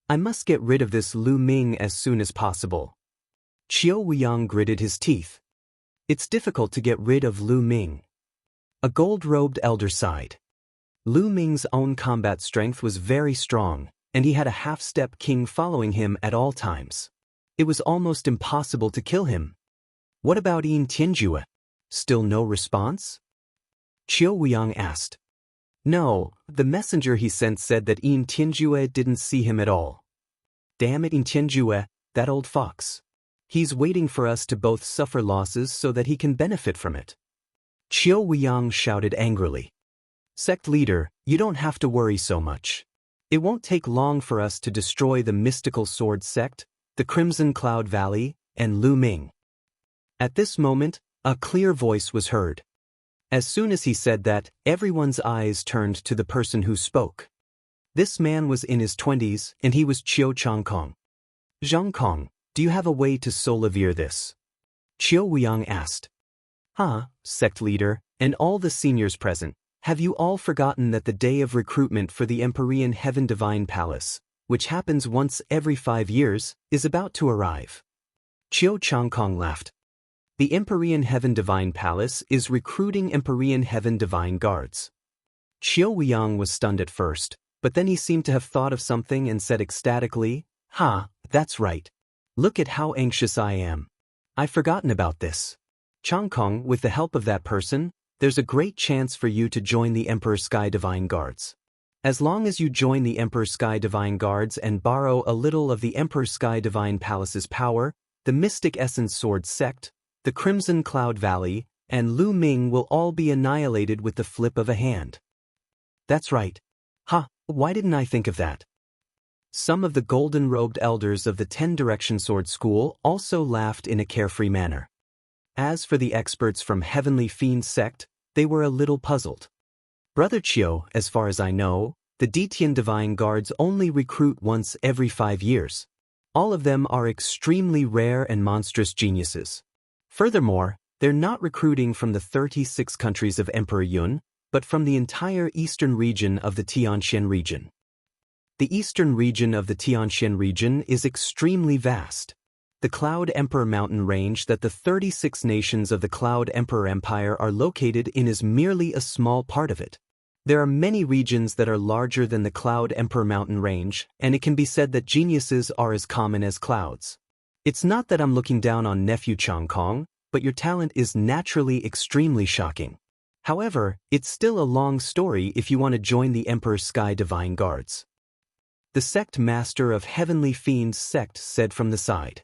"I must get rid of this Lu Ming as soon as possible." Qiuwang gritted his teeth. "It's difficult to get rid of Lu Ming." A gold-robed elder sighed. Lu Ming's own combat strength was very strong, and he had a half-step king following him at all times. It was almost impossible to kill him. "What about Yin Tianjue? Still no response?" Qiuwang asked. "No, the messenger he sent said that Yin Tianjue didn't see him at all." "Damn it, Yin Tianjue, that old fox. He's waiting for us to both suffer losses so that he can benefit from it." Qiuwang shouted angrily. "Sect leader, you don't have to worry so much. It won't take long for us to destroy the mystical sword sect, the Crimson Cloud Valley, and Lu Ming." At this moment, a clear voice was heard. As soon as he said that, everyone's eyes turned to the person who spoke. This man was in his 20s, and he was Qiu Changkong. "Zhang Kong, do you have a way to solivere this?" Qiuwang asked. Sect leader, and all the seniors present, have you all forgotten that the day of recruitment for the Empyrean Heaven Divine Palace, which happens once every 5 years, is about to arrive? Qiu Changkong laughed. The Empyrean Heaven Divine Palace is recruiting Empyrean Heaven Divine Guards. Qiu Weiyang was stunned at first, but then he seemed to have thought of something and said ecstatically, that's right. Look at how anxious I am. I've forgotten about this. Changkong, with the help of that person, there's a great chance for you to join the Emperor Sky Divine Guards. As long as you join the Emperor Sky Divine Guards and borrow a little of the Emperor Sky Divine Palace's power, the Mystic Essence Sword Sect, the Crimson Cloud Valley, and Lu Ming will all be annihilated with the flip of a hand. That's right. Why didn't I think of that? Some of the golden-robed elders of the 10-Direction Sword School also laughed in a carefree manner. As for the experts from Heavenly Fiend Sect, they were a little puzzled. Brother Qiu, as far as I know, the Detian Divine Guards only recruit once every 5 years. All of them are extremely rare and monstrous geniuses. Furthermore, they're not recruiting from the 36 countries of Emperor Yun, but from the entire eastern region of the Tianxian region. The eastern region of the Tianxian region is extremely vast. The Cloud Emperor mountain range that the 36 nations of the Cloud Emperor Empire are located in is merely a small part of it. There are many regions that are larger than the Cloud Emperor mountain range, and it can be said that geniuses are as common as clouds. It's not that I'm looking down on nephew Changkong, but your talent is naturally extremely shocking. However, it's still a long story if you want to join the Emperor Sky Divine Guards. The sect master of Heavenly Fiends Sect said from the side.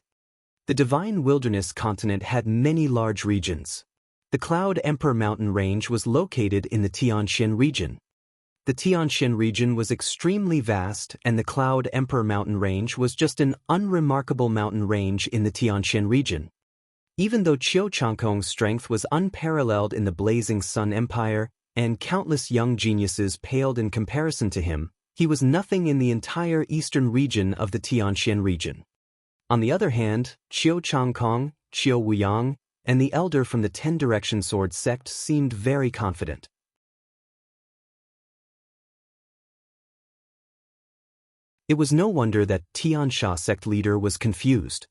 The Divine Wilderness continent had many large regions. The Cloud Emperor mountain range was located in the Tianxian region. The Tianxian region was extremely vast, and the Cloud Emperor mountain range was just an unremarkable mountain range in the Tianxian region. Even though Qiu Changkong's strength was unparalleled in the Blazing Sun Empire, and countless young geniuses paled in comparison to him, he was nothing in the entire eastern region of the Tianxian region. On the other hand, Qiu Changkong, Qiu Weiyang, and the elder from the 10-Direction Sword Sect seemed very confident. It was no wonder that Tianxia sect leader was confused.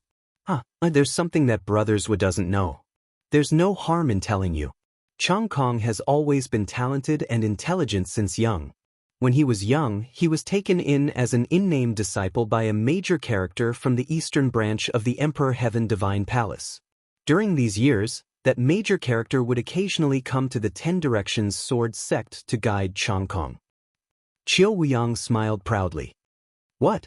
There's something that Brothers Wu doesn't know. There's no harm in telling you. Changkong has always been talented and intelligent since young. When he was young, he was taken in as an in-name disciple by a major character from the eastern branch of the Emperor Heaven Divine Palace. During these years, that major character would occasionally come to the 10 Directions Sword Sect to guide Changkong. Qiu Weiyang smiled proudly. What?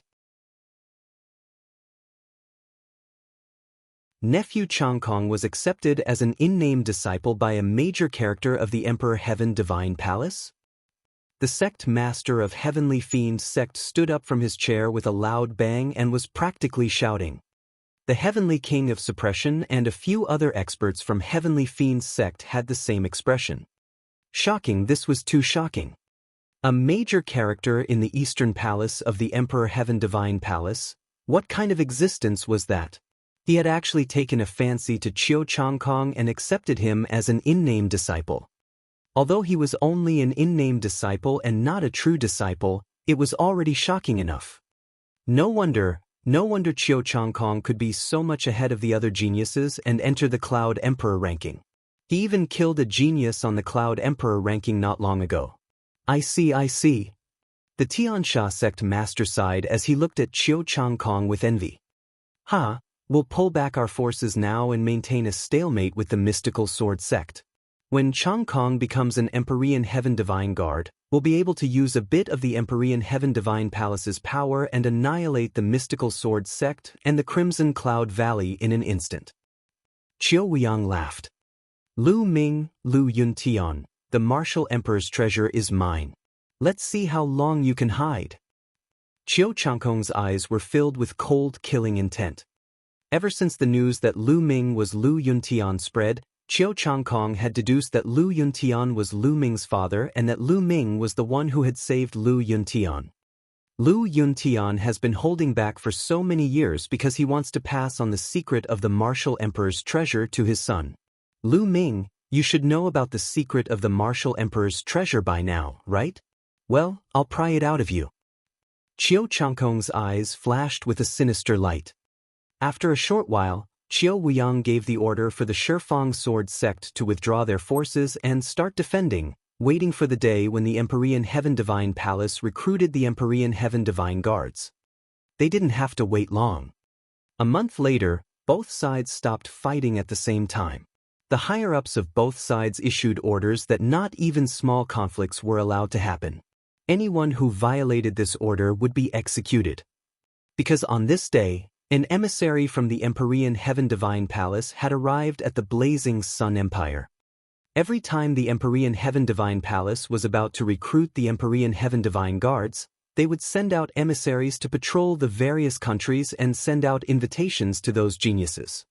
Nephew Changkong was accepted as an in-name disciple by a major character of the Emperor Heaven Divine Palace? The sect master of Heavenly Fiend Sect stood up from his chair with a loud bang and was practically shouting. The Heavenly King of Suppression and a few other experts from Heavenly Fiend Sect had the same expression. Shocking, this was too shocking. A major character in the Eastern Palace of the Emperor Heaven Divine Palace? What kind of existence was that? He had actually taken a fancy to Qiu Changkong and accepted him as an in-name disciple. Although he was only an in-name disciple and not a true disciple, it was already shocking enough. No wonder Qiu Changkong could be so much ahead of the other geniuses and enter the Cloud Emperor ranking. He even killed a genius on the Cloud Emperor ranking not long ago. I see. The Tianxia sect master sighed as he looked at Qiu Changkong with envy. We'll pull back our forces now and maintain a stalemate with the mystical sword sect. When Changkong becomes an Empyrean Heaven Divine Guard, we'll be able to use a bit of the Empyrean Heaven Divine Palace's power and annihilate the mystical sword sect and the Crimson Cloud Valley in an instant. Qiu Weiyang laughed. Lu Ming, Lu Yuntian, the martial emperor's treasure is mine. Let's see how long you can hide. Qiu Changkong's eyes were filled with cold, killing intent. Ever since the news that Lu Ming was Lu Yuntian spread, Qiu Changkong had deduced that Lu Yuntian was Lu Ming's father and that Lu Ming was the one who had saved Lu Yuntian. Lu Yuntian has been holding back for so many years because he wants to pass on the secret of the martial emperor's treasure to his son. Lu Ming, You should know about the secret of the martial emperor's treasure by now, right? Well, I'll pry it out of you. Qiu Changkong's eyes flashed with a sinister light. After a short while, Qiu Wuyang gave the order for the Shifang sword sect to withdraw their forces and start defending, waiting for the day when the Empyrean Heaven Divine Palace recruited the Empyrean Heaven Divine Guards. They didn't have to wait long. A month later, both sides stopped fighting at the same time. The higher-ups of both sides issued orders that not even small conflicts were allowed to happen. Anyone who violated this order would be executed. Because on this day, an emissary from the Empyrean Heaven Divine Palace had arrived at the Blazing Sun Empire. Every time the Empyrean Heaven Divine Palace was about to recruit the Empyrean Heaven Divine Guards, they would send out emissaries to patrol the various countries and send out invitations to those geniuses.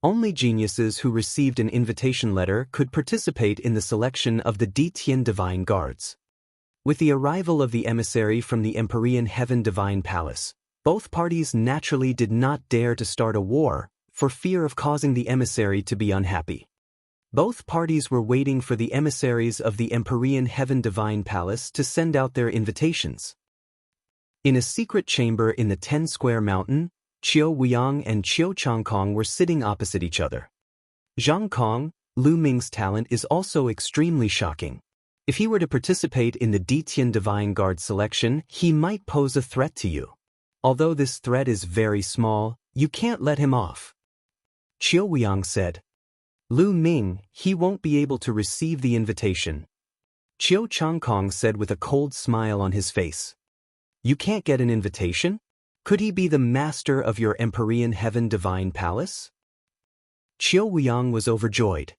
Only geniuses who received an invitation letter could participate in the selection of the Ditian Divine Guards. With the arrival of the emissary from the Empyrean Heaven Divine Palace, both parties naturally did not dare to start a war, for fear of causing the emissary to be unhappy. Both parties were waiting for the emissaries of the Empyrean Heaven Divine Palace to send out their invitations. In a secret chamber in the 10-square mountain, Qiu Wuyang and Qiu Changkong were sitting opposite each other. Zhang Kong, Lu Ming's talent is also extremely shocking. If he were to participate in the Ditian Divine Guard selection, he might pose a threat to you. Although this threat is very small, you can't let him off. Qiu Wuyang said. Lu Ming, he won't be able to receive the invitation. Qiu Changkong said with a cold smile on his face. You can't get an invitation? Could he be the master of your Empyrean Heaven Divine Palace? Qiu Wuyang was overjoyed.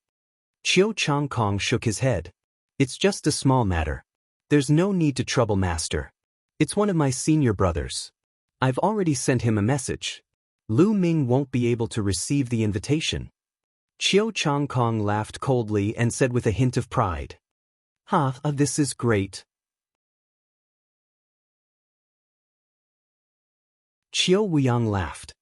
Qiu Changkong shook his head. It's just a small matter. There's no need to trouble master. It's one of my senior brothers. I've already sent him a message. Lu Ming won't be able to receive the invitation. Qiu Changkong laughed coldly and said with a hint of pride. This is great. Qiu Wuyang laughed.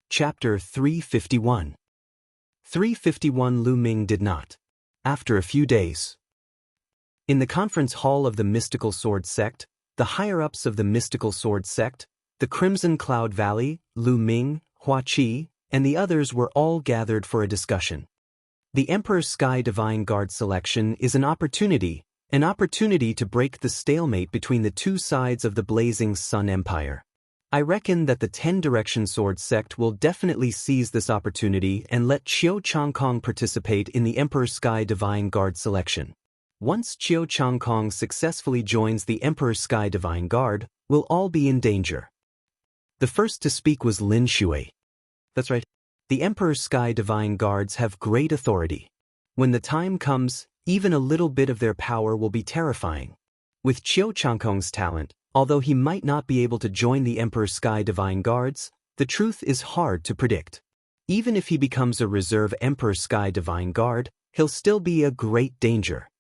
Chapter 351. 351 Lu Ming did not. After a few days. In the conference hall of the Mystical Sword Sect, the higher-ups of the Mystical Sword Sect, the Crimson Cloud Valley, Lu Ming, Hua Qi, and the others were all gathered for a discussion. The Emperor's Sky Divine Guard selection is an opportunity to break the stalemate between the two sides of the Blazing Sun Empire. I reckon that the 10-Direction Sword Sect will definitely seize this opportunity and let Qiu Changkong participate in the Emperor's Sky Divine Guard selection. Once Qiu Changkong successfully joins the Emperor's Sky Divine Guard, we'll all be in danger. The first to speak was Lin Shui. That's right. The Emperor's Sky Divine Guards have great authority. When the time comes, even a little bit of their power will be terrifying. With Qiu Changkong's talent, although he might not be able to join the Emperor's Sky Divine Guards, the truth is hard to predict. Even if he becomes a reserve Emperor's Sky Divine Guard, he'll still be a great danger.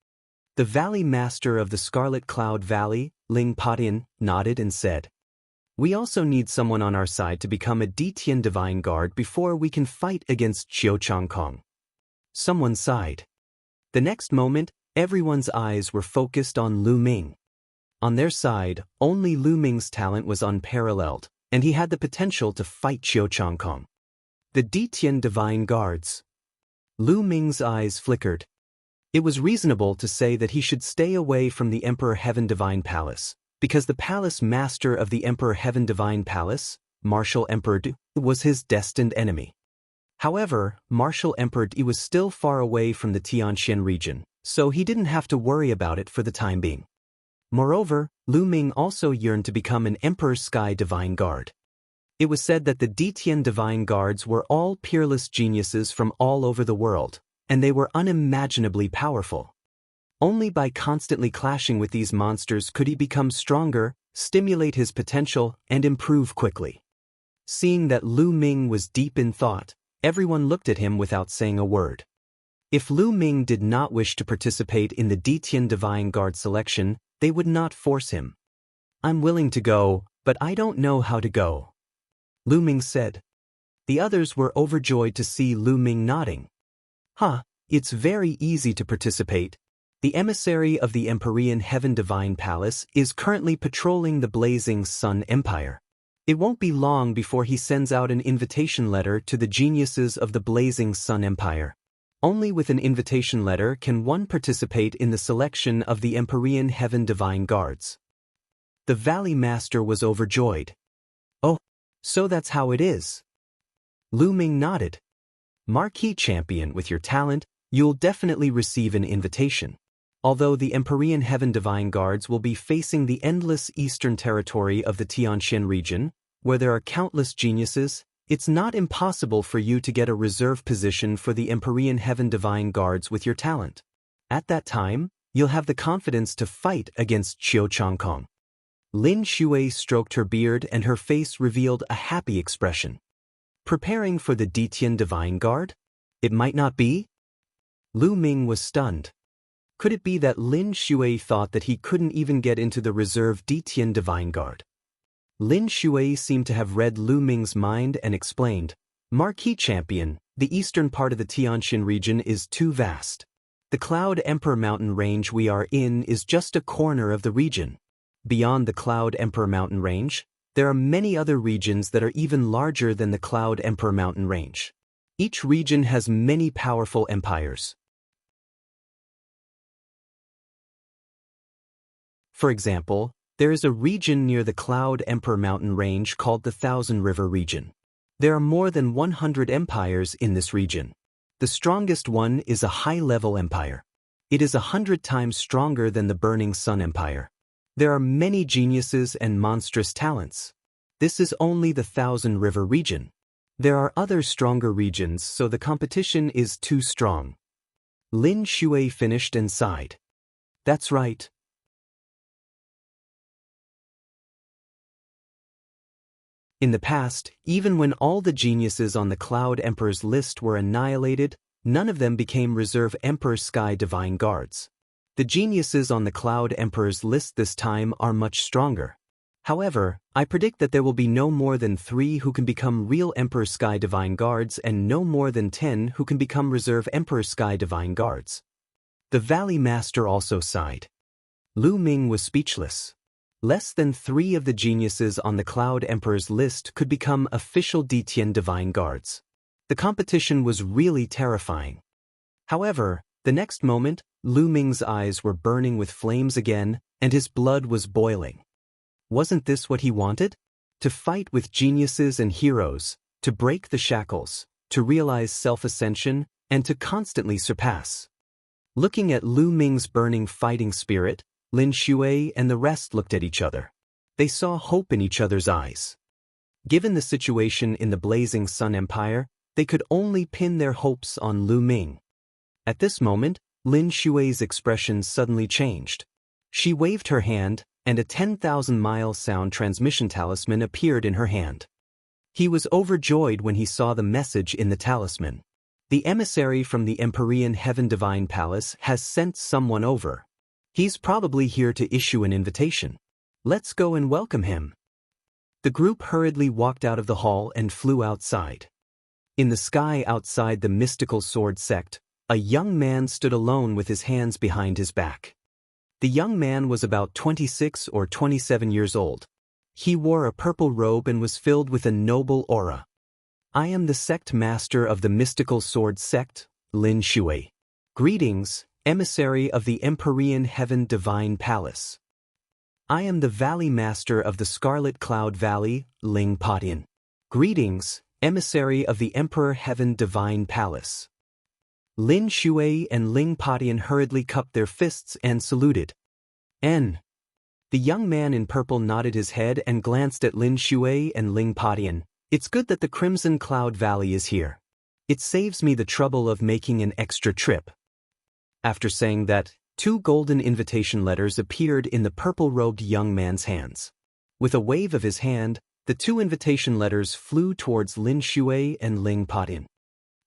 The Valley Master of the Scarlet Cloud Valley, Ling Patian, nodded and said, We also need someone on our side to become a Ditian Divine Guard before we can fight against Qiu Changkong. Someone sighed. The next moment, everyone's eyes were focused on Lu Ming. On their side, only Lu Ming's talent was unparalleled, and he had the potential to fight Qiu Changkong. The Ditian Divine Guards. Lu Ming's eyes flickered. It was reasonable to say that he should stay away from the Emperor Heaven Divine Palace, because the palace master of the Emperor Heaven Divine Palace, Martial Emperor Du, was his destined enemy. However, Martial Emperor Du was still far away from the Tianxian region, so he didn't have to worry about it for the time being. Moreover, Lu Ming also yearned to become an Emperor's Sky Divine Guard. It was said that the Ditian Divine Guards were all peerless geniuses from all over the world, and they were unimaginably powerful. Only by constantly clashing with these monsters could he become stronger, stimulate his potential, and improve quickly. Seeing that Lu Ming was deep in thought, everyone looked at him without saying a word. If Lu Ming did not wish to participate in the Ditian Divine Guard selection, they would not force him. I'm willing to go, But I don't know how to go, Lu Ming said. The others were overjoyed to see Lu Ming nodding. It's very easy to participate. The emissary of the Empyrean Heaven Divine Palace is currently patrolling the Blazing Sun Empire. It won't be long before he sends out an invitation letter to the geniuses of the Blazing Sun Empire. Only with an invitation letter can one participate in the selection of the Empyrean Heaven Divine Guards. The Valley Master was overjoyed. Oh, so that's how it is. Lu Ming nodded. Marquee champion, with your talent, you'll definitely receive an invitation. Although the Empyrean Heaven Divine Guards will be facing the endless eastern territory of the Tianxian region, where there are countless geniuses, it's not impossible for you to get a reserve position for the Empyrean Heaven Divine Guards with your talent. At that time, you'll have the confidence to fight against Qiu Changkong. Lin Shui stroked her beard and her face revealed a happy expression. Preparing for the Ditian Divine Guard? It might not be? Lu Ming was stunned. Could it be that Lin Shui thought that he couldn't even get into the reserve Ditian Divine Guard? Lin Shui seemed to have read Lu Ming's mind and explained, Marquee champion, the eastern part of the Tianxian region is too vast. The Cloud Emperor mountain range we are in is just a corner of the region. Beyond the Cloud Emperor mountain range, there are many other regions that are even larger than the Cloud Emperor mountain range. Each region has many powerful empires. For example, there is a region near the Cloud Emperor mountain range called the Thousand River region. There are more than 100 empires in this region. The strongest one is a high-level empire. It is 100 times stronger than the Burning Sun Empire. There are many geniuses and monstrous talents. This is only the Thousand River region. There are other stronger regions, so the competition is too strong. Lin Shui finished and sighed. That's right. In the past, even when all the geniuses on the Cloud Emperor's list were annihilated, none of them became reserve Emperor Sky Divine Guards. The geniuses on the Cloud Emperor's list this time are much stronger. However, I predict that there will be no more than 3 who can become real Emperor Sky Divine Guards and no more than 10 who can become reserve Emperor Sky Divine Guards. The Valley Master also sighed. Lu Ming was speechless. Less than 3 of the geniuses on the Cloud Emperor's list could become official Ditian Divine Guards. The competition was really terrifying. However, the next moment, Lu Ming's eyes were burning with flames again, and his blood was boiling. Wasn't this what he wanted? To fight with geniuses and heroes, to break the shackles, to realize self-ascension, and to constantly surpass. Looking at Lu Ming's burning fighting spirit, Lin Shui and the rest looked at each other. They saw hope in each other's eyes. Given the situation in the Blazing Sun Empire, they could only pin their hopes on Lu Ming. At this moment, Lin Shui's expression suddenly changed. She waved her hand, and a 10,000-mile sound transmission talisman appeared in her hand. He was overjoyed when he saw the message in the talisman. The emissary from the Empyrean Heaven Divine Palace has sent someone over. He's probably here to issue an invitation. Let's go and welcome him. The group hurriedly walked out of the hall and flew outside. In the sky outside the mystical sword sect, a young man stood alone with his hands behind his back. The young man was about 26 or 27 years old. He wore a purple robe and was filled with a noble aura. I am the sect master of the mystical sword sect, Lin Shui. Greetings, emissary of the Empyrean Heaven Divine Palace. I am the Valley Master of the Scarlet Cloud Valley, Ling Patian. Greetings, emissary of the Emperor Heaven Divine Palace. Lin Shui and Ling Patian hurriedly cupped their fists and saluted. The young man in purple nodded his head and glanced at Lin Shui and Ling Patian. It's good that the Crimson Cloud Valley is here. It saves me the trouble of making an extra trip. After saying that, 2 golden invitation letters appeared in the purple-robed young man's hands. With a wave of his hand, the 2 invitation letters flew towards Lin Shui and Ling Patian.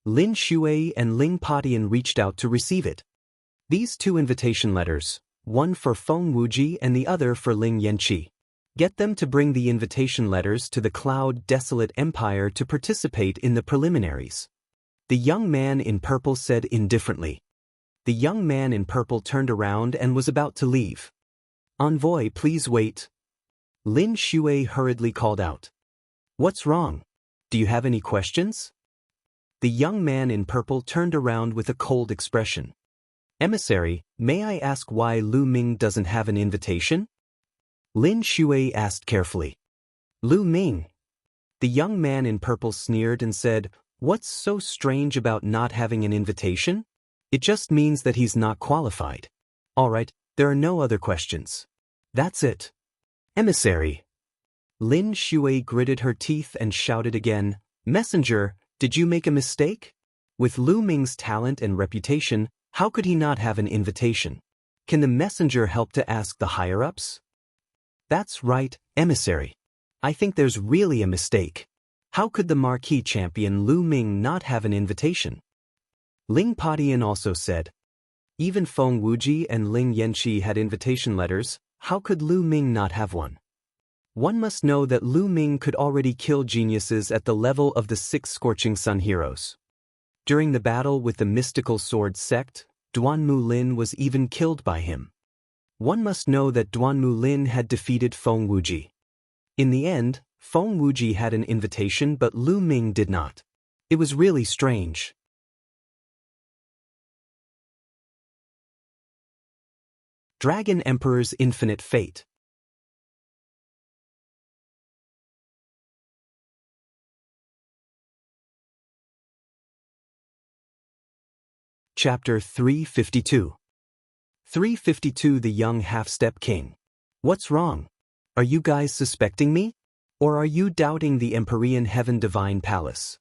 Lin Shui and Ling Patian reached out to receive it. These 2 invitation letters, one for Feng Wuji and the other for Ling Yanqi. Get them to bring the invitation letters to the Cloud Desolate Empire to participate in the preliminaries. The young man in purple said indifferently. The young man in purple turned around and was about to leave. Envoy, please wait. Lin Shui hurriedly called out. What's wrong? Do you have any questions? The young man in purple turned around with a cold expression. Emissary, may I ask why Lu Ming doesn't have an invitation? Lin Shui asked carefully. Lu Ming. The young man in purple sneered and said, What's so strange about not having an invitation? It just means that he's not qualified. All right, there are no other questions. That's it. Emissary. Lin Shui gritted her teeth and shouted again, Messenger, did you make a mistake? With Lu Ming's talent and reputation, how could he not have an invitation? Can the messenger help to ask the higher-ups? That's right, Emissary. I think there's really a mistake. How could the marquee champion Lu Ming not have an invitation? Ling Padian also said. Even Feng Wuji and Ling Yanqi had invitation letters, how could Lu Ming not have one? One must know that Lu Ming could already kill geniuses at the level of the 6 Scorching Sun heroes. During the battle with the mystical sword sect, Duanmu Lin was even killed by him. One must know that Duanmu Lin had defeated Feng Wuji. In the end, Feng Wuji had an invitation but Lu Ming did not. It was really strange. Dragon Emperor's Infinite Fate. Chapter 352. 352 The Young Half-Step King. What's wrong? Are you guys suspecting me? Or are you doubting the Empyrean Heaven Divine Palace?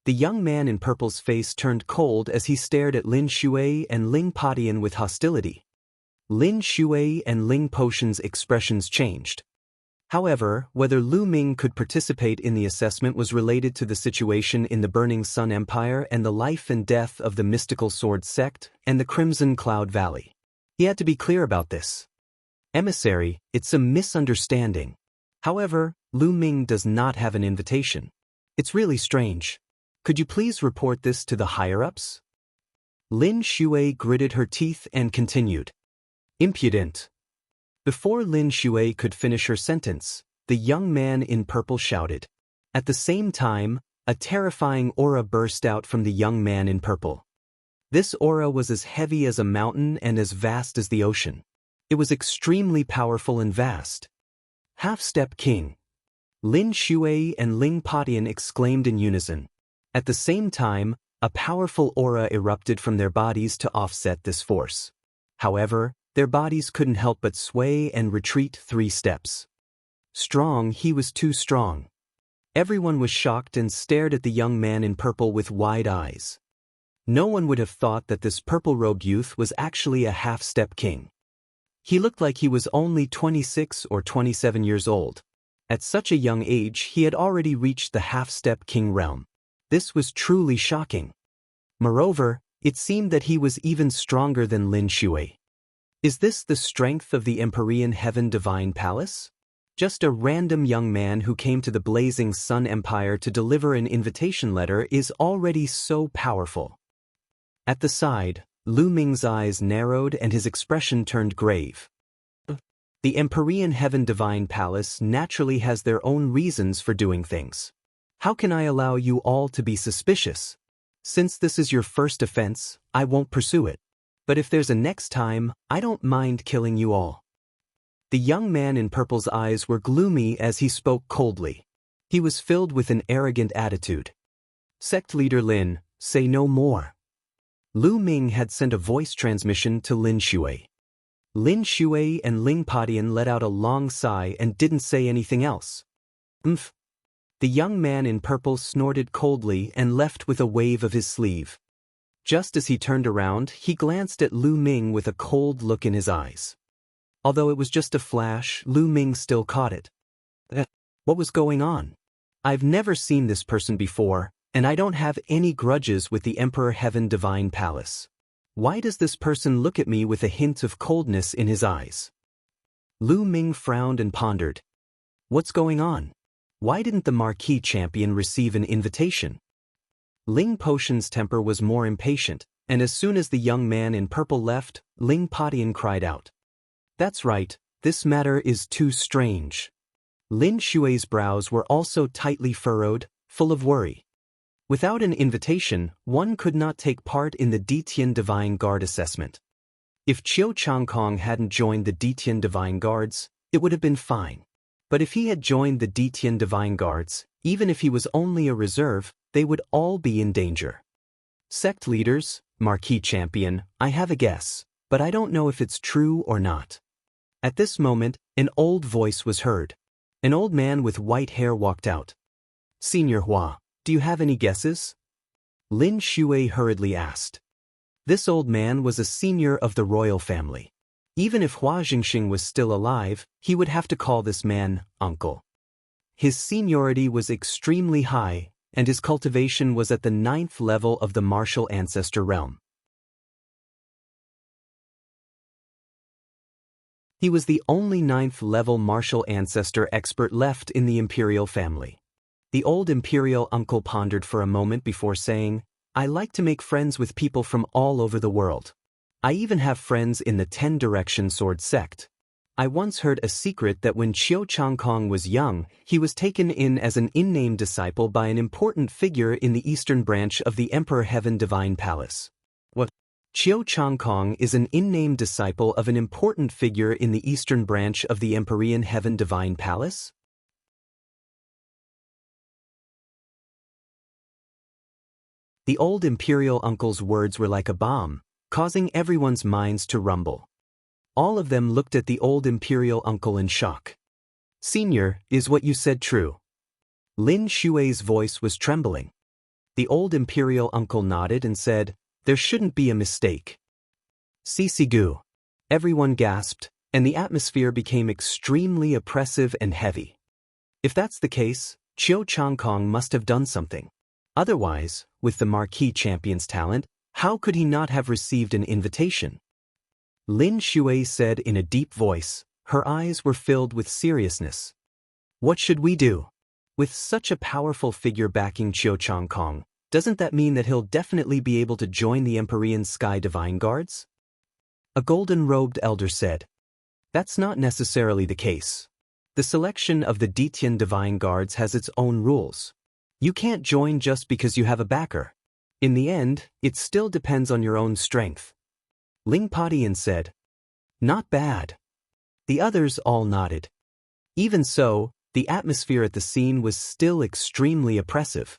The young man in purple's face turned cold as he stared at Lin Shui and Ling Padian with hostility. Lin Shui and Ling Potion's expressions changed. However, whether Lu Ming could participate in the assessment was related to the situation in the Burning Sun Empire and the life and death of the Mystical Sword Sect and the Crimson Cloud Valley. He had to be clear about this. Emissary, it's a misunderstanding. However, Lu Ming does not have an invitation. It's really strange. Could you please report this to the higher-ups? Lin Shui gritted her teeth and continued. Impudent. Before Lin Shui could finish her sentence, the young man in purple shouted. At the same time, a terrifying aura burst out from the young man in purple. This aura was as heavy as a mountain and as vast as the ocean. It was extremely powerful and vast. Half-Step King. Lin Shui and Ling Padian exclaimed in unison. At the same time, a powerful aura erupted from their bodies to offset this force. However, their bodies couldn't help but sway and retreat 3 steps. Strong, he was too strong. Everyone was shocked and stared at the young man in purple with wide eyes. No one would have thought that this purple-robed youth was actually a half-step king. He looked like he was only 26 or 27 years old. At such a young age, he had already reached the half-step king realm. This was truly shocking. Moreover, it seemed that he was even stronger than Lin Shui. Is this the strength of the Empyrean Heaven Divine Palace? Just a random young man who came to the Blazing Sun Empire to deliver an invitation letter is already so powerful. At the side, Lu Ming's eyes narrowed and his expression turned grave. The Empyrean Heaven Divine Palace naturally has their own reasons for doing things. How can I allow you all to be suspicious? Since this is your first offense, I won't pursue it. But if there's a next time, I don't mind killing you all. The young man in purple's eyes were gloomy as he spoke coldly. He was filled with an arrogant attitude. Sect leader Lin, say no more. Lu Ming had sent a voice transmission to Lin Shui. Lin Shui and Ling Padian let out a long sigh and didn't say anything else. Umph. The young man in purple snorted coldly and left with a wave of his sleeve. Just as he turned around, he glanced at Lu Ming with a cold look in his eyes. Although it was just a flash, Lu Ming still caught it. What was going on? I've never seen this person before, and I don't have any grudges with the Emperor Heaven Divine Palace. Why does this person look at me with a hint of coldness in his eyes? Lu Ming frowned and pondered. What's going on? Why didn't the marquee champion receive an invitation? Ling Potion's temper was more impatient, and as soon as the young man in purple left, Ling Potion cried out. That's right, this matter is too strange. Lin Xue's brows were also tightly furrowed, full of worry. Without an invitation, one could not take part in the Ditian Divine Guard assessment. If Qiu Changkong hadn't joined the Ditian Divine Guards, it would have been fine. But if he had joined the Ditian Divine Guards, even if he was only a reserve, they would all be in danger. Sect leaders, Marquee Champion, I have a guess, but I don't know if it's true or not. At this moment, an old voice was heard. An old man with white hair walked out. Senior Hua, do you have any guesses? Lin Xue hurriedly asked. This old man was a senior of the royal family. Even if Hua Jingxing was still alive, he would have to call this man uncle. His seniority was extremely high, and his cultivation was at the 9th level of the martial ancestor realm. He was the only 9th level martial ancestor expert left in the imperial family. The old imperial uncle pondered for a moment before saying, I like to make friends with people from all over the world. I even have friends in the 10-direction sword sect. I once heard a secret that when Qiu Changkong was young, he was taken in as an in-name disciple by an important figure in the eastern branch of the Emperor Heaven Divine Palace. What? Qiu Changkong is an in-name disciple of an important figure in the eastern branch of the Empyrean Heaven Divine Palace? The old imperial uncle's words were like a bomb, causing everyone's minds to rumble. All of them looked at the old imperial uncle in shock. Senior, is what you said true? Lin Xue's voice was trembling. The old imperial uncle nodded and said, there shouldn't be a mistake. Sisigu. Everyone gasped, and the atmosphere became extremely oppressive and heavy. If that's the case, Qiu Changkong must have done something. Otherwise, with the marquee champion's talent, how could he not have received an invitation? Lin Xue said in a deep voice, her eyes were filled with seriousness. What should we do? With such a powerful figure backing Qiu Changkong, doesn't that mean that he'll definitely be able to join the Empyrean Sky Divine Guards? A golden-robed elder said. That's not necessarily the case. The selection of the Ditian Divine Guards has its own rules. You can't join just because you have a backer. In the end, it still depends on your own strength. Ling Padian said. Not bad. The others all nodded. Even so, the atmosphere at the scene was still extremely oppressive.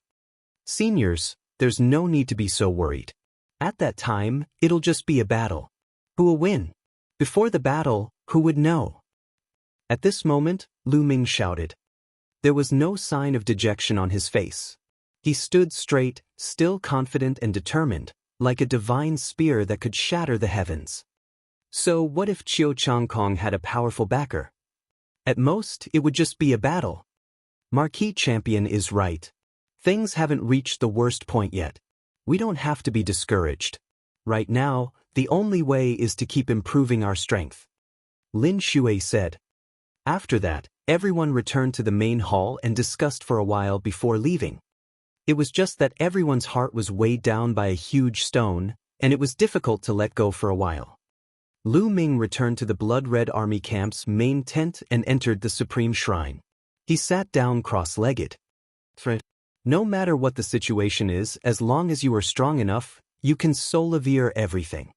Seniors, there's no need to be so worried. At that time, it'll just be a battle. Who will win? Before the battle, who would know? At this moment, Lu Ming shouted. There was no sign of dejection on his face. He stood straight, still confident and determined, like a divine spear that could shatter the heavens. So what if Qiu Changkong had a powerful backer? At most, it would just be a battle. Marquee Champion is right. Things haven't reached the worst point yet. We don't have to be discouraged. Right now, the only way is to keep improving our strength. Lin Xue said. After that, everyone returned to the main hall and discussed for a while before leaving. It was just that everyone's heart was weighed down by a huge stone, and it was difficult to let go for a while. Lu Ming returned to the Blood Red Army camp's main tent and entered the Supreme Shrine. He sat down cross-legged. No matter what the situation is, as long as you are strong enough, you can solivere everything.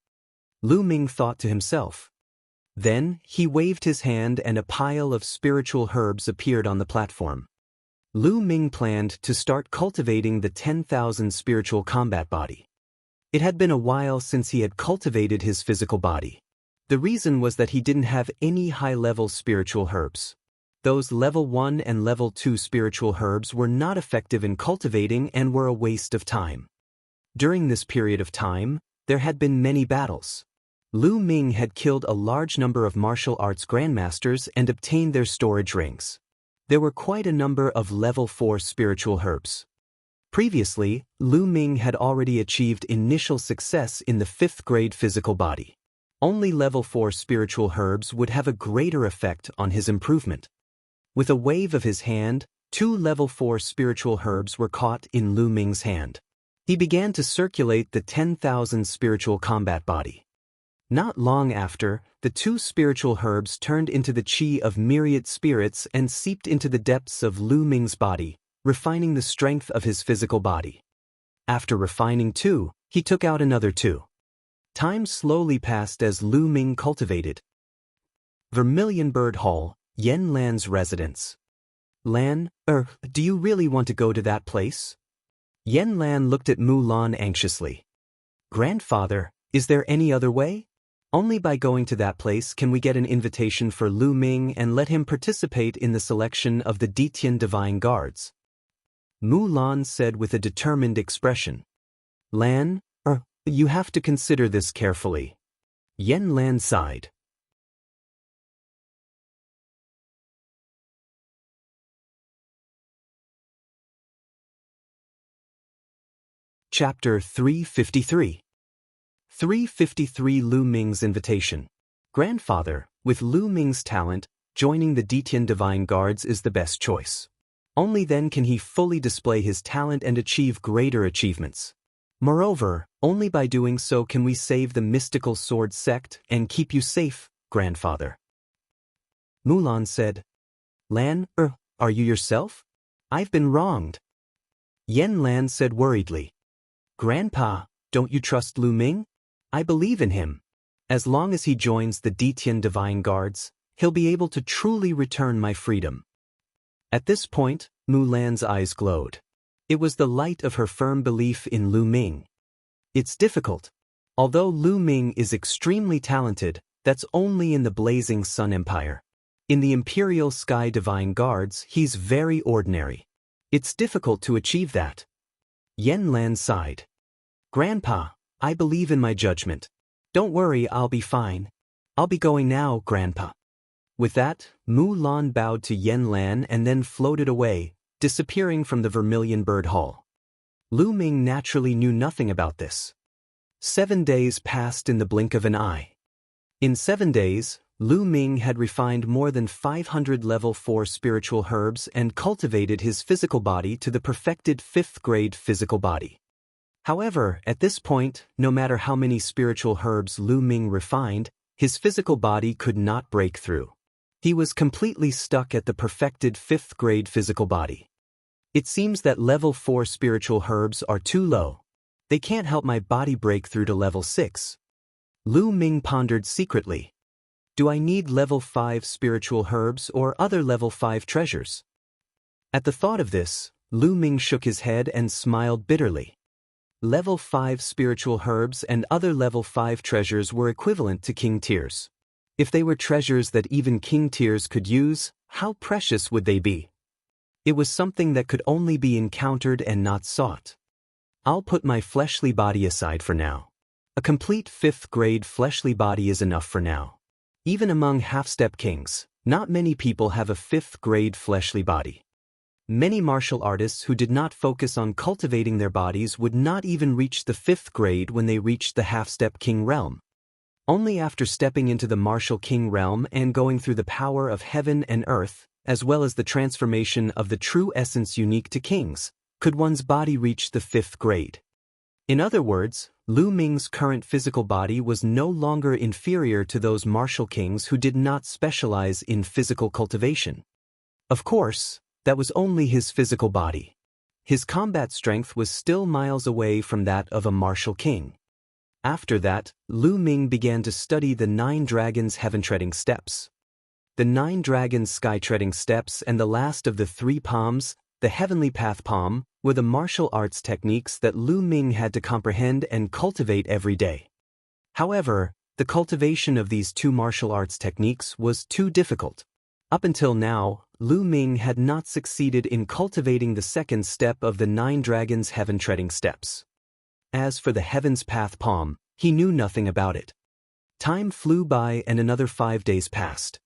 Lu Ming thought to himself. Then, he waved his hand and a pile of spiritual herbs appeared on the platform. Lu Ming planned to start cultivating the 10,000 spiritual combat body. It had been a while since he had cultivated his physical body. The reason was that he didn't have any high-level spiritual herbs. Those level 1 and level 2 spiritual herbs were not effective in cultivating and were a waste of time. During this period of time, there had been many battles. Lu Ming had killed a large number of martial arts grandmasters and obtained their storage rings. There were quite a number of level 4 spiritual herbs. Previously, Lu Ming had already achieved initial success in the 5th grade physical body. Only level 4 spiritual herbs would have a greater effect on his improvement. With a wave of his hand, 2 level 4 spiritual herbs were caught in Lu Ming's hand. He began to circulate the 10,000 spiritual combat body. Not long after, the 2 spiritual herbs turned into the qi of myriad spirits and seeped into the depths of Lu Ming's body, refining the strength of his physical body. After refining 2, he took out another 2. Time slowly passed as Lu Ming cultivated. Vermilion Bird Hall, Yen Lan's residence. Lan, do you really want to go to that place? Yen Lan looked at Mulan anxiously. Grandfather, is there any other way? Only by going to that place can we get an invitation for Lu Ming and let him participate in the selection of the Ditian Divine Guards. Mulan said with a determined expression. Lan, you have to consider this carefully. Yen Lan sighed. Chapter 353. 353 Lu Ming's invitation. Grandfather, with Lu Ming's talent, joining the Ditian Divine Guards is the best choice. Only then can he fully display his talent and achieve greater achievements. Moreover, only by doing so can we save the mystical sword sect and keep you safe, grandfather. Mulan said. Lan, are you yourself? I've been wronged. Yen Lan said worriedly. Grandpa, don't you trust Lu Ming? I believe in him. As long as he joins the Ditian Divine Guards, he'll be able to truly return my freedom. At this point, Mulan's eyes glowed. It was the light of her firm belief in Lu Ming. It's difficult. Although Lu Ming is extremely talented, that's only in the Blazing Sun Empire. In the Imperial Sky Divine Guards, he's very ordinary. It's difficult to achieve that. Yen Lan sighed. Grandpa, I believe in my judgment. Don't worry, I'll be fine. I'll be going now, Grandpa. With that, Mulan bowed to Yen Lan and then floated away, disappearing from the Vermilion Bird Hall. Lu Ming naturally knew nothing about this. 7 days passed in the blink of an eye. In 7 days, Lu Ming had refined more than 500 level 4 spiritual herbs and cultivated his physical body to the perfected 5th grade physical body. However, at this point, no matter how many spiritual herbs Lu Ming refined, his physical body could not break through. He was completely stuck at the perfected 5th grade physical body. It seems that level 4 spiritual herbs are too low. They can't help my body break through to level 6. Lu Ming pondered secretly. Do I need level 5 spiritual herbs or other level 5 treasures? At the thought of this, Lu Ming shook his head and smiled bitterly. Level 5 spiritual herbs and other level 5 treasures were equivalent to king tiers. If they were treasures that even king tiers could use, how precious would they be? It was something that could only be encountered and not sought. I'll put my fleshly body aside for now. A complete 5th grade fleshly body is enough for now. Even among half-step kings, not many people have a 5th grade fleshly body. Many martial artists who did not focus on cultivating their bodies would not even reach the 5th grade when they reached the half-step king realm. Only after stepping into the martial king realm and going through the power of heaven and earth, as well as the transformation of the true essence unique to kings, could one's body reach the 5th grade. In other words, Lu Ming's current physical body was no longer inferior to those martial kings who did not specialize in physical cultivation. Of course, that was only his physical body. His combat strength was still miles away from that of a martial king. After that, Lu Ming began to study the 9 dragons' heaven-treading steps. The 9 dragons' sky-treading steps and the last of the 3 palms, the heavenly path palm, were the martial arts techniques that Lu Ming had to comprehend and cultivate every day. However, the cultivation of these 2 martial arts techniques was too difficult. Up until now, Lu Ming had not succeeded in cultivating the 2nd step of the 9 dragons' heaven-treading steps. As for the Heaven's Path palm, he knew nothing about it. Time flew by and another 5 days passed.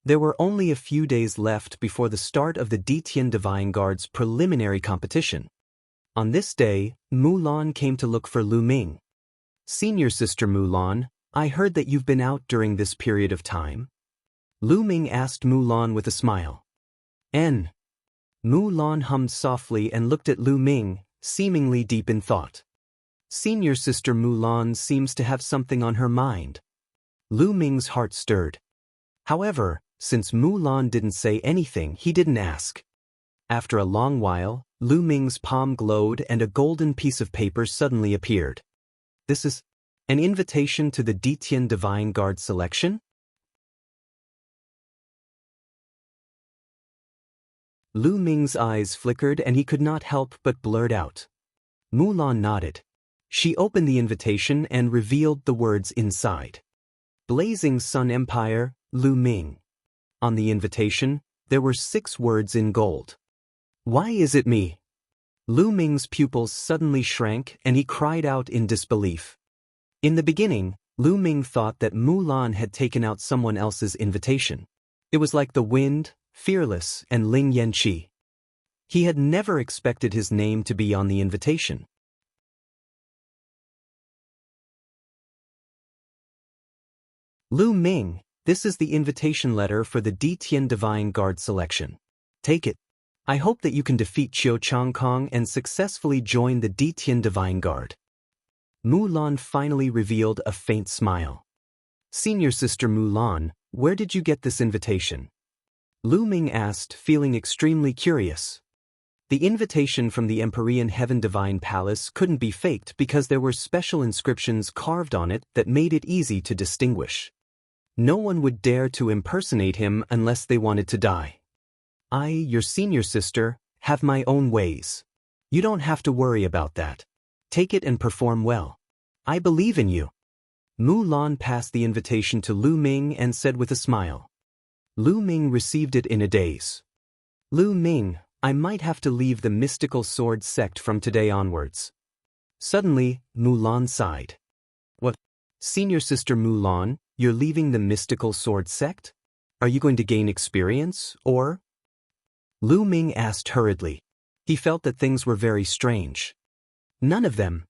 There were only a few days left before the start of the Ditian Divine Guard's preliminary competition. On this day, Mulan came to look for Lu Ming. Senior sister Mulan, I heard that you've been out during this period of time? Lu Ming asked Mulan with a smile. N. Mulan hummed softly and looked at Lu Ming, seemingly deep in thought. Senior sister Mulan seems to have something on her mind. Lu Ming's heart stirred. However, since Mulan didn't say anything, he didn't ask. After a long while, Lu Ming's palm glowed and a golden piece of paper suddenly appeared. This is an invitation to the Ditian Divine Guard selection? Lu Ming's eyes flickered and he could not help but blurt out. Mulan nodded. She opened the invitation and revealed the words inside. Blazing Sun Empire, Lu Ming. On the invitation, there were 6 words in gold. Why is it me? Lu Ming's pupils suddenly shrank and he cried out in disbelief. In the beginning, Lu Ming thought that Mulan had taken out someone else's invitation. It was like the wind, fearless, and Ling Yanqi. He had never expected his name to be on the invitation. Lu Ming, this is the invitation letter for the Ditian Divine Guard selection. Take it. I hope that you can defeat Qiu Changkong and successfully join the Ditian Divine Guard. Mulan finally revealed a faint smile. Senior sister Mulan, where did you get this invitation? Lu Ming asked, feeling extremely curious. The invitation from the Empyrean Heaven Divine Palace couldn't be faked because there were special inscriptions carved on it that made it easy to distinguish. No one would dare to impersonate him unless they wanted to die. I, your senior sister, have my own ways. You don't have to worry about that. Take it and perform well. I believe in you. Mulan passed the invitation to Lu Ming and said with a smile. Lu Ming received it in a daze. Lu Ming, I might have to leave the mystical sword sect from today onwards. Suddenly, Mulan sighed. What? Senior sister Mulan, you're leaving the mystical sword sect? Are you going to gain experience, or? Lu Ming asked hurriedly. He felt that things were very strange. None of them.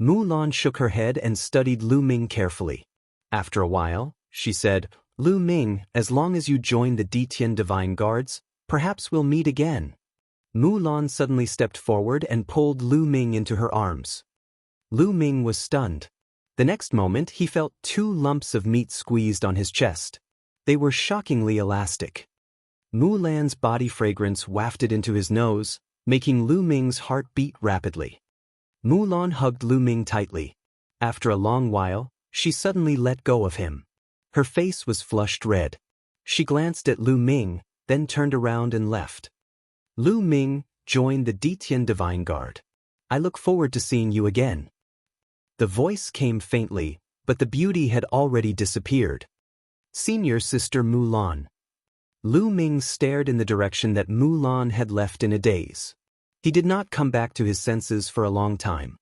Mulan shook her head and studied Lu Ming carefully. After a while, she said, Lu Ming, as long as you join the Ditian Divine Guards, perhaps we'll meet again. Mulan suddenly stepped forward and pulled Lu Ming into her arms. Lu Ming was stunned. The next moment he felt 2 lumps of meat squeezed on his chest. They were shockingly elastic. Mulan's body fragrance wafted into his nose, making Lu Ming's heart beat rapidly. Mulan hugged Lu Ming tightly. After a long while, she suddenly let go of him. Her face was flushed red. She glanced at Lu Ming, then turned around and left. Lu Ming, join the Ditian Divine Guard. I look forward to seeing you again. The voice came faintly, but the beauty had already disappeared. Senior sister Mulan. Lu Ming stared in the direction that Mulan had left in a daze. He did not come back to his senses for a long time.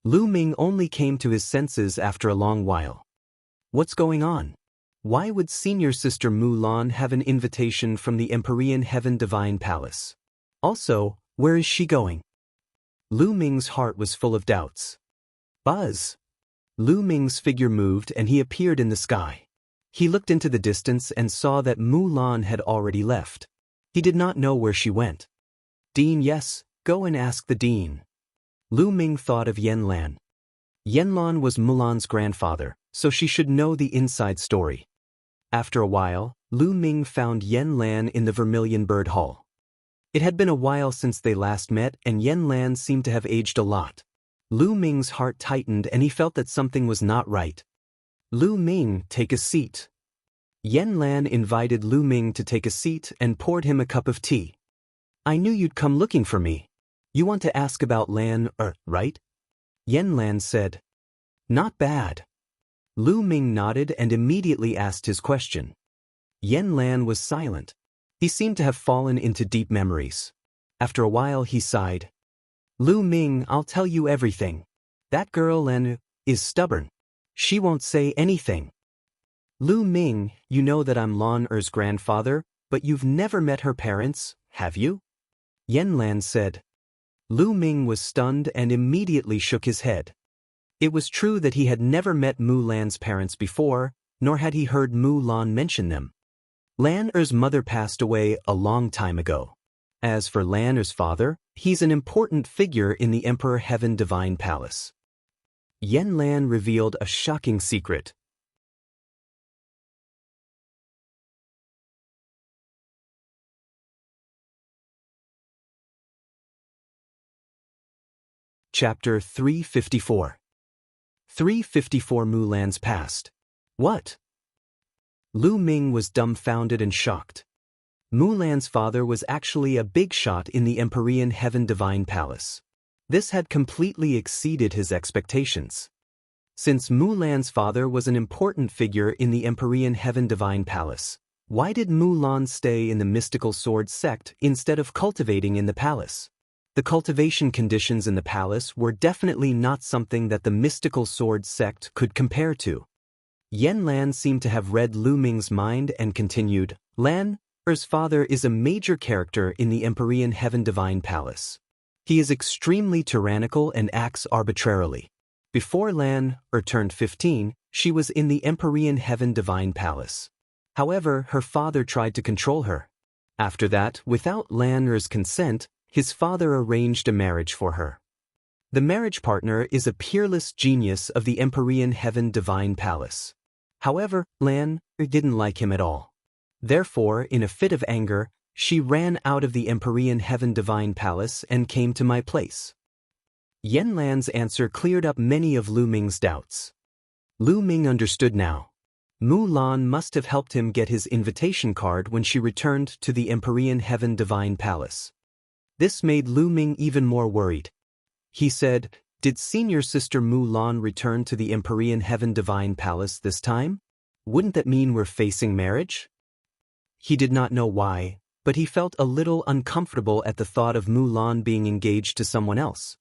Lu Ming only came to his senses after a long while. What's going on? Why would senior sister Mulan have an invitation from the Empyrean Heaven Divine Palace? Also, where is she going? Lu Ming's heart was full of doubts. Buzz! Lu Ming's figure moved and he appeared in the sky. He looked into the distance and saw that Mulan had already left. He did not know where she went. Dean, yes, go and ask the Dean. Lu Ming thought of Yanlan. Yanlan was Mulan's grandfather, so she should know the inside story. After a while, Lu Ming found Yanlan in the Vermilion Bird Hall. It had been a while since they last met and Yanlan seemed to have aged a lot. Lu Ming's heart tightened and he felt that something was not right. Lu Ming, take a seat. Yanlan invited Lu Ming to take a seat and poured him a cup of tea. I knew you'd come looking for me. You want to ask about Lan, right? Yanlan said. Not bad. Lu Ming nodded and immediately asked his question. Yanlan was silent. He seemed to have fallen into deep memories. After a while he sighed. Lu Ming, I'll tell you everything. That girl Lan is stubborn. She won't say anything. Lu Ming, you know that I'm Lan Er's grandfather, but you've never met her parents, have you? Yanlan said. Lu Ming was stunned and immediately shook his head. It was true that he had never met Mu Lan's parents before, nor had he heard Mu Lan mention them. Lan Er's mother passed away a long time ago. As for Lan Er's father, he's an important figure in the Emperor Heaven Divine Palace. Yen Lan revealed a shocking secret. Chapter 354. 354 Mu Lan's past. What? Lu Ming was dumbfounded and shocked. Mu Lan's father was actually a big shot in the Empyrean Heaven Divine Palace. This had completely exceeded his expectations. Since Mu Lan's father was an important figure in the Empyrean Heaven Divine Palace, why did Mu Lan stay in the mystical sword sect instead of cultivating in the palace? The cultivation conditions in the palace were definitely not something that the mystical sword sect could compare to. Yen Lan seemed to have read Lu Ming's mind and continued, Lan Er's father is a major character in the Empyrean Heaven Divine Palace. He is extremely tyrannical and acts arbitrarily. Before Lan Er turned 15, she was in the Empyrean Heaven Divine Palace. However, her father tried to control her. After that, without Lan Er's consent, his father arranged a marriage for her. The marriage partner is a peerless genius of the Empyrean Heaven Divine Palace. However, Lan Er didn't like him at all. Therefore, in a fit of anger, she ran out of the Empyrean Heaven Divine Palace and came to my place. Yen Lan's answer cleared up many of Lu Ming's doubts. Lu Ming understood now. Mu Lan must have helped him get his invitation card when she returned to the Empyrean Heaven Divine Palace. This made Lu Ming even more worried. He said, did senior sister Mu Lan return to the Empyrean Heaven Divine Palace this time? Wouldn't that mean we're facing marriage? He did not know why, but he felt a little uncomfortable at the thought of Mu Lan being engaged to someone else.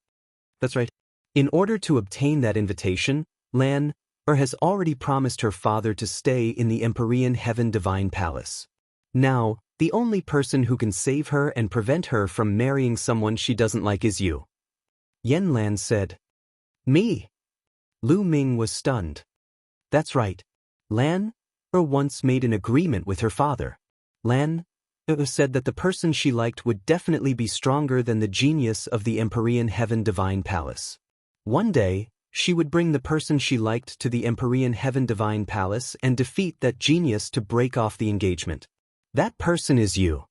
That's right. In order to obtain that invitation, Lan Er has already promised her father to stay in the Empyrean Heaven Divine Palace. Now, the only person who can save her and prevent her from marrying someone she doesn't like is you. Yen Lan said. Me? Lu Ming was stunned. That's right. Lan Er once made an agreement with her father. Lan Er said that the person she liked would definitely be stronger than the genius of the Empyrean Heaven Divine Palace. One day, she would bring the person she liked to the Empyrean Heaven Divine Palace and defeat that genius to break off the engagement. That person is you.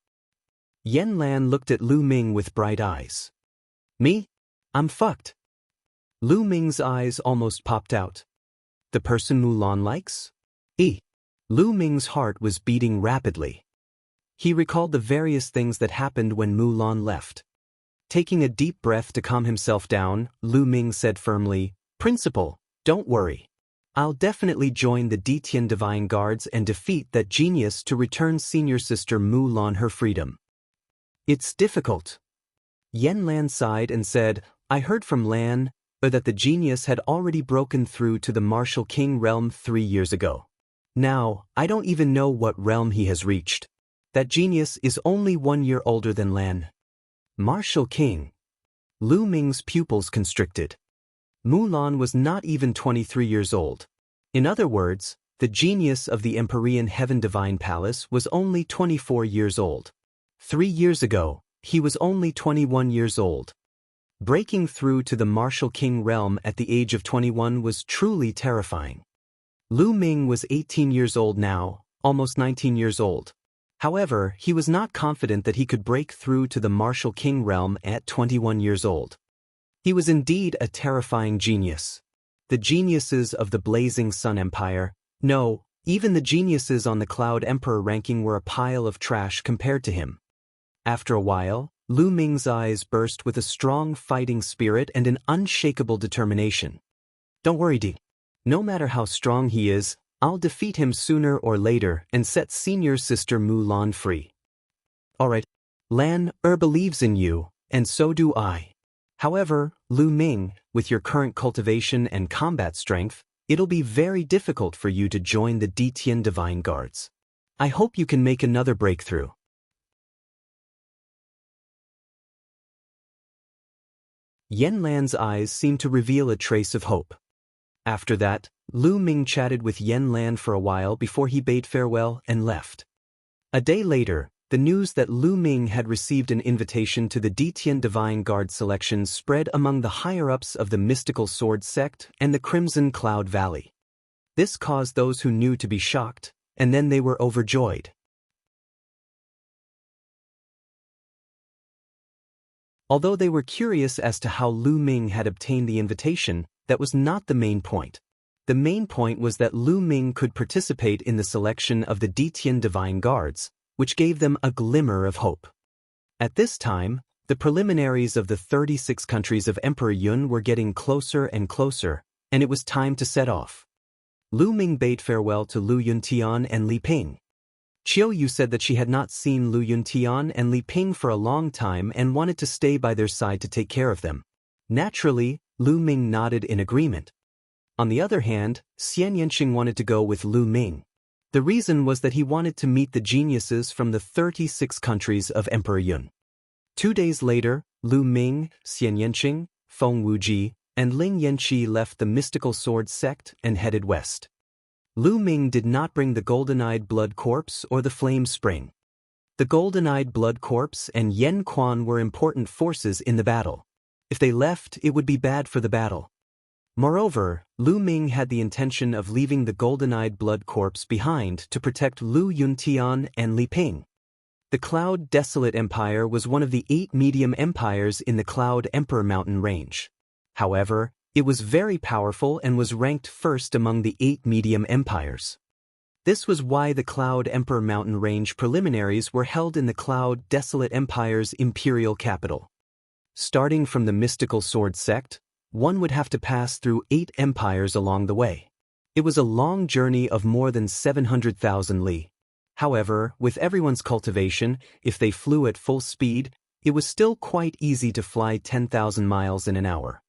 Yen Lan looked at Lu Ming with bright eyes. Me? I'm fucked. Lu Ming's eyes almost popped out. The person Mu Lan likes? Lu Ming's heart was beating rapidly. He recalled the various things that happened when Mu Lan left. Taking a deep breath to calm himself down, Lu Ming said firmly, Principal, don't worry. I'll definitely join the Detian Divine Guards and defeat that genius to return senior sister Mu Lan her freedom. It's difficult. Yen Lan sighed and said, I heard from Lan Er that the genius had already broken through to the Martial King realm 3 years ago. Now, I don't even know what realm he has reached. That genius is only 1 year older than Lan. Martial King. Lu Ming's pupils constricted. Mu Lan was not even 23 years old. In other words, the genius of the Empyrean Heaven Divine Palace was only 24 years old. 3 years ago, he was only 21 years old. Breaking through to the Martial King realm at the age of 21 was truly terrifying. Lu Ming was 18 years old now, almost 19 years old. However, he was not confident that he could break through to the Martial King realm at 21 years old. He was indeed a terrifying genius. The geniuses of the Blazing Sun Empire, no, even the geniuses on the Cloud Emperor ranking were a pile of trash compared to him. After a while, Lu Ming's eyes burst with a strong fighting spirit and an unshakable determination. Don't worry, Di. No matter how strong he is, I'll defeat him sooner or later and set senior sister Mu Lan free. Alright, Lan Er believes in you, and so do I. However, Lu Ming, with your current cultivation and combat strength, it'll be very difficult for you to join the Detian Divine Guards. I hope you can make another breakthrough. Yen Lan's eyes seemed to reveal a trace of hope. After that, Lu Ming chatted with Yan Lan for a while before he bade farewell and left. A day later, the news that Lu Ming had received an invitation to the Ditian Divine Guard selection spread among the higher-ups of the mystical sword sect and the Crimson Cloud Valley. This caused those who knew to be shocked, and then they were overjoyed. Although they were curious as to how Lu Ming had obtained the invitation, that was not the main point. The main point was that Lu Ming could participate in the selection of the Ditian Divine Guards, which gave them a glimmer of hope. At this time, the preliminaries of the 36 countries of Emperor Yun were getting closer and closer, and it was time to set off. Lu Ming bade farewell to Lu Yuntian and Li Ping. Qiu Yu said that she had not seen Lu Yuntian and Li Ping for a long time and wanted to stay by their side to take care of them. Naturally, Lu Ming nodded in agreement. On the other hand, Xianxia wanted to go with Lu Ming. The reason was that he wanted to meet the geniuses from the 36 countries of Emperor Yun. 2 days later, Lu Ming, Xianxia, Feng Wuji, and Ling Yanqi left the mystical sword sect and headed west. Lu Ming did not bring the golden-eyed blood corpse or the flame spring. The golden-eyed blood corpse and Yen Quan were important forces in the battle. If they left, it would be bad for the battle. Moreover, Lu Ming had the intention of leaving the golden-eyed blood corpse behind to protect Lu Yuntian and Li Ping. The Cloud Desolate Empire was one of the 8 medium empires in the Cloud Emperor mountain range. However, it was very powerful and was ranked first among the 8 medium empires. This was why the Cloud Emperor mountain range preliminaries were held in the Cloud Desolate Empire's imperial capital. Starting from the mystical sword sect, one would have to pass through 8 empires along the way. It was a long journey of more than 700,000 li. However, with everyone's cultivation, if they flew at full speed, it was still quite easy to fly 10,000 miles in an hour.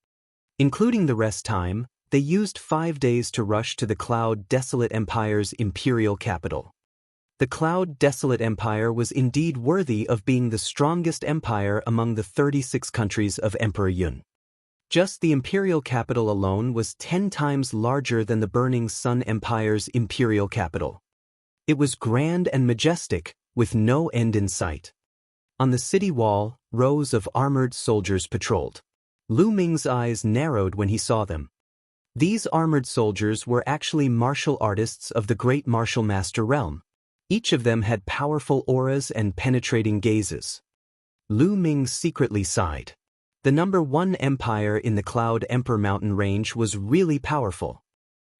Including the rest time, they used 5 days to rush to the Cloud Desolate Empire's imperial capital. The Cloud Desolate Empire was indeed worthy of being the strongest empire among the 36 countries of Emperor Yun. Just the imperial capital alone was 10 times larger than the Burning Sun Empire's imperial capital. It was grand and majestic, with no end in sight. On the city wall, rows of armored soldiers patrolled. Lu Ming's eyes narrowed when he saw them. These armored soldiers were actually martial artists of the great martial master realm. Each of them had powerful auras and penetrating gazes. Lu Ming secretly sighed. The number 1 empire in the Cloud Emperor mountain range was really powerful.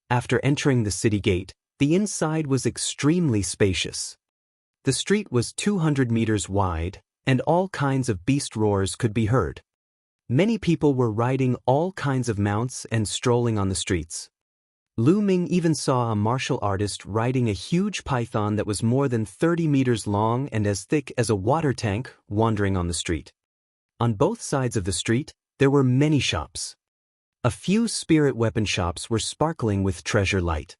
After entering the city gate, the inside was extremely spacious. The street was 200 meters wide, and all kinds of beast roars could be heard. Many people were riding all kinds of mounts and strolling on the streets. Lu Ming even saw a martial artist riding a huge python that was more than 30 meters long and as thick as a water tank wandering on the street. On both sides of the street, there were many shops. A few spirit weapon shops were sparkling with treasure light.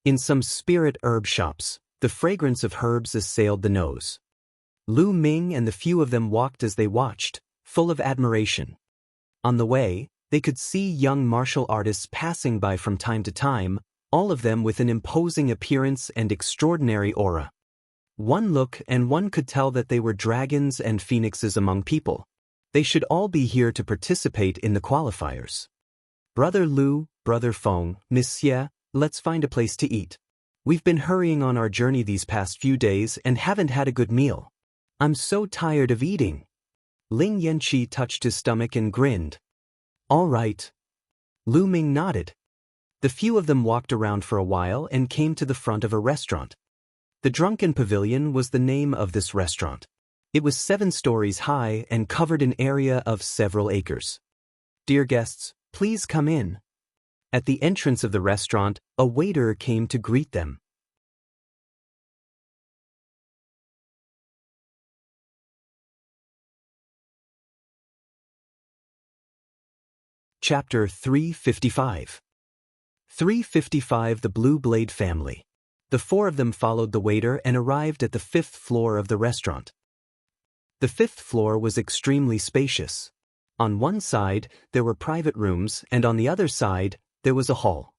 In some spirit herb shops, the fragrance of herbs assailed the nose. Lu Ming and the few of them walked as they watched, full of admiration. On the way, they could see young martial artists passing by from time to time, all of them with an imposing appearance and extraordinary aura. One look and one could tell that they were dragons and phoenixes among people. They should all be here to participate in the qualifiers. Brother Lu, Brother Feng, Miss Xie, let's find a place to eat. We've been hurrying on our journey these past few days and haven't had a good meal. I'm so tired of eating. Ling Yanqi touched his stomach and grinned. All right. Lu Ming nodded. The few of them walked around for a while and came to the front of a restaurant. The Drunken Pavilion was the name of this restaurant. It was 7 stories high and covered an area of several acres. Dear guests, please come in. At the entrance of the restaurant, a waiter came to greet them. Chapter 355. 355 The Blue Blade Family. The 4 of them followed the waiter and arrived at the 5th floor of the restaurant. The 5th floor was extremely spacious. On one side, there were private rooms, and on the other side, there was a hall.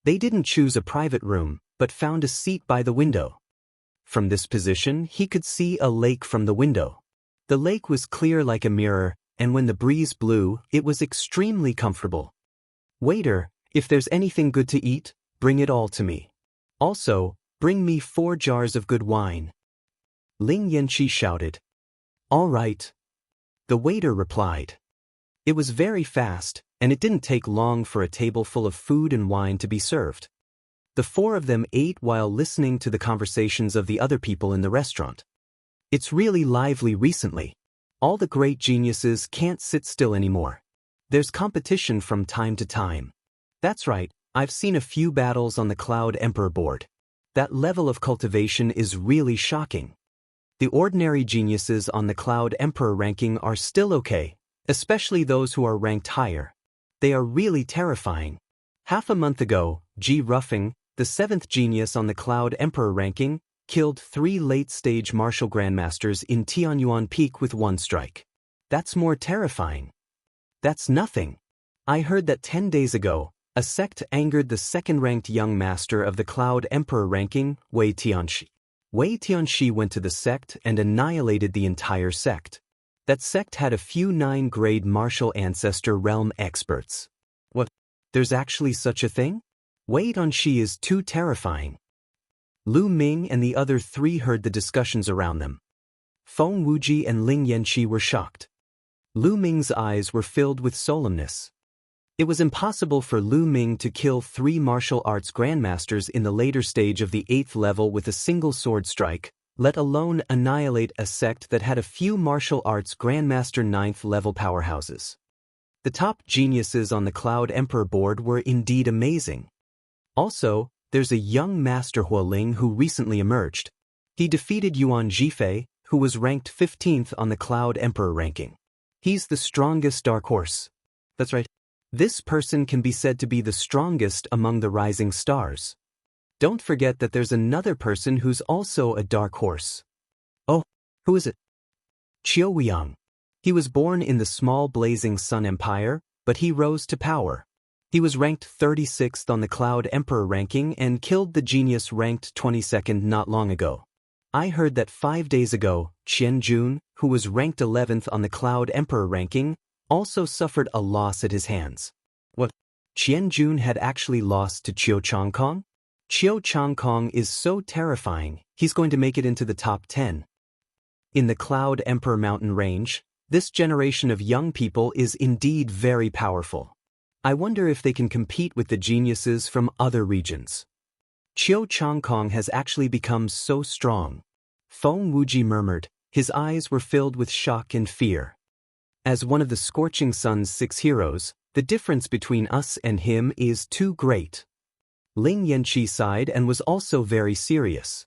They didn't choose a private room, but found a seat by the window. From this position, he could see a lake from the window. The lake was clear like a mirror, and when the breeze blew, it was extremely comfortable. "Waiter, if there's anything good to eat, bring it all to me. Also, bring me 4 jars of good wine." Ling Yanqi shouted. "All right." The waiter replied. It was very fast, and it didn't take long for a table full of food and wine to be served. The 4 of them ate while listening to the conversations of the other people in the restaurant. It's really lively recently. All the great geniuses can't sit still anymore. There's competition from time to time. That's right, I've seen a few battles on the Cloud Emperor board. That level of cultivation is really shocking. The ordinary geniuses on the Cloud Emperor ranking are still okay, especially those who are ranked higher. They are really terrifying. Half a month ago, Ji Ruffing, the 7th genius on the Cloud Emperor ranking, killed 3 late-stage martial grandmasters in Tianyuan Peak with 1 strike. That's more terrifying. That's nothing. I heard that 10 days ago, a sect angered the 2nd-ranked young master of the Cloud Emperor ranking, Wei Tianxi. Wei Tianxi went to the sect and annihilated the entire sect. That sect had a few 9th-grade martial ancestor realm experts. What? There's actually such a thing? Wei Tianxi is too terrifying. Lu Ming and the other 3 heard the discussions around them. Feng Wuji and Ling Yanqi were shocked. Lu Ming's eyes were filled with solemnness. It was impossible for Lu Ming to kill 3 martial arts grandmasters in the later stage of the 8th level with a single sword strike, let alone annihilate a sect that had a few martial arts grandmaster 9th level powerhouses. The top geniuses on the Cloud Emperor board were indeed amazing. Also, there's a young master Hualing who recently emerged. He defeated Yuan Zhifei, who was ranked 15th on the Cloud Emperor ranking. He's the strongest dark horse. That's right. This person can be said to be the strongest among the rising stars. Don't forget that there's another person who's also a dark horse. Oh, who is it? Qiu Weiyang. He was born in the small blazing sun empire, but he rose to power. He was ranked 36th on the Cloud Emperor ranking and killed the genius ranked 22nd not long ago. I heard that 5 days ago, Qian Jun, who was ranked 11th on the Cloud Emperor ranking, also suffered a loss at his hands. What? Qian Jun had actually lost to Qiu Changkong? Qiu Changkong is so terrifying, he's going to make it into the top 10. In the Cloud Emperor mountain range, this generation of young people is indeed very powerful. I wonder if they can compete with the geniuses from other regions. Qiu Changkong has actually become so strong. Feng Wuji murmured, his eyes were filled with shock and fear. As one of the Scorching Sun's 6 heroes, the difference between us and him is too great. Ling Yanqi sighed and was also very serious.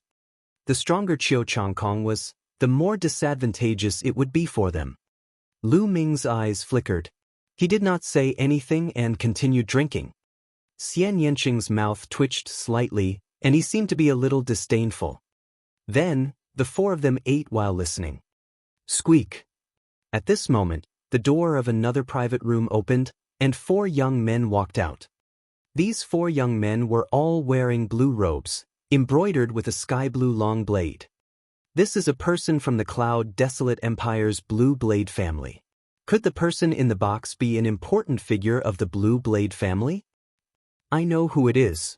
The stronger Qiu Changkong was, the more disadvantageous it would be for them. Lu Ming's eyes flickered. He did not say anything and continued drinking. Xian Yanqing's mouth twitched slightly, and he seemed to be a little disdainful. Then, the 4 of them ate while listening. Squeak. At this moment, the door of another private room opened, and 4 young men walked out. These 4 young men were all wearing blue robes, embroidered with a sky blue long blade. This is a person from the Cloud Desolate Empire's Blue Blade family. Could the person in the box be an important figure of the Blue Blade family? I know who it is.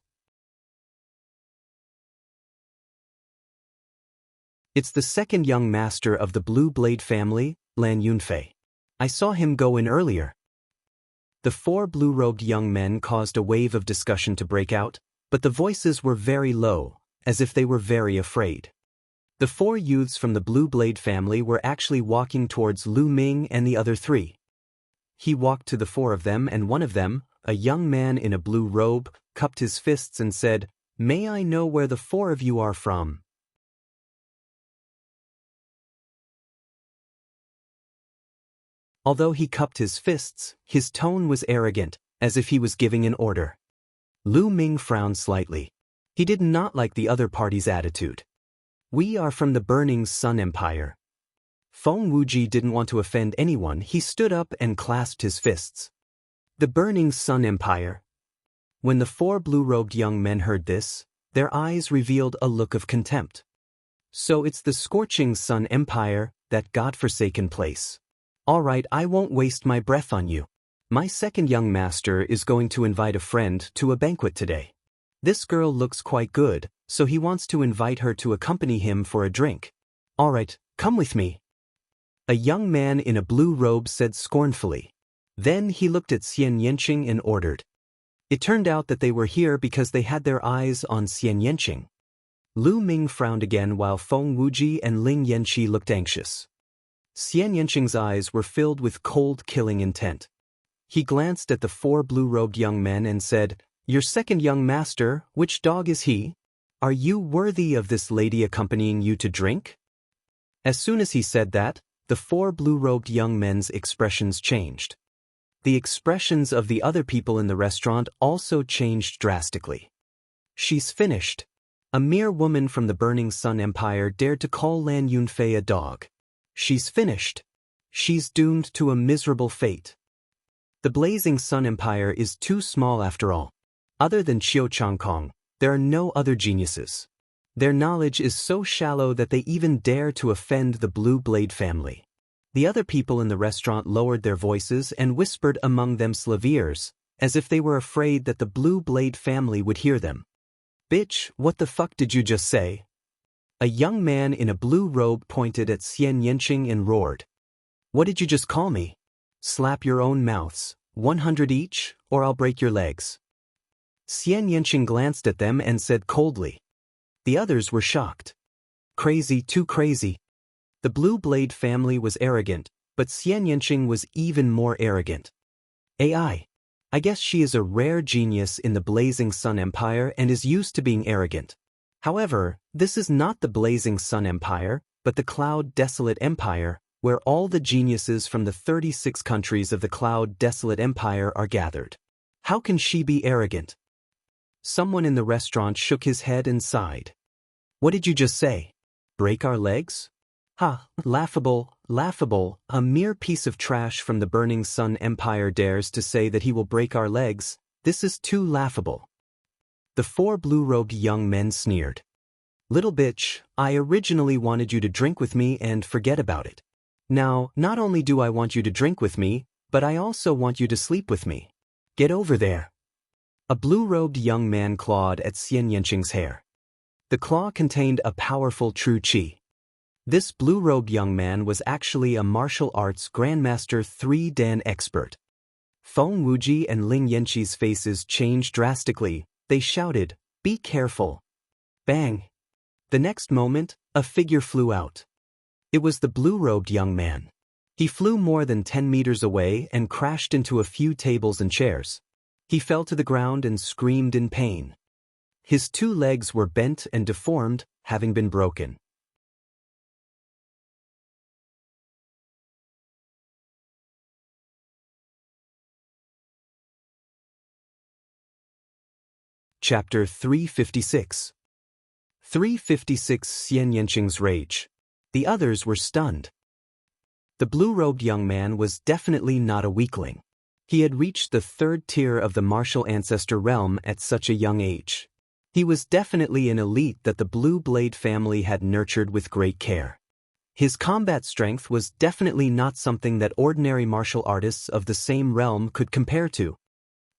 It's the 2nd young master of the Blue Blade family, Lan Yunfei. I saw him go in earlier. The 4 blue-robed young men caused a wave of discussion to break out, but the voices were very low, as if they were very afraid. The 4 youths from the Blue Blade family were actually walking towards Lu Ming and the other 3. He walked to the 4 of them, and one of them, a young man in a blue robe, cupped his fists and said, "May I know where the 4 of you are from?" Although he cupped his fists, his tone was arrogant, as if he was giving an order. Lu Ming frowned slightly. He did not like the other party's attitude. "We are from the Burning Sun Empire." Feng Wuji didn't want to offend anyone. He stood up and clasped his fists. The Burning Sun Empire. When the four blue-robed young men heard this, their eyes revealed a look of contempt. So it's the scorching sun empire, that godforsaken place. All right, I won't waste my breath on you. My second young master is going to invite a friend to a banquet today. This girl looks quite good, so he wants to invite her to accompany him for a drink. All right, come with me. A young man in a blue robe said scornfully. Then he looked at Xianxia and ordered. It turned out that they were here because they had their eyes on Xianxia. Lu Ming frowned again while Feng Wuji and Ling Yanqi looked anxious. Xianxia's eyes were filled with cold, killing intent. He glanced at the four blue-robed young men and said, "Your second young master, which dog is he? Are you worthy of this lady accompanying you to drink?" As soon as he said that, the four blue-robed young men's expressions changed. The expressions of the other people in the restaurant also changed drastically. She's finished. A mere woman from the Burning Sun Empire dared to call Lan Yunfei a dog. She's finished. She's doomed to a miserable fate. The Blazing Sun Empire is too small after all. Other than Qiu Changkong, there are no other geniuses. Their knowledge is so shallow that they even dare to offend the Blue Blade family. The other people in the restaurant lowered their voices and whispered among themselves ears, as if they were afraid that the Blue Blade family would hear them. "Bitch, what the fuck did you just say?" A young man in a blue robe pointed at Xianxia and roared. "What did you just call me? Slap your own mouths, 100 each, or I'll break your legs." Xianxia glanced at them and said coldly. The others were shocked. Crazy, too crazy. The Blue Blade family was arrogant, but Xianxia was even more arrogant. I guess she is a rare genius in the Blazing Sun Empire and is used to being arrogant. However, this is not the Blazing Sun Empire, but the Cloud Desolate Empire, where all the geniuses from the 36 countries of the Cloud Desolate Empire are gathered. How can she be arrogant? Someone in the restaurant shook his head and sighed. "What did you just say? Break our legs? Ha, laughable, laughable, a mere piece of trash from the Burning Sun Empire dares to say that he will break our legs. This is too laughable." The four blue-robed young men sneered. "Little bitch, I originally wanted you to drink with me and forget about it. Now, not only do I want you to drink with me, but I also want you to sleep with me. Get over there." A blue-robed young man clawed at Xianxia's hair. The claw contained a powerful true qi. This blue-robed young man was actually a martial arts Grandmaster 3 Dan expert. Feng Wuji and Ling Yanqi's faces changed drastically. They shouted, "Be careful." Bang! The next moment, a figure flew out. It was the blue-robed young man. He flew more than 10 meters away and crashed into a few tables and chairs. He fell to the ground and screamed in pain. His two legs were bent and deformed, having been broken. Chapter 356. 356 Xianxia's Rage. The others were stunned. The blue-robed young man was definitely not a weakling. He had reached the third tier of the martial ancestor realm at such a young age. He was definitely an elite that the Blue Blade family had nurtured with great care. His combat strength was definitely not something that ordinary martial artists of the same realm could compare to.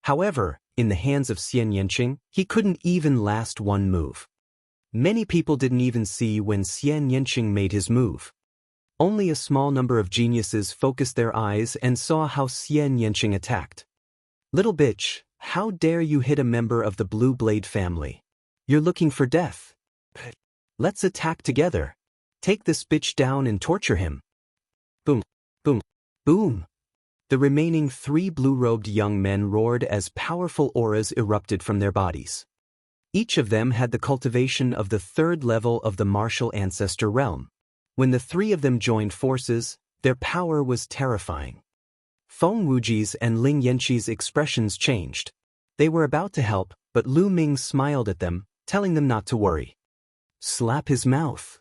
However, in the hands of Xianxia, he couldn't even last one move. Many people didn't even see when Xianxia made his move. Only a small number of geniuses focused their eyes and saw how Xianxia attacked. "Little bitch, how dare you hit a member of the Blue Blade family? You're looking for death. Let's attack together. Take this bitch down and torture him." Boom, boom, boom. The remaining 3 blue-robed young men roared as powerful auras erupted from their bodies. Each of them had the cultivation of the 3rd level of the martial ancestor realm. When the 3 of them joined forces, their power was terrifying. Feng Wuji's and Ling Yanqi's expressions changed. They were about to help, but Lu Ming smiled at them, telling them not to worry. "Slap his mouth."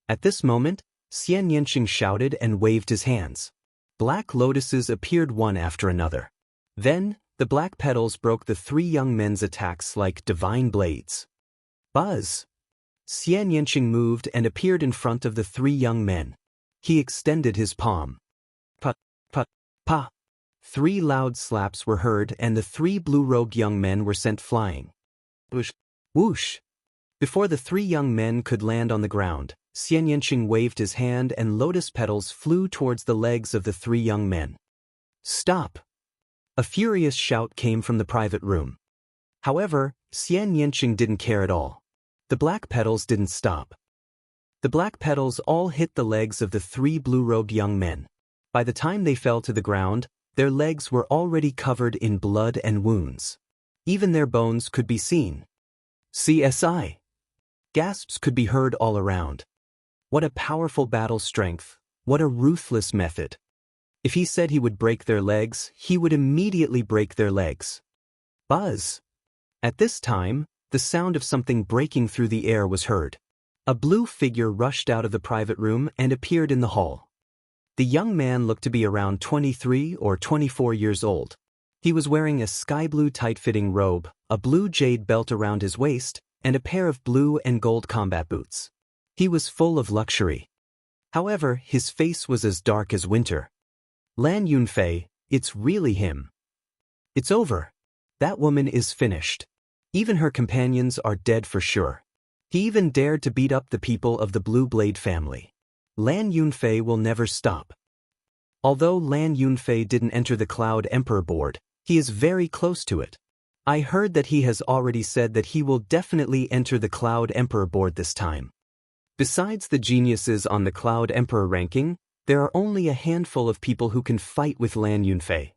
At this moment, Xianxia shouted and waved his hands. Black lotuses appeared one after another. Then, The black petals broke the three young men's attacks like divine blades. Buzz! Xianxia moved and appeared in front of the three young men. He extended his palm. Put, put, pa! 3 loud slaps were heard and the 3 blue-robed young men were sent flying. Whoosh! Whoosh! Before the 3 young men could land on the ground, Xianxia waved his hand and lotus petals flew towards the legs of the 3 young men. Stop! A furious shout came from the private room. However, Xianxia didn't care at all. The black petals didn't stop. The black petals all hit the legs of the 3 blue-robed young men. By the time they fell to the ground, their legs were already covered in blood and wounds. Even their bones could be seen. CSI! Gasps could be heard all around. What a powerful battle strength, what a ruthless method. If he said he would break their legs, he would immediately break their legs. Buzz! At this time, the sound of something breaking through the air was heard. A blue figure rushed out of the private room and appeared in the hall. The young man looked to be around 23 or 24 years old. He was wearing a sky blue tight-fitting robe, a blue jade belt around his waist, and a pair of blue and gold combat boots. He was full of luxury. However, his face was as dark as winter. Lan Yunfei, it's really him. It's over. That woman is finished. Even her companions are dead for sure. He even dared to beat up the people of the Blue Blade family. Lan Yunfei will never stop. Although Lan Yunfei didn't enter the Cloud Emperor board, he is very close to it. I heard that he has already said that he will definitely enter the Cloud Emperor board this time. Besides the geniuses on the Cloud Emperor ranking, there are only a handful of people who can fight with Lan Yunfei.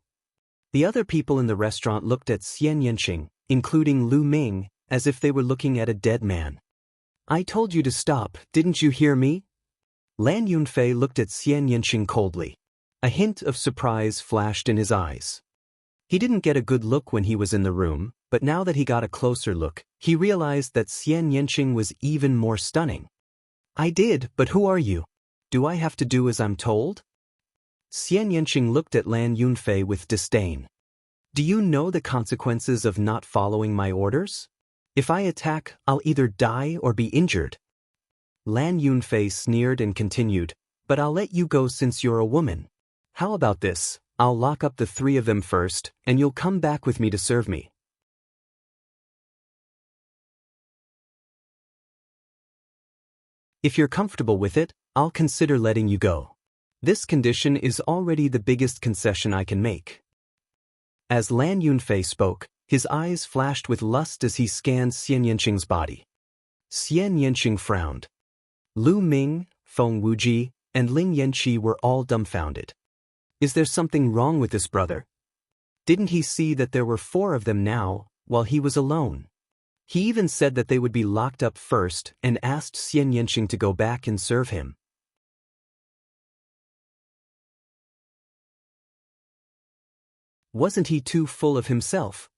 The other people in the restaurant looked at Xianxia, including Lu Ming, as if they were looking at a dead man. I told you to stop, didn't you hear me? Lan Yunfei looked at Xianxia coldly. A hint of surprise flashed in his eyes. He didn't get a good look when he was in the room, but now that he got a closer look, he realized that Xianxia was even more stunning. I did, but who are you? Do I have to do as I'm told? Xianxia looked at Lan Yunfei with disdain. Do you know the consequences of not following my orders? If I attack, I'll either die or be injured. Lan Yunfei sneered and continued, but I'll let you go since you're a woman. How about this? I'll lock up the 3 of them first, and you'll come back with me to serve me. If you're comfortable with it, I'll consider letting you go. This condition is already the biggest concession I can make. As Lan Yunfei spoke, his eyes flashed with lust as he scanned Xianxia's body. Xianxia frowned. Lu Ming, Feng Wuji, and Ling Yanqi were all dumbfounded. Is there something wrong with this brother? Didn't he see that there were 4 of them now, while he was alone? He even said that they would be locked up first and asked Xianxia to go back and serve him. Wasn't he too full of himself?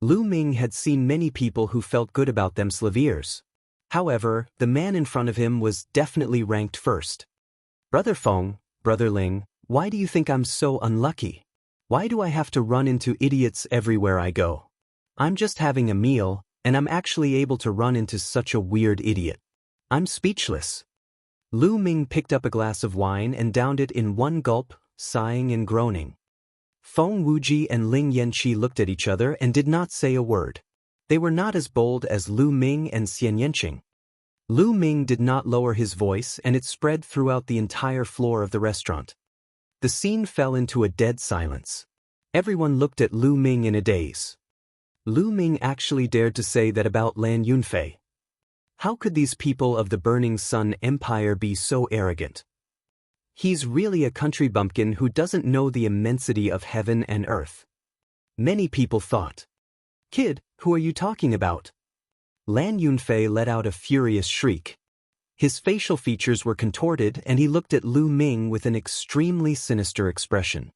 Lu Ming had seen many people who felt good about themselves. However, the man in front of him was definitely ranked first. Brother Feng, Brother Ling, why do you think I'm so unlucky? Why do I have to run into idiots everywhere I go? I'm just having a meal, and I'm actually able to run into such a weird idiot. I'm speechless. Lu Ming picked up a glass of wine and downed it in one gulp, sighing and groaning. Feng Wuji and Ling Yanqi looked at each other and did not say a word. They were not as bold as Lu Ming and Xianxia. Lu Ming did not lower his voice and it spread throughout the entire floor of the restaurant. The scene fell into a dead silence. Everyone looked at Lu Ming in a daze. Lu Ming actually dared to say that about Lan Yunfei. How could these people of the Burning Sun Empire be so arrogant? He's really a country bumpkin who doesn't know the immensity of heaven and earth. Many people thought. Kid, who are you talking about? Lan Yunfei let out a furious shriek. His facial features were contorted and he looked at Lu Ming with an extremely sinister expression.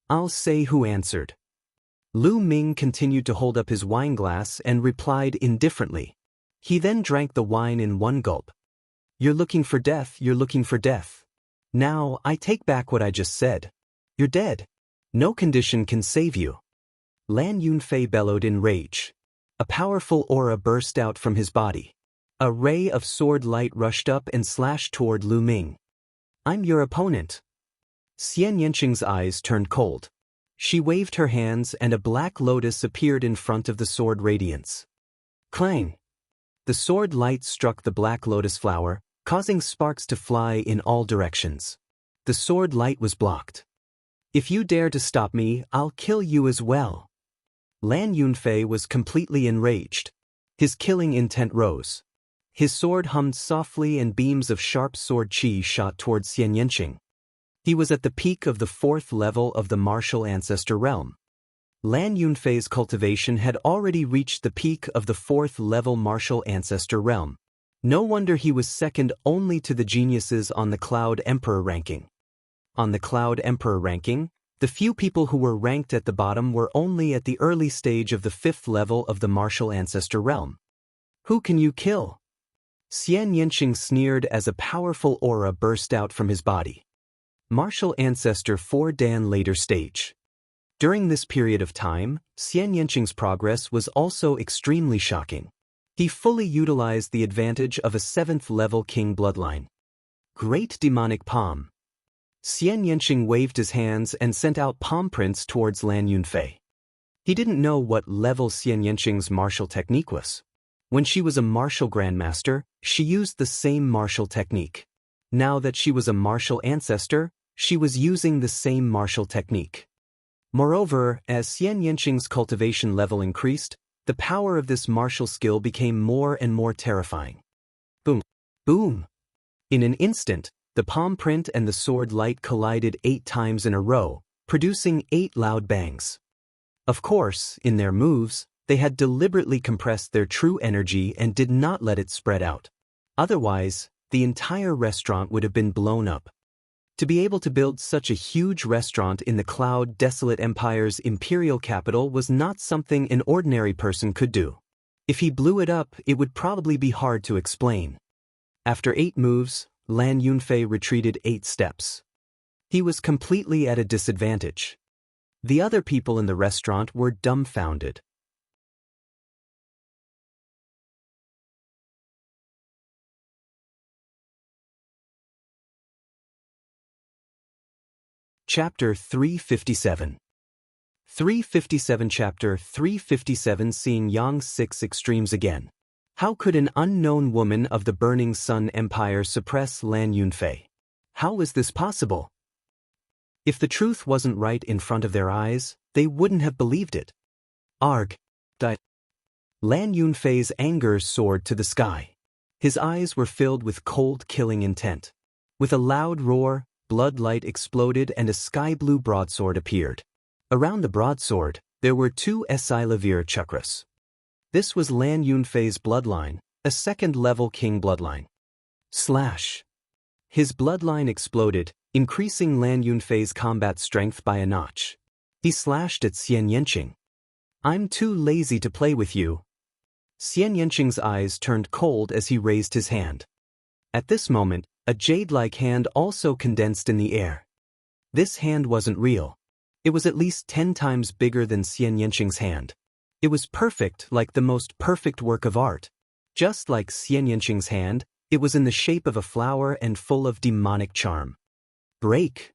I'll say who answered. Lu Ming continued to hold up his wine glass and replied indifferently. He then drank the wine in one gulp. You're looking for death, you're looking for death. Now, I take back what I just said. You're dead. No condition can save you. Lan Yunfei bellowed in rage. A powerful aura burst out from his body. A ray of sword light rushed up and slashed toward Lu Ming. I'm your opponent. Xianxia's eyes turned cold. She waved her hands and a black lotus appeared in front of the sword radiance. Clang! The sword light struck the black lotus flower, causing sparks to fly in all directions. The sword light was blocked. If you dare to stop me, I'll kill you as well. Lan Yunfei was completely enraged. His killing intent rose. His sword hummed softly and beams of sharp sword qi shot toward Xianxia. He was at the peak of the 4th level of the martial ancestor realm. Lan Yunfei's cultivation had already reached the peak of the 4th level martial ancestor realm. No wonder he was second only to the geniuses on the Cloud Emperor ranking. On the Cloud Emperor ranking, the few people who were ranked at the bottom were only at the early stage of the 5th level of the martial ancestor realm. Who can you kill? Xianxia sneered as a powerful aura burst out from his body. Martial Ancestor 4 Dan later stage. During this period of time, Xianxia's progress was also extremely shocking. He fully utilized the advantage of a 7th level king bloodline. Great demonic palm. Xianxia waved his hands and sent out palm prints towards Lan Yunfei. He didn't know what level Xianxia's martial technique was. When she was a martial grandmaster, she used the same martial technique. Now that she was a martial ancestor, she was using the same martial technique. Moreover, as Xianxia's cultivation level increased, the power of this martial skill became more and more terrifying. Boom! Boom! In an instant, the palm print and the sword light collided 8 times in a row, producing 8 loud bangs. Of course, in their moves, they had deliberately compressed their true energy and did not let it spread out. Otherwise, the entire restaurant would have been blown up. To be able to build such a huge restaurant in the Cloud Desolate Empire's imperial capital was not something an ordinary person could do. If he blew it up, it would probably be hard to explain. After 8 moves, Lan Yunfei retreated 8 steps. He was completely at a disadvantage. The other people in the restaurant were dumbfounded. Chapter 357. 357 Chapter 357 Seeing Yang's 6 Extremes Again. How could an unknown woman of the Burning Sun Empire suppress Lan Yunfei? How was this possible? If the truth wasn't right in front of their eyes, they wouldn't have believed it. Arg! Lan Yunfei's anger soared to the sky. His eyes were filled with cold killing intent. With a loud roar, blood light exploded and a sky-blue broadsword appeared. Around the broadsword, there were 2 Esilavir chakras. This was Lan Yunfei's bloodline, a 2nd-level king bloodline. Slash! His bloodline exploded, increasing Lan Yunfei's combat strength by a notch. He slashed at Xianxia. I'm too lazy to play with you. Xianxia's eyes turned cold as he raised his hand. At this moment, a jade-like hand also condensed in the air. This hand wasn't real. It was at least 10 times bigger than Xianxia's hand. It was perfect, like the most perfect work of art. Just like Xianxia's hand, it was in the shape of a flower and full of demonic charm. Break!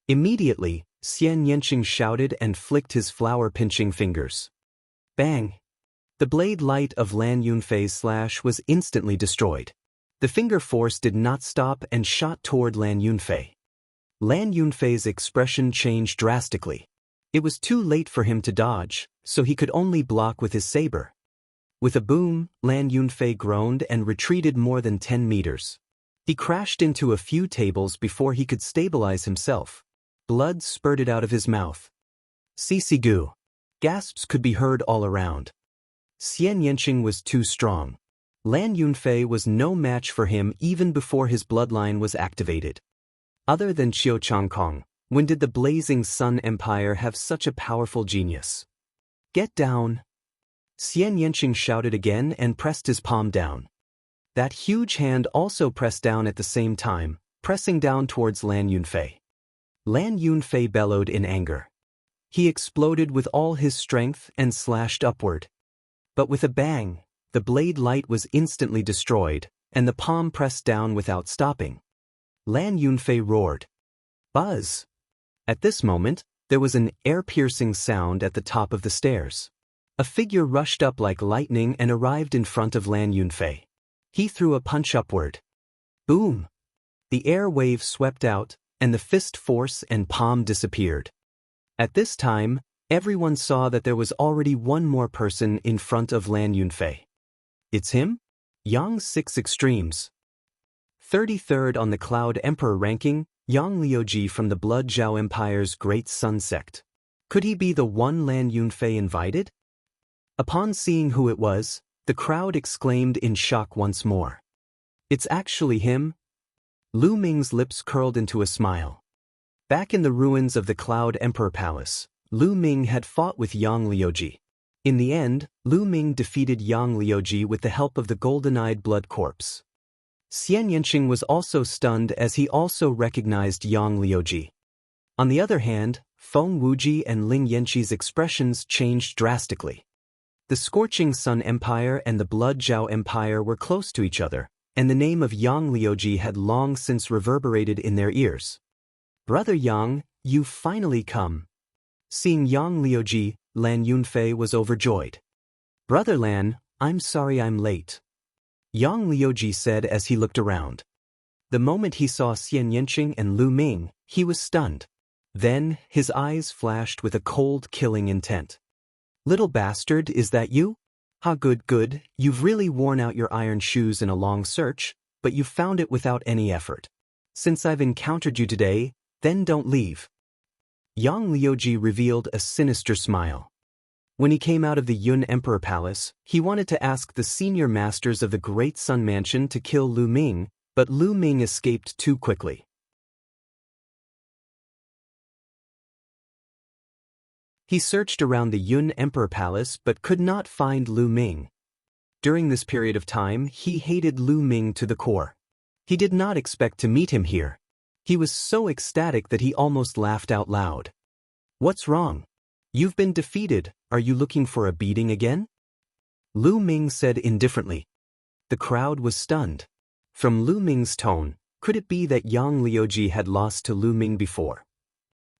Immediately, Xianxia shouted and flicked his flower-pinching fingers. Bang! The blade light of Lan Yunfei's slash was instantly destroyed. The finger force did not stop and shot toward Lan Yunfei. Lan Yunfei's expression changed drastically. It was too late for him to dodge, so he could only block with his saber. With a boom, Lan Yunfei groaned and retreated more than 10 meters. He crashed into a few tables before he could stabilize himself. Blood spurted out of his mouth. Sisigu! Gasps could be heard all around. Xianxia was too strong. Lan Yunfei was no match for him even before his bloodline was activated. Other than Qiu Changkong, when did the Blazing Sun Empire have such a powerful genius? Get down! Xianxia shouted again and pressed his palm down. That huge hand also pressed down at the same time, pressing down towards Lan Yunfei. Lan Yunfei bellowed in anger. He exploded with all his strength and slashed upward. But with a bang, the blade light was instantly destroyed, and the palm pressed down without stopping. Lan Yunfei roared. Buzz! At this moment, there was an air-piercing sound at the top of the stairs. A figure rushed up like lightning and arrived in front of Lan Yunfei. He threw a punch upward. Boom! The air wave swept out, and the fist force and palm disappeared. At this time, everyone saw that there was already one more person in front of Lan Yunfei. It's him? Yang's 6 Extremes. 33rd on the Cloud Emperor ranking, Yang Liuji from the Blood Zhao Empire's Great Sun Sect. Could he be the one Lan Yunfei invited? Upon seeing who it was, the crowd exclaimed in shock once more. It's actually him? Lu Ming's lips curled into a smile. Back in the ruins of the Cloud Emperor Palace, Lu Ming had fought with Yang Liuji. In the end, Lu Ming defeated Yang Liuji with the help of the golden-eyed blood corpse. Xianxia was also stunned as he also recognized Yang Liuji. On the other hand, Feng Wuji and Ling Yanqi's expressions changed drastically. The Scorching Sun Empire and the Blood Zhao Empire were close to each other, and the name of Yang Liuji had long since reverberated in their ears. Brother Yang, you've finally come. Seeing Yang Liuji, Lan Yunfei was overjoyed. Brother Lan, I'm sorry I'm late. Yang Liuji said as he looked around. The moment he saw Xianxia and Lu Ming, he was stunned. Then, his eyes flashed with a cold, killing intent. Little bastard, is that you? Ha, good, you've really worn out your iron shoes in a long search, but you've found it without any effort. Since I've encountered you today, then don't leave. Yang Liuji revealed a sinister smile. When he came out of the Yun Emperor Palace, he wanted to ask the senior masters of the Great Sun Mansion to kill Lu Ming, but Lu Ming escaped too quickly. He searched around the Yun Emperor Palace but could not find Lu Ming. During this period of time, he hated Lu Ming to the core. He did not expect to meet him here. He was so ecstatic that he almost laughed out loud. What's wrong? You've been defeated, are you looking for a beating again? Lu Ming said indifferently. The crowd was stunned. From Lu Ming's tone, could it be that Yang Liuji had lost to Lu Ming before?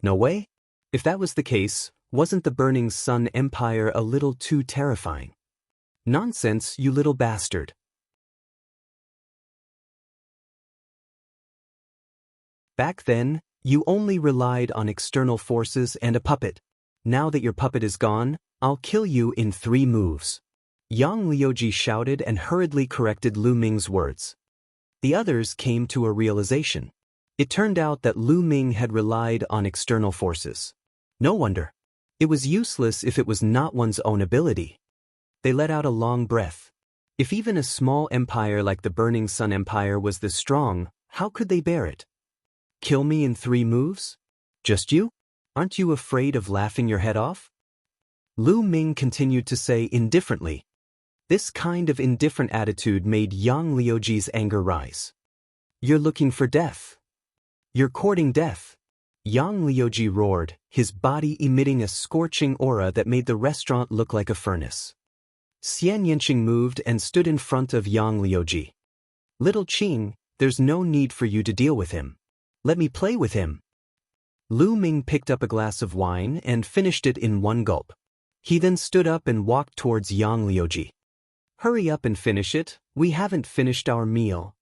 No way? If that was the case, wasn't the Burning Sun Empire a little too terrifying? Nonsense, you little bastard. Back then, you only relied on external forces and a puppet. Now that your puppet is gone, I'll kill you in 3 moves. Yang Liuji shouted and hurriedly corrected Lu Ming's words. The others came to a realization. It turned out that Lu Ming had relied on external forces. No wonder. It was useless if it was not one's own ability. They let out a long breath. If even a small empire like the Burning Sun Empire was this strong, how could they bear it? Kill me in 3 moves? Just you? Aren't you afraid of laughing your head off? Lu Ming continued to say indifferently. This kind of indifferent attitude made Yang Liuji's anger rise. You're looking for death. You're courting death. Yang Liuji roared, his body emitting a scorching aura that made the restaurant look like a furnace. Xianxia moved and stood in front of Yang Liuji. Little Qing, there's no need for you to deal with him. Let me play with him. Lu Ming picked up a glass of wine and finished it in 1 gulp. He then stood up and walked towards Yang Liuji. Hurry up and finish it, we haven't finished our meal.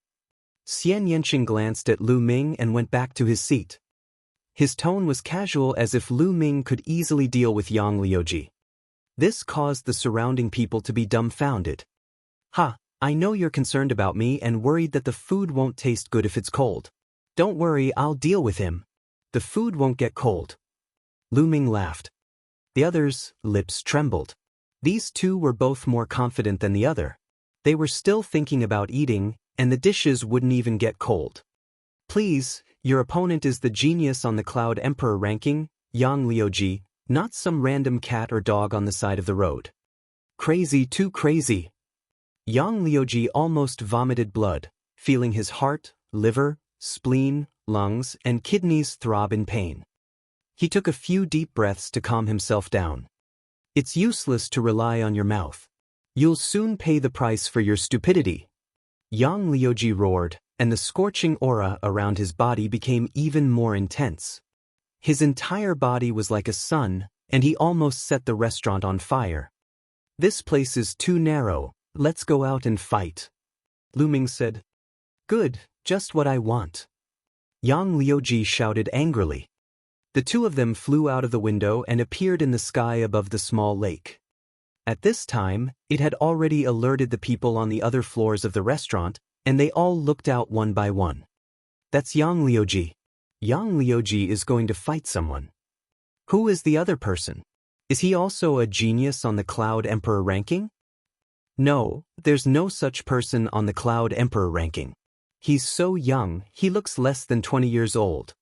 Xianxia glanced at Lu Ming and went back to his seat. His tone was casual as if Lu Ming could easily deal with Yang Liuji. This caused the surrounding people to be dumbfounded. Ha, I know you're concerned about me and worried that the food won't taste good if it's cold. Don't worry, I'll deal with him. The food won't get cold. Lu Ming laughed. The others' lips trembled. These 2 were both more confident than the other. They were still thinking about eating, and the dishes wouldn't even get cold. Please, your opponent is the genius on the Cloud Emperor ranking, Yang Liuji, not some random cat or dog on the side of the road. Crazy, too crazy. Yang Liuji almost vomited blood, feeling his heart, liver, spleen, lungs, and kidneys throb in pain. He took a few deep breaths to calm himself down. It's useless to rely on your mouth. You'll soon pay the price for your stupidity. Yang Liuji roared, and the scorching aura around his body became even more intense. His entire body was like a sun, and he almost set the restaurant on fire. This place is too narrow, let's go out and fight. Lu Ming said. Good, just what I want. Yang Liuji shouted angrily. The two of them flew out of the window and appeared in the sky above the small lake. At this time, it had already alerted the people on the other floors of the restaurant, and they all looked out one by one. That's Yang Liuji. Yang Liuji is going to fight someone. Who is the other person? Is he also a genius on the Cloud Emperor ranking? No, there's no such person on the Cloud Emperor ranking. He's so young, he looks less than 20 years old.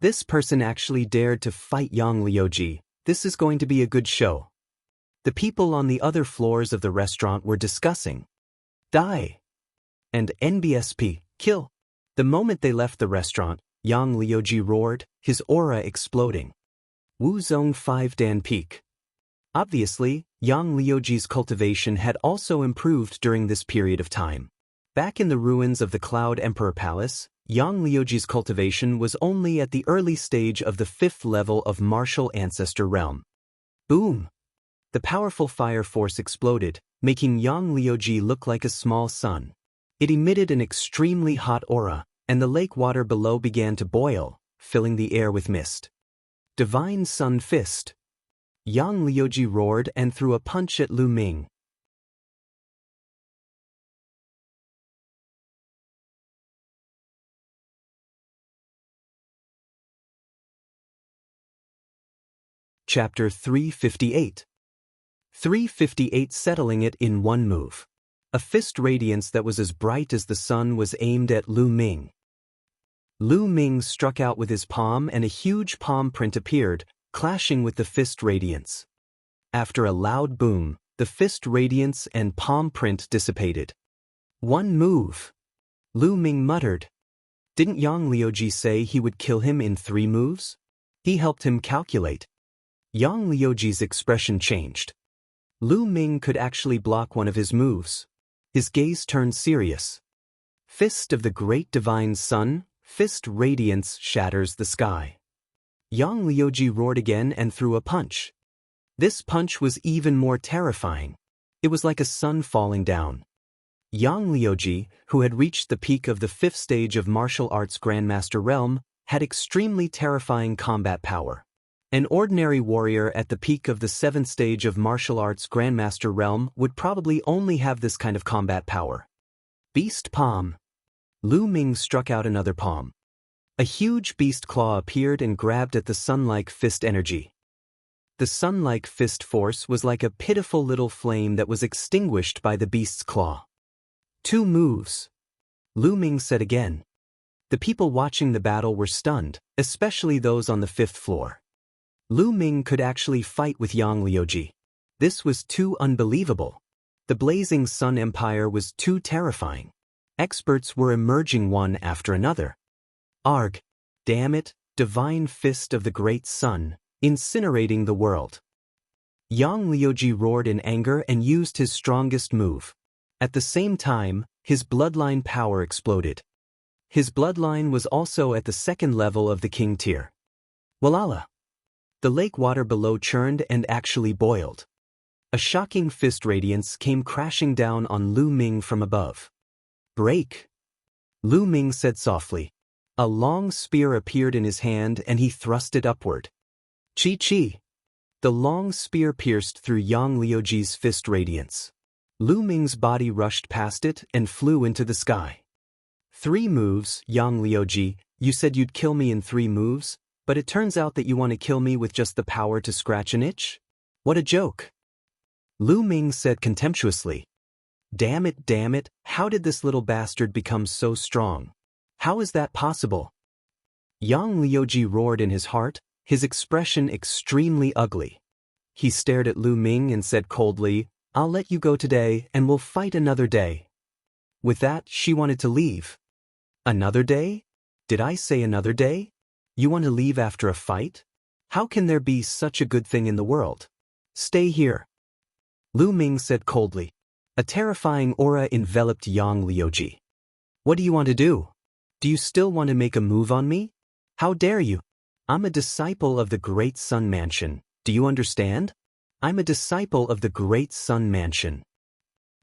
This person actually dared to fight Yang Liuji. This is going to be a good show. The people on the other floors of the restaurant were discussing. Die. And NBSP, kill. The moment they left the restaurant, Yang Liuji roared, his aura exploding. Wu Zong 5 Dan Peak. Obviously, Yang Liuji's cultivation had also improved during this period of time. Back in the ruins of the Cloud Emperor Palace, Yang Liuji's cultivation was only at the early stage of the 5th level of martial ancestor realm. Boom! The powerful fire force exploded, making Yang Liuji look like a small sun. It emitted an extremely hot aura, and the lake water below began to boil, filling the air with mist. Divine Sun Fist. Yang Liuji roared and threw a punch at Lu Ming. Chapter 358. 358 Settling it in one move. A fist radiance that was as bright as the sun was aimed at Lu Ming. Lu Ming struck out with his palm and a huge palm print appeared, clashing with the fist radiance. After a loud boom, the fist radiance and palm print dissipated. One move. Lu Ming muttered. Didn't Yang Liuji say he would kill him in 3 moves? He helped him calculate. Yang Liuji's expression changed. Lu Ming could actually block one of his moves. His gaze turned serious. Fist of the Great Divine Sun, fist radiance shatters the sky. Yang Liuji roared again and threw a punch. This punch was even more terrifying. It was like a sun falling down. Yang Liuji, who had reached the peak of the 5th stage of martial arts Grandmaster realm, had extremely terrifying combat power. An ordinary warrior at the peak of the 7th stage of martial arts Grandmaster realm would probably only have this kind of combat power. Beast Palm. Lu Ming struck out another palm. A huge beast claw appeared and grabbed at the sun-like fist energy. The sun-like fist force was like a pitiful little flame that was extinguished by the beast's claw. 2 moves. Lu Ming said again. The people watching the battle were stunned, especially those on the 5th floor. Lu Ming could actually fight with Yang Liuji. This was too unbelievable. The blazing Sun Empire was too terrifying. Experts were emerging one after another. Arg! Damn it, divine fist of the great sun, incinerating the world. Yang Liuji roared in anger and used his strongest move. At the same time, his bloodline power exploded. His bloodline was also at the 2nd level of the king tier. Walala! The lake water below churned and actually boiled. A shocking fist radiance came crashing down on Lu Ming from above. Break! Lu Ming said softly. A long spear appeared in his hand and he thrust it upward. Chi-chi! The long spear pierced through Yang Liuji's fist radiance. Lu Ming's body rushed past it and flew into the sky. 3 moves, Yang Liuji, you said you'd kill me in 3 moves? But it turns out that you want to kill me with just the power to scratch an itch? What a joke! Lu Ming said contemptuously. Damn it, how did this little bastard become so strong? How is that possible? Yang Liuji roared in his heart, his expression extremely ugly. He stared at Lu Ming and said coldly, I'll let you go today and we'll fight another day. With that, she wanted to leave. Another day? Did I say another day? You want to leave after a fight? How can there be such a good thing in the world? Stay here. Lu Ming said coldly. A terrifying aura enveloped Yang Liuji. What do you want to do? Do you still want to make a move on me? How dare you? I'm a disciple of the Great Sun Mansion, do you understand? I'm a disciple of the Great Sun Mansion.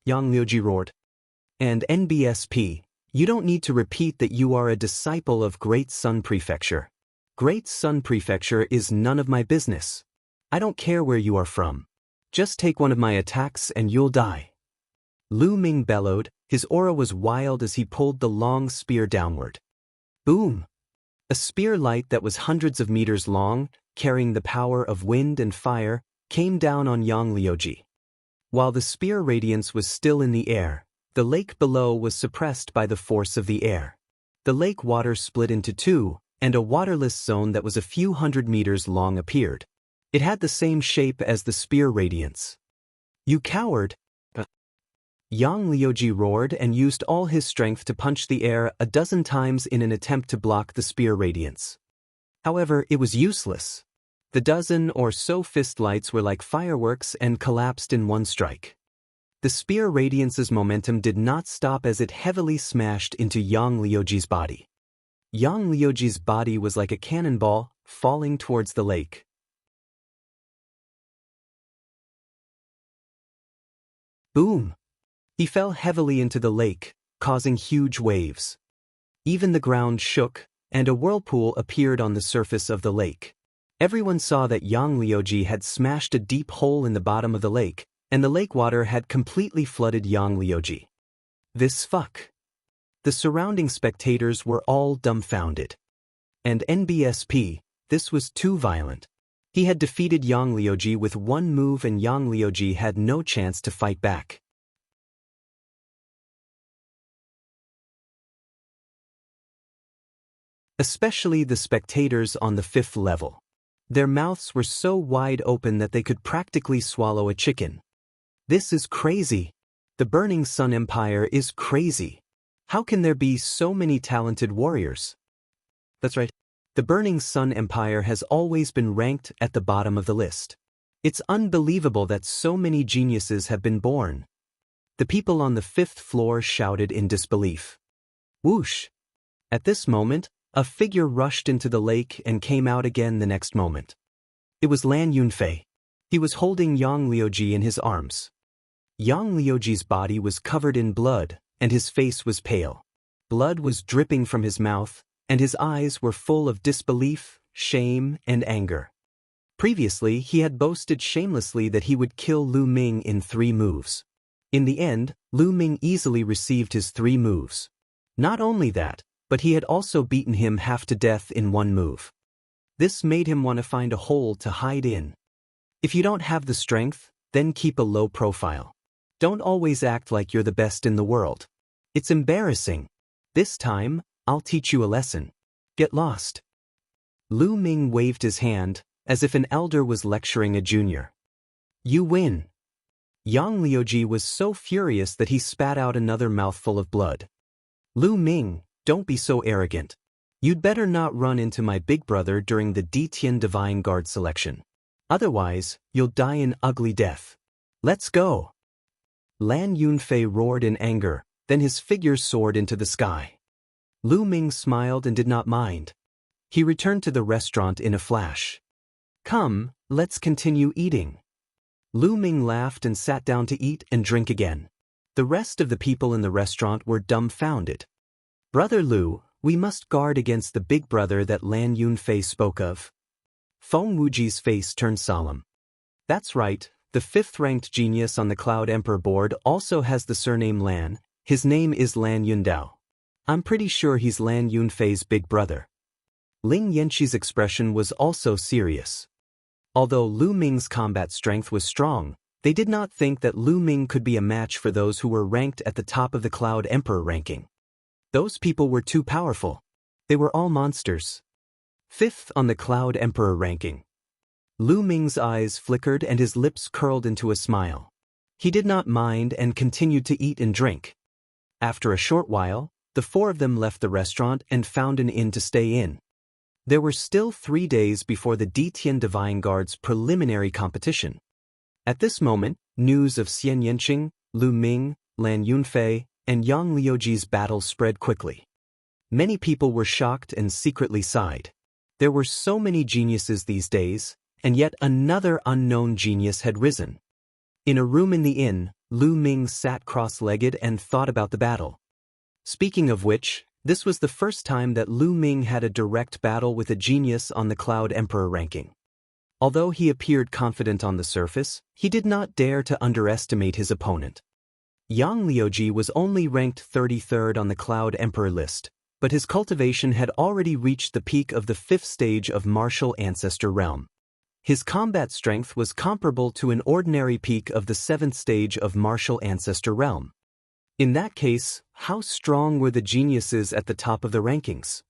Yang Liuji roared. And NBSP, you don't need to repeat that you are a disciple of Great Sun Prefecture. Great Sun Prefecture is none of my business. I don't care where you are from. Just take one of my attacks and you'll die. Lu Ming bellowed, his aura was wild as he pulled the long spear downward. Boom! A spear light that was hundreds of meters long, carrying the power of wind and fire, came down on Yang Liuji. While the spear radiance was still in the air, the lake below was suppressed by the force of the air. The lake water split into two, and a waterless zone that was a few hundred meters long appeared. It had the same shape as the spear radiance. You coward! Yang Liuji roared and used all his strength to punch the air a dozen times in an attempt to block the spear radiance. However, it was useless. The dozen or so fist lights were like fireworks and collapsed in one strike. The spear radiance's momentum did not stop as it heavily smashed into Yang Liuji's body. Yang Liuji's body was like a cannonball, falling towards the lake. Boom! He fell heavily into the lake, causing huge waves. Even the ground shook, and a whirlpool appeared on the surface of the lake. Everyone saw that Yang Liuji had smashed a deep hole in the bottom of the lake, and the lake water had completely flooded Yang Liuji. This fuck. The surrounding spectators were all dumbfounded. And NBSP, this was too violent. He had defeated Yang Liuji with one move and Yang Liuji had no chance to fight back. Especially the spectators on the 5th level. Their mouths were so wide open that they could practically swallow a chicken. This is crazy. The Burning Sun Empire is crazy. How can there be so many talented warriors? That's right. The Burning Sun Empire has always been ranked at the bottom of the list. It's unbelievable that so many geniuses have been born. The people on the 5th floor shouted in disbelief. Whoosh! At this moment, a figure rushed into the lake and came out again the next moment. It was Lan Yunfei. He was holding Yang Liuji in his arms. Yang Liuji's body was covered in blood, and his face was pale. Blood was dripping from his mouth, and his eyes were full of disbelief, shame, and anger. Previously, he had boasted shamelessly that he would kill Lu Ming in 3 moves. In the end, Lu Ming easily received his 3 moves. Not only that, but he had also beaten him half to death in 1 move. This made him want to find a hole to hide in. If you don't have the strength, then keep a low profile. Don't always act like you're the best in the world. It's embarrassing. This time, I'll teach you a lesson. Get lost. Lu Ming waved his hand, as if an elder was lecturing a junior. You win. Yang Liuji was so furious that he spat out another mouthful of blood. Lu Ming, don't be so arrogant. You'd better not run into my big brother during the Ditian Divine Guard selection. Otherwise, you'll die an ugly death. Let's go. Lan Yunfei roared in anger, then his figure soared into the sky. Lu Ming smiled and did not mind. He returned to the restaurant in a flash. Come, let's continue eating. Lu Ming laughed and sat down to eat and drink again. The rest of the people in the restaurant were dumbfounded. Brother Lu, we must guard against the big brother that Lan Yunfei spoke of. Feng Wuji's face turned solemn. That's right, the 5th-ranked genius on the Cloud Emperor board also has the surname Lan. His name is Lan Yundao. I'm pretty sure he's Lan Yunfei's big brother. Ling Yanqi's expression was also serious. Although Lu Ming's combat strength was strong, they did not think that Lu Ming could be a match for those who were ranked at the top of the Cloud Emperor ranking. Those people were too powerful. They were all monsters. 5th on the Cloud Emperor ranking. Lu Ming's eyes flickered and his lips curled into a smile. He did not mind and continued to eat and drink. After a short while, the 4 of them left the restaurant and found an inn to stay in. There were still 3 days before the Ditian Divine Guard's preliminary competition. At this moment, news of Xianxia, Lu Ming, Lan Yunfei, and Yang Liuji's battle spread quickly. Many people were shocked and secretly sighed. There were so many geniuses these days, and yet another unknown genius had risen. In a room in the inn, Lu Ming sat cross-legged and thought about the battle. Speaking of which, this was the first time that Lu Ming had a direct battle with a genius on the Cloud Emperor ranking. Although he appeared confident on the surface, he did not dare to underestimate his opponent. Yang Liuji was only ranked 33rd on the Cloud Emperor list, but his cultivation had already reached the peak of the 5th stage of Martial Ancestor Realm. His combat strength was comparable to an ordinary peak of the 7th stage of Martial Ancestor Realm. In that case, how strong were the geniuses at the top of the rankings?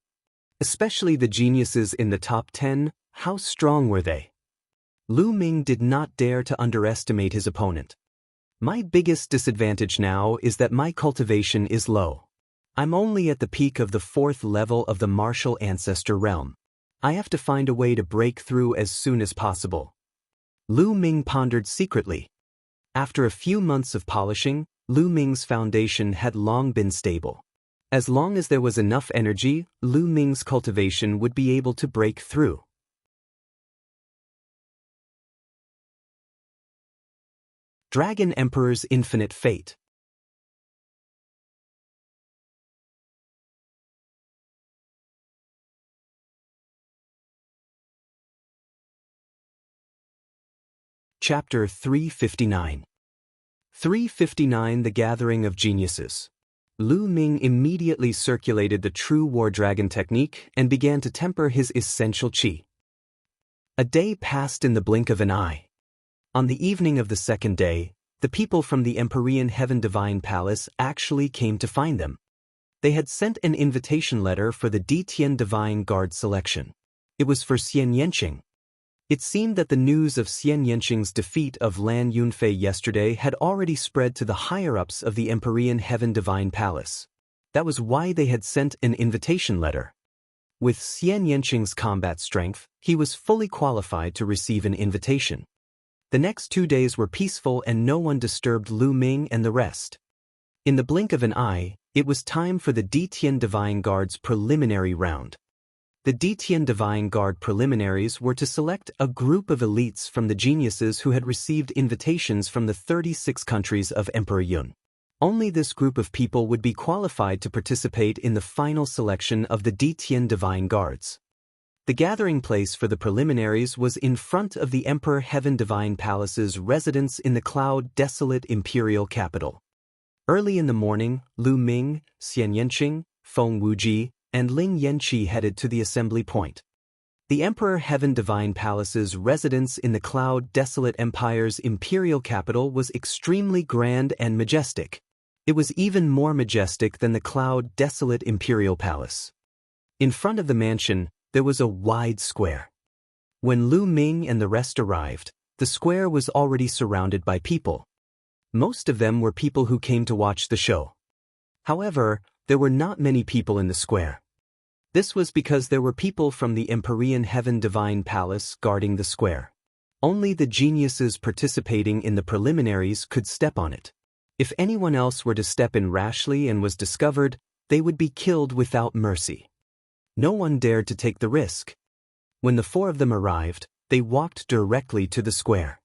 Especially the geniuses in the top 10, how strong were they? Lu Ming did not dare to underestimate his opponent. My biggest disadvantage now is that my cultivation is low. I'm only at the peak of the 4th level of the Martial Ancestor Realm. I have to find a way to break through as soon as possible. Lu Ming pondered secretly. After a few months of polishing, Lu Ming's foundation had long been stable. As long as there was enough energy, Lu Ming's cultivation would be able to break through. Dragon Emperor's Infinite Fate. Chapter 359. 359 The Gathering of Geniuses. Lu Ming immediately circulated the true War Dragon technique and began to temper his essential qi. A day passed in the blink of an eye. On the evening of the second day, the people from the Empyrean Heaven Divine Palace actually came to find them. They had sent an invitation letter for the Ditian Divine Guard selection. It was for Xianxia. It seemed that the news of Xianxia's defeat of Lan Yunfei yesterday had already spread to the higher-ups of the Empyrean Heaven Divine Palace. That was why they had sent an invitation letter. With Xianxia's combat strength, he was fully qualified to receive an invitation. The next 2 days were peaceful and no one disturbed Lu Ming and the rest. In the blink of an eye, it was time for the Ditian Divine Guard's preliminary round. The Ditian Divine Guard preliminaries were to select a group of elites from the geniuses who had received invitations from the 36 countries of Emperor Yun. Only this group of people would be qualified to participate in the final selection of the Ditian Divine Guards. The gathering place for the preliminaries was in front of the Emperor Heaven Divine Palace's residence in the Cloud Desolate Imperial Capital. Early in the morning, Lu Ming, Xianxia, Feng Wuji, and Ling Yanqi headed to the assembly point. The Emperor Heaven Divine Palace's residence in the Cloud Desolate Empire's imperial capital was extremely grand and majestic. It was even more majestic than the Cloud Desolate Imperial Palace. In front of the mansion, there was a wide square. When Lu Ming and the rest arrived, the square was already surrounded by people. Most of them were people who came to watch the show. However, there were not many people in the square. This was because there were people from the Empyrean Heaven Divine Palace guarding the square. Only the geniuses participating in the preliminaries could step on it. If anyone else were to step in rashly and was discovered, they would be killed without mercy. No one dared to take the risk. When the 4 of them arrived, they walked directly to the square.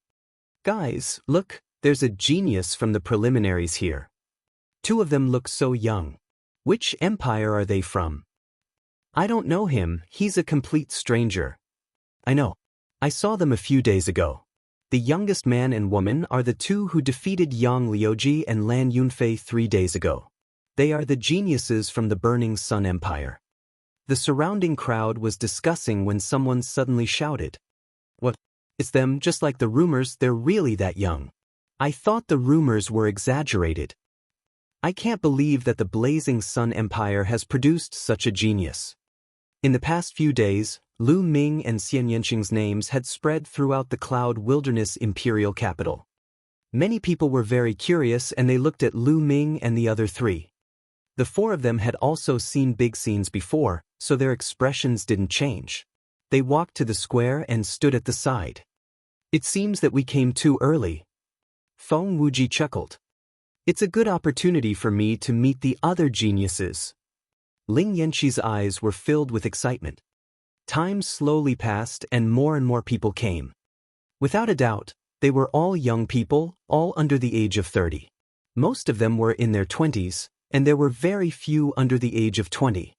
"Guys, look, there's a genius from the preliminaries here. 2 of them look so young. Which empire are they from?" "I don't know him, he's a complete stranger." "I know. I saw them a few days ago. The youngest man and woman are the 2 who defeated Yang Liuji and Lan Yunfei 3 days ago. They are the geniuses from the Burning Sun Empire." The surrounding crowd was discussing when someone suddenly shouted, "What? It's them, just like the rumors, they're really that young. I thought the rumors were exaggerated. I can't believe that the Blazing Sun Empire has produced such a genius." In the past few days, Lu Ming and Xianxia's names had spread throughout the Cloud Wilderness Imperial Capital. Many people were very curious and they looked at Lu Ming and the other 3. The 4 of them had also seen big scenes before, so their expressions didn't change. They walked to the square and stood at the side. It seems that we came too early. Feng Wuji chuckled. It's a good opportunity for me to meet the other geniuses. Ling Yanqi's eyes were filled with excitement. Time slowly passed and more people came. Without a doubt, they were all young people, all under the age of 30. Most of them were in their 20s, and there were very few under the age of 20.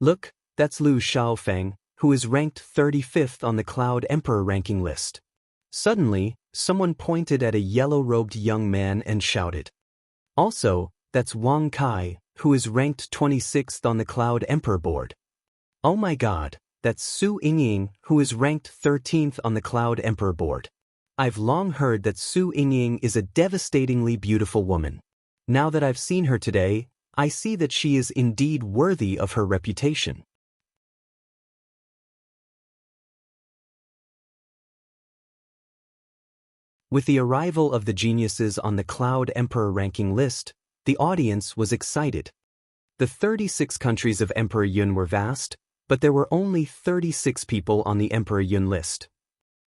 Look, that's Liu Xiaofeng, who is ranked 35th on the Cloud Emperor ranking list. Suddenly, someone pointed at a yellow-robed young man and shouted. Also, that's Wang Kai, who is ranked 26th on the Cloud Emperor board. Oh my god, that's Su Yingying, who is ranked 13th on the Cloud Emperor board. I've long heard that Su Yingying is a devastatingly beautiful woman. Now that I've seen her today, I see that she is indeed worthy of her reputation. With the arrival of the geniuses on the Cloud Emperor ranking list, the audience was excited. The 36 countries of Emperor Yun were vast, but there were only 36 people on the Emperor Yun list.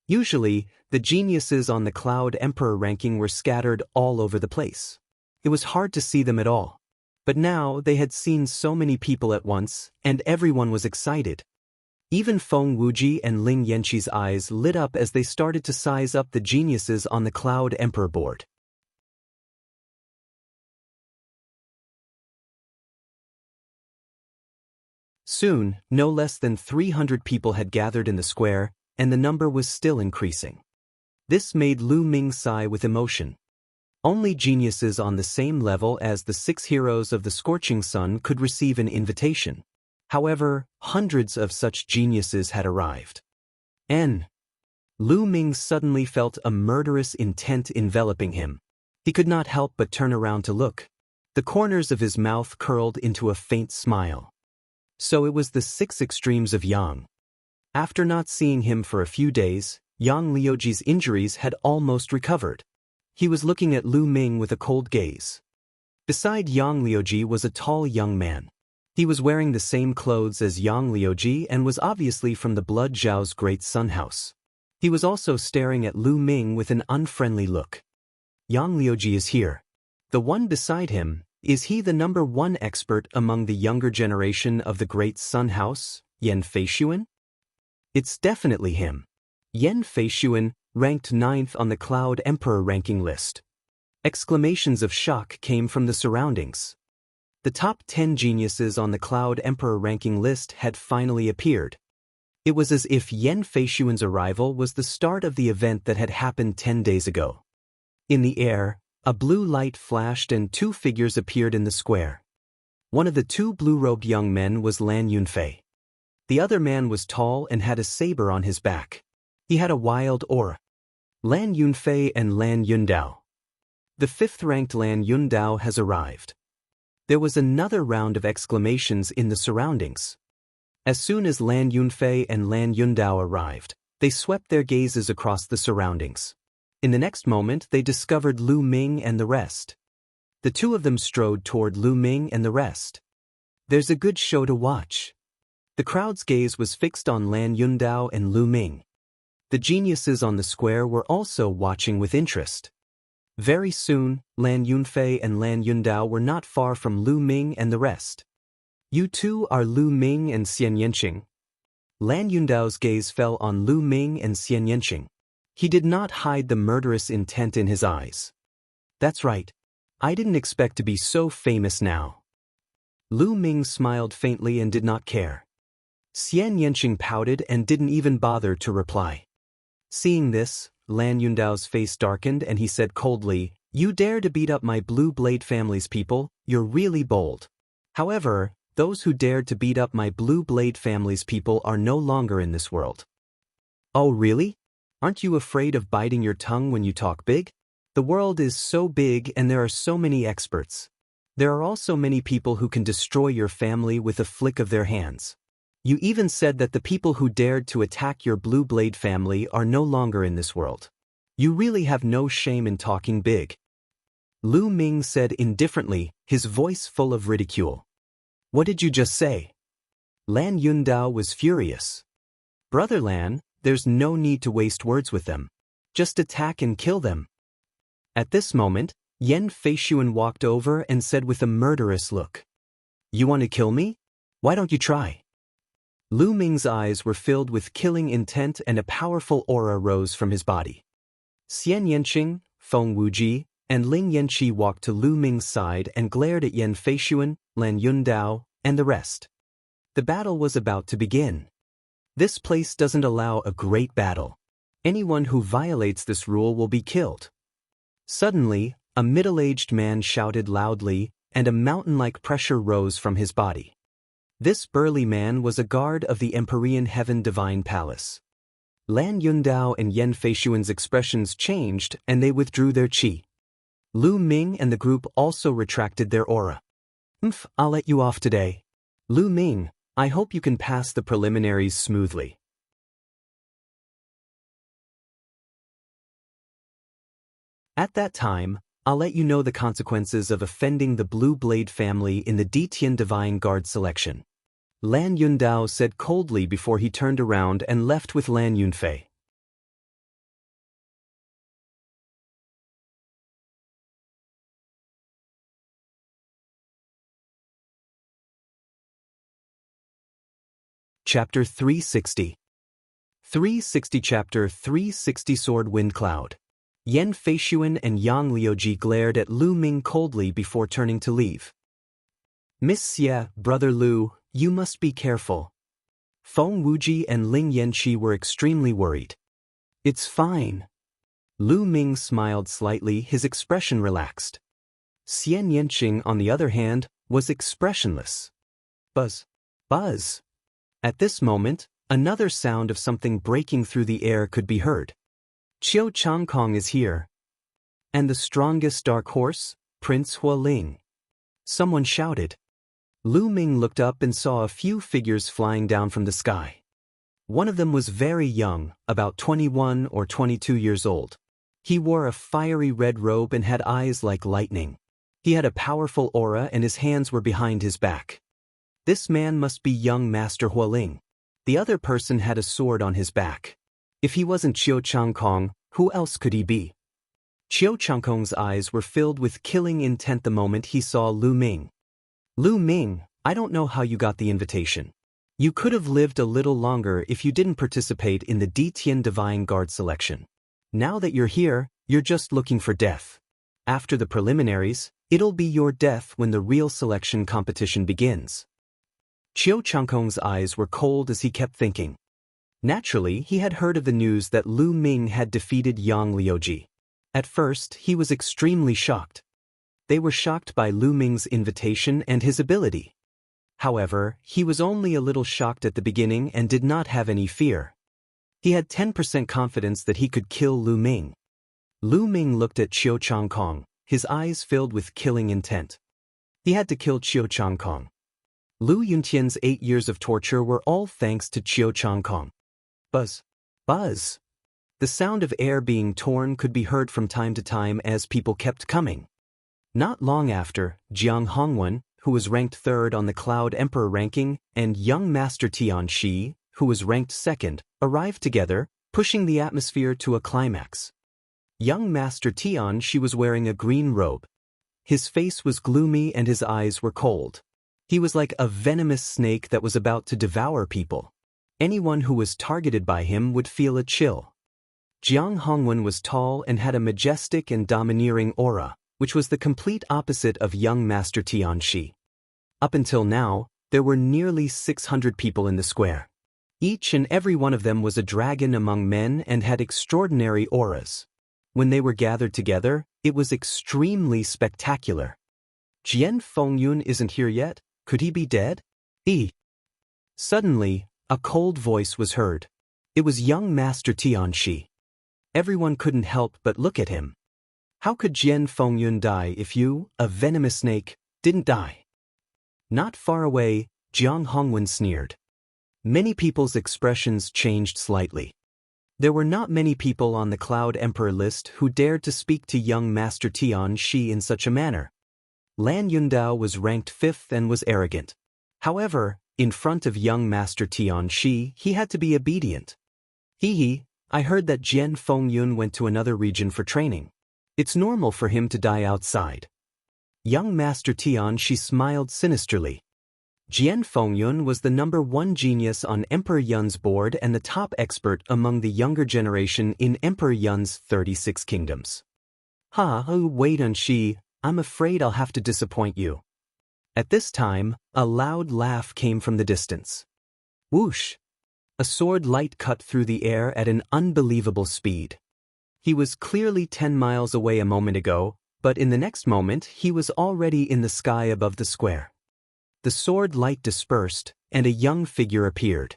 Usually, the geniuses on the Cloud Emperor ranking were scattered all over the place. It was hard to see them at all. But now they had seen so many people at once, and everyone was excited. Even Feng Wuji and Ling Yanqi's eyes lit up as they started to size up the geniuses on the Cloud Emperor board. Soon, no less than 300 people had gathered in the square, and the number was still increasing. This made Lu Ming sigh with emotion. Only geniuses on the same level as the 6 heroes of the Scorching Sun could receive an invitation. However, hundreds of such geniuses had arrived. Lu Ming suddenly felt a murderous intent enveloping him. He could not help but turn around to look. The corners of his mouth curled into a faint smile. So it was the 6 extremes of Yang. After not seeing him for a few days, Yang Liuji's injuries had almost recovered. He was looking at Lu Ming with a cold gaze. Beside Yang Liuji was a tall young man. He was wearing the same clothes as Yang Liuji and was obviously from the Blood Zhao's Great Sun House. He was also staring at Lu Ming with an unfriendly look. Yang Liuji is here. The one beside him, is he the number 1 expert among the younger generation of the Great Sun House, Yan Feishuan? It's definitely him. Yan Feishuan, ranked 9th on the Cloud Emperor ranking list. Exclamations of shock came from the surroundings. The top 10 geniuses on the Cloud Emperor ranking list had finally appeared. It was as if Yan Feishuan's arrival was the start of the event that had happened 10 days ago. In the air, a blue light flashed and 2 figures appeared in the square. One of the 2 blue-robed young men was Lan Yunfei. The other man was tall and had a saber on his back. He had a wild aura. Lan Yunfei and Lan Yundao. The 5th-ranked Lan Yundao has arrived. There was another round of exclamations in the surroundings. As soon as Lan Yunfei and Lan Yundao arrived, they swept their gazes across the surroundings. In the next moment, they discovered Lu Ming and the rest. The 2 of them strode toward Lu Ming and the rest. There's a good show to watch. The crowd's gaze was fixed on Lan Yundao and Lu Ming. The geniuses on the square were also watching with interest. Very soon, Lan Yunfei and Lan Yundao were not far from Lu Ming and the rest. You 2 are Lu Ming and Xianxia. Lan Yundao's gaze fell on Lu Ming and Xianxia. He did not hide the murderous intent in his eyes. That's right. I didn't expect to be so famous now. Lu Ming smiled faintly and did not care. Xianxia pouted and didn't even bother to reply. Seeing this, Lan Yundao's face darkened and he said coldly, "You dare to beat up my Blue Blade family's people, you're really bold. However, those who dared to beat up my Blue Blade family's people are no longer in this world." Oh really? Aren't you afraid of biting your tongue when you talk big? The world is so big and there are so many experts. There are also many people who can destroy your family with a flick of their hands. You even said that the people who dared to attack your Blue Blade family are no longer in this world. You really have no shame in talking big. Lu Ming said indifferently, his voice full of ridicule. What did you just say? Lan Yundao was furious. Brother Lan, there's no need to waste words with them. Just attack and kill them. At this moment, Yan Feishuan walked over and said with a murderous look, "You want to kill me? Why don't you try?" Lu Ming's eyes were filled with killing intent and a powerful aura rose from his body. Xian Yanqing, Feng Wuji, and Ling Yanqi walked to Lu Ming's side and glared at Yan Feishuan, Lan Yundao, and the rest. The battle was about to begin. This place doesn't allow a great battle. Anyone who violates this rule will be killed. Suddenly, a middle-aged man shouted loudly, and a mountain-like pressure rose from his body. This burly man was a guard of the Empyrean Heaven Divine Palace. Lan Yundao and Yan Feishuan's expressions changed and they withdrew their qi. Lu Ming and the group also retracted their aura. I'll let you off today. Lu Ming, I hope you can pass the preliminaries smoothly. At that time, I'll let you know the consequences of offending the Blue Blade family in the Ditian Divine Guard selection. Lan Yundao said coldly before he turned around and left with Lan Yunfei. Chapter 360. 360 Chapter 360 Sword Wind Cloud. Yan Feishuan and Yang Liuji glared at Lu Ming coldly before turning to leave. Miss Xie, Brother Lu, you must be careful. Feng Wuji and Ling Yanqi were extremely worried. It's fine. Lu Ming smiled slightly, his expression relaxed. Xian Yanqing, on the other hand, was expressionless. Buzz. Buzz. At this moment, another sound of something breaking through the air could be heard. Qiu Changkong is here. And the strongest dark horse, Prince Hualing. Someone shouted. Lu Ming looked up and saw a few figures flying down from the sky. One of them was very young, about 21 or 22 years old. He wore a fiery red robe and had eyes like lightning. He had a powerful aura and his hands were behind his back. This man must be young Master Hualing. The other person had a sword on his back. If he wasn't Qiu Changkong, who else could he be? Qiu Changkong's eyes were filled with killing intent the moment he saw Lu Ming. Lu Ming, I don't know how you got the invitation. You could have lived a little longer if you didn't participate in the Ditian Divine Guard selection. Now that you're here, you're just looking for death. After the preliminaries, it'll be your death when the real selection competition begins. Qiu Changkong's eyes were cold as he kept thinking. Naturally, he had heard of the news that Lu Ming had defeated Yang Liuji. At first, he was extremely shocked. They were shocked by Lu Ming's invitation and his ability. However, he was only a little shocked at the beginning and did not have any fear. He had 10% confidence that he could kill Lu Ming. Lu Ming looked at Qiu Changkong, his eyes filled with killing intent. He had to kill Qiu Changkong. Lu Yuntian's 8 years of torture were all thanks to Qiu Changkong. Buzz. Buzz. The sound of air being torn could be heard from time to time as people kept coming. Not long after, Jiang Hongwen, who was ranked 3rd on the Cloud Emperor ranking, and young Master Tian Shi, who was ranked 2nd, arrived together, pushing the atmosphere to a climax. Young Master Tian Shi was wearing a green robe. His face was gloomy and his eyes were cold. He was like a venomous snake that was about to devour people. Anyone who was targeted by him would feel a chill. Jiang Hongwen was tall and had a majestic and domineering aura, which was the complete opposite of young Master Tian Shi. Up until now, there were nearly 600 people in the square. Each and every one of them was a dragon among men and had extraordinary auras. When they were gathered together, it was extremely spectacular. Jian Fengyun isn't here yet? Could he be dead? Suddenly, a cold voice was heard. It was young Master Tian Shi. Everyone couldn't help but look at him. How could Jian Fengyun die if you, a venomous snake, didn't die? Not far away, Jiang Hongwen sneered. Many people's expressions changed slightly. There were not many people on the Cloud Emperor list who dared to speak to young Master Tian Shi in such a manner. Lan Yundao was ranked 5th and was arrogant. However, In front of young Master Xianxia, he had to be obedient. Hee, I heard that Jian Fengyun went to another region for training. It's normal for him to die outside. Young Master Xianxia smiled sinisterly. Jian Fengyun was the #1 genius on Emperor Yun's board and the top expert among the younger generation in Emperor Yun's 36 kingdoms. Wait on Shi, I'm afraid I'll have to disappoint you. At this time, a loud laugh came from the distance. Whoosh! A sword light cut through the air at an unbelievable speed. He was clearly 10 miles away a moment ago, but in the next moment he was already in the sky above the square. The sword light dispersed, and a young figure appeared.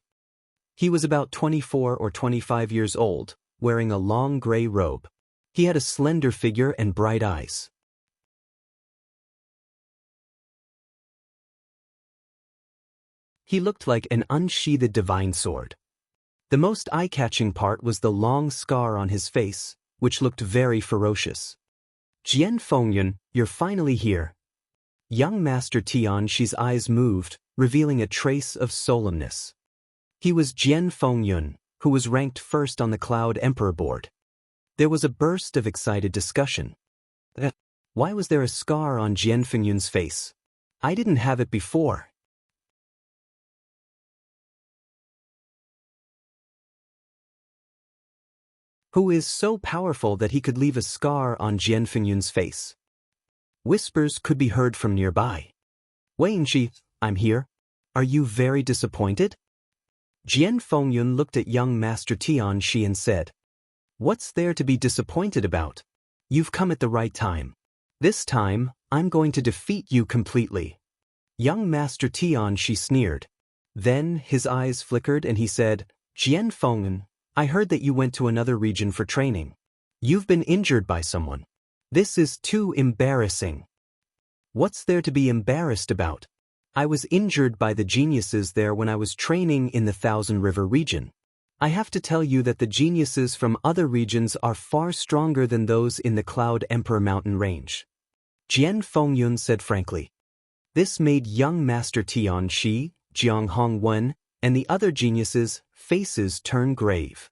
He was about 24 or 25 years old, wearing a long gray robe. He had a slender figure and bright eyes. He looked like an unsheathed divine sword. The most eye-catching part was the long scar on his face, which looked very ferocious. Jian Fengyun, you're finally here. Young Master Xianxia's eyes moved, revealing a trace of solemnness. He was Jian Fengyun, who was ranked first on the Cloud Emperor board. There was a burst of excited discussion. Why was there a scar on Jian Fengyun's face? I didn't have it before. Who is so powerful that he could leave a scar on Jian Fengyun's face? Whispers could be heard from nearby. Wangxi, I'm here. Are you very disappointed? Jian Fengyun looked at young Master Xianxia and said, What's there to be disappointed about? You've come at the right time. This time, I'm going to defeat you completely. Young Master Xianxia sneered. Then his eyes flickered and he said, Jian Fengyun, I heard that you went to another region for training. You've been injured by someone. This is too embarrassing. What's there to be embarrassed about? I was injured by the geniuses there when I was training in the Thousand River region. I have to tell you that the geniuses from other regions are far stronger than those in the Cloud Emperor mountain range. Jian Fengyun said frankly. This made young Master Xianxia, Jiang Hongwen, and the other geniuses' faces turn grave.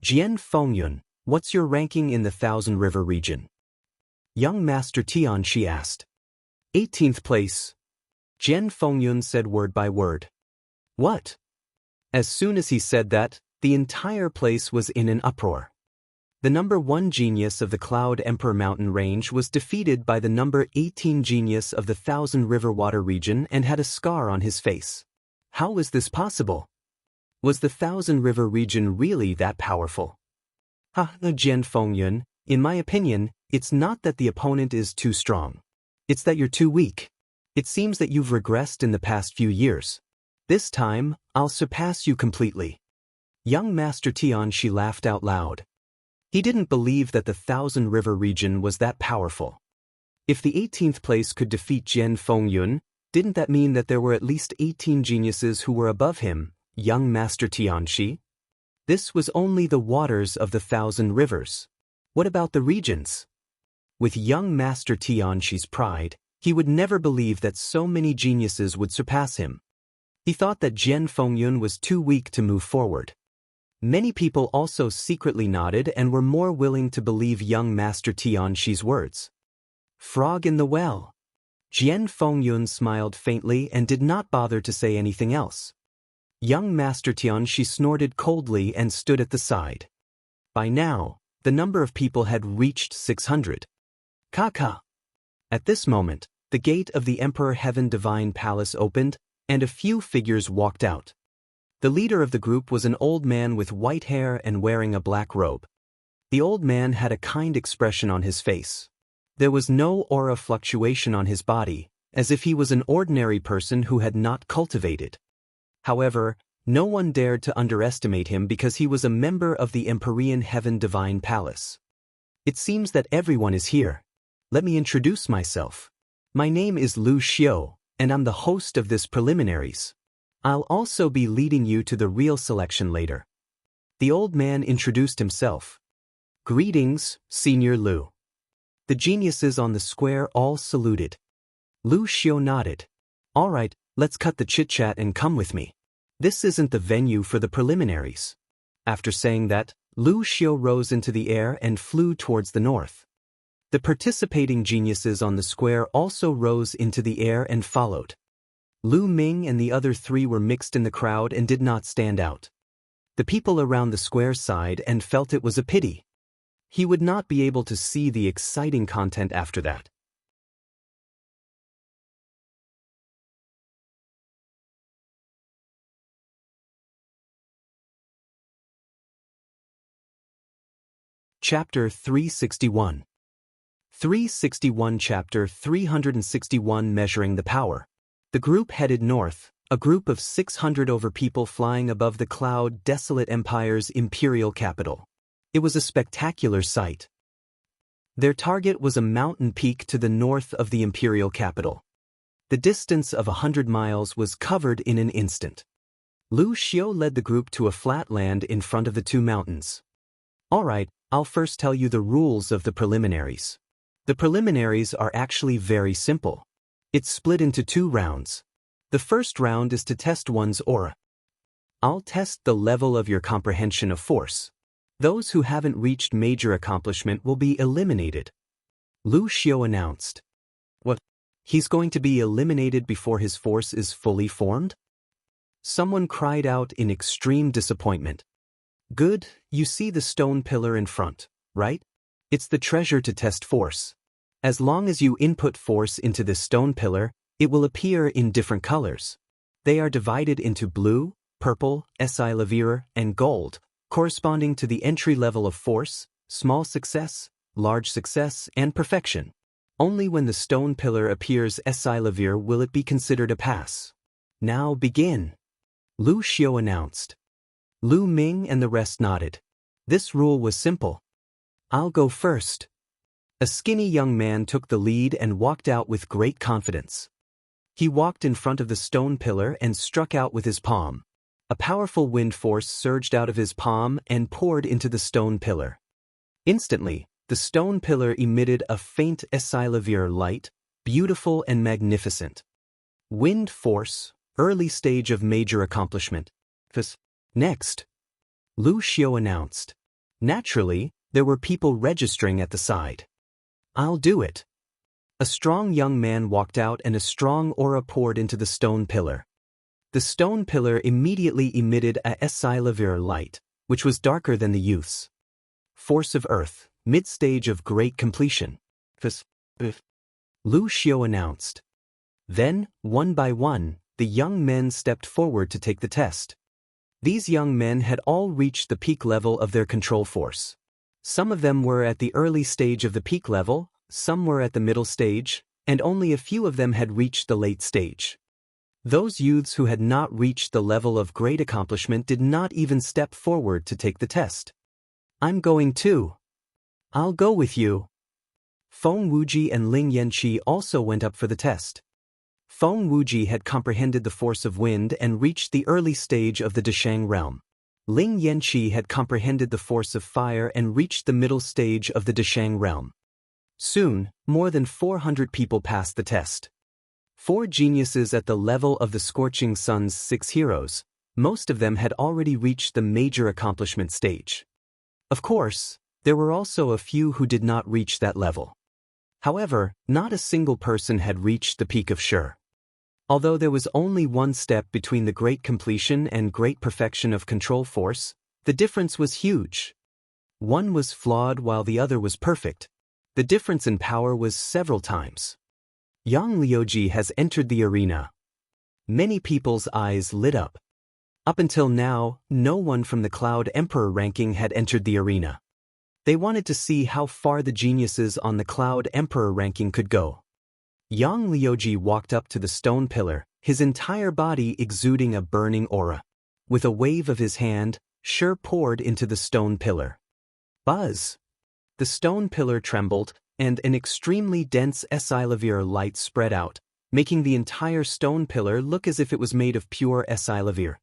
Jian Fengyun, what's your ranking in the Thousand River region? Young Master Xianxia asked. 18th place. Jian Fengyun said word by word. What? As soon as he said that, the entire place was in an uproar. The #1 genius of the Cloud Emperor mountain range was defeated by the #18 genius of the Thousand River water region and had a scar on his face. How was this possible? Was the Thousand River region really that powerful? Jian Fengyun, in my opinion, it's not that the opponent is too strong. It's that you're too weak. It seems that you've regressed in the past few years. This time, I'll surpass you completely. Young Master Xianxia laughed out loud. He didn't believe that the Thousand River region was that powerful. If the 18th place could defeat Jian Fengyun, didn't that mean that there were at least 18 geniuses who were above him, young Master Xianxia? This was only the waters of the Thousand Rivers. What about the regions? With young Master Xianxia's pride, he would never believe that so many geniuses would surpass him. He thought that Jian Fengyun was too weak to move forward. Many people also secretly nodded and were more willing to believe young Master Xianxia's words. Frog in the well. Jian Fengyun smiled faintly and did not bother to say anything else. Young Master Xianxia snorted coldly and stood at the side. By now, the number of people had reached 600. Kaka. At this moment, the gate of the Emperor Heaven Divine Palace opened, and a few figures walked out. The leader of the group was an old man with white hair and wearing a black robe. The old man had a kind expression on his face. There was no aura fluctuation on his body, as if he was an ordinary person who had not cultivated. However, no one dared to underestimate him because he was a member of the Empyrean Heaven Divine Palace. It seems that everyone is here. Let me introduce myself. My name is Lu Xiu, and I'm the host of this preliminaries. I'll also be leading you to the real selection later. The old man introduced himself. Greetings, Senior Lu. The geniuses on the square all saluted. Lu Xiu nodded. All right, Let's cut the chit-chat and come with me. This isn't the venue for the preliminaries. After saying that, Lu Xiu rose into the air and flew towards the north. The participating geniuses on the square also rose into the air and followed. Lu Ming and the other three were mixed in the crowd and did not stand out. The people around the square sighed and felt it was a pity. He would not be able to see the exciting content after that. Chapter 361. 361 Chapter 361 Measuring the Power. The group headed north, a group of 600 over people flying above the cloud desolate empire's imperial capital. It was a spectacular sight. Their target was a mountain peak to the north of the imperial capital. The distance of 100 miles was covered in an instant. Lu Xiu led the group to a flat land in front of the two mountains. All right, I'll first tell you the rules of the preliminaries. The preliminaries are actually very simple. It's split into 2 rounds. The first round is to test one's aura. I'll test the level of your comprehension of force. Those who haven't reached major accomplishment will be eliminated. Lu Xiu announced. What? He's going to be eliminated before his force is fully formed? Someone cried out in extreme disappointment. Good, you see the stone pillar in front, right? It's the treasure to test force. As long as you input force into this stone pillar, it will appear in different colors. They are divided into blue, purple, lavire, and gold, corresponding to the entry level of force, small success, large success, and perfection. Only when the stone pillar appears lavire will it be considered a pass. Now begin. Lu Xiu announced. Lu Ming and the rest nodded. This rule was simple. I'll go first. A skinny young man took the lead and walked out with great confidence. He walked in front of the stone pillar and struck out with his palm. A powerful wind force surged out of his palm and poured into the stone pillar. Instantly, the stone pillar emitted a faint lavire light, beautiful and magnificent. Wind force, early stage of major accomplishment. Next, Lu Xiu announced. Naturally, there were people registering at the side. I'll do it. A strong young man walked out and a strong aura poured into the stone pillar. The stone pillar immediately emitted a lavire light, which was darker than the youth's. Force of Earth, mid-stage of great completion. Lu Xiu announced. Then, one by one, the young men stepped forward to take the test. These young men had all reached the peak level of their control force. Some of them were at the early stage of the peak level, some were at the middle stage, and only a few of them had reached the late stage. Those youths who had not reached the level of great accomplishment did not even step forward to take the test. I'm going too. I'll go with you. Feng Wuji and Ling Yanqi also went up for the test. Feng Wuji had comprehended the force of wind and reached the early stage of the Deshang realm. Ling Yanqi had comprehended the force of fire and reached the middle stage of the Deshang realm. Soon, more than 400 people passed the test. 4 geniuses at the level of the Scorching Sun's 6 heroes, most of them had already reached the major accomplishment stage. Of course, there were also a few who did not reach that level. However, not a single person had reached the peak of Shi. Although there was only one step between the great completion and great perfection of control force, the difference was huge. One was flawed while the other was perfect. The difference in power was several times. Yang Liuji has entered the arena. Many people's eyes lit up. Up until now, no one from the Cloud Emperor ranking had entered the arena. They wanted to see how far the geniuses on the Cloud Emperor ranking could go. Yang Liuji walked up to the stone pillar, his entire body exuding a burning aura. With a wave of his hand, Shi poured into the stone pillar. Buzz! The stone pillar trembled, and an extremely dense lavire light spread out, making the entire stone pillar look as if it was made of pure lavire.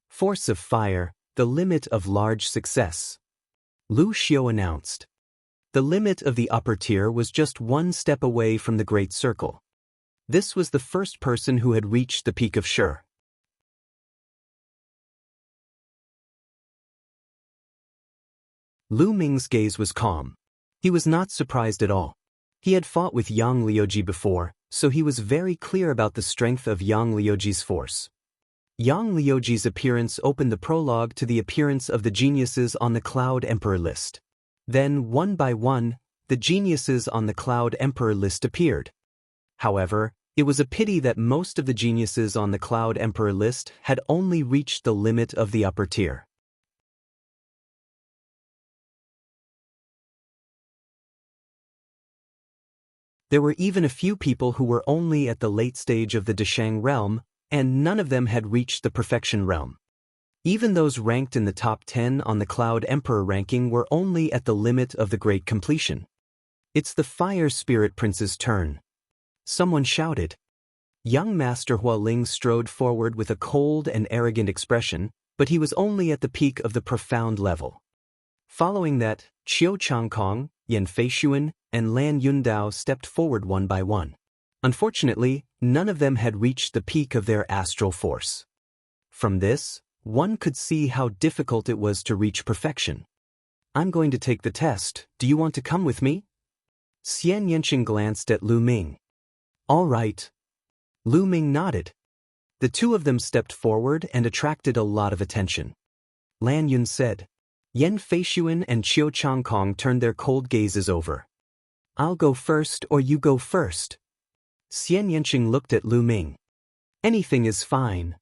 Force of fire, the limit of large success. Lu Xiu announced. The limit of the upper tier was just one step away from the Great Circle. This was the first person who had reached the peak of Shi. Lu Ming's gaze was calm. He was not surprised at all. He had fought with Yang Liuji before, so he was very clear about the strength of Yang Liuji's force. Yang Liuji's appearance opened the prologue to the appearance of the geniuses on the Cloud Emperor list. Then, one by one, the geniuses on the Cloud Emperor list appeared. However, it was a pity that most of the geniuses on the Cloud Emperor list had only reached the limit of the upper tier. There were even a few people who were only at the late stage of the Deshang realm, and none of them had reached the perfection realm. Even those ranked in the top 10 on the Cloud Emperor ranking were only at the limit of the great completion. It's the Fire Spirit Prince's turn. Someone shouted. Young Master Hua Ling strode forward with a cold and arrogant expression, but he was only at the peak of the profound level. Following that, Qiu Changkong, Yan Feishuan, and Lan Yundao stepped forward one by one. Unfortunately, none of them had reached the peak of their astral force. From this, one could see how difficult it was to reach perfection. I'm going to take the test. Do you want to come with me? Xianxia glanced at Lu Ming. All right. Lu Ming nodded. The two of them stepped forward and attracted a lot of attention. Lan Yun said. Yan Feishuan and Qiu Changkong turned their cold gazes over. I'll go first or you go first. Xianxia looked at Lu Ming. Anything is fine.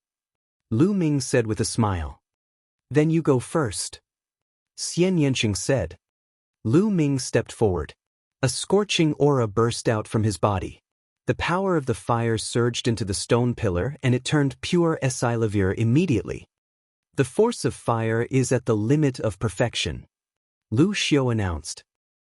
Lu Ming said with a smile. Then you go first. Xianxia said. Lu Ming stepped forward. A scorching aura burst out from his body. The power of the fire surged into the stone pillar and it turned pure Esilavir immediately. The force of fire is at the limit of perfection. Lu Xiu announced.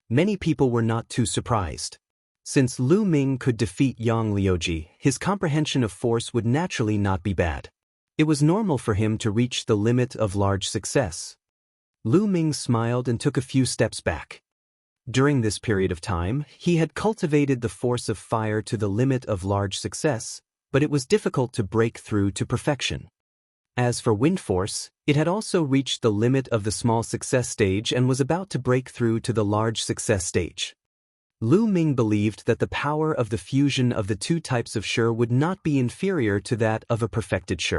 Many people were not too surprised. Since Lu Ming could defeat Yang Liuji, his comprehension of force would naturally not be bad. It was normal for him to reach the limit of large success. Lu Ming smiled and took a few steps back. During this period of time, he had cultivated the force of fire to the limit of large success, but it was difficult to break through to perfection. As for wind force, it had also reached the limit of the small success stage and was about to break through to the large success stage. Lu Ming believed that the power of the fusion of the two types of Shi would not be inferior to that of a perfected Shi.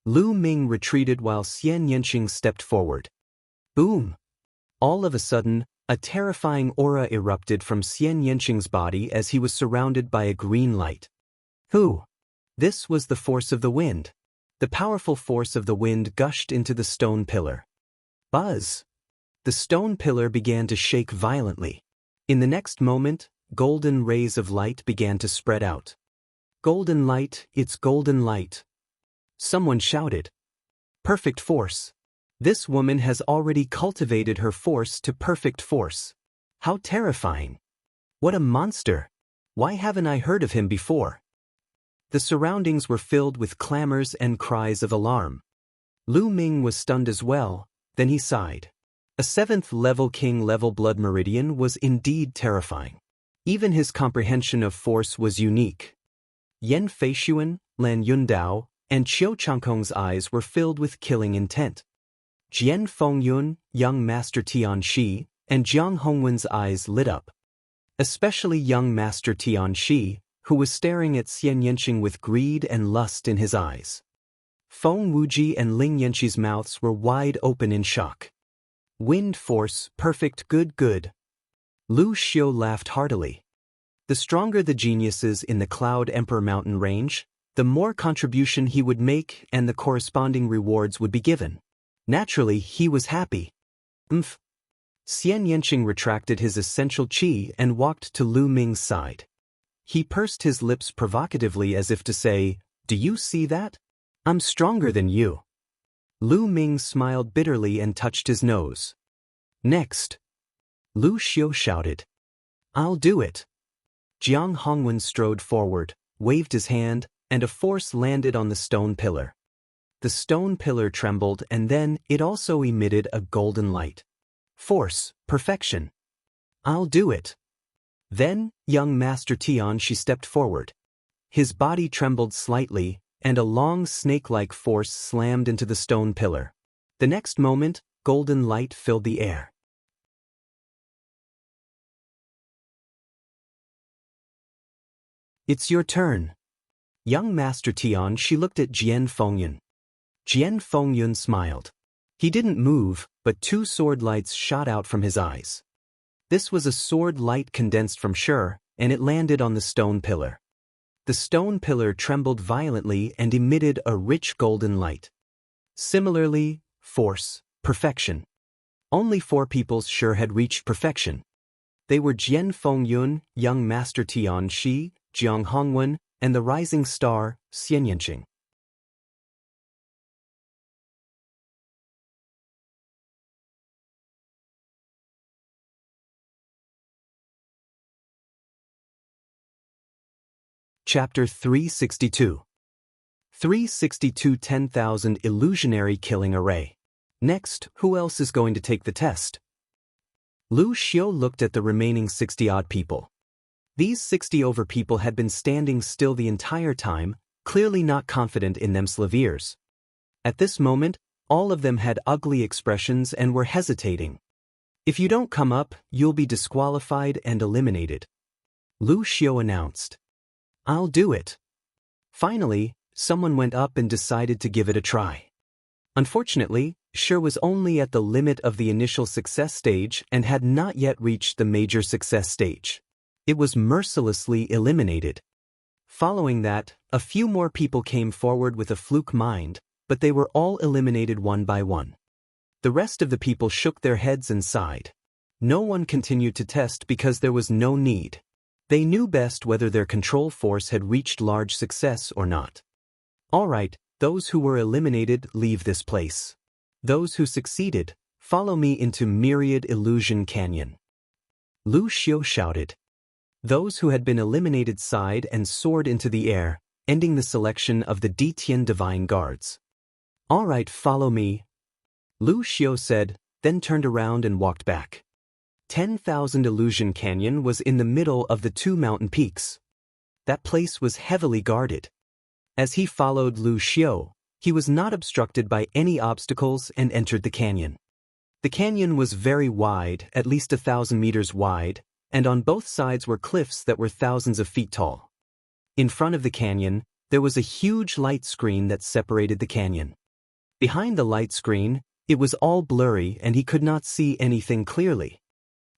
Lu Ming retreated while Xianxia stepped forward. Boom! All of a sudden, a terrifying aura erupted from Xianxia's body as he was surrounded by a green light. Who? This was the force of the wind. The powerful force of the wind gushed into the stone pillar. Buzz! The stone pillar began to shake violently. In the next moment, golden rays of light began to spread out. Golden light, it's golden light. Someone shouted. Perfect force. This woman has already cultivated her force to perfect force. How terrifying. What a monster. Why haven't I heard of him before? The surroundings were filled with clamors and cries of alarm. Lu Ming was stunned as well, then he sighed. A 7th level king level blood meridian was indeed terrifying. Even his comprehension of force was unique. Yan Feishuan, Lan Yundao, and Qiu Changkong's eyes were filled with killing intent. Jian Fengyun, young Master Tianxi, and Jiang Hongwen's eyes lit up. Especially young Master Tianxi, who was staring at Xianxia with greed and lust in his eyes. Feng Wuji and Ling Yanqi's mouths were wide open in shock. Wind force, perfect, good. Lu Xiu laughed heartily. The stronger the geniuses in the Cloud Emperor mountain range, the more contribution he would make and the corresponding rewards would be given. Naturally, he was happy. Xianxia retracted his essential qi and walked to Lu Ming's side. He pursed his lips provocatively as if to say, "Do you see that? I'm stronger than you." Lu Ming smiled bitterly and touched his nose. Next. Lu Xiu shouted. I'll do it. Jiang Hongwen strode forward, waved his hand, and a force landed on the stone pillar. The stone pillar trembled and then it also emitted a golden light. Force, perfection. I'll do it. Then, young Master Tianxi stepped forward. His body trembled slightly, and a long snake-like force slammed into the stone pillar. The next moment, golden light filled the air. It's your turn. Young Master Xianxia looked at Jian Fengyun. Jian Fengyun smiled. He didn't move, but two sword lights shot out from his eyes. This was a sword light condensed from Shi, and it landed on the stone pillar. The stone pillar trembled violently and emitted a rich golden light. Similarly, force, perfection. Only 4 people's Shi had reached perfection. They were Jian Fengyun, young Master Xianxia, Jiang Hongwen, and the rising star, Xianxia. Chapter 362. 362 10,000 Illusionary Killing Array. Next, who else is going to take the test? Lu Xiu looked at the remaining 60-odd people. These 60-over people had been standing still the entire time, clearly not confident in themselves. At this moment, all of them had ugly expressions and were hesitating. If you don't come up, you'll be disqualified and eliminated. Lu Xiu announced. I'll do it. Finally, someone went up and decided to give it a try. Unfortunately, Shi was only at the limit of the initial success stage and had not yet reached the major success stage. It was mercilessly eliminated. Following that, a few more people came forward with a fluke mind, but they were all eliminated one by one. The rest of the people shook their heads and sighed. No one continued to test because there was no need. They knew best whether their control force had reached large success or not. All right, those who were eliminated leave this place. Those who succeeded, follow me into Myriad Illusion Canyon. Lu Xiu shouted. Those who had been eliminated sighed and soared into the air, ending the selection of the Ditian Divine Guards. All right, follow me, Lu Xiu said, then turned around and walked back. 10,000 Illusion Canyon was in the middle of the 2 mountain peaks. That place was heavily guarded. As he followed Lu Xiu, he was not obstructed by any obstacles and entered the canyon. The canyon was very wide, at least 1,000 meters wide, and on both sides were cliffs that were thousands of feet tall. In front of the canyon, there was a huge light screen that separated the canyon. Behind the light screen, it was all blurry and he could not see anything clearly.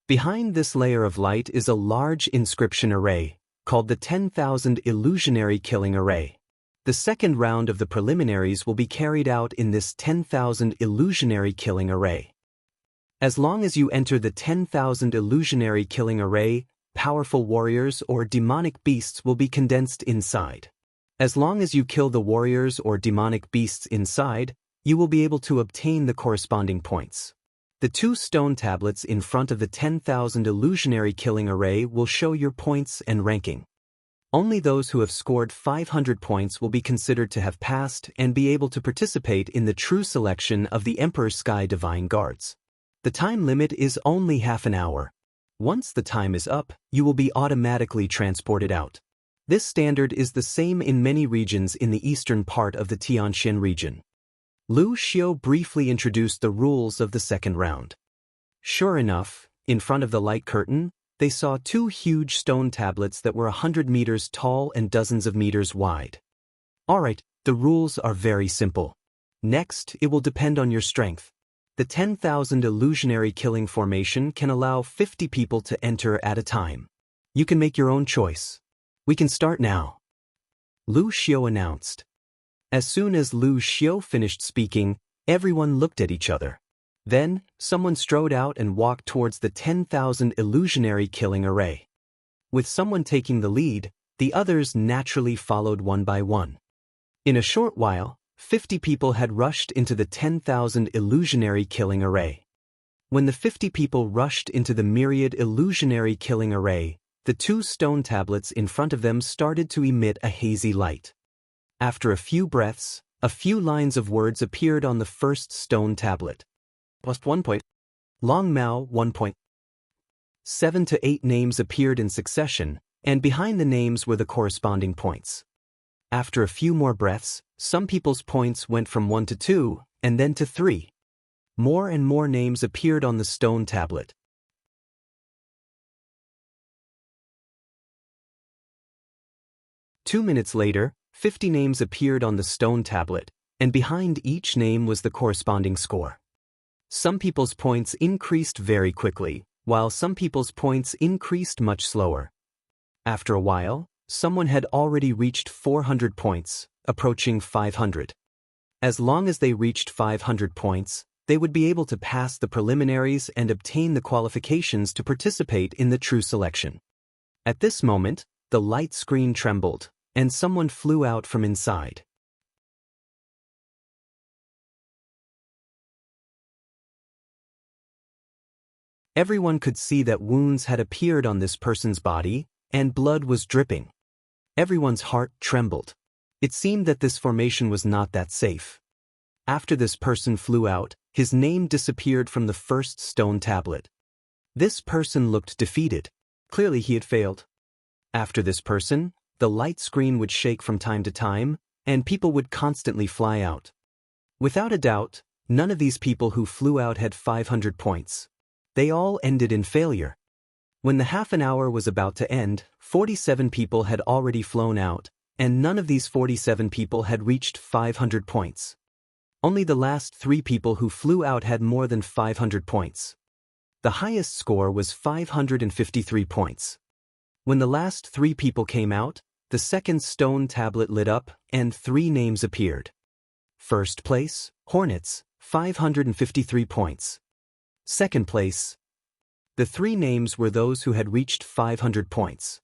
Behind this layer of light is a large inscription array, called the 10,000 Illusionary Killing Array. The second round of the preliminaries will be carried out in this 10,000 Illusionary Killing Array. As long as you enter the 10,000 Illusionary Killing Array, powerful warriors or demonic beasts will be condensed inside. As long as you kill the warriors or demonic beasts inside, you will be able to obtain the corresponding points. The 2 stone tablets in front of the 10,000 Illusionary Killing Array will show your points and ranking. Only those who have scored 500 points will be considered to have passed and be able to participate in the true selection of the Emperor Sky Divine Guards. The time limit is only half an hour. Once the time is up, you will be automatically transported out. This standard is the same in many regions in the eastern part of the Tianxin region. Lu Xiu briefly introduced the rules of the second round. Sure enough, in front of the light curtain, they saw 2 huge stone tablets that were 100 meters tall and dozens of meters wide. Alright, the rules are very simple. Next, it will depend on your strength. The 10,000 Illusionary Killing Formation can allow 50 people to enter at a time. You can make your own choice. We can start now. Lu Xiu announced. As soon as Lu Xiu finished speaking, everyone looked at each other. Then, someone strode out and walked towards the 10,000 Illusionary Killing Array. With someone taking the lead, the others naturally followed one by one. In a short while, 50 people had rushed into the 10,000 Illusionary Killing Array. When the 50 people rushed into the Myriad Illusionary Killing Array, the 2 stone tablets in front of them started to emit a hazy light. After a few breaths, a few lines of words appeared on the first stone tablet. +1 point. Long Mao 1 point. 7 to 8 names appeared in succession, and behind the names were the corresponding points. After a few more breaths, some people's points went from 1 to 2, and then to 3. More and more names appeared on the stone tablet. Two minutes later, 50 names appeared on the stone tablet, and behind each name was the corresponding score. Some people's points increased very quickly, while some people's points increased much slower. After a while, someone had already reached 400 points, approaching 500. As long as they reached 500 points, they would be able to pass the preliminaries and obtain the qualifications to participate in the true selection. At this moment, the light screen trembled, and someone flew out from inside. Everyone could see that wounds had appeared on this person's body, and blood was dripping. Everyone's heart trembled. It seemed that this formation was not that safe. After this person flew out, his name disappeared from the first stone tablet. This person looked defeated. Clearly he had failed. After this person, the light screen would shake from time to time, and people would constantly fly out. Without a doubt, none of these people who flew out had 500 points. They all ended in failure. When the half an hour was about to end, 47 people had already flown out, and none of these 47 people had reached 500 points. Only the last 3 people who flew out had more than 500 points. The highest score was 553 points. When the last 3 people came out, the second stone tablet lit up, and 3 names appeared. First place, Hornets, 553 points. Second place. The 3 names were those who had reached 500 points.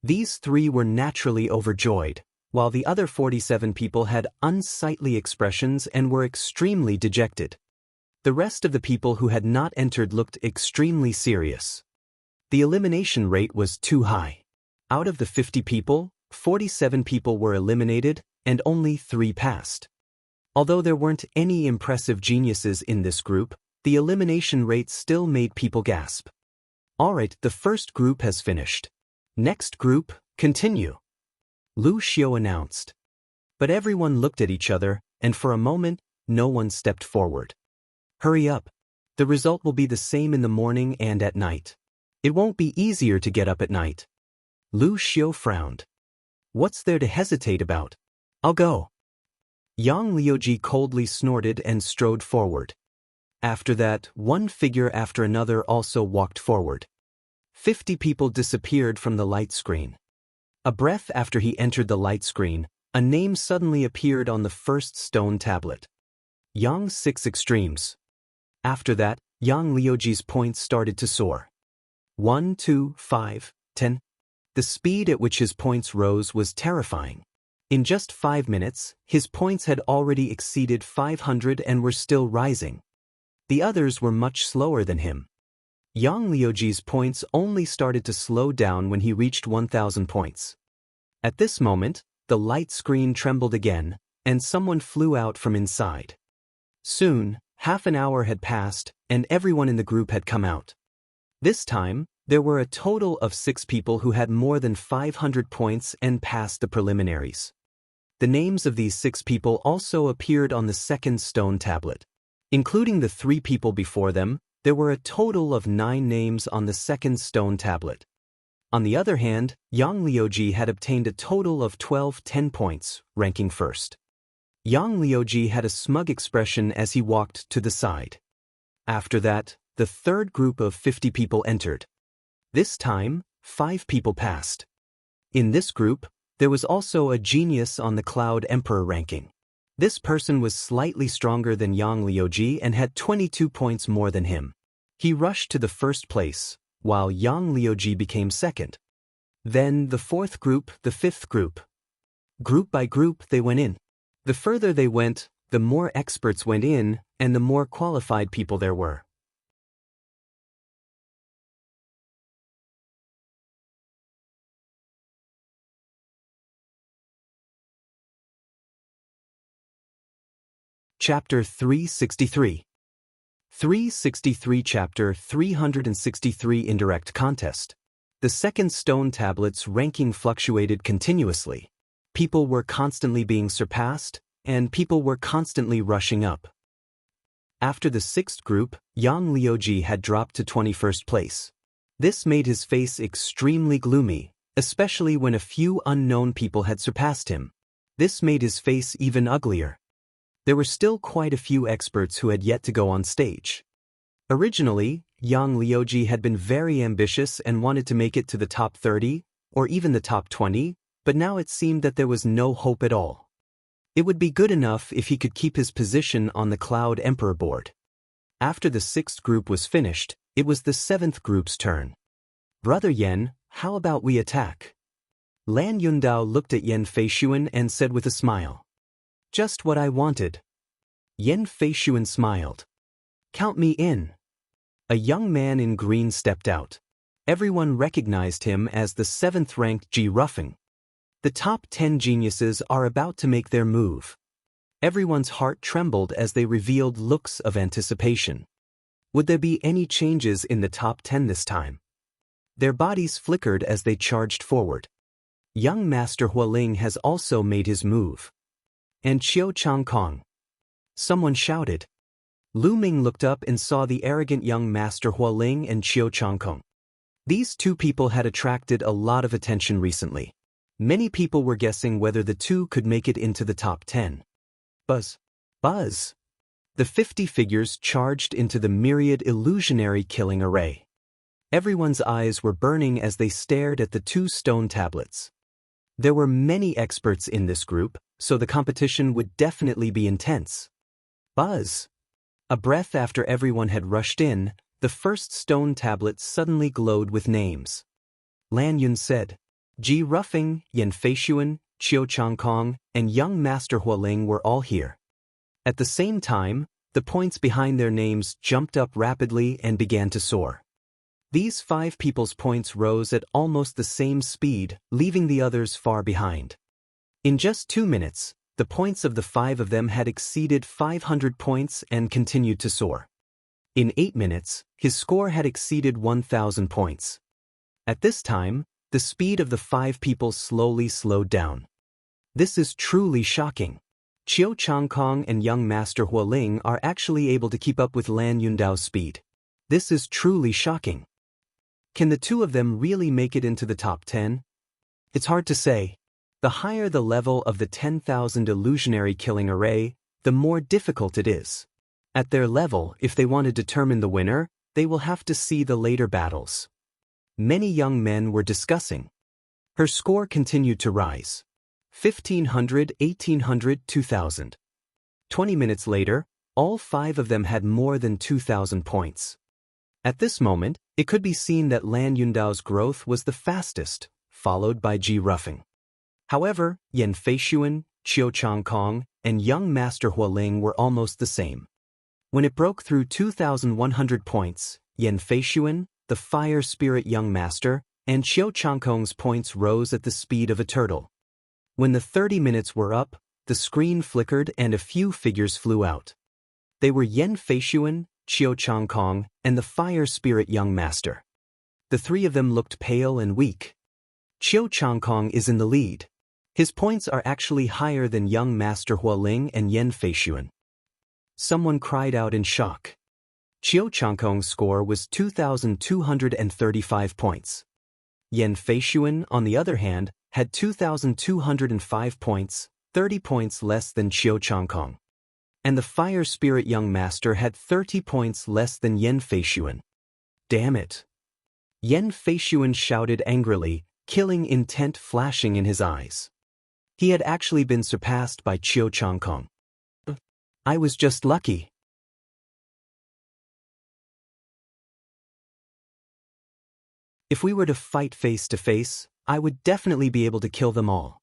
These 3 were naturally overjoyed, while the other 47 people had unsightly expressions and were extremely dejected. The rest of the people who had not entered looked extremely serious. The elimination rate was too high. Out of the 50 people, 47 people were eliminated, and only 3 passed. Although there weren't any impressive geniuses in this group, the elimination rate still made people gasp. Alright, the first group has finished. Next group, continue. Lu Xiu announced. But everyone looked at each other, and for a moment, no one stepped forward. Hurry up. The result will be the same in the morning and at night. It won't be easier to get up at night. Lu Xiu frowned. What's there to hesitate about? I'll go. Yang Liuji coldly snorted and strode forward. After that, one figure after another also walked forward. 50 people disappeared from the light screen. A breath after he entered the light screen, a name suddenly appeared on the first stone tablet. Yang 6 Extremes. After that, Yang Liuji's points started to soar. 1, 2, 5, 10. The speed at which his points rose was terrifying. In just 5 minutes, his points had already exceeded 500 and were still rising. The others were much slower than him. Yang Liuji's points only started to slow down when he reached 1,000 points. At this moment, the light screen trembled again, and someone flew out from inside. Soon, half an hour had passed, and everyone in the group had come out. This time, there were a total of 6 people who had more than 500 points and passed the preliminaries. The names of these 6 people also appeared on the second stone tablet. Including the 3 people before them, there were a total of 9 names on the second stone tablet. On the other hand, Yang Liuji had obtained a total of 10 points, ranking first. Yang Liuji had a smug expression as he walked to the side. After that, the third group of 50 people entered. This time, 5 people passed. In this group, there was also a genius on the Cloud Emperor ranking. This person was slightly stronger than Yang Liuji and had 22 points more than him. He rushed to the first place, while Yang Liuji became second. Then the fourth group, the fifth group. Group by group they went in. The further they went, the more experts went in, and the more qualified people there were. Chapter 363. 363 Chapter 363 Indirect Contest. The second stone tablet's ranking fluctuated continuously. People were constantly being surpassed, and people were constantly rushing up. After the sixth group, Yang Liuji had dropped to 21st place. This made his face extremely gloomy, especially when a few unknown people had surpassed him. This made his face even uglier. There were still quite a few experts who had yet to go on stage. Originally, Yang Liuji had been very ambitious and wanted to make it to the top 30, or even the top 20, but now it seemed that there was no hope at all. It would be good enough if he could keep his position on the Cloud Emperor board. After the sixth group was finished, it was the seventh group's turn. "Brother Yen, how about we attack?" Lan Yundao looked at Yen Feishuan and said with a smile. "Just what I wanted." Yen Feishuan smiled. "Count me in." A young man in green stepped out. Everyone recognized him as the seventh-ranked Ji Ruffing. The top 10 geniuses are about to make their move. Everyone's heart trembled as they revealed looks of anticipation. Would there be any changes in the top 10 this time? Their bodies flickered as they charged forward. Young Master Hualing has also made his move. "And Qiu Changkong." Someone shouted. Lu Ming looked up and saw the arrogant young Master Hualing and Qiu Changkong. These two people had attracted a lot of attention recently. Many people were guessing whether the two could make it into the top 10. Buzz. Buzz. The 50 figures charged into the myriad illusionary killing array. Everyone's eyes were burning as they stared at the two stone tablets. There were many experts in this group, so the competition would definitely be intense. Buzz. A breath after everyone had rushed in, the first stone tablet suddenly glowed with names. Lan Yun said. Ji Ruffing, Yen Feishuan, Qiu Changkong, and young Master Hualing were all here. At the same time, the points behind their names jumped up rapidly and began to soar. These 5 people's points rose at almost the same speed, leaving the others far behind. In just 2 minutes, the points of the 5 of them had exceeded 500 points and continued to soar. In 8 minutes, his score had exceeded 1,000 points. At this time, the speed of the 5 people slowly slowed down. This is truly shocking. Qiu Changkong and young Master Hualing are actually able to keep up with Lan Yundao's speed. This is truly shocking. Can the two of them really make it into the top 10? It's hard to say. The higher the level of the 10,000 illusionary killing array, the more difficult it is. At their level, if they want to determine the winner, they will have to see the later battles. Many young men were discussing. Her score continued to rise. 1,500, 1,800, 2,000. 20 minutes later, all 5 of them had more than 2,000 points. At this moment, it could be seen that Lan Yundao's growth was the fastest, followed by Ji Ruffing. However, Yen Feishuan, Qiu Changkong, and young Master Hualing were almost the same. When it broke through 2,100 points, Yen Feishuan, the fire spirit young master, and Qiu Changkong's points rose at the speed of a turtle. When the 30 minutes were up, the screen flickered and a few figures flew out. They were Yen Feishuan, Qiu Changkong, and the fire spirit young master. The 3 of them looked pale and weak. Qiu Changkong is in the lead. His points are actually higher than young Master Hualing and Yen Feishuan. Someone cried out in shock. Qiu Changkong's score was 2,235 points. Yen Feishuan, on the other hand, had 2,205 points, 30 points less than Qiu Changkong. And the fire spirit young master had 30 points less than Yen Feishuan. Damn it! Yen Feishuan shouted angrily, killing intent flashing in his eyes. He had actually been surpassed by Qiu Changkong. I was just lucky. If we were to fight face to face, I would definitely be able to kill them all.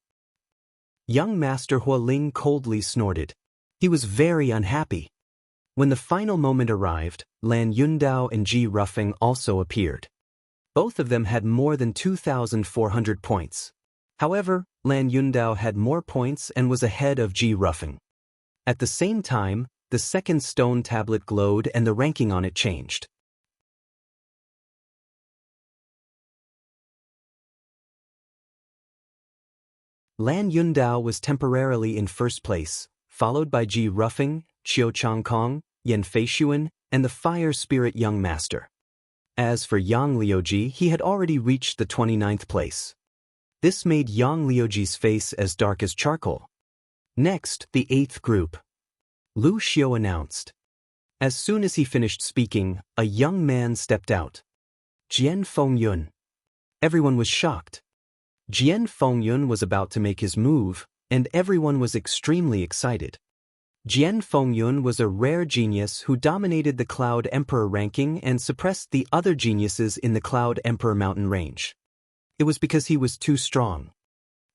Young Master Hualing coldly snorted. He was very unhappy. When the final moment arrived, Lan Yundao and Ji Ruffing also appeared. Both of them had more than 2,400 points. However, Lan Yundao had more points and was ahead of Ji Ruffing. At the same time, the second stone tablet glowed and the ranking on it changed. Lan Yundao was temporarily in first place, followed by Ji Ruffing, Qiu Changkong, Yan Feishuan, and the Fire Spirit Young Master. As for Yang Liuji, he had already reached the 29th place. This made Yang Liuji's face as dark as charcoal. Next, the 8th group. Lu Xiu announced. As soon as he finished speaking, a young man stepped out. Jian Fengyun. Everyone was shocked. Jian Fengyun was about to make his move, and everyone was extremely excited. Jian Fengyun was a rare genius who dominated the Cloud Emperor ranking and suppressed the other geniuses in the Cloud Emperor mountain range. It was because he was too strong.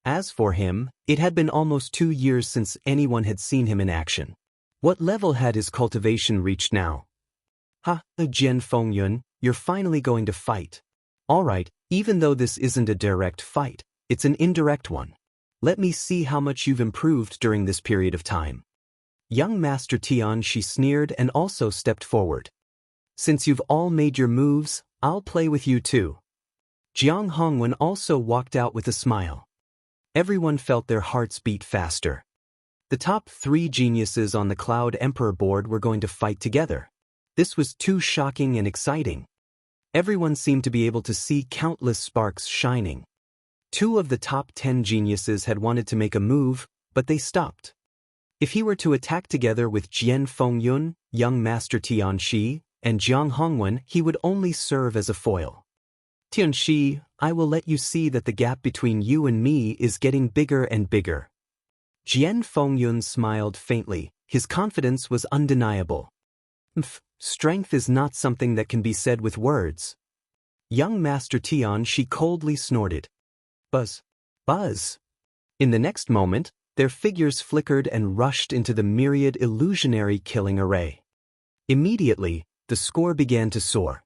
As for him, it had been almost 2 years since anyone had seen him in action. What level had his cultivation reached now? Ha, Jian Fengyun, you're finally going to fight. Alright, even though this isn't a direct fight, it's an indirect one. Let me see how much you've improved during this period of time. Young Master Xianxia sneered and also stepped forward. Since you've all made your moves, I'll play with you too. Jiang Hongwen also walked out with a smile. Everyone felt their hearts beat faster. The top 3 geniuses on the Cloud Emperor board were going to fight together. This was too shocking and exciting. Everyone seemed to be able to see countless sparks shining. 2 of the top 10 geniuses had wanted to make a move, but they stopped. If he were to attack together with Jian Fengyun, Young Master Xianxia, and Jiang Hongwen, he would only serve as a foil. Xianxia, I will let you see that the gap between you and me is getting bigger and bigger. Jian Fengyun smiled faintly. His confidence was undeniable. Strength is not something that can be said with words. Young Master Xianxia coldly snorted. Buzz. Buzz. In the next moment, their figures flickered and rushed into the myriad illusionary killing array. Immediately, the score began to soar.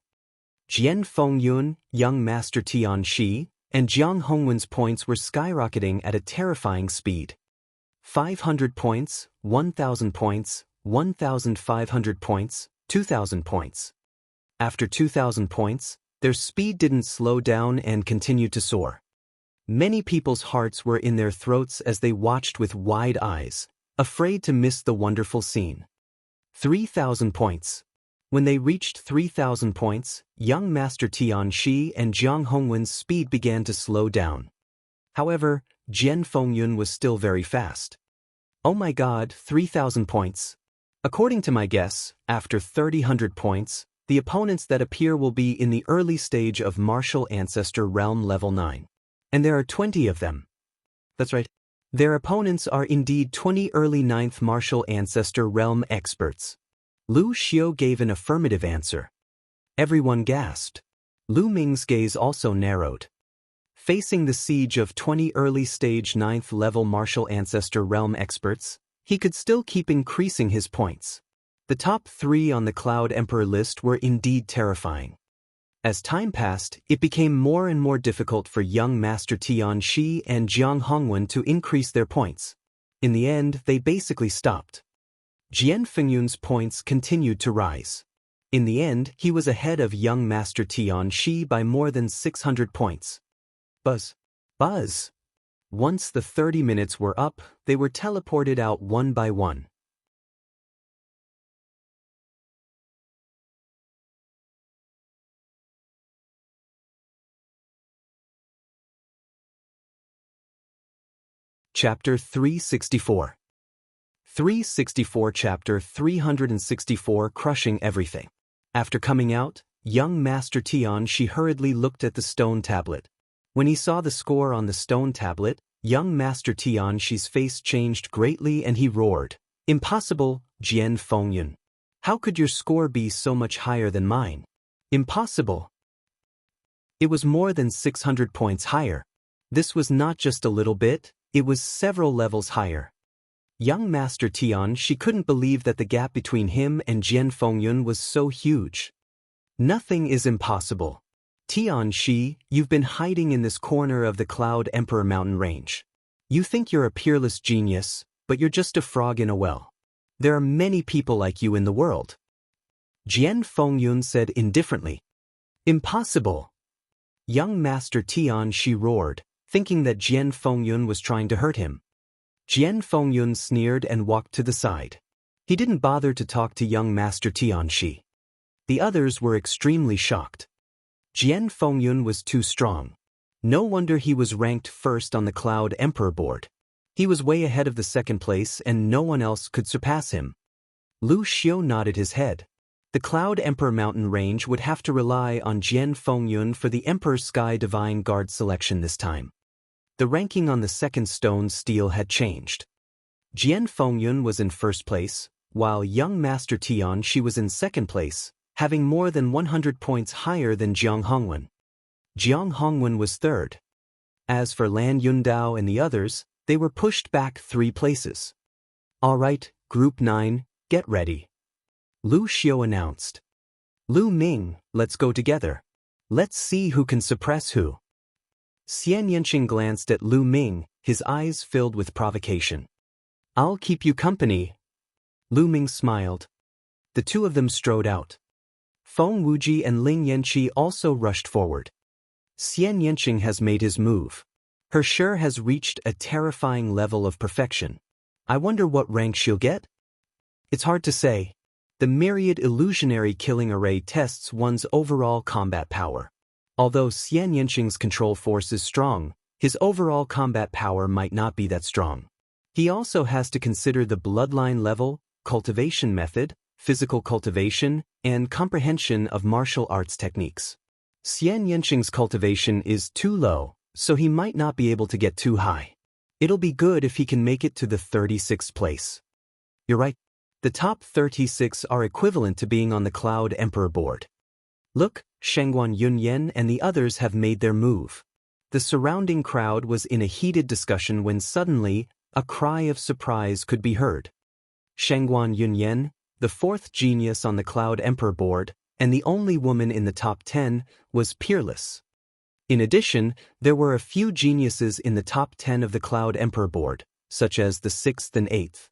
Jian Fengyun, Young Master Xianxia, and Jiang Hongwen's points were skyrocketing at a terrifying speed. 500 points, 1,000 points, 1,500 points, 2,000 points. After 2,000 points, their speed didn't slow down and continued to soar. Many people's hearts were in their throats as they watched with wide eyes, afraid to miss the wonderful scene. 3,000 points. When they reached 3,000 points, Young Master Xianxia and Jiang Hongwen's speed began to slow down. However, Jian Fengyun was still very fast. Oh my god, 3,000 points. According to my guess, after 3,000 points, the opponents that appear will be in the early stage of Martial Ancestor Realm Level 9. And there are 20 of them. That's right. Their opponents are indeed 20 early 9th Martial Ancestor Realm experts. Lu Xiu gave an affirmative answer. Everyone gasped. Lu Ming's gaze also narrowed. Facing the siege of 20 early stage 9th level Martial Ancestor Realm experts, he could still keep increasing his points. The top 3 on the Cloud Emperor list were indeed terrifying. As time passed, it became more and more difficult for Young Master Xianxia and Jiang Hongwen to increase their points. In the end, they basically stopped. Jian Fengyun's points continued to rise. In the end, he was ahead of Young Master Xianxia by more than 600 points. Buzz. Buzz. Once the 30 minutes were up, they were teleported out one by one. Chapter 364. 364 Chapter 364 Crushing Everything. After coming out, Young Master Xianxia hurriedly looked at the stone tablet. When he saw the score on the stone tablet, Young Master Xianxia's face changed greatly and he roared. Impossible, Jian Fengyun. How could your score be so much higher than mine? Impossible. It was more than 600 points higher. This was not just a little bit, it was several levels higher. Young Master Xianxia couldn't believe that the gap between him and Jian Fengyun was so huge. Nothing is impossible. Xianxia, you've been hiding in this corner of the Cloud Emperor mountain range. You think you're a peerless genius, but you're just a frog in a well. There are many people like you in the world. Jian Fengyun said indifferently. Impossible. Young Master Xianxia roared, thinking that Jian Fengyun was trying to hurt him. Jian Fengyun sneered and walked to the side. He didn't bother to talk to young Master Tianxi. The others were extremely shocked. Jian Fengyun was too strong. No wonder he was ranked first on the Cloud Emperor board. He was way ahead of the second place and no one else could surpass him. Lu Xiu nodded his head. The Cloud Emperor mountain range would have to rely on Jian Fengyun for the Emperor Sky Divine Guard selection this time. The ranking on the second stone stele had changed. Jian Fengyun was in first place, while young Master Tianxi was in second place, having more than 100 points higher than Jiang Hongwen. Jiang Hongwen was third. As for Lan Yundao and the others, they were pushed back 3 places. All right, Group 9, get ready. Lu Xiu announced. Lu Ming, let's go together. Let's see who can suppress who. Xianxia glanced at Lu Ming, his eyes filled with provocation. I'll keep you company. Lu Ming smiled. The two of them strode out. Feng Wuji and Ling Yanqi also rushed forward. Xianxia has made his move. Her Shi has reached a terrifying level of perfection. I wonder what rank she'll get? It's hard to say. The myriad illusionary killing array tests one's overall combat power. Although Xianxia's control force is strong, his overall combat power might not be that strong. He also has to consider the bloodline level, cultivation method, physical cultivation, and comprehension of martial arts techniques. Xianxia's cultivation is too low, so he might not be able to get too high. It'll be good if he can make it to the 36th place. You're right. The top 36 are equivalent to being on the Cloud Emperor board. Look, Shengguan Yunyan and the others have made their move. The surrounding crowd was in a heated discussion when suddenly, a cry of surprise could be heard. Shengguan Yunyan, the 4th genius on the Cloud Emperor board, and the only woman in the top 10, was peerless. In addition, there were a few geniuses in the top 10 of the Cloud Emperor board, such as the 6th and 8th.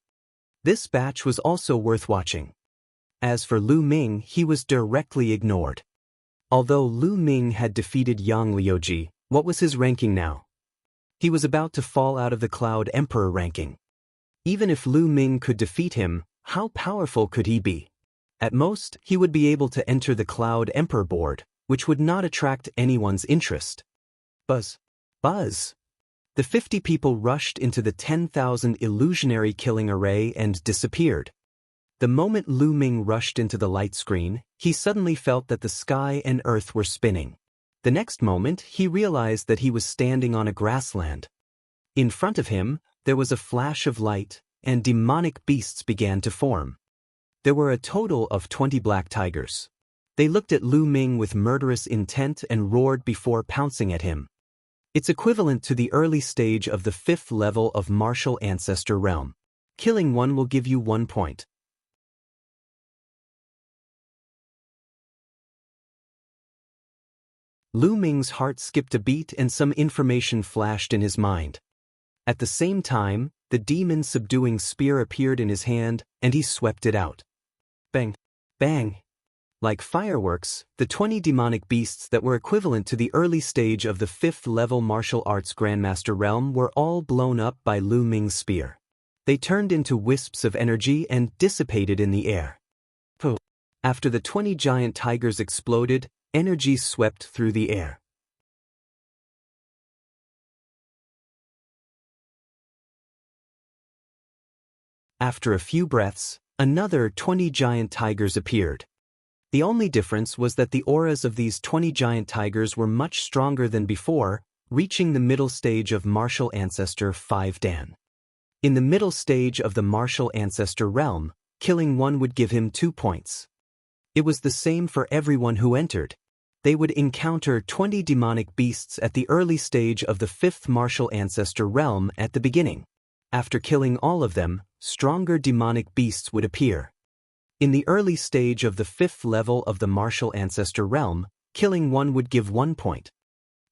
This batch was also worth watching. As for Lu Ming, he was directly ignored. Although Lu Ming had defeated Yang Liuji, what was his ranking now? He was about to fall out of the Cloud Emperor ranking. Even if Lu Ming could defeat him, how powerful could he be? At most, he would be able to enter the Cloud Emperor board, which would not attract anyone's interest. Buzz. Buzz. The 50 people rushed into the 10,000 illusionary killing array and disappeared. The moment Lu Ming rushed into the light screen, he suddenly felt that the sky and earth were spinning. The next moment, he realized that he was standing on a grassland. In front of him, there was a flash of light, and demonic beasts began to form. There were a total of 20 black tigers. They looked at Lu Ming with murderous intent and roared before pouncing at him. It's equivalent to the early stage of the 5th level of Martial Ancestor Realm. Killing one will give you 1 point. Lu Ming's heart skipped a beat and some information flashed in his mind. At the same time, the demon-subduing spear appeared in his hand, and he swept it out. Bang! Bang! Like fireworks, the 20 demonic beasts that were equivalent to the early stage of the 5th level martial arts Grandmaster realm were all blown up by Lu Ming's spear. They turned into wisps of energy and dissipated in the air. After the 20 giant tigers exploded, energy swept through the air. After a few breaths, another 20 giant tigers appeared. The only difference was that the auras of these 20 giant tigers were much stronger than before, reaching the middle stage of Martial Ancestor 5 Dan. In the middle stage of the Martial Ancestor realm, killing one would give him 2 points. It was the same for everyone who entered. They would encounter 20 demonic beasts at the early stage of the 5th Martial Ancestor realm at the beginning. After killing all of them, stronger demonic beasts would appear. In the early stage of the 5th level of the Martial Ancestor realm, killing one would give 1 point.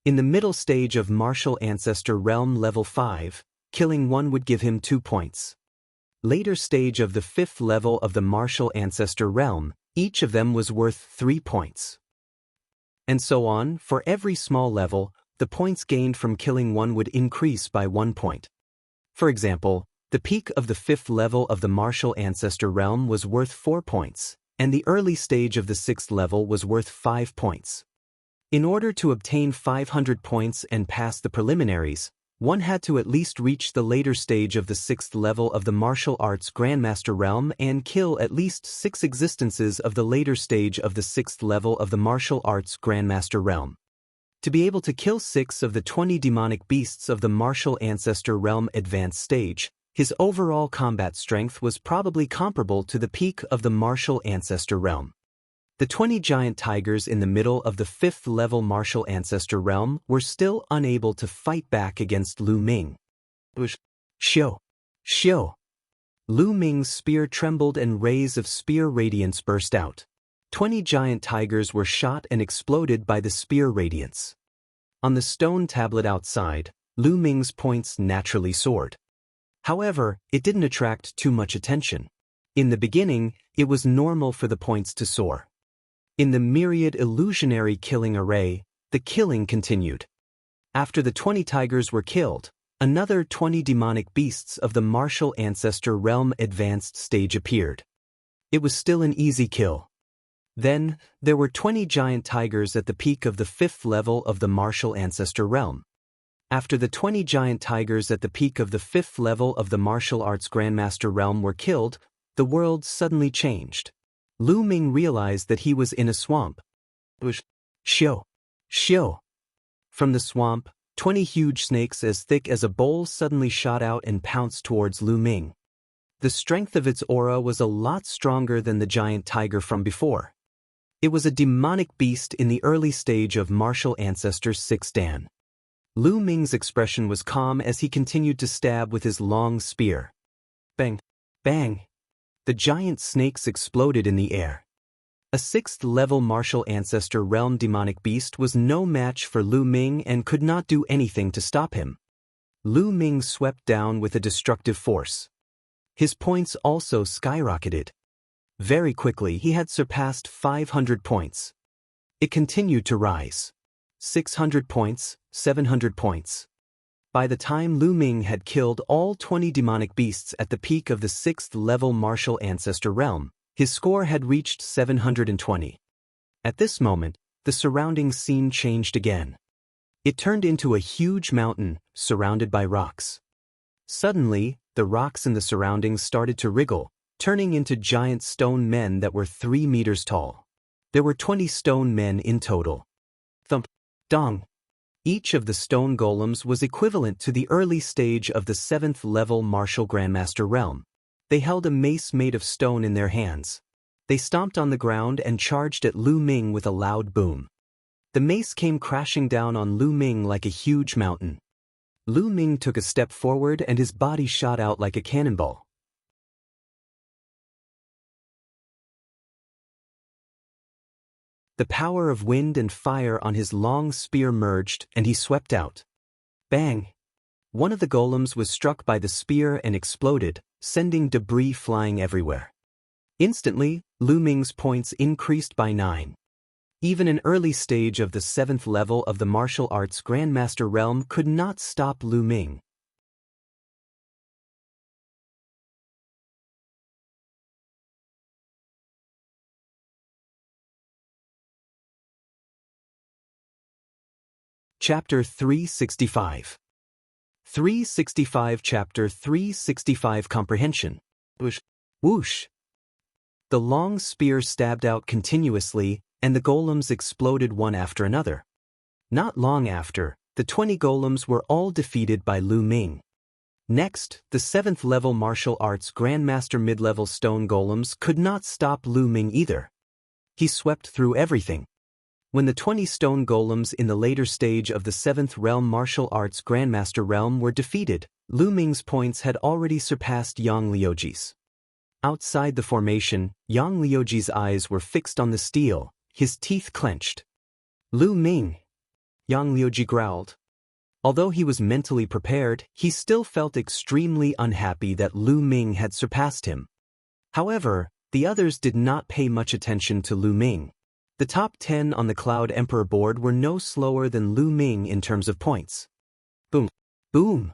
In the middle stage of Martial Ancestor realm level 5, killing one would give him 2 points. Later stage of the 5th level of the Martial Ancestor realm, each of them was worth 3 points. And so on, for every small level, the points gained from killing one would increase by 1 point. For example, the peak of the 5th level of the martial ancestor realm was worth 4 points, and the early stage of the 6th level was worth 5 points. In order to obtain 500 points and pass the preliminaries, one had to at least reach the later stage of the 6th level of the martial arts Grandmaster realm and kill at least 6 existences of the later stage of the 6th level of the martial arts Grandmaster realm. To be able to kill 6 of the 20 demonic beasts of the martial ancestor realm advanced stage, his overall combat strength was probably comparable to the peak of the martial ancestor realm. The 20 giant tigers in the middle of the 5th level martial ancestor realm were still unable to fight back against Lu Ming. Shio. Lu Ming's spear trembled and rays of spear radiance burst out. 20 giant tigers were shot and exploded by the spear radiance. On the stone tablet outside, Lu Ming's points naturally soared. However, it didn't attract too much attention. In the beginning, it was normal for the points to soar. In the myriad illusionary killing array, the killing continued. After the 20 tigers were killed, another 20 demonic beasts of the martial ancestor realm advanced stage appeared. It was still an easy kill. Then, there were 20 giant tigers at the peak of the 5th level of the martial ancestor realm. After the 20 giant tigers at the peak of the 5th level of the martial arts Grandmaster realm were killed, the world suddenly changed. Lu Ming realized that he was in a swamp. Shio. From the swamp, 20 huge snakes as thick as a bowl suddenly shot out and pounced towards Lu Ming. The strength of its aura was a lot stronger than the giant tiger from before. It was a demonic beast in the early stage of martial ancestor 6 Dan. Lu Ming's expression was calm as he continued to stab with his long spear. Bang! Bang! The giant snakes exploded in the air. A 6th level martial ancestor realm demonic beast was no match for Lu Ming and could not do anything to stop him. Lu Ming swept down with a destructive force. His points also skyrocketed. Very quickly he had surpassed 500 points. It continued to rise. 600 points, 700 points. By the time Lu Ming had killed all 20 demonic beasts at the peak of the 6th level martial ancestor realm, his score had reached 720. At this moment, the surrounding scene changed again. It turned into a huge mountain, surrounded by rocks. Suddenly, the rocks in the surroundings started to wriggle, turning into giant stone men that were 3 meters tall. There were 20 stone men in total. Thump, dong. Each of the stone golems was equivalent to the early stage of the 7th level martial Grandmaster realm. They held a mace made of stone in their hands. They stomped on the ground and charged at Lu Ming with a loud boom. The mace came crashing down on Lu Ming like a huge mountain. Lu Ming took a step forward and his body shot out like a cannonball. The power of wind and fire on his long spear merged, and he swept out. Bang! One of the golems was struck by the spear and exploded, sending debris flying everywhere. Instantly, Lu Ming's points increased by 9. Even an early stage of the 7th level of the martial arts Grandmaster realm could not stop Lu Ming. Chapter 365. 365 Chapter 365 Comprehension. Whoosh! The long spear stabbed out continuously, and the golems exploded one after another. Not long after, the 20 golems were all defeated by Lu Ming. Next, the 7th level martial arts Grandmaster mid-level stone golems could not stop Lu Ming either. He swept through everything. When the 20 stone golems in the later stage of the 7th realm martial arts Grandmaster realm were defeated, Lu Ming's points had already surpassed Yang Liuji's. Outside the formation, Yang Liuji's eyes were fixed on the steel, his teeth clenched. Lu Ming! Yang Liuji growled. Although he was mentally prepared, he still felt extremely unhappy that Lu Ming had surpassed him. However, the others did not pay much attention to Lu Ming. The top 10 on the Cloud Emperor board were no slower than Lu Ming in terms of points. Boom. Boom.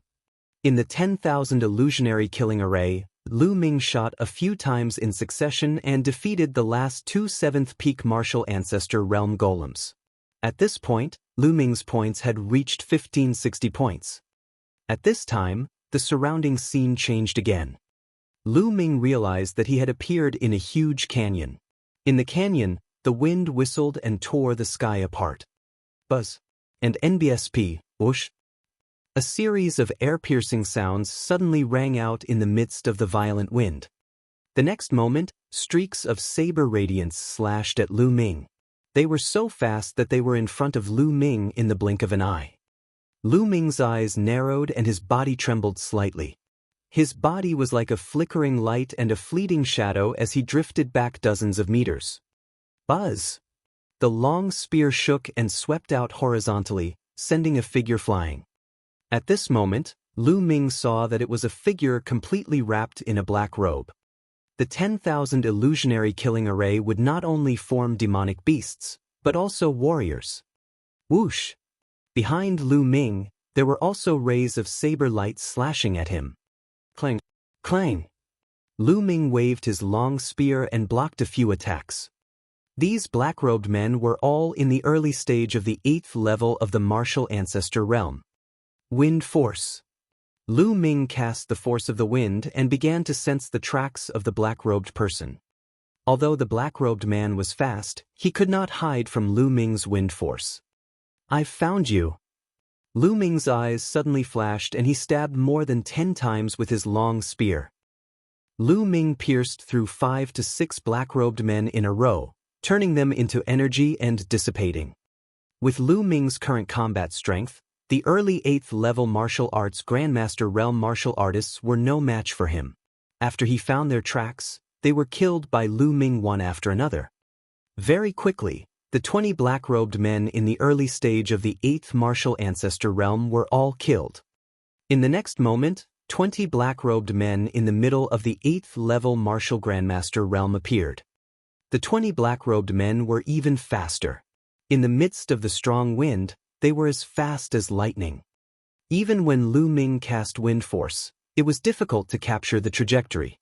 In the 10,000 illusionary killing array, Lu Ming shot a few times in succession and defeated the last two 7th peak martial ancestor realm golems. At this point, Lu Ming's points had reached 1560 points. At this time, the surrounding scene changed again. Lu Ming realized that he had appeared in a huge canyon. In the canyon, the wind whistled and tore the sky apart. Buzz. And NBSP, whoosh. A series of air-piercing sounds suddenly rang out in the midst of the violent wind. The next moment, streaks of saber radiance slashed at Lu Ming. They were so fast that they were in front of Lu Ming in the blink of an eye. Lu Ming's eyes narrowed and his body trembled slightly. His body was like a flickering light and a fleeting shadow as he drifted back dozens of meters. Buzz! The long spear shook and swept out horizontally, sending a figure flying. At this moment, Lu Ming saw that it was a figure completely wrapped in a black robe. The 10,000 illusionary killing array would not only form demonic beasts, but also warriors. Whoosh! Behind Lu Ming, there were also rays of saber light slashing at him. Clang! Clang! Lu Ming waved his long spear and blocked a few attacks. These black-robed men were all in the early stage of the 8th level of the martial ancestor realm. Wind force. Lu Ming cast the force of the wind and began to sense the tracks of the black-robed person. Although the black-robed man was fast, he could not hide from Lu Ming's wind force. "I've found you." Lu Ming's eyes suddenly flashed and he stabbed more than 10 times with his long spear. Lu Ming pierced through 5 to 6 black-robed men in a row, turning them into energy and dissipating. With Lu Ming's current combat strength, the early 8th level martial arts Grandmaster realm martial artists were no match for him. After he found their tracks, they were killed by Lu Ming one after another. Very quickly, the 20 black-robed men in the early stage of the 8th martial ancestor realm were all killed. In the next moment, 20 black-robed men in the middle of the 8th level martial Grandmaster realm appeared. The 20 black-robed men were even faster. In the midst of the strong wind, they were as fast as lightning. Even when Lu Ming cast wind force, it was difficult to capture the trajectory.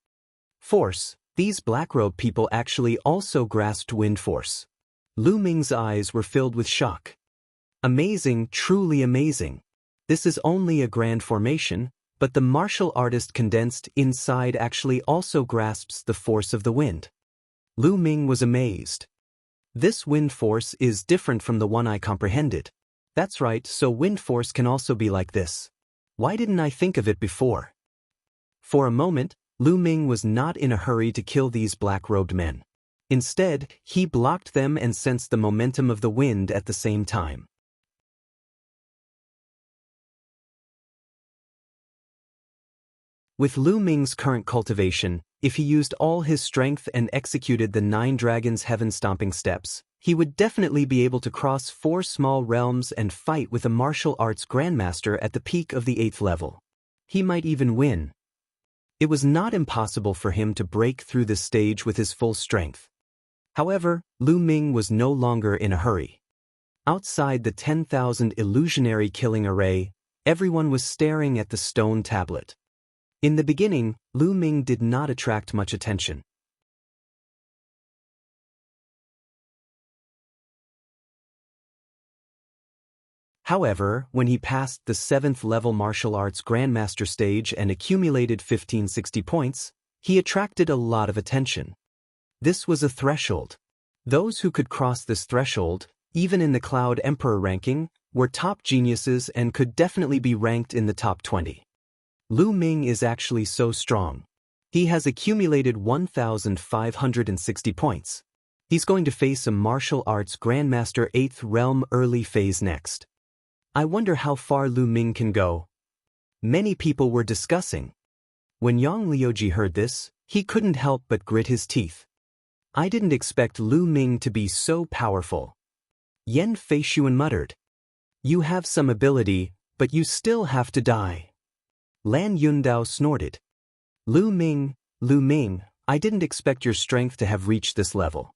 Force, these black-robed people actually also grasped wind force. Lu Ming's eyes were filled with shock. Amazing, truly amazing. This is only a grand formation, but the martial artist condensed inside actually also grasps the force of the wind. Lu Ming was amazed. This wind force is different from the one I comprehended. That's right, so wind force can also be like this. Why didn't I think of it before? For a moment, Lu Ming was not in a hurry to kill these black-robed men. Instead, he blocked them and sensed the momentum of the wind at the same time. With Lu Ming's current cultivation, if he used all his strength and executed the 9 Dragons' heaven-stomping steps, he would definitely be able to cross 4 small realms and fight with a martial arts grandmaster at the peak of the 8th level. He might even win. It was not impossible for him to break through this stage with his full strength. However, Lu Ming was no longer in a hurry. Outside the 10,000 illusionary killing array, everyone was staring at the stone tablet. In the beginning, Lu Ming did not attract much attention. However, when he passed the 7th level martial arts grandmaster stage and accumulated 1560 points, he attracted a lot of attention. This was a threshold. Those who could cross this threshold, even in the Cloud Emperor ranking, were top geniuses and could definitely be ranked in the top 20. Lu Ming is actually so strong. He has accumulated 1,560 points. He's going to face a martial arts grandmaster 8th realm early phase next. I wonder how far Lu Ming can go. Many people were discussing. When Yang Liuji heard this, he couldn't help but grit his teeth. I didn't expect Lu Ming to be so powerful. Yan Feishuan muttered. You have some ability, but you still have to die. Lan Yundao snorted. Lu Ming, I didn't expect your strength to have reached this level.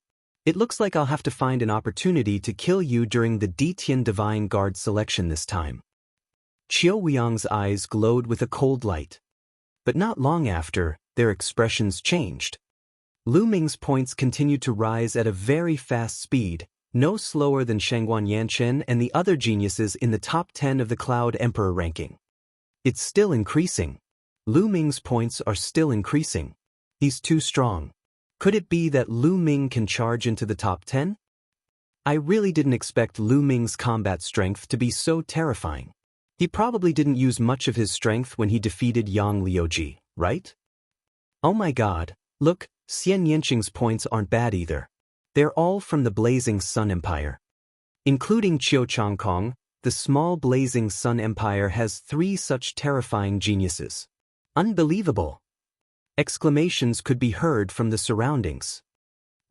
It looks like I'll have to find an opportunity to kill you during the Ditian Divine Guard selection this time. Qiu Weiyang's eyes glowed with a cold light. But not long after, their expressions changed. Lu Ming's points continued to rise at a very fast speed, no slower than Shangguan Yanchen and the other geniuses in the top 10 of the Cloud Emperor ranking. It's still increasing. Lu Ming's points are still increasing. He's too strong. Could it be that Lu Ming can charge into the top 10? I really didn't expect Lu Ming's combat strength to be so terrifying. He probably didn't use much of his strength when he defeated Yang Liuji, right? Oh my god, look, Xian Yanqing's points aren't bad either. They're all from the Blazing Sun Empire. Including Qiu Changkong, the small Blazing Sun Empire has 3 such terrifying geniuses. Unbelievable! Exclamations could be heard from the surroundings.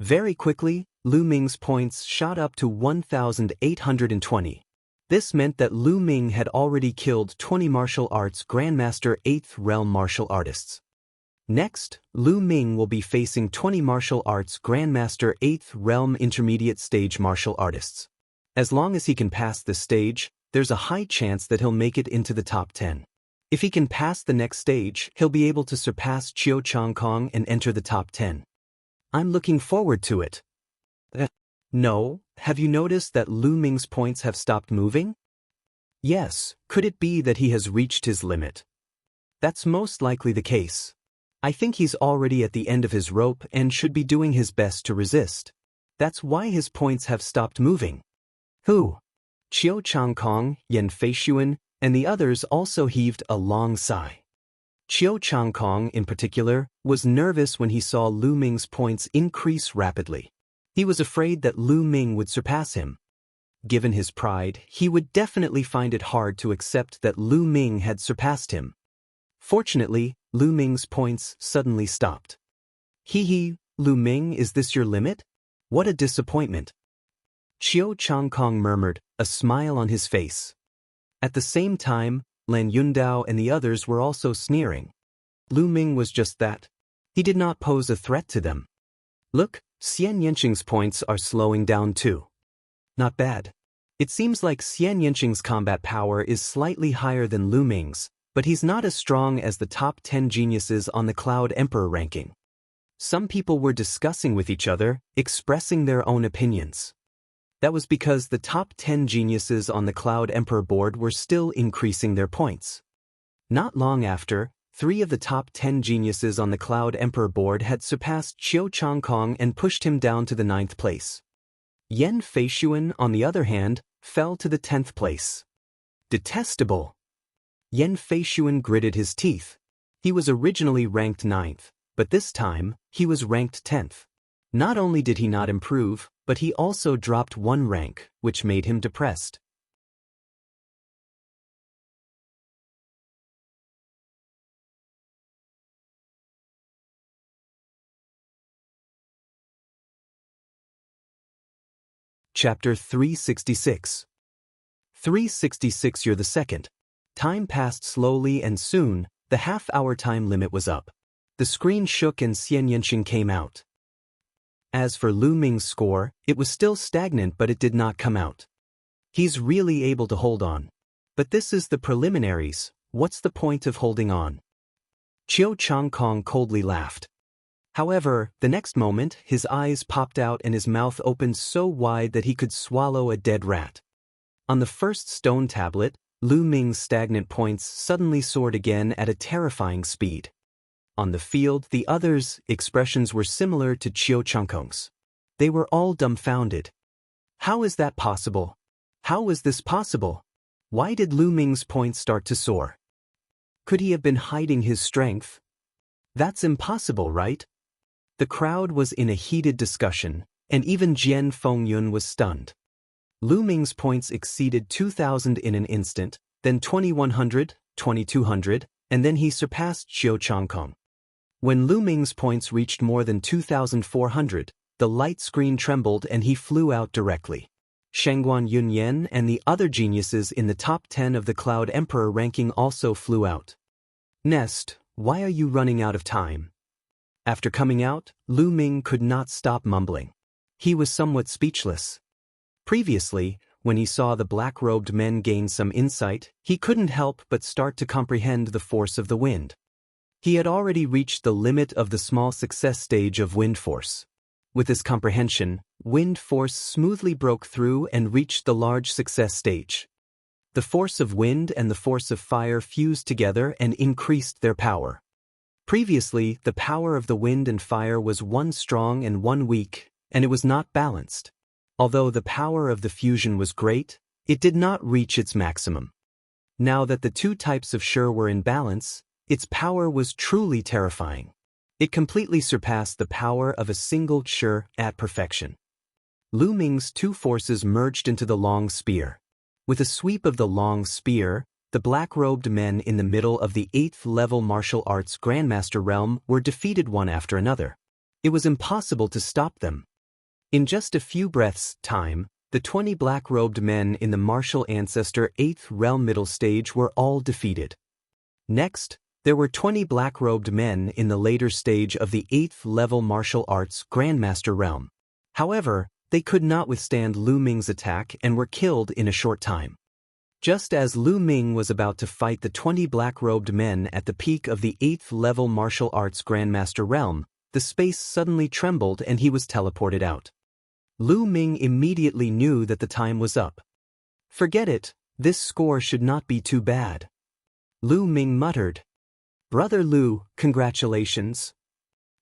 Very quickly, Lu Ming's points shot up to 1,820. This meant that Lu Ming had already killed 20 martial arts Grandmaster 8th Realm martial artists. Next, Lu Ming will be facing 20 martial arts Grandmaster 8th Realm intermediate stage martial artists. As long as he can pass this stage, there's a high chance that he'll make it into the top 10. If he can pass the next stage, he'll be able to surpass Qiu Changkong and enter the top 10. I'm looking forward to it. No, have you noticed that Lu Ming's points have stopped moving? Yes, could it be that he has reached his limit? That's most likely the case. I think he's already at the end of his rope and should be doing his best to resist. That's why his points have stopped moving. Who? Qiu Changkong, Yan Feishuan, and the others also heaved a long sigh. Qiu Changkong, in particular, was nervous when he saw Lu Ming's points increase rapidly. He was afraid that Lu Ming would surpass him. Given his pride, he would definitely find it hard to accept that Lu Ming had surpassed him. Fortunately, Lu Ming's points suddenly stopped. Hee, Lu Ming, is this your limit? What a disappointment. Qiu Changkong murmured, a smile on his face. At the same time, Lan Yundao and the others were also sneering. Lu Ming was just that. He did not pose a threat to them. Look, Xian Yanqing's points are slowing down too. Not bad. It seems like Xian Yanqing's combat power is slightly higher than Lu Ming's, but he's not as strong as the top 10 geniuses on the Cloud Emperor ranking. Some people were discussing with each other, expressing their own opinions. That was because the top 10 geniuses on the Cloud Emperor board were still increasing their points. Not long after, 3 of the top 10 geniuses on the Cloud Emperor board had surpassed Qiu Changkong and pushed him down to the 9th place. Yan Feishuan, on the other hand, fell to the 10th place. Detestable! Yan Feishuan gritted his teeth. He was originally ranked 9th, but this time, he was ranked 10th. Not only did he not improve, but he also dropped 1 rank, which made him depressed. Chapter 366. 366. You're the second. Time passed slowly and soon, the half-hour time limit was up. The screen shook and Xian Yanqing came out. As for Lu Ming's score, it was still stagnant but it did not come out. He's really able to hold on. But this is the preliminaries, what's the point of holding on? Qiu Changkong coldly laughed. However, the next moment, his eyes popped out and his mouth opened so wide that he could swallow a dead rat. On the first stone tablet, Lu Ming's stagnant points suddenly soared again at a terrifying speed. On the field, the others' expressions were similar to Qiu Changkong's. They were all dumbfounded. How is that possible? How was this possible? Why did Lu Ming's points start to soar? Could he have been hiding his strength? That's impossible, right? The crowd was in a heated discussion, and even Jian Fengyun was stunned. Lu Ming's points exceeded 2,000 in an instant, then 2,100, 2,200, and then he surpassed Qiu Changkong. When Lu Ming's points reached more than 2,400, the light screen trembled and he flew out directly. Shangguan Yunyan and the other geniuses in the top 10 of the Cloud Emperor ranking also flew out. Nest, why are you running out of time? After coming out, Lu Ming could not stop mumbling. He was somewhat speechless. Previously, when he saw the black-robed men gain some insight, he couldn't help but start to comprehend the force of the wind. He had already reached the limit of the small success stage of wind force. With this comprehension, wind force smoothly broke through and reached the large success stage. The force of wind and the force of fire fused together and increased their power. Previously, the power of the wind and fire was one strong and one weak, and it was not balanced. Although the power of the fusion was great, it did not reach its maximum. Now that the two types of Shi were in balance, its power was truly terrifying. It completely surpassed the power of a single Shi at perfection. Lu Ming's two forces merged into the long spear. With a sweep of the long spear, the black-robed men in the middle of the 8th-level martial arts Grandmaster realm were defeated one after another. It was impossible to stop them. In just a few breaths' time, the 20 black-robed men in the martial ancestor 8th realm middle stage were all defeated. Next, there were 20 black-robed men in the later stage of the 8th-level martial arts Grandmaster realm. However, they could not withstand Lu Ming's attack and were killed in a short time. Just as Lu Ming was about to fight the 20 black-robed men at the peak of the 8th-level martial arts Grandmaster realm, the space suddenly trembled and he was teleported out. Lu Ming immediately knew that the time was up. "Forget it, this score should not be too bad." Lu Ming muttered. "Brother Lu, congratulations."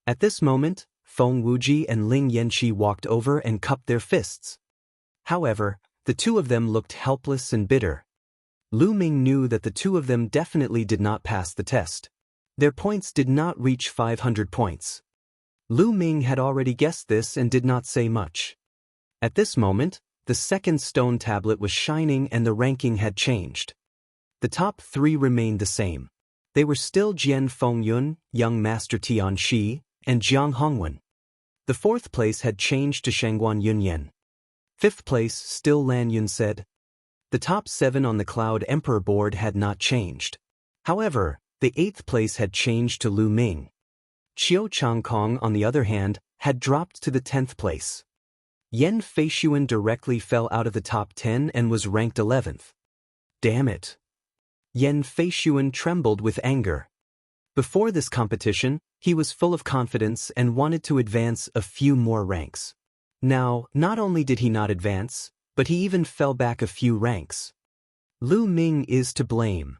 At this moment, Feng Wuji and Ling Yanqi walked over and cupped their fists. However, the two of them looked helpless and bitter. Lu Ming knew that the two of them definitely did not pass the test. Their points did not reach 500 points. Lu Ming had already guessed this and did not say much. At this moment, the second stone tablet was shining and the ranking had changed. The top three remained the same. They were still Jian Fengyun, Young Master Tian Shi, and Jiang Hongwen. The fourth place had changed to Shangguan Yunyan. Fifth place still Lan Yun said. The top 7 on the Cloud Emperor board had not changed. However, the 8th place had changed to Lu Ming. Qiu Changkong, on the other hand, had dropped to the 10th place. Yan Feishuan directly fell out of the top 10 and was ranked 11th. Damn it. Yan Feishuan trembled with anger. Before this competition, he was full of confidence and wanted to advance a few more ranks. Now, not only did he not advance, but he even fell back a few ranks. Lu Ming is to blame.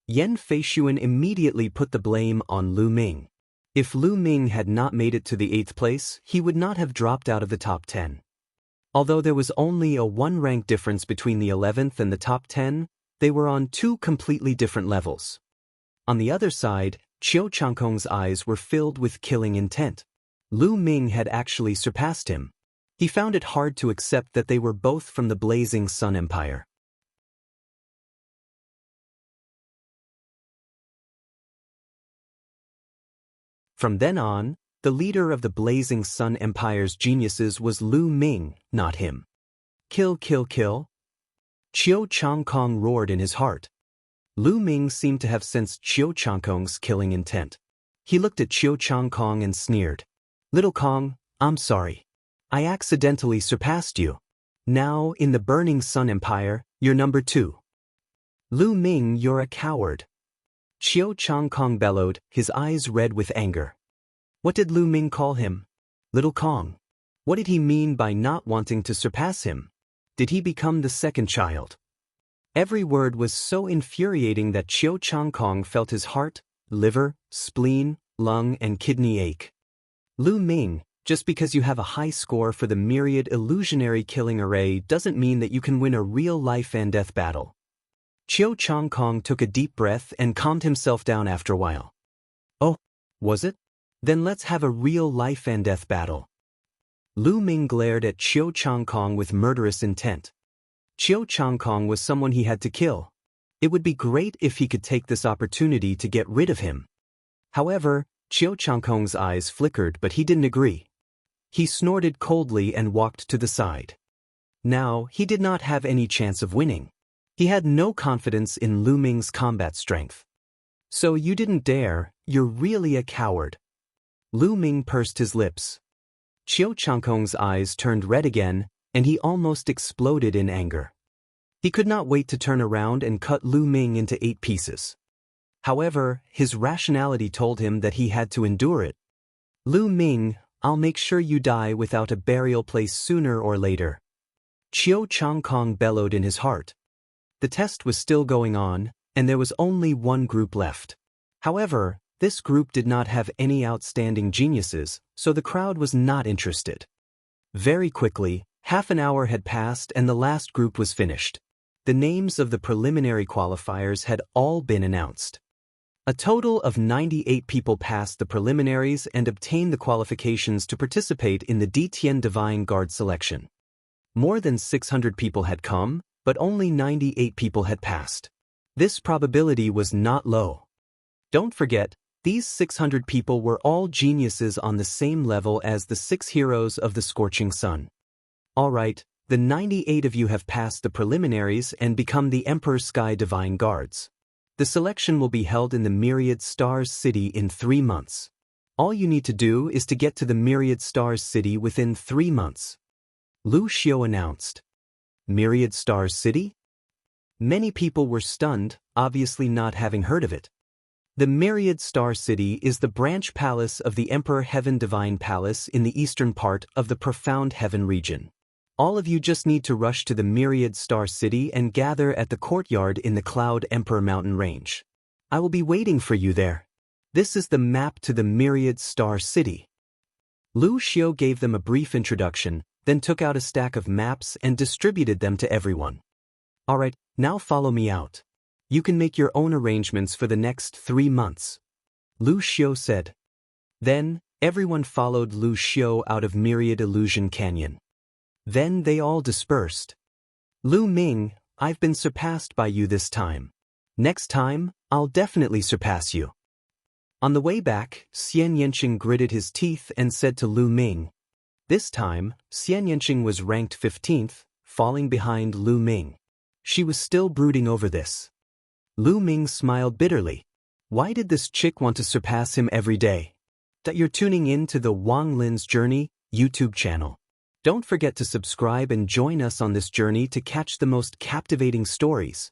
Yan Feishuan immediately put the blame on Lu Ming. If Lu Ming had not made it to the 8th place, he would not have dropped out of the top 10. Although there was only a 1-rank difference between the 11th and the top 10, they were on 2 completely different levels. On the other side, Qiu Changkong's eyes were filled with killing intent. Lu Ming had actually surpassed him. He found it hard to accept that they were both from the Blazing Sun Empire. From then on, the leader of the Blazing Sun Empire's geniuses was Lu Ming, not him. Kill, kill, kill. Qiu Changkong roared in his heart. Lu Ming seemed to have sensed Qiu Changkong's killing intent. He looked at Qiu Changkong and sneered. "Little Kong, I'm sorry. I accidentally surpassed you. Now, in the Burning Sun Empire, you're number 2. Lu Ming, you're a coward." Qiu Changkong bellowed, his eyes red with anger. What did Lu Ming call him? Little Kong. What did he mean by not wanting to surpass him? Did he become the second child? Every word was so infuriating that Qiu Changkong felt his heart, liver, spleen, lung, and kidney ache. Lu Ming, just because you have a high score for the myriad illusionary killing array doesn't mean that you can win a real life and death battle. Qiu Changkong took a deep breath and calmed himself down after a while. Oh, was it? Then let's have a real life and death battle. Lu Ming glared at Qiu Changkong with murderous intent. Qiu Changkong was someone he had to kill. It would be great if he could take this opportunity to get rid of him. However, Qiu Changkong's eyes flickered, but he didn't agree. He snorted coldly and walked to the side. Now, he did not have any chance of winning. He had no confidence in Lu Ming's combat strength. "So you didn't dare, You're really a coward. Lu Ming pursed his lips. Qiu Changkong's eyes turned red again, and he almost exploded in anger. He could not wait to turn around and cut Lu Ming into 8 pieces. However, his rationality told him that he had to endure it. Lu Ming, I'll make sure you die without a burial place sooner or later. Qiu Changkong bellowed in his heart. The test was still going on, and there was only one group left. However, this group did not have any outstanding geniuses, so the crowd was not interested. Very quickly, half an hour had passed and the last group was finished. The names of the preliminary qualifiers had all been announced. A total of 98 people passed the preliminaries and obtained the qualifications to participate in the Ditian Divine Guard selection. More than 600 people had come, but only 98 people had passed. This probability was not low. Don't forget, these 600 people were all geniuses on the same level as the 6 heroes of the Scorching Sun. Alright, the 98 of you have passed the preliminaries and become the Emperor's Sky Divine Guards. The selection will be held in the Myriad Stars City in 3 months. All you need to do is to get to the Myriad Stars City within 3 months. Lu Xiu announced. Myriad Stars City? Many people were stunned, obviously not having heard of it. The Myriad Star City is the branch palace of the Emperor Heaven Divine Palace in the eastern part of the Profound Heaven region. All of you just need to rush to the Myriad Star City and gather at the courtyard in the Cloud Emperor Mountain Range. I will be waiting for you there. This is the map to the Myriad Star City. Lu Xiu gave them a brief introduction, then took out a stack of maps and distributed them to everyone. Alright, now follow me out. You can make your own arrangements for the next 3 months. Lu Xiu said. Then, everyone followed Lu Xiu out of Myriad Illusion Canyon. Then they all dispersed. Lu Ming, I've been surpassed by you this time. Next time, I'll definitely surpass you. On the way back, Xianxia gritted his teeth and said to Lu Ming. This time, Xianxia was ranked 15th, falling behind Lu Ming. She was still brooding over this. Lu Ming smiled bitterly. Why did this chick want to surpass him every day? That you're tuning in to the Wang Lin's Journey YouTube channel. Don't forget to subscribe and join us on this journey to catch the most captivating stories.